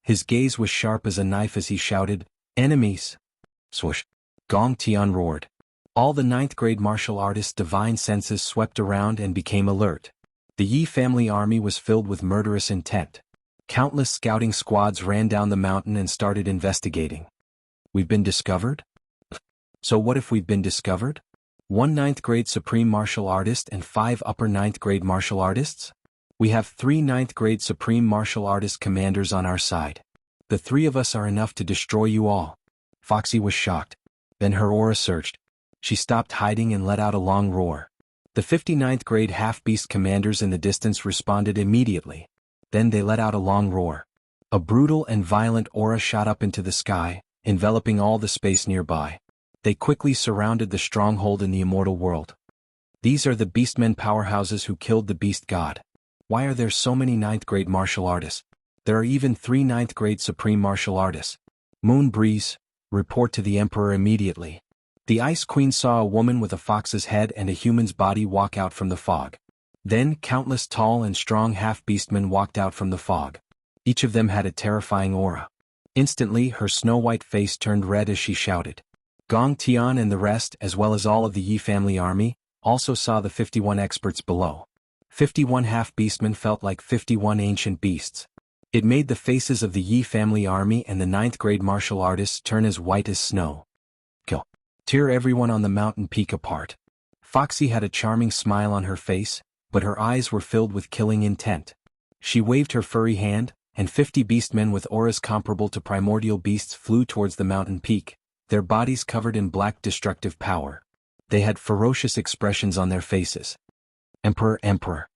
Speaker 1: His gaze was sharp as a knife as he shouted, "Enemies!" Swoosh! Gong Tian roared. All the 9th grade martial artists' divine senses swept around and became alert. The Yi family army was filled with murderous intent. Countless scouting squads ran down the mountain and started investigating. We've been discovered? So what if we've been discovered? 1 9th grade supreme martial artist and 5 upper 9th grade martial artists? We have 3 9th grade supreme martial artist commanders on our side. The 3 of us are enough to destroy you all. Foxy was shocked. Then her aura surged. She stopped hiding and let out a long roar. The 59th grade half-beast commanders in the distance responded immediately. Then they let out a long roar. A brutal and violent aura shot up into the sky, enveloping all the space nearby. They quickly surrounded the stronghold in the immortal world. These are the beastmen powerhouses who killed the beast god. Why are there so many 9th grade martial artists? There are even 3 9th grade supreme martial artists. Moon Breeze, report to the Emperor immediately. The Ice Queen saw a woman with a fox's head and a human's body walk out from the fog. Then countless tall and strong half-beastmen walked out from the fog. Each of them had a terrifying aura. Instantly her snow-white face turned red as she shouted. Gong Tian and the rest, as well as all of the Yi family army, also saw the 51 experts below. 51 half-beastmen felt like 51 ancient beasts. It made the faces of the Yi family army and the 9th grade martial artists turn as white as snow. Kill. Tear everyone on the mountain peak apart. Foxy had a charming smile on her face, but her eyes were filled with killing intent. She waved her furry hand, and 50 beastmen with auras comparable to primordial beasts flew towards the mountain peak, their bodies covered in black destructive power. They had ferocious expressions on their faces. Emperor, Emperor.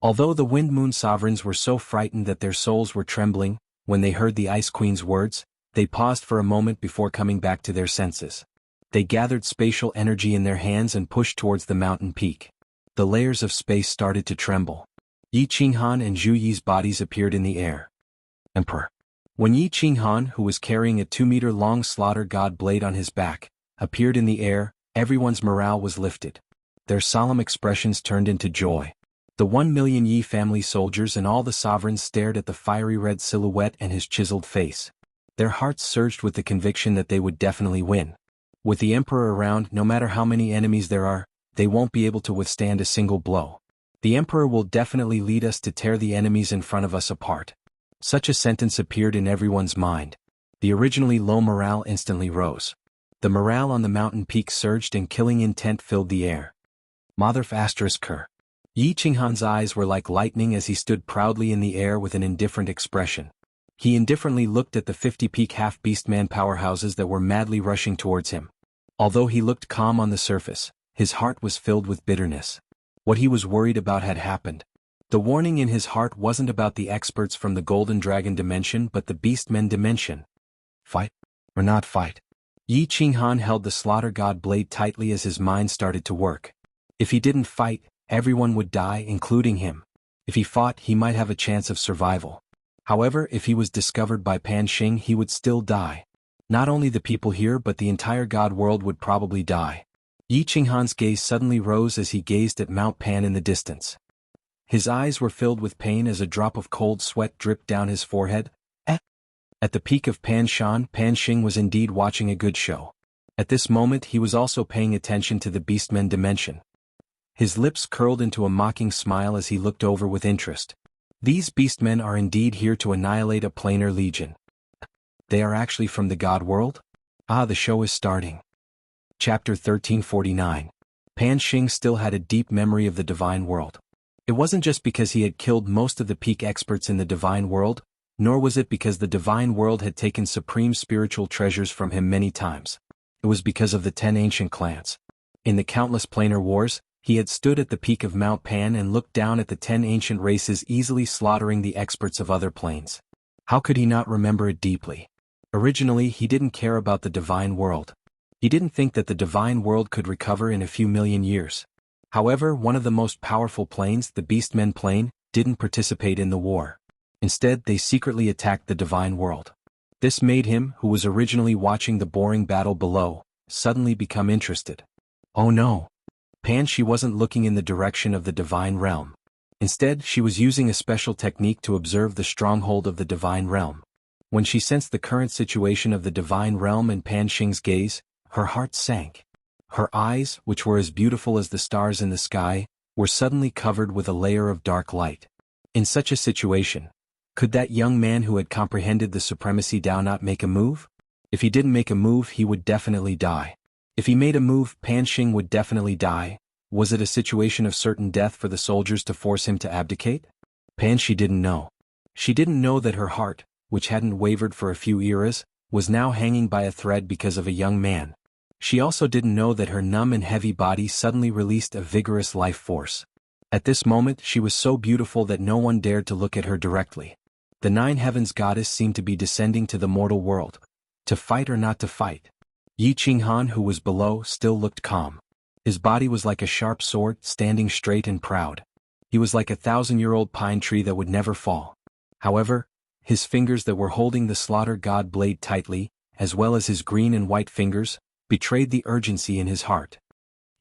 Speaker 1: Although the Wind Moon sovereigns were so frightened that their souls were trembling, when they heard the Ice Queen's words, They paused for a moment before coming back to their senses. They gathered spatial energy in their hands and pushed towards the mountain peak. The layers of space started to tremble. Yi Qinghan and Zhu Yi's bodies appeared in the air. Emperor. When Yi Qinghan, who was carrying a 2-meter-long slaughter god blade on his back, appeared in the air, everyone's morale was lifted. Their solemn expressions turned into joy. The 1 million Yi family soldiers and all the sovereigns stared at the fiery red silhouette and his chiseled face. Their hearts surged with the conviction that they would definitely win. With the emperor around, no matter how many enemies there are, they won't be able to withstand a single blow. The emperor will definitely lead us to tear the enemies in front of us apart. Such a sentence appeared in everyone's mind. The originally low morale instantly rose. The morale on the mountain peak surged and killing intent filled the air. Mother****. Yi Qinghan's eyes were like lightning as he stood proudly in the air with an indifferent expression. He indifferently looked at the 50-peak half-beastman powerhouses that were madly rushing towards him. Although he looked calm on the surface, his heart was filled with bitterness. What he was worried about had happened. The warning in his heart wasn't about the experts from the Golden Dragon dimension but the Beastmen dimension. Fight or not fight? Yi Qinghan held the slaughter god blade tightly as his mind started to work. If he didn't fight, everyone would die, including him. If he fought, he might have a chance of survival. However, if he was discovered by Pan Xing, he would still die. Not only the people here but the entire god world would probably die. Yi Qinghan's gaze suddenly rose as he gazed at Mount Pan in the distance. His eyes were filled with pain as a drop of cold sweat dripped down his forehead. At the peak of Pan Shan, Pan Xing was indeed watching a good show. At this moment he was also paying attention to the Beastmen dimension. His lips curled into a mocking smile as he looked over with interest. These Beastmen are indeed here to annihilate a planar legion. They are actually from the god world? Ah, the show is starting. Chapter 1349. Pan Xing still had a deep memory of the divine world. It wasn't just because he had killed most of the peak experts in the divine world, nor was it because the divine world had taken supreme spiritual treasures from him many times. It was because of the 10 ancient clans. In the countless planar wars, he had stood at the peak of Mount Pan and looked down at the 10 ancient races easily slaughtering the experts of other planes. How could he not remember it deeply? Originally, he didn't care about the divine world. He didn't think that the divine world could recover in a few million years. However, one of the most powerful planes, the Beastmen plane, didn't participate in the war. Instead, they secretly attacked the divine world. This made him, who was originally watching the boring battle below, suddenly become interested. Oh no! She wasn't looking in the direction of the divine realm. Instead, she was using a special technique to observe the stronghold of the divine realm. When she sensed the current situation of the divine realm and Pan Xing's gaze, her heart sank. Her eyes, which were as beautiful as the stars in the sky, were suddenly covered with a layer of dark light. In such a situation, could that young man who had comprehended the supremacy Dao not make a move? If he didn't make a move, he would definitely die. If he made a move, Pan Xing would definitely die. Was it a situation of certain death for the soldiers to force him to abdicate? She didn't know. She didn't know that her heart, which hadn't wavered for a few eras, was now hanging by a thread because of a young man. She also didn't know that her numb and heavy body suddenly released a vigorous life force. At this moment she was so beautiful that no one dared to look at her directly. The 9 heavens goddess seemed to be descending to the mortal world. To fight or not to fight? Yi Qinghan, who was below, still looked calm. His body was like a sharp sword, standing straight and proud. He was like a 1,000-year-old pine tree that would never fall. However, his fingers that were holding the slaughter god blade tightly, as well as his green and white fingers, betrayed the urgency in his heart.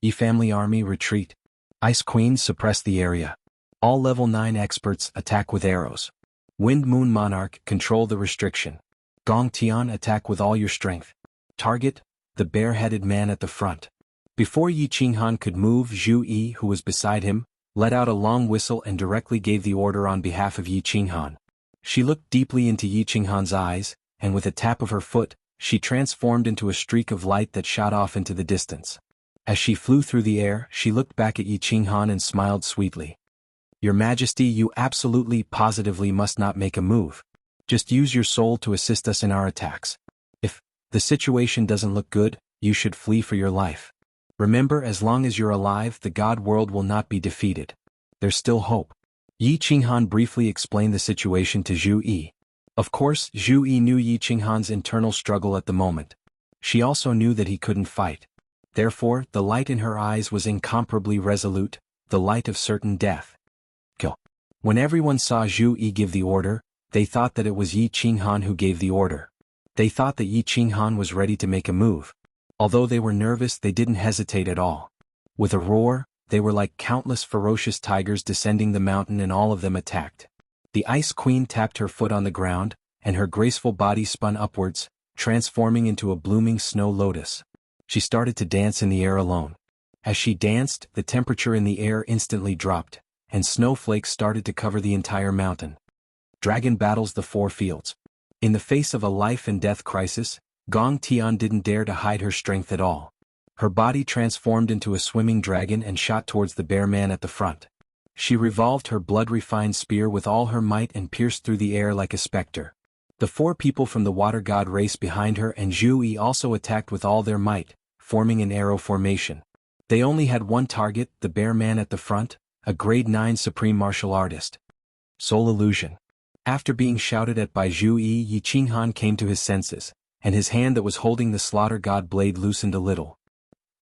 Speaker 1: Yi family army retreat. Ice Queen suppress the area. All level 9 experts attack with arrows. Wind Moon Monarch control the restriction. Gong Tian attack with all your strength. Target, the bare-headed man at the front. Before Yi Qinghan could move, Zhu Yi, who was beside him, let out a long whistle and directly gave the order on behalf of Yi Qinghan. She looked deeply into Yi Qinghan's eyes, and with a tap of her foot, she transformed into a streak of light that shot off into the distance. As she flew through the air, she looked back at Yi Qinghan and smiled sweetly. Your Majesty, you absolutely positively must not make a move. Just use your soul to assist us in our attacks. If the situation doesn't look good, you should flee for your life. Remember, as long as you're alive, the god world will not be defeated. There's still hope. Yi Qinghan briefly explained the situation to Zhu Yi. Of course, Zhu Yi knew Yi Qinghan's internal struggle at the moment. She also knew that he couldn't fight. Therefore, the light in her eyes was incomparably resolute, the light of certain death. Kill. When everyone saw Zhu Yi give the order, they thought that it was Yi Qinghan who gave the order. They thought that Yi Qinghan was ready to make a move. Although they were nervous, they didn't hesitate at all. With a roar, they were like countless ferocious tigers descending the mountain, and all of them attacked. The Ice Queen tapped her foot on the ground, and her graceful body spun upwards, transforming into a blooming snow lotus. She started to dance in the air alone. As she danced, the temperature in the air instantly dropped, and snowflakes started to cover the entire mountain. Dragon battles the four fields. In the face of a life and death crisis, Gong Tian didn't dare to hide her strength at all. Her body transformed into a swimming dragon and shot towards the bear man at the front. She revolved her blood-refined spear with all her might and pierced through the air like a specter. The four people from the water god raced behind her, and Zhu Yi also attacked with all their might, forming an arrow formation. They only had one target, the bear man at the front, a grade 9 supreme martial artist. Soul illusion. After being shouted at by Zhu Yi, Yi Qinghan came to his senses, and his hand that was holding the slaughter god blade loosened a little.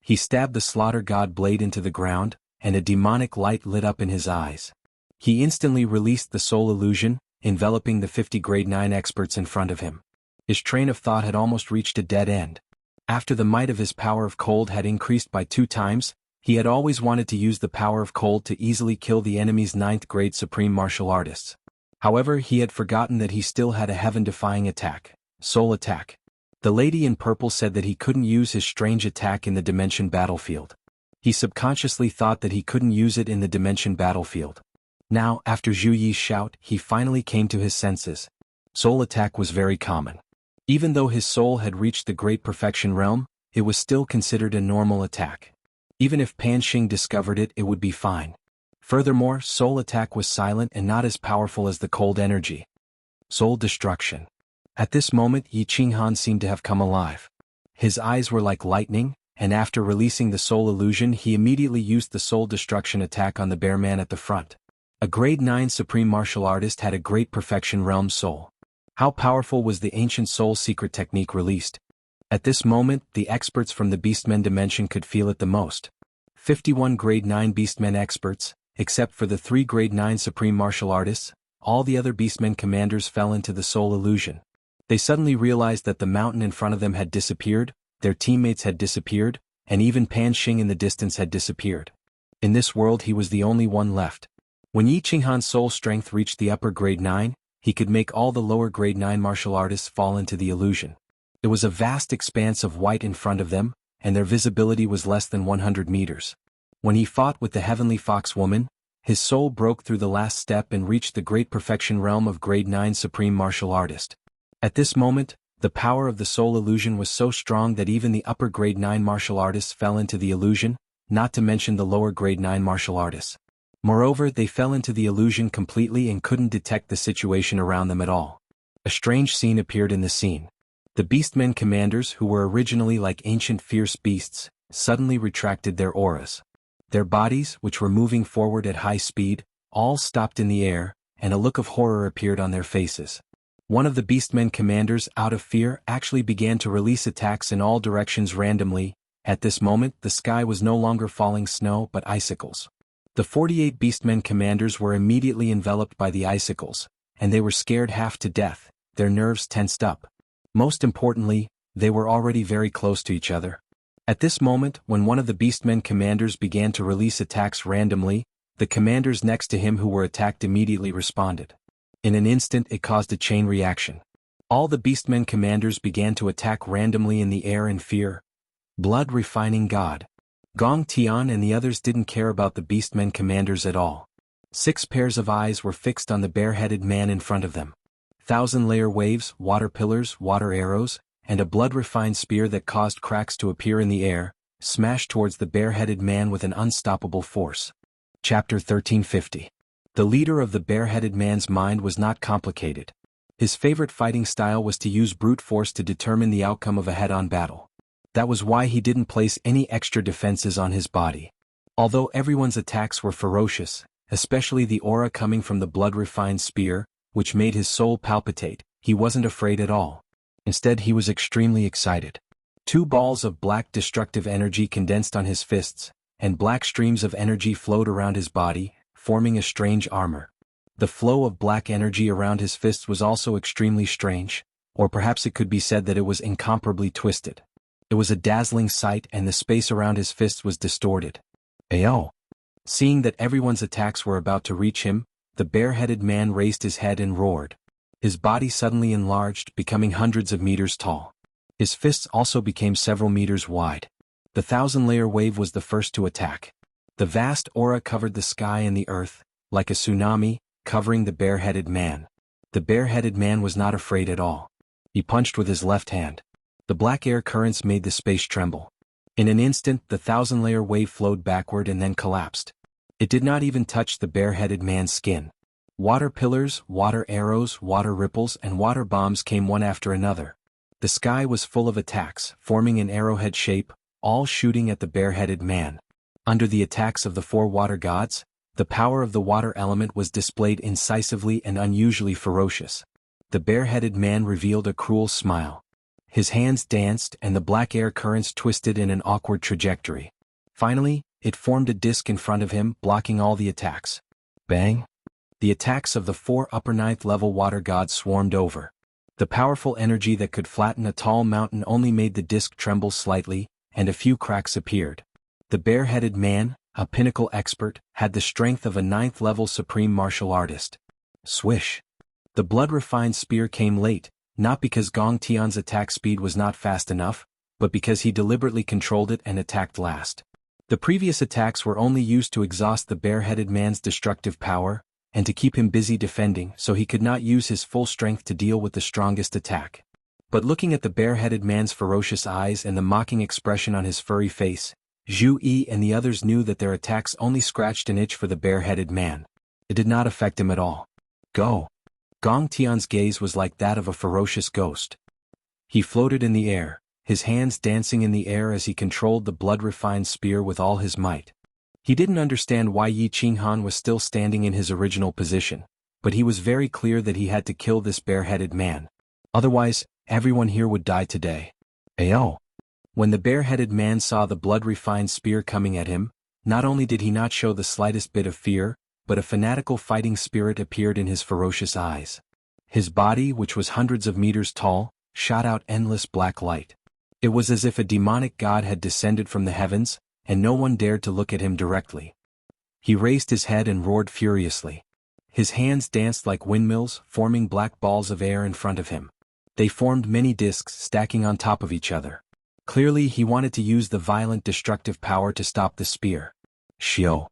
Speaker 1: He stabbed the slaughter god blade into the ground, and a demonic light lit up in his eyes. He instantly released the soul illusion, enveloping the 50 grade 9 experts in front of him. His train of thought had almost reached a dead end. After the might of his power of cold had increased by 2 times, he had always wanted to use the power of cold to easily kill the enemy's 9th grade supreme martial artists. However, he had forgotten that he still had a heaven-defying attack, soul attack. The lady in purple said that he couldn't use his strange attack in the dimension battlefield. He subconsciously thought that he couldn't use it in the dimension battlefield. Now, after Zhu Yi's shout, he finally came to his senses. Soul attack was very common. Even though his soul had reached the great perfection realm, it was still considered a normal attack. Even if Pan Xing discovered it, it would be fine. Furthermore, soul attack was silent and not as powerful as the cold energy. Soul destruction. At this moment, Yi Qinghan seemed to have come alive. His eyes were like lightning, and after releasing the soul illusion, he immediately used the soul destruction attack on the bear man at the front. A grade 9 supreme martial artist had a great perfection realm soul. How powerful was the ancient soul secret technique released? At this moment, the experts from the Beastmen dimension could feel it the most. 51 grade 9 Beastmen experts, except for the 3 grade 9 supreme martial artists, all the other Beastmen commanders fell into the soul illusion. They suddenly realized that the mountain in front of them had disappeared, their teammates had disappeared, and even Pan Xing in the distance had disappeared. In this world he was the only one left. When Yi Qinghan's soul strength reached the upper grade 9, he could make all the lower grade 9 martial artists fall into the illusion. It was a vast expanse of white in front of them, and their visibility was less than 100 meters. When he fought with the heavenly fox woman, his soul broke through the last step and reached the great perfection realm of grade 9 supreme martial artist. At this moment, the power of the soul illusion was so strong that even the upper grade 9 martial artists fell into the illusion, not to mention the lower grade 9 martial artists. Moreover, they fell into the illusion completely and couldn't detect the situation around them at all. A strange scene appeared in the scene. The Beastmen commanders, who were originally like ancient fierce beasts, suddenly retracted their auras. Their bodies, which were moving forward at high speed, all stopped in the air, and a look of horror appeared on their faces. One of the Beastmen commanders, out of fear, actually began to release attacks in all directions randomly. At this moment, the sky was no longer falling snow but icicles. The 48 Beastmen commanders were immediately enveloped by the icicles, and they were scared half to death, their nerves tensed up. Most importantly, they were already very close to each other. At this moment, when one of the Beastmen commanders began to release attacks randomly, the commanders next to him who were attacked immediately responded. In an instant it caused a chain reaction. All the Beastmen commanders began to attack randomly in the air in fear. Blood-refining God. Gong Tian and the others didn't care about the Beastmen commanders at all. 6 pairs of eyes were fixed on the bare-headed man in front of them. 1,000-layer waves, water pillars, water arrows, and a blood-refined spear that caused cracks to appear in the air, smashed towards the bare-headed man with an unstoppable force. Chapter 1350. The leader of the bare-headed man's mind was not complicated. His favorite fighting style was to use brute force to determine the outcome of a head-on battle. That was why he didn't place any extra defenses on his body. Although everyone's attacks were ferocious, especially the aura coming from the blood-refined spear, which made his soul palpitate, he wasn't afraid at all. Instead, he was extremely excited. Two balls of black destructive energy condensed on his fists, and black streams of energy flowed around his body, forming a strange armor. The flow of black energy around his fists was also extremely strange, or perhaps it could be said that it was incomparably twisted. It was a dazzling sight, and the space around his fists was distorted. Ayo! Seeing that everyone's attacks were about to reach him, the bare-headed man raised his head and roared. His body suddenly enlarged, becoming hundreds of meters tall. His fists also became several meters wide. The 1,000-layer wave was the first to attack. The vast aura covered the sky and the earth, like a tsunami, covering the bare-headed man. The bare-headed man was not afraid at all. He punched with his left hand. The black air currents made the space tremble. In an instant, the 1,000-layer wave flowed backward and then collapsed. It did not even touch the bare-headed man's skin. Water pillars, water arrows, water ripples, and water bombs came one after another. The sky was full of attacks, forming an arrowhead shape, all shooting at the bare-headed man. Under the attacks of the four water gods, the power of the water element was displayed incisively and unusually ferocious. The bare-headed man revealed a cruel smile. His hands danced and the black air currents twisted in an awkward trajectory. Finally, it formed a disc in front of him, blocking all the attacks. Bang! The attacks of the four upper ninth-level water gods swarmed over. The powerful energy that could flatten a tall mountain only made the disc tremble slightly, and a few cracks appeared. The bare-headed man, a pinnacle expert, had the strength of a ninth-level supreme martial artist. Swish! The blood-refined spear came late, not because Gong Tian's attack speed was not fast enough, but because he deliberately controlled it and attacked last. The previous attacks were only used to exhaust the bare-headed man's destructive power, and to keep him busy defending, so he could not use his full strength to deal with the strongest attack. But looking at the bare-headed man's ferocious eyes and the mocking expression on his furry face, Zhu Yi and the others knew that their attacks only scratched an itch for the bare-headed man. It did not affect him at all. Go! Gong Tian's gaze was like that of a ferocious ghost. He floated in the air, his hands dancing in the air as he controlled the blood-refined spear with all his might. He didn't understand why Yi Qinghan was still standing in his original position, but he was very clear that he had to kill this bare-headed man. Otherwise, everyone here would die today. Ayo! When the bare-headed man saw the blood-refined spear coming at him, not only did he not show the slightest bit of fear, but a fanatical fighting spirit appeared in his ferocious eyes. His body, which was hundreds of meters tall, shot out endless black light. It was as if a demonic god had descended from the heavens, and no one dared to look at him directly. He raised his head and roared furiously. His hands danced like windmills, forming black balls of air in front of him. They formed many discs stacking on top of each other. Clearly, he wanted to use the violent destructive power to stop the spear. Xiao!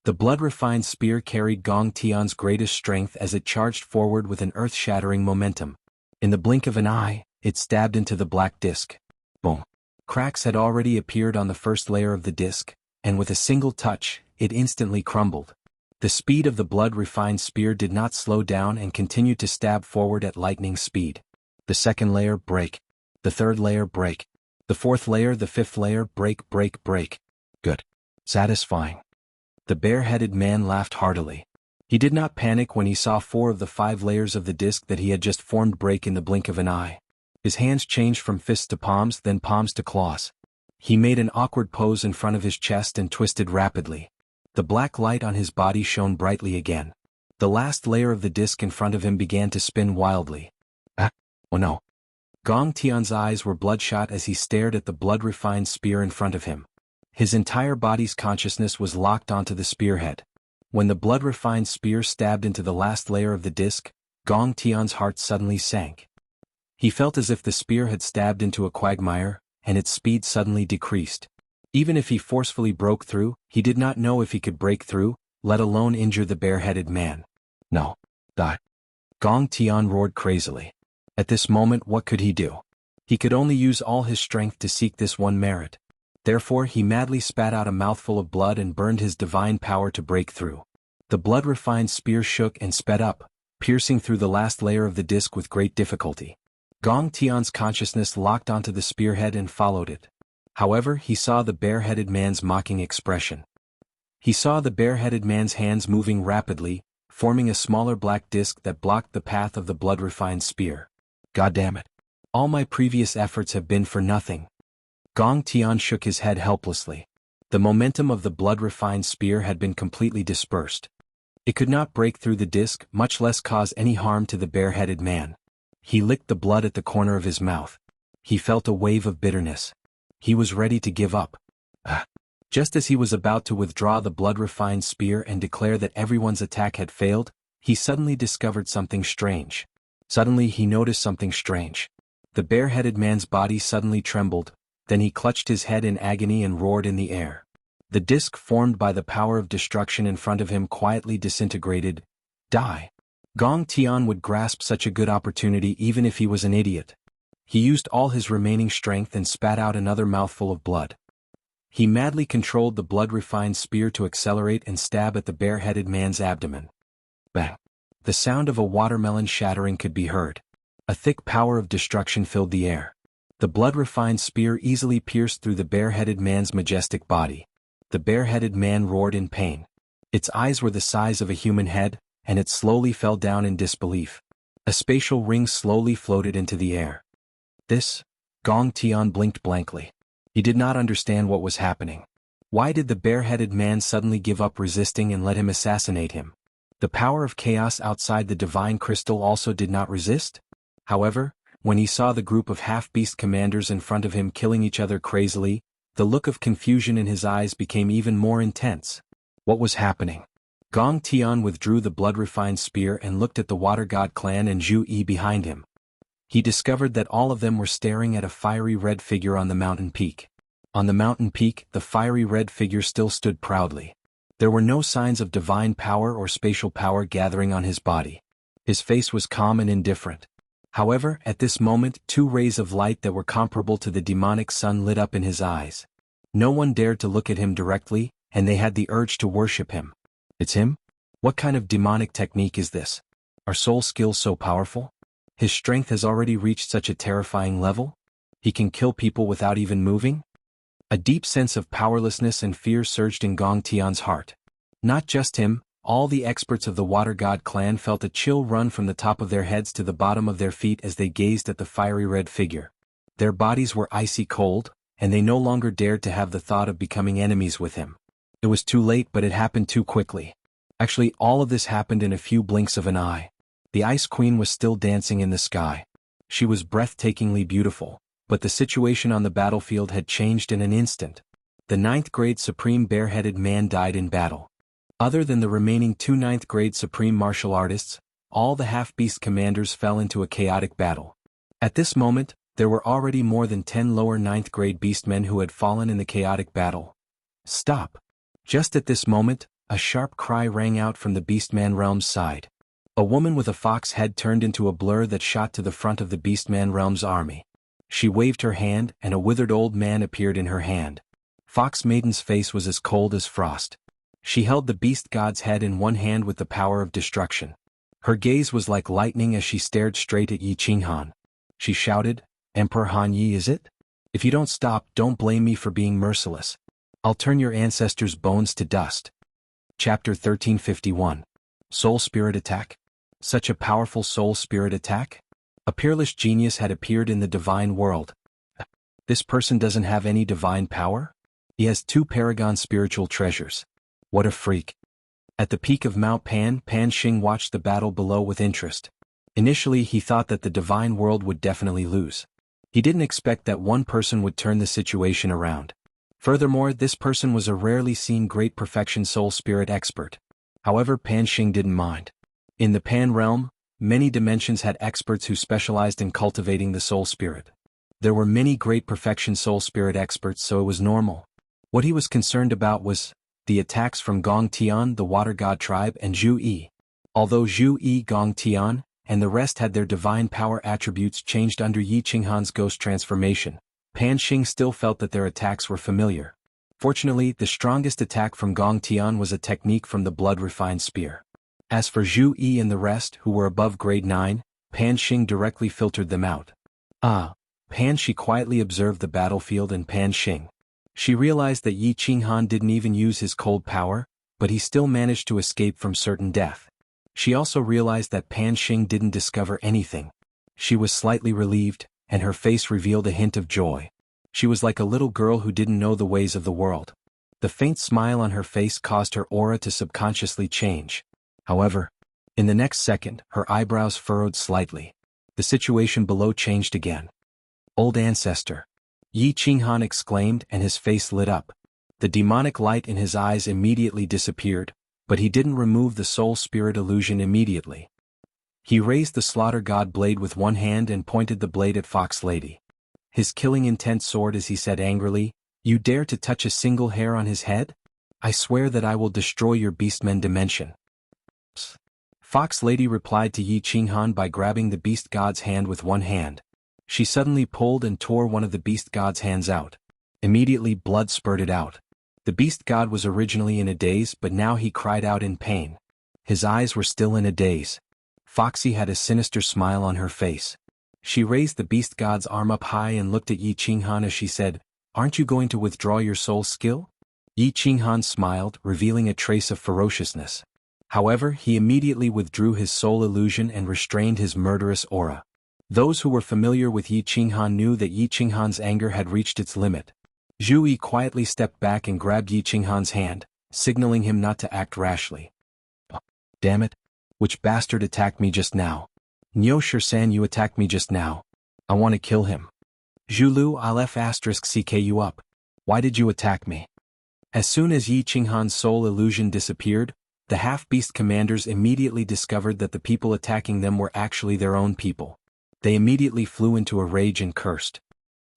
Speaker 1: The blood-refined spear carried Gong Tian's greatest strength as it charged forward with an earth-shattering momentum. In the blink of an eye, it stabbed into the black disc. Boom! Cracks had already appeared on the first layer of the disc, and with a single touch, it instantly crumbled. The speed of the blood-refined spear did not slow down and continued to stab forward at lightning speed. The second layer, break. The third layer, break. The fourth layer, the fifth layer, break, break, break. Good. Satisfying. The bare-headed man laughed heartily. He did not panic when he saw 4 of the 5 layers of the disc that he had just formed break in the blink of an eye. His hands changed from fists to palms, then palms to claws. He made an awkward pose in front of his chest and twisted rapidly. The black light on his body shone brightly again. The last layer of the disc in front of him began to spin wildly. Ah! Oh no! Gong Tian's eyes were bloodshot as he stared at the blood-refined spear in front of him. His entire body's consciousness was locked onto the spearhead. When the blood-refined spear stabbed into the last layer of the disc, Gong Tian's heart suddenly sank. He felt as if the spear had stabbed into a quagmire, and its speed suddenly decreased. Even if he forcefully broke through, he did not know if he could break through, let alone injure the bare-headed man. No. Die. Gong Tian roared crazily. At this moment, what could he do? He could only use all his strength to seek this one merit. Therefore, he madly spat out a mouthful of blood and burned his divine power to break through. The blood-refined spear shook and sped up, piercing through the last layer of the disc with great difficulty. Gong Tian's consciousness locked onto the spearhead and followed it. However, he saw the bare-headed man's mocking expression. He saw the bare-headed man's hands moving rapidly, forming a smaller black disc that blocked the path of the blood-refined spear. God damn it. All my previous efforts have been for nothing. Gong Tian shook his head helplessly. The momentum of the blood-refined spear had been completely dispersed. It could not break through the disc, much less cause any harm to the bare-headed man. He licked the blood at the corner of his mouth. He felt a wave of bitterness. He was ready to give up. Just as he was about to withdraw the blood-refined spear and declare that everyone's attack had failed, he suddenly discovered something strange. Suddenly he noticed something strange. The bare-headed man's body suddenly trembled, then he clutched his head in agony and roared in the air. The disc formed by the power of destruction in front of him quietly disintegrated. Die. Gong Tian would grasp such a good opportunity even if he was an idiot. He used all his remaining strength and spat out another mouthful of blood. He madly controlled the blood-refined spear to accelerate and stab at the bare-headed man's abdomen. Bang! The sound of a watermelon shattering could be heard. A thick power of destruction filled the air. The blood-refined spear easily pierced through the bare-headed man's majestic body. The bare-headed man roared in pain. Its eyes were the size of a human head, and it slowly fell down in disbelief. A spatial ring slowly floated into the air. This? Gong Tian blinked blankly. He did not understand what was happening. Why did the bare-headed man suddenly give up resisting and let him assassinate him? The power of chaos outside the divine crystal also did not resist? However, when he saw the group of half-beast commanders in front of him killing each other crazily, the look of confusion in his eyes became even more intense. What was happening? Gong Tian withdrew the blood-refined spear and looked at the Water God clan and Zhu Yi behind him. He discovered that all of them were staring at a fiery red figure on the mountain peak. On the mountain peak, the fiery red figure still stood proudly. There were no signs of divine power or spatial power gathering on his body. His face was calm and indifferent. However, at this moment, two rays of light that were comparable to the demonic sun lit up in his eyes. No one dared to look at him directly, and they had the urge to worship him. It's him? What kind of demonic technique is this? Are soul skills so powerful? His strength has already reached such a terrifying level? He can kill people without even moving? A deep sense of powerlessness and fear surged in Gong Tian's heart. Not just him, all the experts of the Water God clan felt a chill run from the top of their heads to the bottom of their feet as they gazed at the fiery red figure. Their bodies were icy cold, and they no longer dared to have the thought of becoming enemies with him. It was too late, but it happened too quickly. Actually, all of this happened in a few blinks of an eye. The Ice Queen was still dancing in the sky. She was breathtakingly beautiful, but the situation on the battlefield had changed in an instant. The 9th grade Supreme Bareheaded Man died in battle. Other than the remaining two 9th grade Supreme Martial Artists, all the half-beast commanders fell into a chaotic battle. At this moment, there were already more than 10 lower 9th grade beastmen who had fallen in the chaotic battle. Stop! Just at this moment, a sharp cry rang out from the Beastman realm's side. A woman with a fox head turned into a blur that shot to the front of the Beastman realm's army. She waved her hand, and a withered old man appeared in her hand. Fox Maiden's face was as cold as frost. She held the beast god's head in one hand with the power of destruction. Her gaze was like lightning as she stared straight at Yi Qinghan. She shouted, "Emperor Han Yi, is it? If you don't stop, don't blame me for being merciless. I'll turn your ancestors' bones to dust." Chapter 1351. Soul Spirit Attack. Such a powerful soul spirit attack? A peerless genius had appeared in the divine world. This person doesn't have any divine power? He has 2 paragon spiritual treasures. What a freak. At the peak of Mount Pan, Pan Xing watched the battle below with interest. Initially he thought that the divine world would definitely lose. He didn't expect that one person would turn the situation around. Furthermore, this person was a rarely seen great perfection soul spirit expert. However, Pan Xing didn't mind. In the Pan realm, many dimensions had experts who specialized in cultivating the soul spirit. There were many great perfection soul spirit experts, so it was normal. What he was concerned about was the attacks from Gong Tian, the Water God tribe, and Zhu Yi. Although Zhu Yi, Gong Tian, and the rest had their divine power attributes changed under Yi Qinghan's ghost transformation, Pan Xing still felt that their attacks were familiar. Fortunately, the strongest attack from Gong Tian was a technique from the blood-refined spear. As for Zhu Yi and the rest, who were above grade 9, Pan Xing directly filtered them out. Pan Shi quietly observed the battlefield and Pan Xing. She realized that Yi Qinghan didn't even use his cold power, but he still managed to escape from certain death. She also realized that Pan Xing didn't discover anything. She was slightly relieved, and her face revealed a hint of joy. She was like a little girl who didn't know the ways of the world. The faint smile on her face caused her aura to subconsciously change. However, in the next second, her eyebrows furrowed slightly. The situation below changed again. Old ancestor. Yi Qinghan exclaimed, and his face lit up. The demonic light in his eyes immediately disappeared, but he didn't remove the soul spirit illusion immediately. He raised the slaughter god blade with one hand and pointed the blade at Fox Lady. His killing intent soared as he said angrily, "You dare to touch a single hair on his head? I swear that I will destroy your beastmen dimension." Fox Lady replied to Yi Qinghan by grabbing the beast god's hand with one hand. She suddenly pulled and tore one of the beast god's hands out. Immediately blood spurted out. The beast god was originally in a daze, but now he cried out in pain. His eyes were still in a daze. Foxy had a sinister smile on her face. She raised the beast god's arm up high and looked at Yi Qinghan as she said, "Aren't you going to withdraw your soul skill?" Yi Qinghan smiled, revealing a trace of ferociousness. However, he immediately withdrew his soul illusion and restrained his murderous aura. Those who were familiar with Yi Qinghan knew that Yi Qinghan's anger had reached its limit. Zhu Yi quietly stepped back and grabbed Yi Qinghan's hand, signaling him not to act rashly. "Damn it! Which bastard attacked me just now? Niu Shisan, you attacked me just now. I want to kill him. Zhulu, I'll F***ck you up. Why did you attack me?" As soon as Yi Qinghan's soul illusion disappeared, the half-beast commanders immediately discovered that the people attacking them were actually their own people. They immediately flew into a rage and cursed.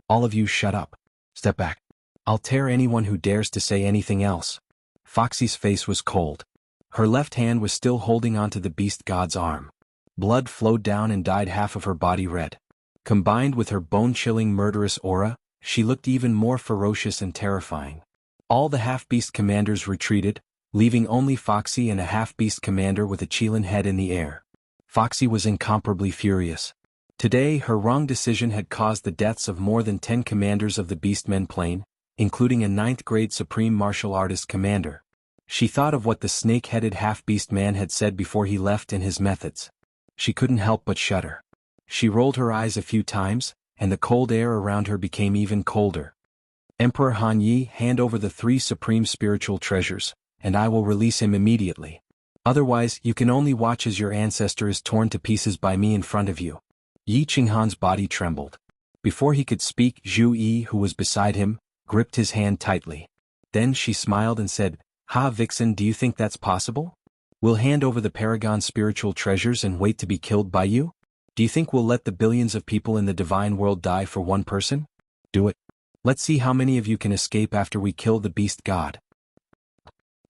Speaker 1: "All of you shut up. Step back. I'll tear anyone who dares to say anything else." Foxy's face was cold. Her left hand was still holding onto the beast god's arm. Blood flowed down and dyed half of her body red. Combined with her bone-chilling murderous aura, she looked even more ferocious and terrifying. All the half-beast commanders retreated, leaving only Foxy and a half-beast commander with a Qilin head in the air. Foxy was incomparably furious. Today, her wrong decision had caused the deaths of more than 10 commanders of the Beastmen plane, including a 9th-grade supreme martial artist commander. She thought of what the snake-headed half-beast man had said before he left and his methods. She couldn't help but shudder. She rolled her eyes a few times, and the cold air around her became even colder. "Emperor Han Yi, hand over the 3 supreme spiritual treasures, and I will release him immediately. Otherwise, you can only watch as your ancestor is torn to pieces by me in front of you." Yi Qinghan's body trembled. Before he could speak, Zhu Yi, who was beside him, gripped his hand tightly. Then she smiled and said, "Ha Vixen, do you think that's possible? We'll hand over the Paragon spiritual treasures and wait to be killed by you? Do you think we'll let the billions of people in the divine world die for one person? Do it. Let's see how many of you can escape after we kill the beast god."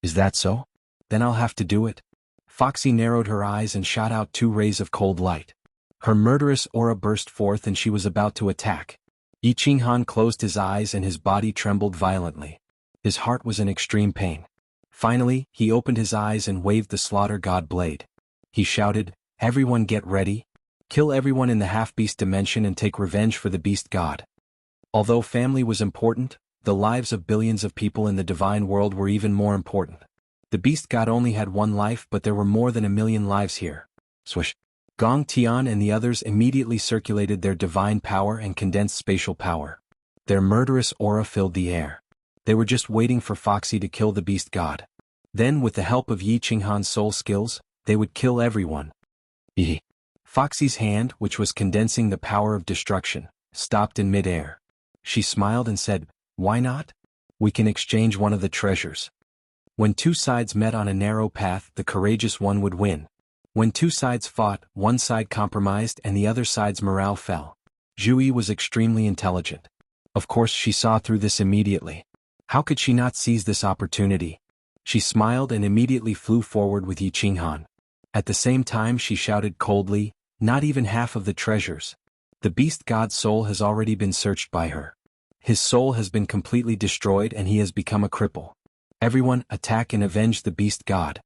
Speaker 1: "Is that so? Then I'll have to do it." Foxy narrowed her eyes and shot out 2 rays of cold light. Her murderous aura burst forth and she was about to attack. Yi Qinghan closed his eyes and his body trembled violently. His heart was in extreme pain. Finally, he opened his eyes and waved the slaughter god blade. He shouted, "Everyone get ready. Kill everyone in the half-beast dimension and take revenge for the beast god." Although family was important, the lives of billions of people in the divine world were even more important. The beast god only had 1 life, but there were more than 1,000,000 lives here. Swish. Gong Tian and the others immediately circulated their divine power and condensed spatial power. Their murderous aura filled the air. They were just waiting for Foxy to kill the beast god. Then, with the help of Yi Qinghan's soul skills, they would kill everyone. Foxy's hand, which was condensing the power of destruction, stopped in mid-air. She smiled and said, "Why not? We can exchange one of the treasures." When 2 sides met on a narrow path, the courageous one would win. When 2 sides fought, one side compromised and the other side's morale fell. Zhu Yi was extremely intelligent. Of course, she saw through this immediately. How could she not seize this opportunity? She smiled and immediately flew forward with Yi Qinghan. At the same time, she shouted coldly, "Not even half of the treasures. The beast god's soul has already been searched by her. His soul has been completely destroyed and he has become a cripple. Everyone, attack and avenge the beast god."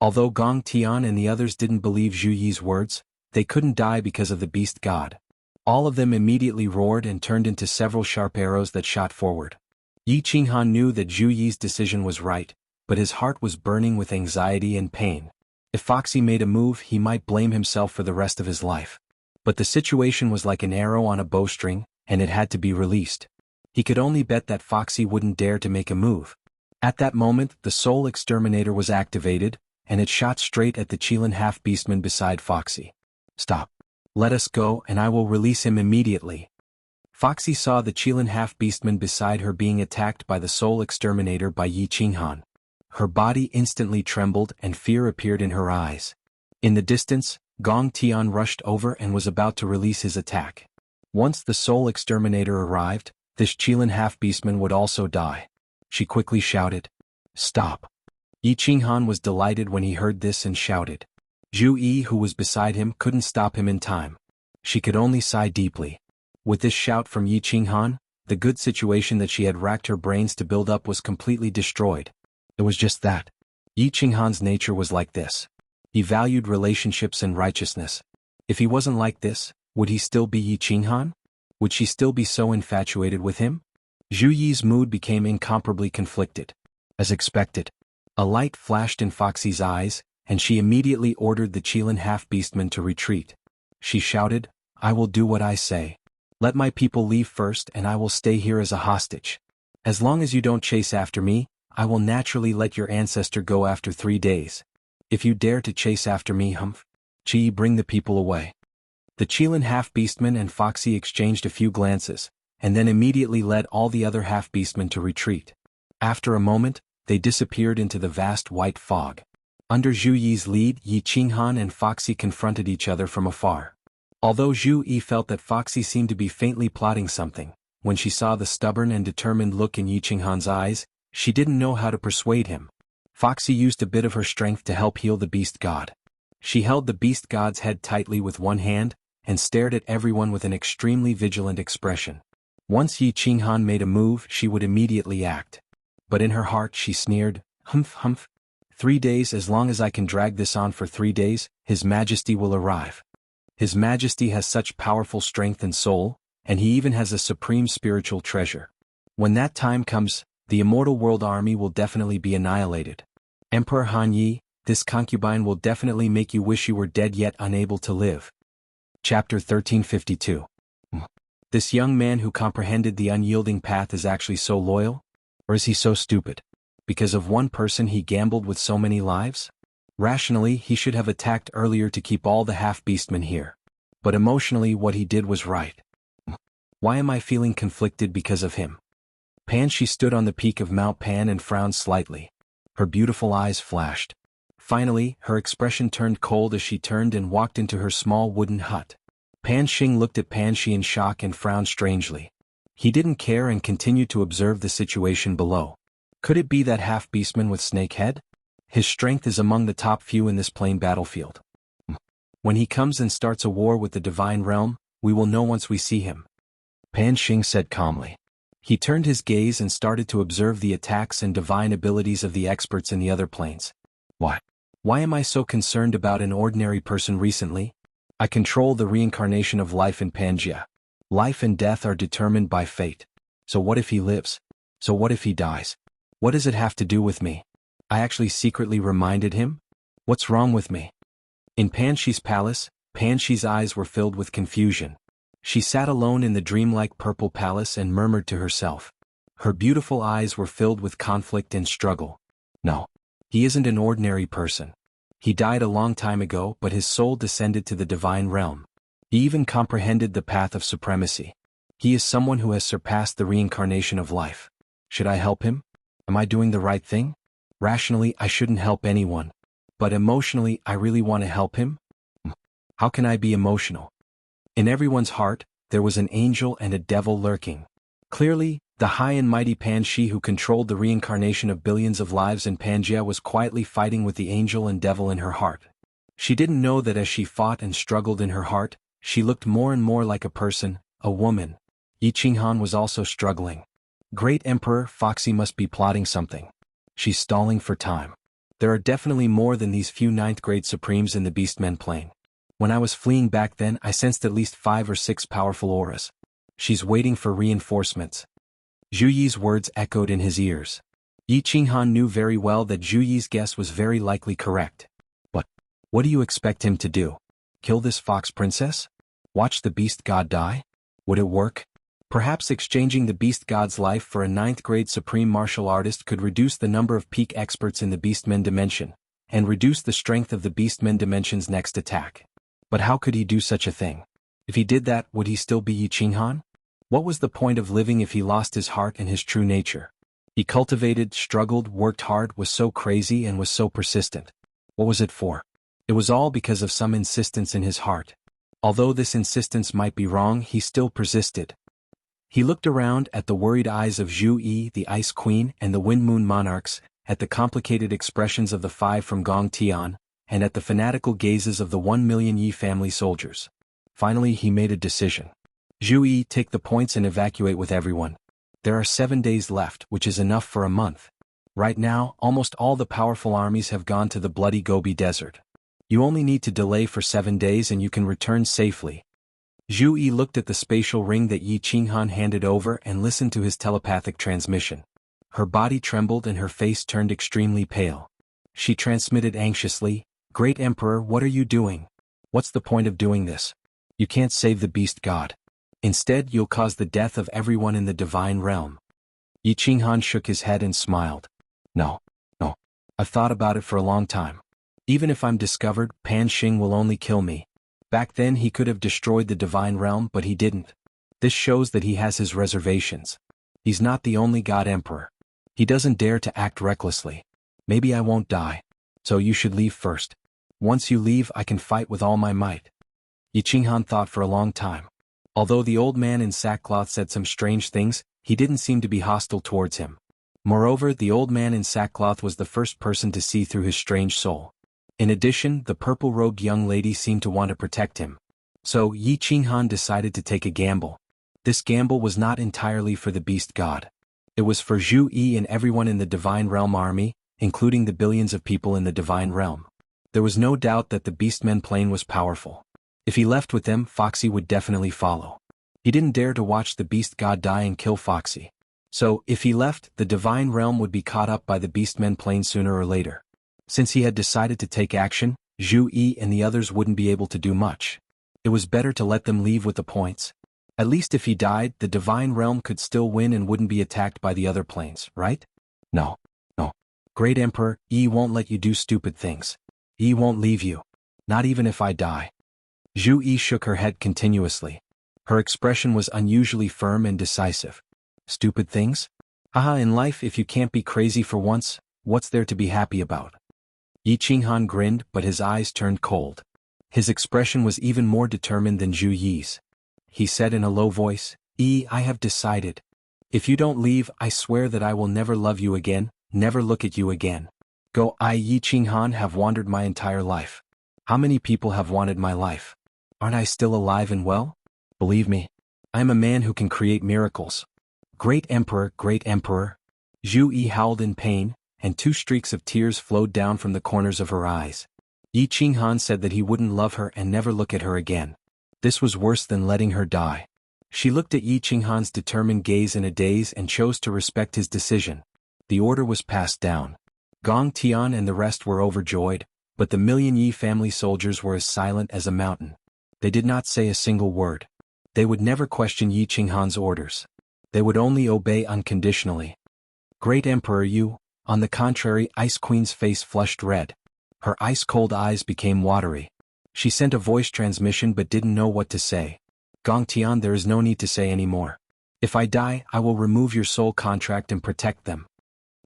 Speaker 1: Although Gong Tian and the others didn't believe Zhu Yi's words, they couldn't die because of the beast god. All of them immediately roared and turned into several sharp arrows that shot forward. Yi Qinghan knew that Zhu Yi's decision was right, but his heart was burning with anxiety and pain. If Foxy made a move, he might blame himself for the rest of his life. But the situation was like an arrow on a bowstring, and it had to be released. He could only bet that Foxy wouldn't dare to make a move. At that moment, the Soul Exterminator was activated, and it shot straight at the Qilin half-beastman beside Foxy. Stop. Let us go and I will release him immediately. Foxy saw the Qilin half-beastman beside her being attacked by the Soul Exterminator by Yi Qinghan. Her body instantly trembled and fear appeared in her eyes. In the distance, Gong Tian rushed over and was about to release his attack. Once the Soul Exterminator arrived, this Qilin half-beastman would also die. She quickly shouted, "Stop." Yi Qinghan was delighted when he heard this and shouted. Zhu Yi, who was beside him, couldn't stop him in time. She could only sigh deeply. With this shout from Yi Qinghan, the good situation that she had racked her brains to build up was completely destroyed. It was just that. Yi Qinghan's nature was like this. He valued relationships and righteousness. If he wasn't like this, would he still be Yi Qinghan? Would she still be so infatuated with him? Zhu Yi's mood became incomparably conflicted. As expected, a light flashed in Foxy's eyes, and she immediately ordered the Qilin half-beastman to retreat. She shouted, "I will do what I say. Let my people leave first and I will stay here as a hostage. As long as you don't chase after me, I will naturally let your ancestor go after 3 days. If you dare to chase after me, Qi, bring the people away." The Qilin half-beastman and Foxy exchanged a few glances, and then immediately led all the other half-beastmen to retreat. After a moment, they disappeared into the vast white fog. Under Zhu Yi's lead, Yi Qinghan and Foxy confronted each other from afar. Although Zhu Yi felt that Foxy seemed to be faintly plotting something, when she saw the stubborn and determined look in Yi Qinghan's eyes, she didn't know how to persuade him. Foxy used a bit of her strength to help heal the beast god. She held the beast god's head tightly with one hand, and stared at everyone with an extremely vigilant expression. Once Yi Qinghan made a move, she would immediately act. But in her heart she sneered, "Humph. 3 days, as long as I can drag this on for 3 days, His Majesty will arrive. His Majesty has such powerful strength and soul, and he even has a supreme spiritual treasure. When that time comes, the immortal world army will definitely be annihilated. Emperor Han Yi, this concubine will definitely make you wish you were dead yet unable to live." Chapter 1352. This young man who comprehended the unyielding path is actually so loyal? Or is he so stupid? Because of one person he gambled with so many lives? Rationally, he should have attacked earlier to keep all the half-beastmen here. But emotionally, what he did was right. Why am I feeling conflicted because of him? She stood on the peak of Mount Pan and frowned slightly. Her beautiful eyes flashed. Finally, her expression turned cold as she turned and walked into her small wooden hut. Pan Xing looked at Pan Shi in shock and frowned strangely. He didn't care and continued to observe the situation below. Could it be that half-beastman with snake head? His strength is among the top few in this plain battlefield. When he comes and starts a war with the divine realm, we will know once we see him. Pan Xing said calmly. He turned his gaze and started to observe the attacks and divine abilities of the experts in the other planes. Why am I so concerned about an ordinary person recently? I control the reincarnation of life in Pangaea. Life and death are determined by fate. So what if he lives? So what if he dies? What does it have to do with me? I actually secretly reminded him? What's wrong with me? In Pan Shi's palace, Pan Shi's eyes were filled with confusion. She sat alone in the dreamlike purple palace and murmured to herself. Her beautiful eyes were filled with conflict and struggle. No, he isn't an ordinary person. He died a long time ago, but his soul descended to the divine realm. He even comprehended the path of supremacy. He is someone who has surpassed the reincarnation of life. Should I help him? Am I doing the right thing? Rationally, I shouldn't help anyone. But emotionally, I really want to help him? How can I be emotional? In everyone's heart, there was an angel and a devil lurking. Clearly, the high and mighty Pan Shi who controlled the reincarnation of billions of lives in Pangaea was quietly fighting with the angel and devil in her heart. She didn't know that as she fought and struggled in her heart, she looked more and more like a person, a woman. Yi Qinghan was also struggling. Great Emperor, Foxy must be plotting something. She's stalling for time. There are definitely more than these few 9th grade Supremes in the Beastmen plane. When I was fleeing back then, I sensed at least 5 or 6 powerful auras. She's waiting for reinforcements. Zhu Yi's words echoed in his ears. Yi Qinghan knew very well that Zhu Yi's guess was very likely correct. But what do you expect him to do? Kill this fox princess? Watch the beast god die? Would it work? Perhaps exchanging the beast god's life for a 9th-grade supreme martial artist could reduce the number of peak experts in the beastmen dimension, and reduce the strength of the beastmen dimension's next attack. But how could he do such a thing? If he did that, would he still be Yi Qinghan? What was the point of living if he lost his heart and his true nature? He cultivated, struggled, worked hard, was so crazy and was so persistent. What was it for? It was all because of some insistence in his heart. Although this insistence might be wrong, he still persisted. He looked around at the worried eyes of Zhu Yi, the Ice Queen, and the Wind Moon monarchs, at the complicated expressions of the 5 from Gong Tian, and at the fanatical gazes of the 1 million Yi family soldiers. Finally he made a decision. Zhu Yi, take the points and evacuate with everyone. There are 7 days left, which is enough for a month. Right now, almost all the powerful armies have gone to the bloody Gobi Desert. You only need to delay for 7 days and you can return safely. Zhu Yi looked at the spatial ring that Yi Qinghan handed over and listened to his telepathic transmission. Her body trembled and her face turned extremely pale. She transmitted anxiously, "Great Emperor, what are you doing? What's the point of doing this? You can't save the beast god. Instead, you'll cause the death of everyone in the divine realm." Yi Qinghan shook his head and smiled. No. I've thought about it for a long time. Even if I'm discovered, Pan Xing will only kill me. Back then he could have destroyed the divine realm, but he didn't. This shows that he has his reservations. He's not the only god emperor. He doesn't dare to act recklessly. Maybe I won't die. So you should leave first. Once you leave, I can fight with all my might. Yi Qinghan thought for a long time. Although the old man in sackcloth said some strange things, he didn't seem to be hostile towards him. Moreover, the old man in sackcloth was the first person to see through his strange soul. In addition, the purple-robed young lady seemed to want to protect him. So Yi Qinghan decided to take a gamble. This gamble was not entirely for the beast god. It was for Zhu Yi and everyone in the Divine Realm army, including the billions of people in the Divine Realm. There was no doubt that the Beastmen plane was powerful. If he left with them, Foxy would definitely follow. He didn't dare to watch the beast god die and kill Foxy. So, if he left, the Divine Realm would be caught up by the Beastmen plane sooner or later. Since he had decided to take action, Zhu Yi and the others wouldn't be able to do much. It was better to let them leave with the points. At least if he died, the Divine Realm could still win and wouldn't be attacked by the other planes, right? No. Great Emperor, Yi won't let you do stupid things. Yi won't leave you. Not even if I die. Zhu Yi shook her head continuously. Her expression was unusually firm and decisive. Stupid things? Haha, in life if you can't be crazy for once, what's there to be happy about? Yi Qinghan grinned, but his eyes turned cold. His expression was even more determined than Zhu Yi's. He said in a low voice, "Yi, I have decided. If you don't leave, I swear that I will never love you again, never look at you again. I, Yi Qinghan, have wandered my entire life. How many people have wanted my life? Aren't I still alive and well? Believe me, I am a man who can create miracles. Great Emperor, Great Emperor." Zhu Yi howled in pain, and 2 streaks of tears flowed down from the corners of her eyes. Yi Qinghan said that he wouldn't love her and never look at her again. This was worse than letting her die. She looked at Yi Qinghan's determined gaze in a daze and chose to respect his decision. The order was passed down. Gong Tian and the rest were overjoyed, but the million Yi family soldiers were as silent as a mountain. They did not say a single word. They would never question Yi Qinghan's orders. They would only obey unconditionally. Great Emperor, you, on the contrary, Ice Queen's face flushed red. Her ice-cold eyes became watery. She sent a voice transmission but didn't know what to say. Gong Tian, there is no need to say any more. If I die, I will remove your soul contract and protect them.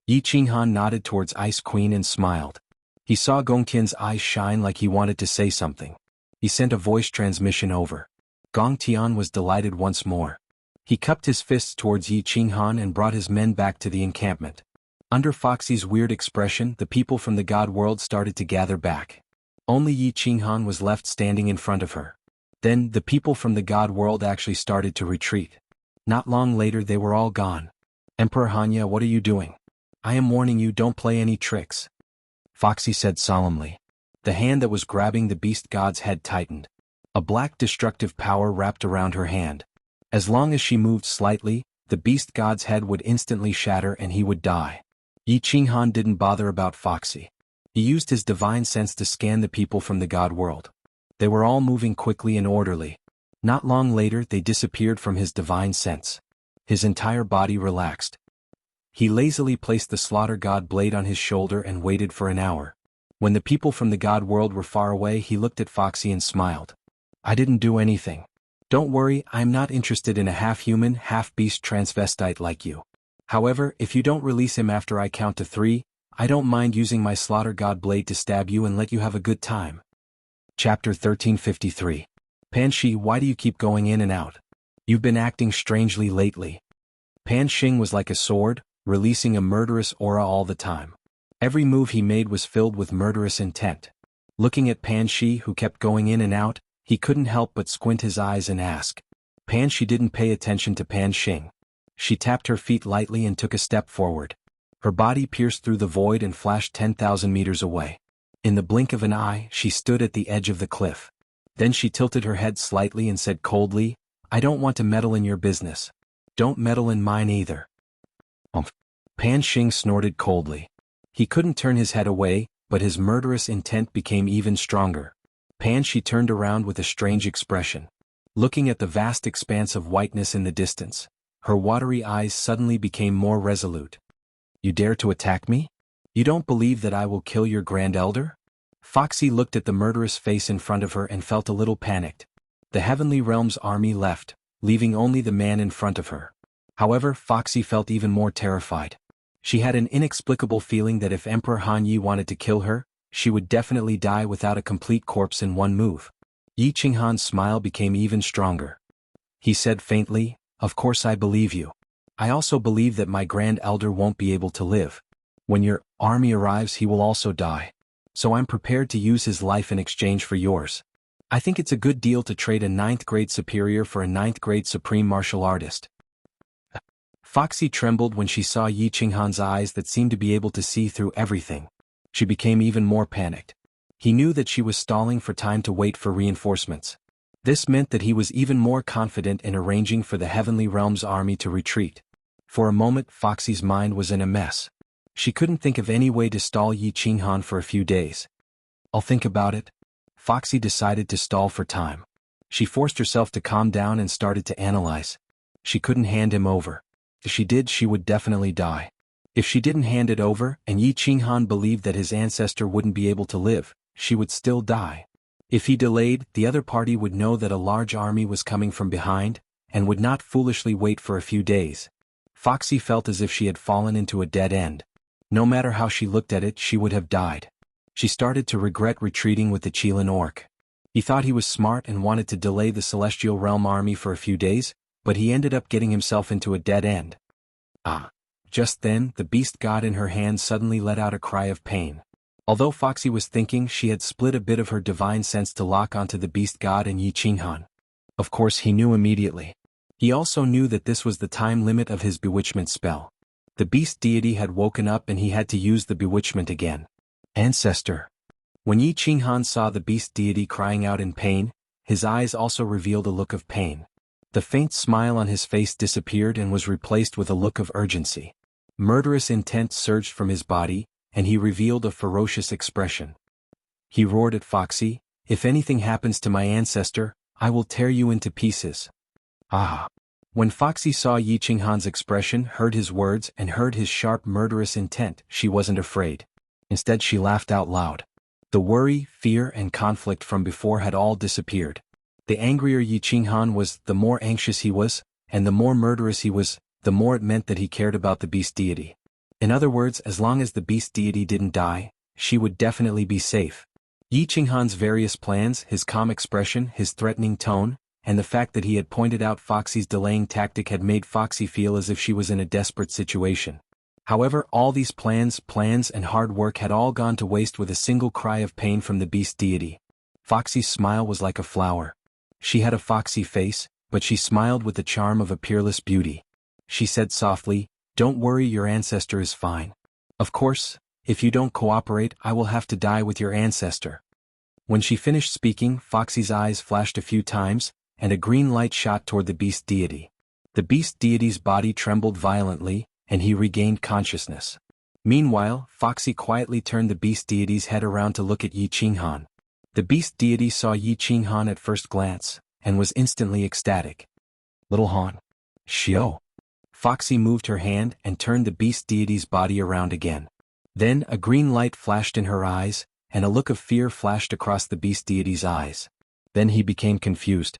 Speaker 1: Yi Qinghan nodded towards Ice Queen and smiled. He saw Gong Tian's eyes shine like he wanted to say something. He sent a voice transmission over. Gong Tian was delighted once more. He cupped his fists towards Yi Qinghan and brought his men back to the encampment. Under Foxy's weird expression, the people from the god world started to gather back. Only Yi Qinghan was left standing in front of her. Then, the people from the god world actually started to retreat. Not long later they were all gone. Emperor Hanya, what are you doing? I am warning you, don't play any tricks. Foxy said solemnly. The hand that was grabbing the beast god's head tightened. A black destructive power wrapped around her hand. As long as she moved slightly, the beast god's head would instantly shatter and he would die. Yi Qinghan didn't bother about Foxy. He used his divine sense to scan the people from the god world. They were all moving quickly and orderly. Not long later they disappeared from his divine sense. His entire body relaxed. He lazily placed the slaughter god blade on his shoulder and waited for an hour. When the people from the god world were far away, he looked at Foxy and smiled. I didn't do anything. Don't worry, I'm not interested in a half-human, half-beast transvestite like you. However, if you don't release him after I count to 3, I don't mind using my slaughter god blade to stab you and let you have a good time. Chapter 1353. Pan Shi, why do you keep going in and out? You've been acting strangely lately. Pan Xing was like a sword, releasing a murderous aura all the time. Every move he made was filled with murderous intent. Looking at Pan Shi, who kept going in and out, he couldn't help but squint his eyes and ask. Pan Shi didn't pay attention to Pan Xing. She tapped her feet lightly and took a step forward. Her body pierced through the void and flashed 10,000 meters away. In the blink of an eye, she stood at the edge of the cliff. Then she tilted her head slightly and said coldly, I don't want to meddle in your business. Don't meddle in mine either. Pan Xing snorted coldly. He couldn't turn his head away, but his murderous intent became even stronger. Pan Shi turned around with a strange expression. Looking at the vast expanse of whiteness in the distance, her watery eyes suddenly became more resolute. You dare to attack me? You don't believe that I will kill your Grand Elder? Foxy looked at the murderous face in front of her and felt a little panicked. The Heavenly Realm's army left, leaving only the man in front of her. However, Foxy felt even more terrified. She had an inexplicable feeling that if Emperor Han Yi wanted to kill her, she would definitely die without a complete corpse in one move. Yi Qinghan's smile became even stronger. He said faintly, Of course I believe you. I also believe that my Grand Elder won't be able to live. When your army arrives, he will also die. So I'm prepared to use his life in exchange for yours. I think it's a good deal to trade a 9th grade superior for a 9th grade supreme martial artist. Foxy trembled when she saw Yi Qinghan's eyes that seemed to be able to see through everything. She became even more panicked. He knew that she was stalling for time to wait for reinforcements. This meant that he was even more confident in arranging for the Heavenly Realm's army to retreat. For a moment, Foxy's mind was in a mess. She couldn't think of any way to stall Yi Qinghan for a few days. I'll think about it. Foxy decided to stall for time. She forced herself to calm down and started to analyze. She couldn't hand him over. If she did, she would definitely die. If she didn't hand it over and Yi Qinghan believed that his ancestor wouldn't be able to live, she would still die. If he delayed, the other party would know that a large army was coming from behind, and would not foolishly wait for a few days. Foxy felt as if she had fallen into a dead end. No matter how she looked at it, she would have died. She started to regret retreating with the Qilin orc. He thought he was smart and wanted to delay the Celestial Realm army for a few days, but he ended up getting himself into a dead end. Just then, the beast god in her hand suddenly let out a cry of pain. Although Foxy was thinking she had split a bit of her divine sense to lock onto the beast god and Yi Qinghan. Of course he knew immediately. He also knew that this was the time limit of his bewitchment spell. The beast deity had woken up and he had to use the bewitchment again. Ancestor. When Yi Qinghan saw the beast deity crying out in pain, his eyes also revealed a look of pain. The faint smile on his face disappeared and was replaced with a look of urgency. Murderous intent surged from his body, and he revealed a ferocious expression. He roared at Foxy, If anything happens to my ancestor, I will tear you into pieces. When Foxy saw Yi Qinghan's expression, heard his words, and heard his sharp murderous intent, she wasn't afraid. Instead she laughed out loud. The worry, fear, and conflict from before had all disappeared. The angrier Yi Qinghan was, the more anxious he was, and the more murderous he was, the more it meant that he cared about the beast deity. In other words, as long as the beast deity didn't die, she would definitely be safe. Yi Qinghan's various plans, his calm expression, his threatening tone, and the fact that he had pointed out Foxy's delaying tactic had made Foxy feel as if she was in a desperate situation. However, all these plans and hard work had all gone to waste with a single cry of pain from the beast deity. Foxy's smile was like a flower. She had a foxy face, but she smiled with the charm of a peerless beauty. She said softly, Don't worry, your ancestor is fine. Of course, if you don't cooperate, I will have to die with your ancestor. When she finished speaking, Foxy's eyes flashed a few times, and a green light shot toward the beast deity. The beast deity's body trembled violently, and he regained consciousness. Meanwhile, Foxy quietly turned the beast deity's head around to look at Yi Qinghan. The beast deity saw Yi Qinghan at first glance, and was instantly ecstatic. Little Han. Shio. Foxy moved her hand and turned the beast deity's body around again. Then a green light flashed in her eyes, and a look of fear flashed across the beast deity's eyes. Then he became confused.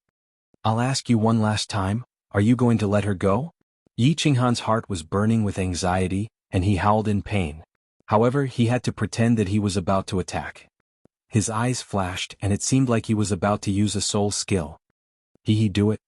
Speaker 1: I'll ask you one last time, are you going to let her go? Yi Qinghan's heart was burning with anxiety, and he howled in pain. However, he had to pretend that he was about to attack. His eyes flashed, and it seemed like he was about to use a soul skill. Do it.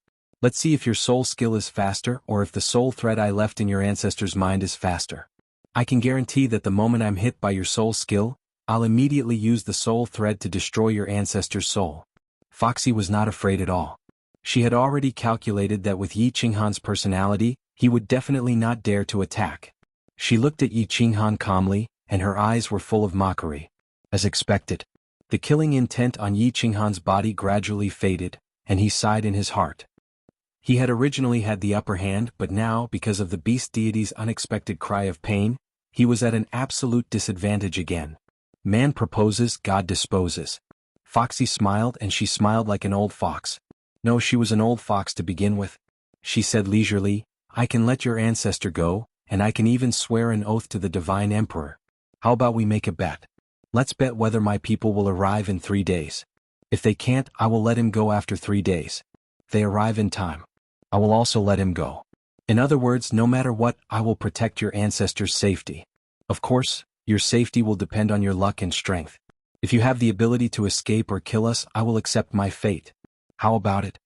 Speaker 1: Let's see if your soul skill is faster or if the soul thread I left in your ancestor's mind is faster. I can guarantee that the moment I'm hit by your soul skill, I'll immediately use the soul thread to destroy your ancestor's soul. Foxy was not afraid at all. She had already calculated that with Yi Qinghan's personality, he would definitely not dare to attack. She looked at Yi Qinghan calmly, and her eyes were full of mockery. As expected, the killing intent on Yi Qinghan's body gradually faded, and he sighed in his heart. He had originally had the upper hand, but now, because of the beast deity's unexpected cry of pain, he was at an absolute disadvantage again. Man proposes, God disposes. Foxy smiled, and she smiled like an old fox. No, she was an old fox to begin with. She said leisurely, I can let your ancestor go, and I can even swear an oath to the Divine Emperor. How about we make a bet? Let's bet whether my people will arrive in 3 days. If they can't, I will let him go after 3 days. If they arrive in time, I will also let him go. In other words, no matter what, I will protect your ancestor's safety. Of course, your safety will depend on your luck and strength. If you have the ability to escape or kill us, I will accept my fate. How about it?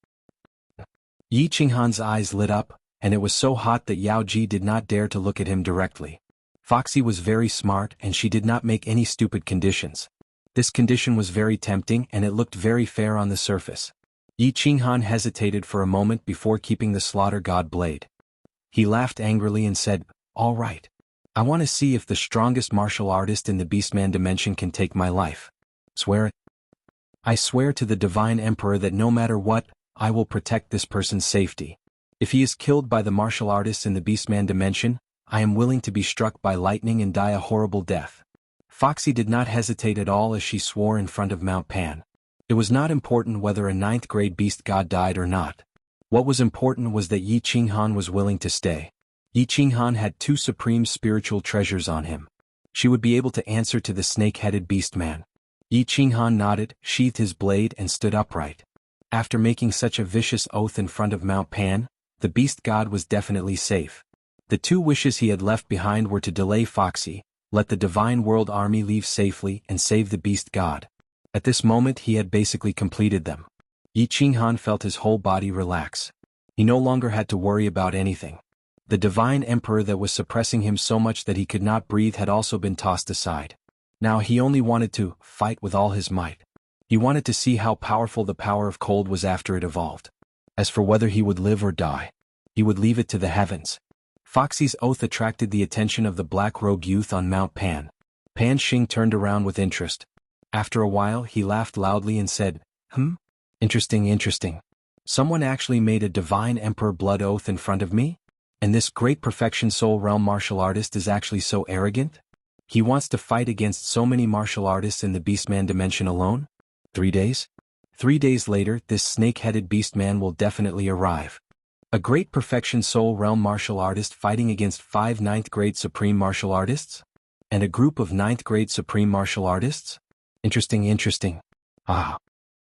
Speaker 1: Yi Qinghan's eyes lit up, and it was so hot that Yao Ji did not dare to look at him directly. Foxy was very smart, and she did not make any stupid conditions. This condition was very tempting, and it looked very fair on the surface. Yi Qinghan hesitated for a moment before keeping the slaughter god blade. He laughed angrily and said, All right. I want to see if the strongest martial artist in the Beastman dimension can take my life. Swear it? I swear to the Divine Emperor that no matter what, I will protect this person's safety. If he is killed by the martial artists in the Beastman dimension, I am willing to be struck by lightning and die a horrible death. Foxy did not hesitate at all as she swore in front of Mount Pan. It was not important whether a 9th-grade beast god died or not. What was important was that Yi Qinghan was willing to stay. Yi Qinghan had 2 supreme spiritual treasures on him. She would be able to answer to the snake-headed beastman. Yi Qinghan nodded, sheathed his blade and stood upright. After making such a vicious oath in front of Mount Pan, the beast god was definitely safe. The 2 wishes he had left behind were to delay Foxy, let the Divine World Army leave safely, and save the beast god. At this moment he had basically completed them. Yi Qinghan felt his whole body relax. He no longer had to worry about anything. The Divine Emperor that was suppressing him so much that he could not breathe had also been tossed aside. Now he only wanted to fight with all his might. He wanted to see how powerful the power of cold was after it evolved. As for whether he would live or die, he would leave it to the heavens. Foxy's oath attracted the attention of the black-robed youth on Mount Pan. Pan Xing turned around with interest. After a while he laughed loudly and said, Interesting. Someone actually made a Divine Emperor blood oath in front of me? And this great perfection soul realm martial artist is actually so arrogant? He wants to fight against so many martial artists in the Beastman dimension alone? 3 days? 3 days later, this snake-headed Beastman will definitely arrive. A great perfection soul realm martial artist fighting against 5 9th-grade supreme martial artists? And a group of 9th-grade supreme martial artists? Interesting.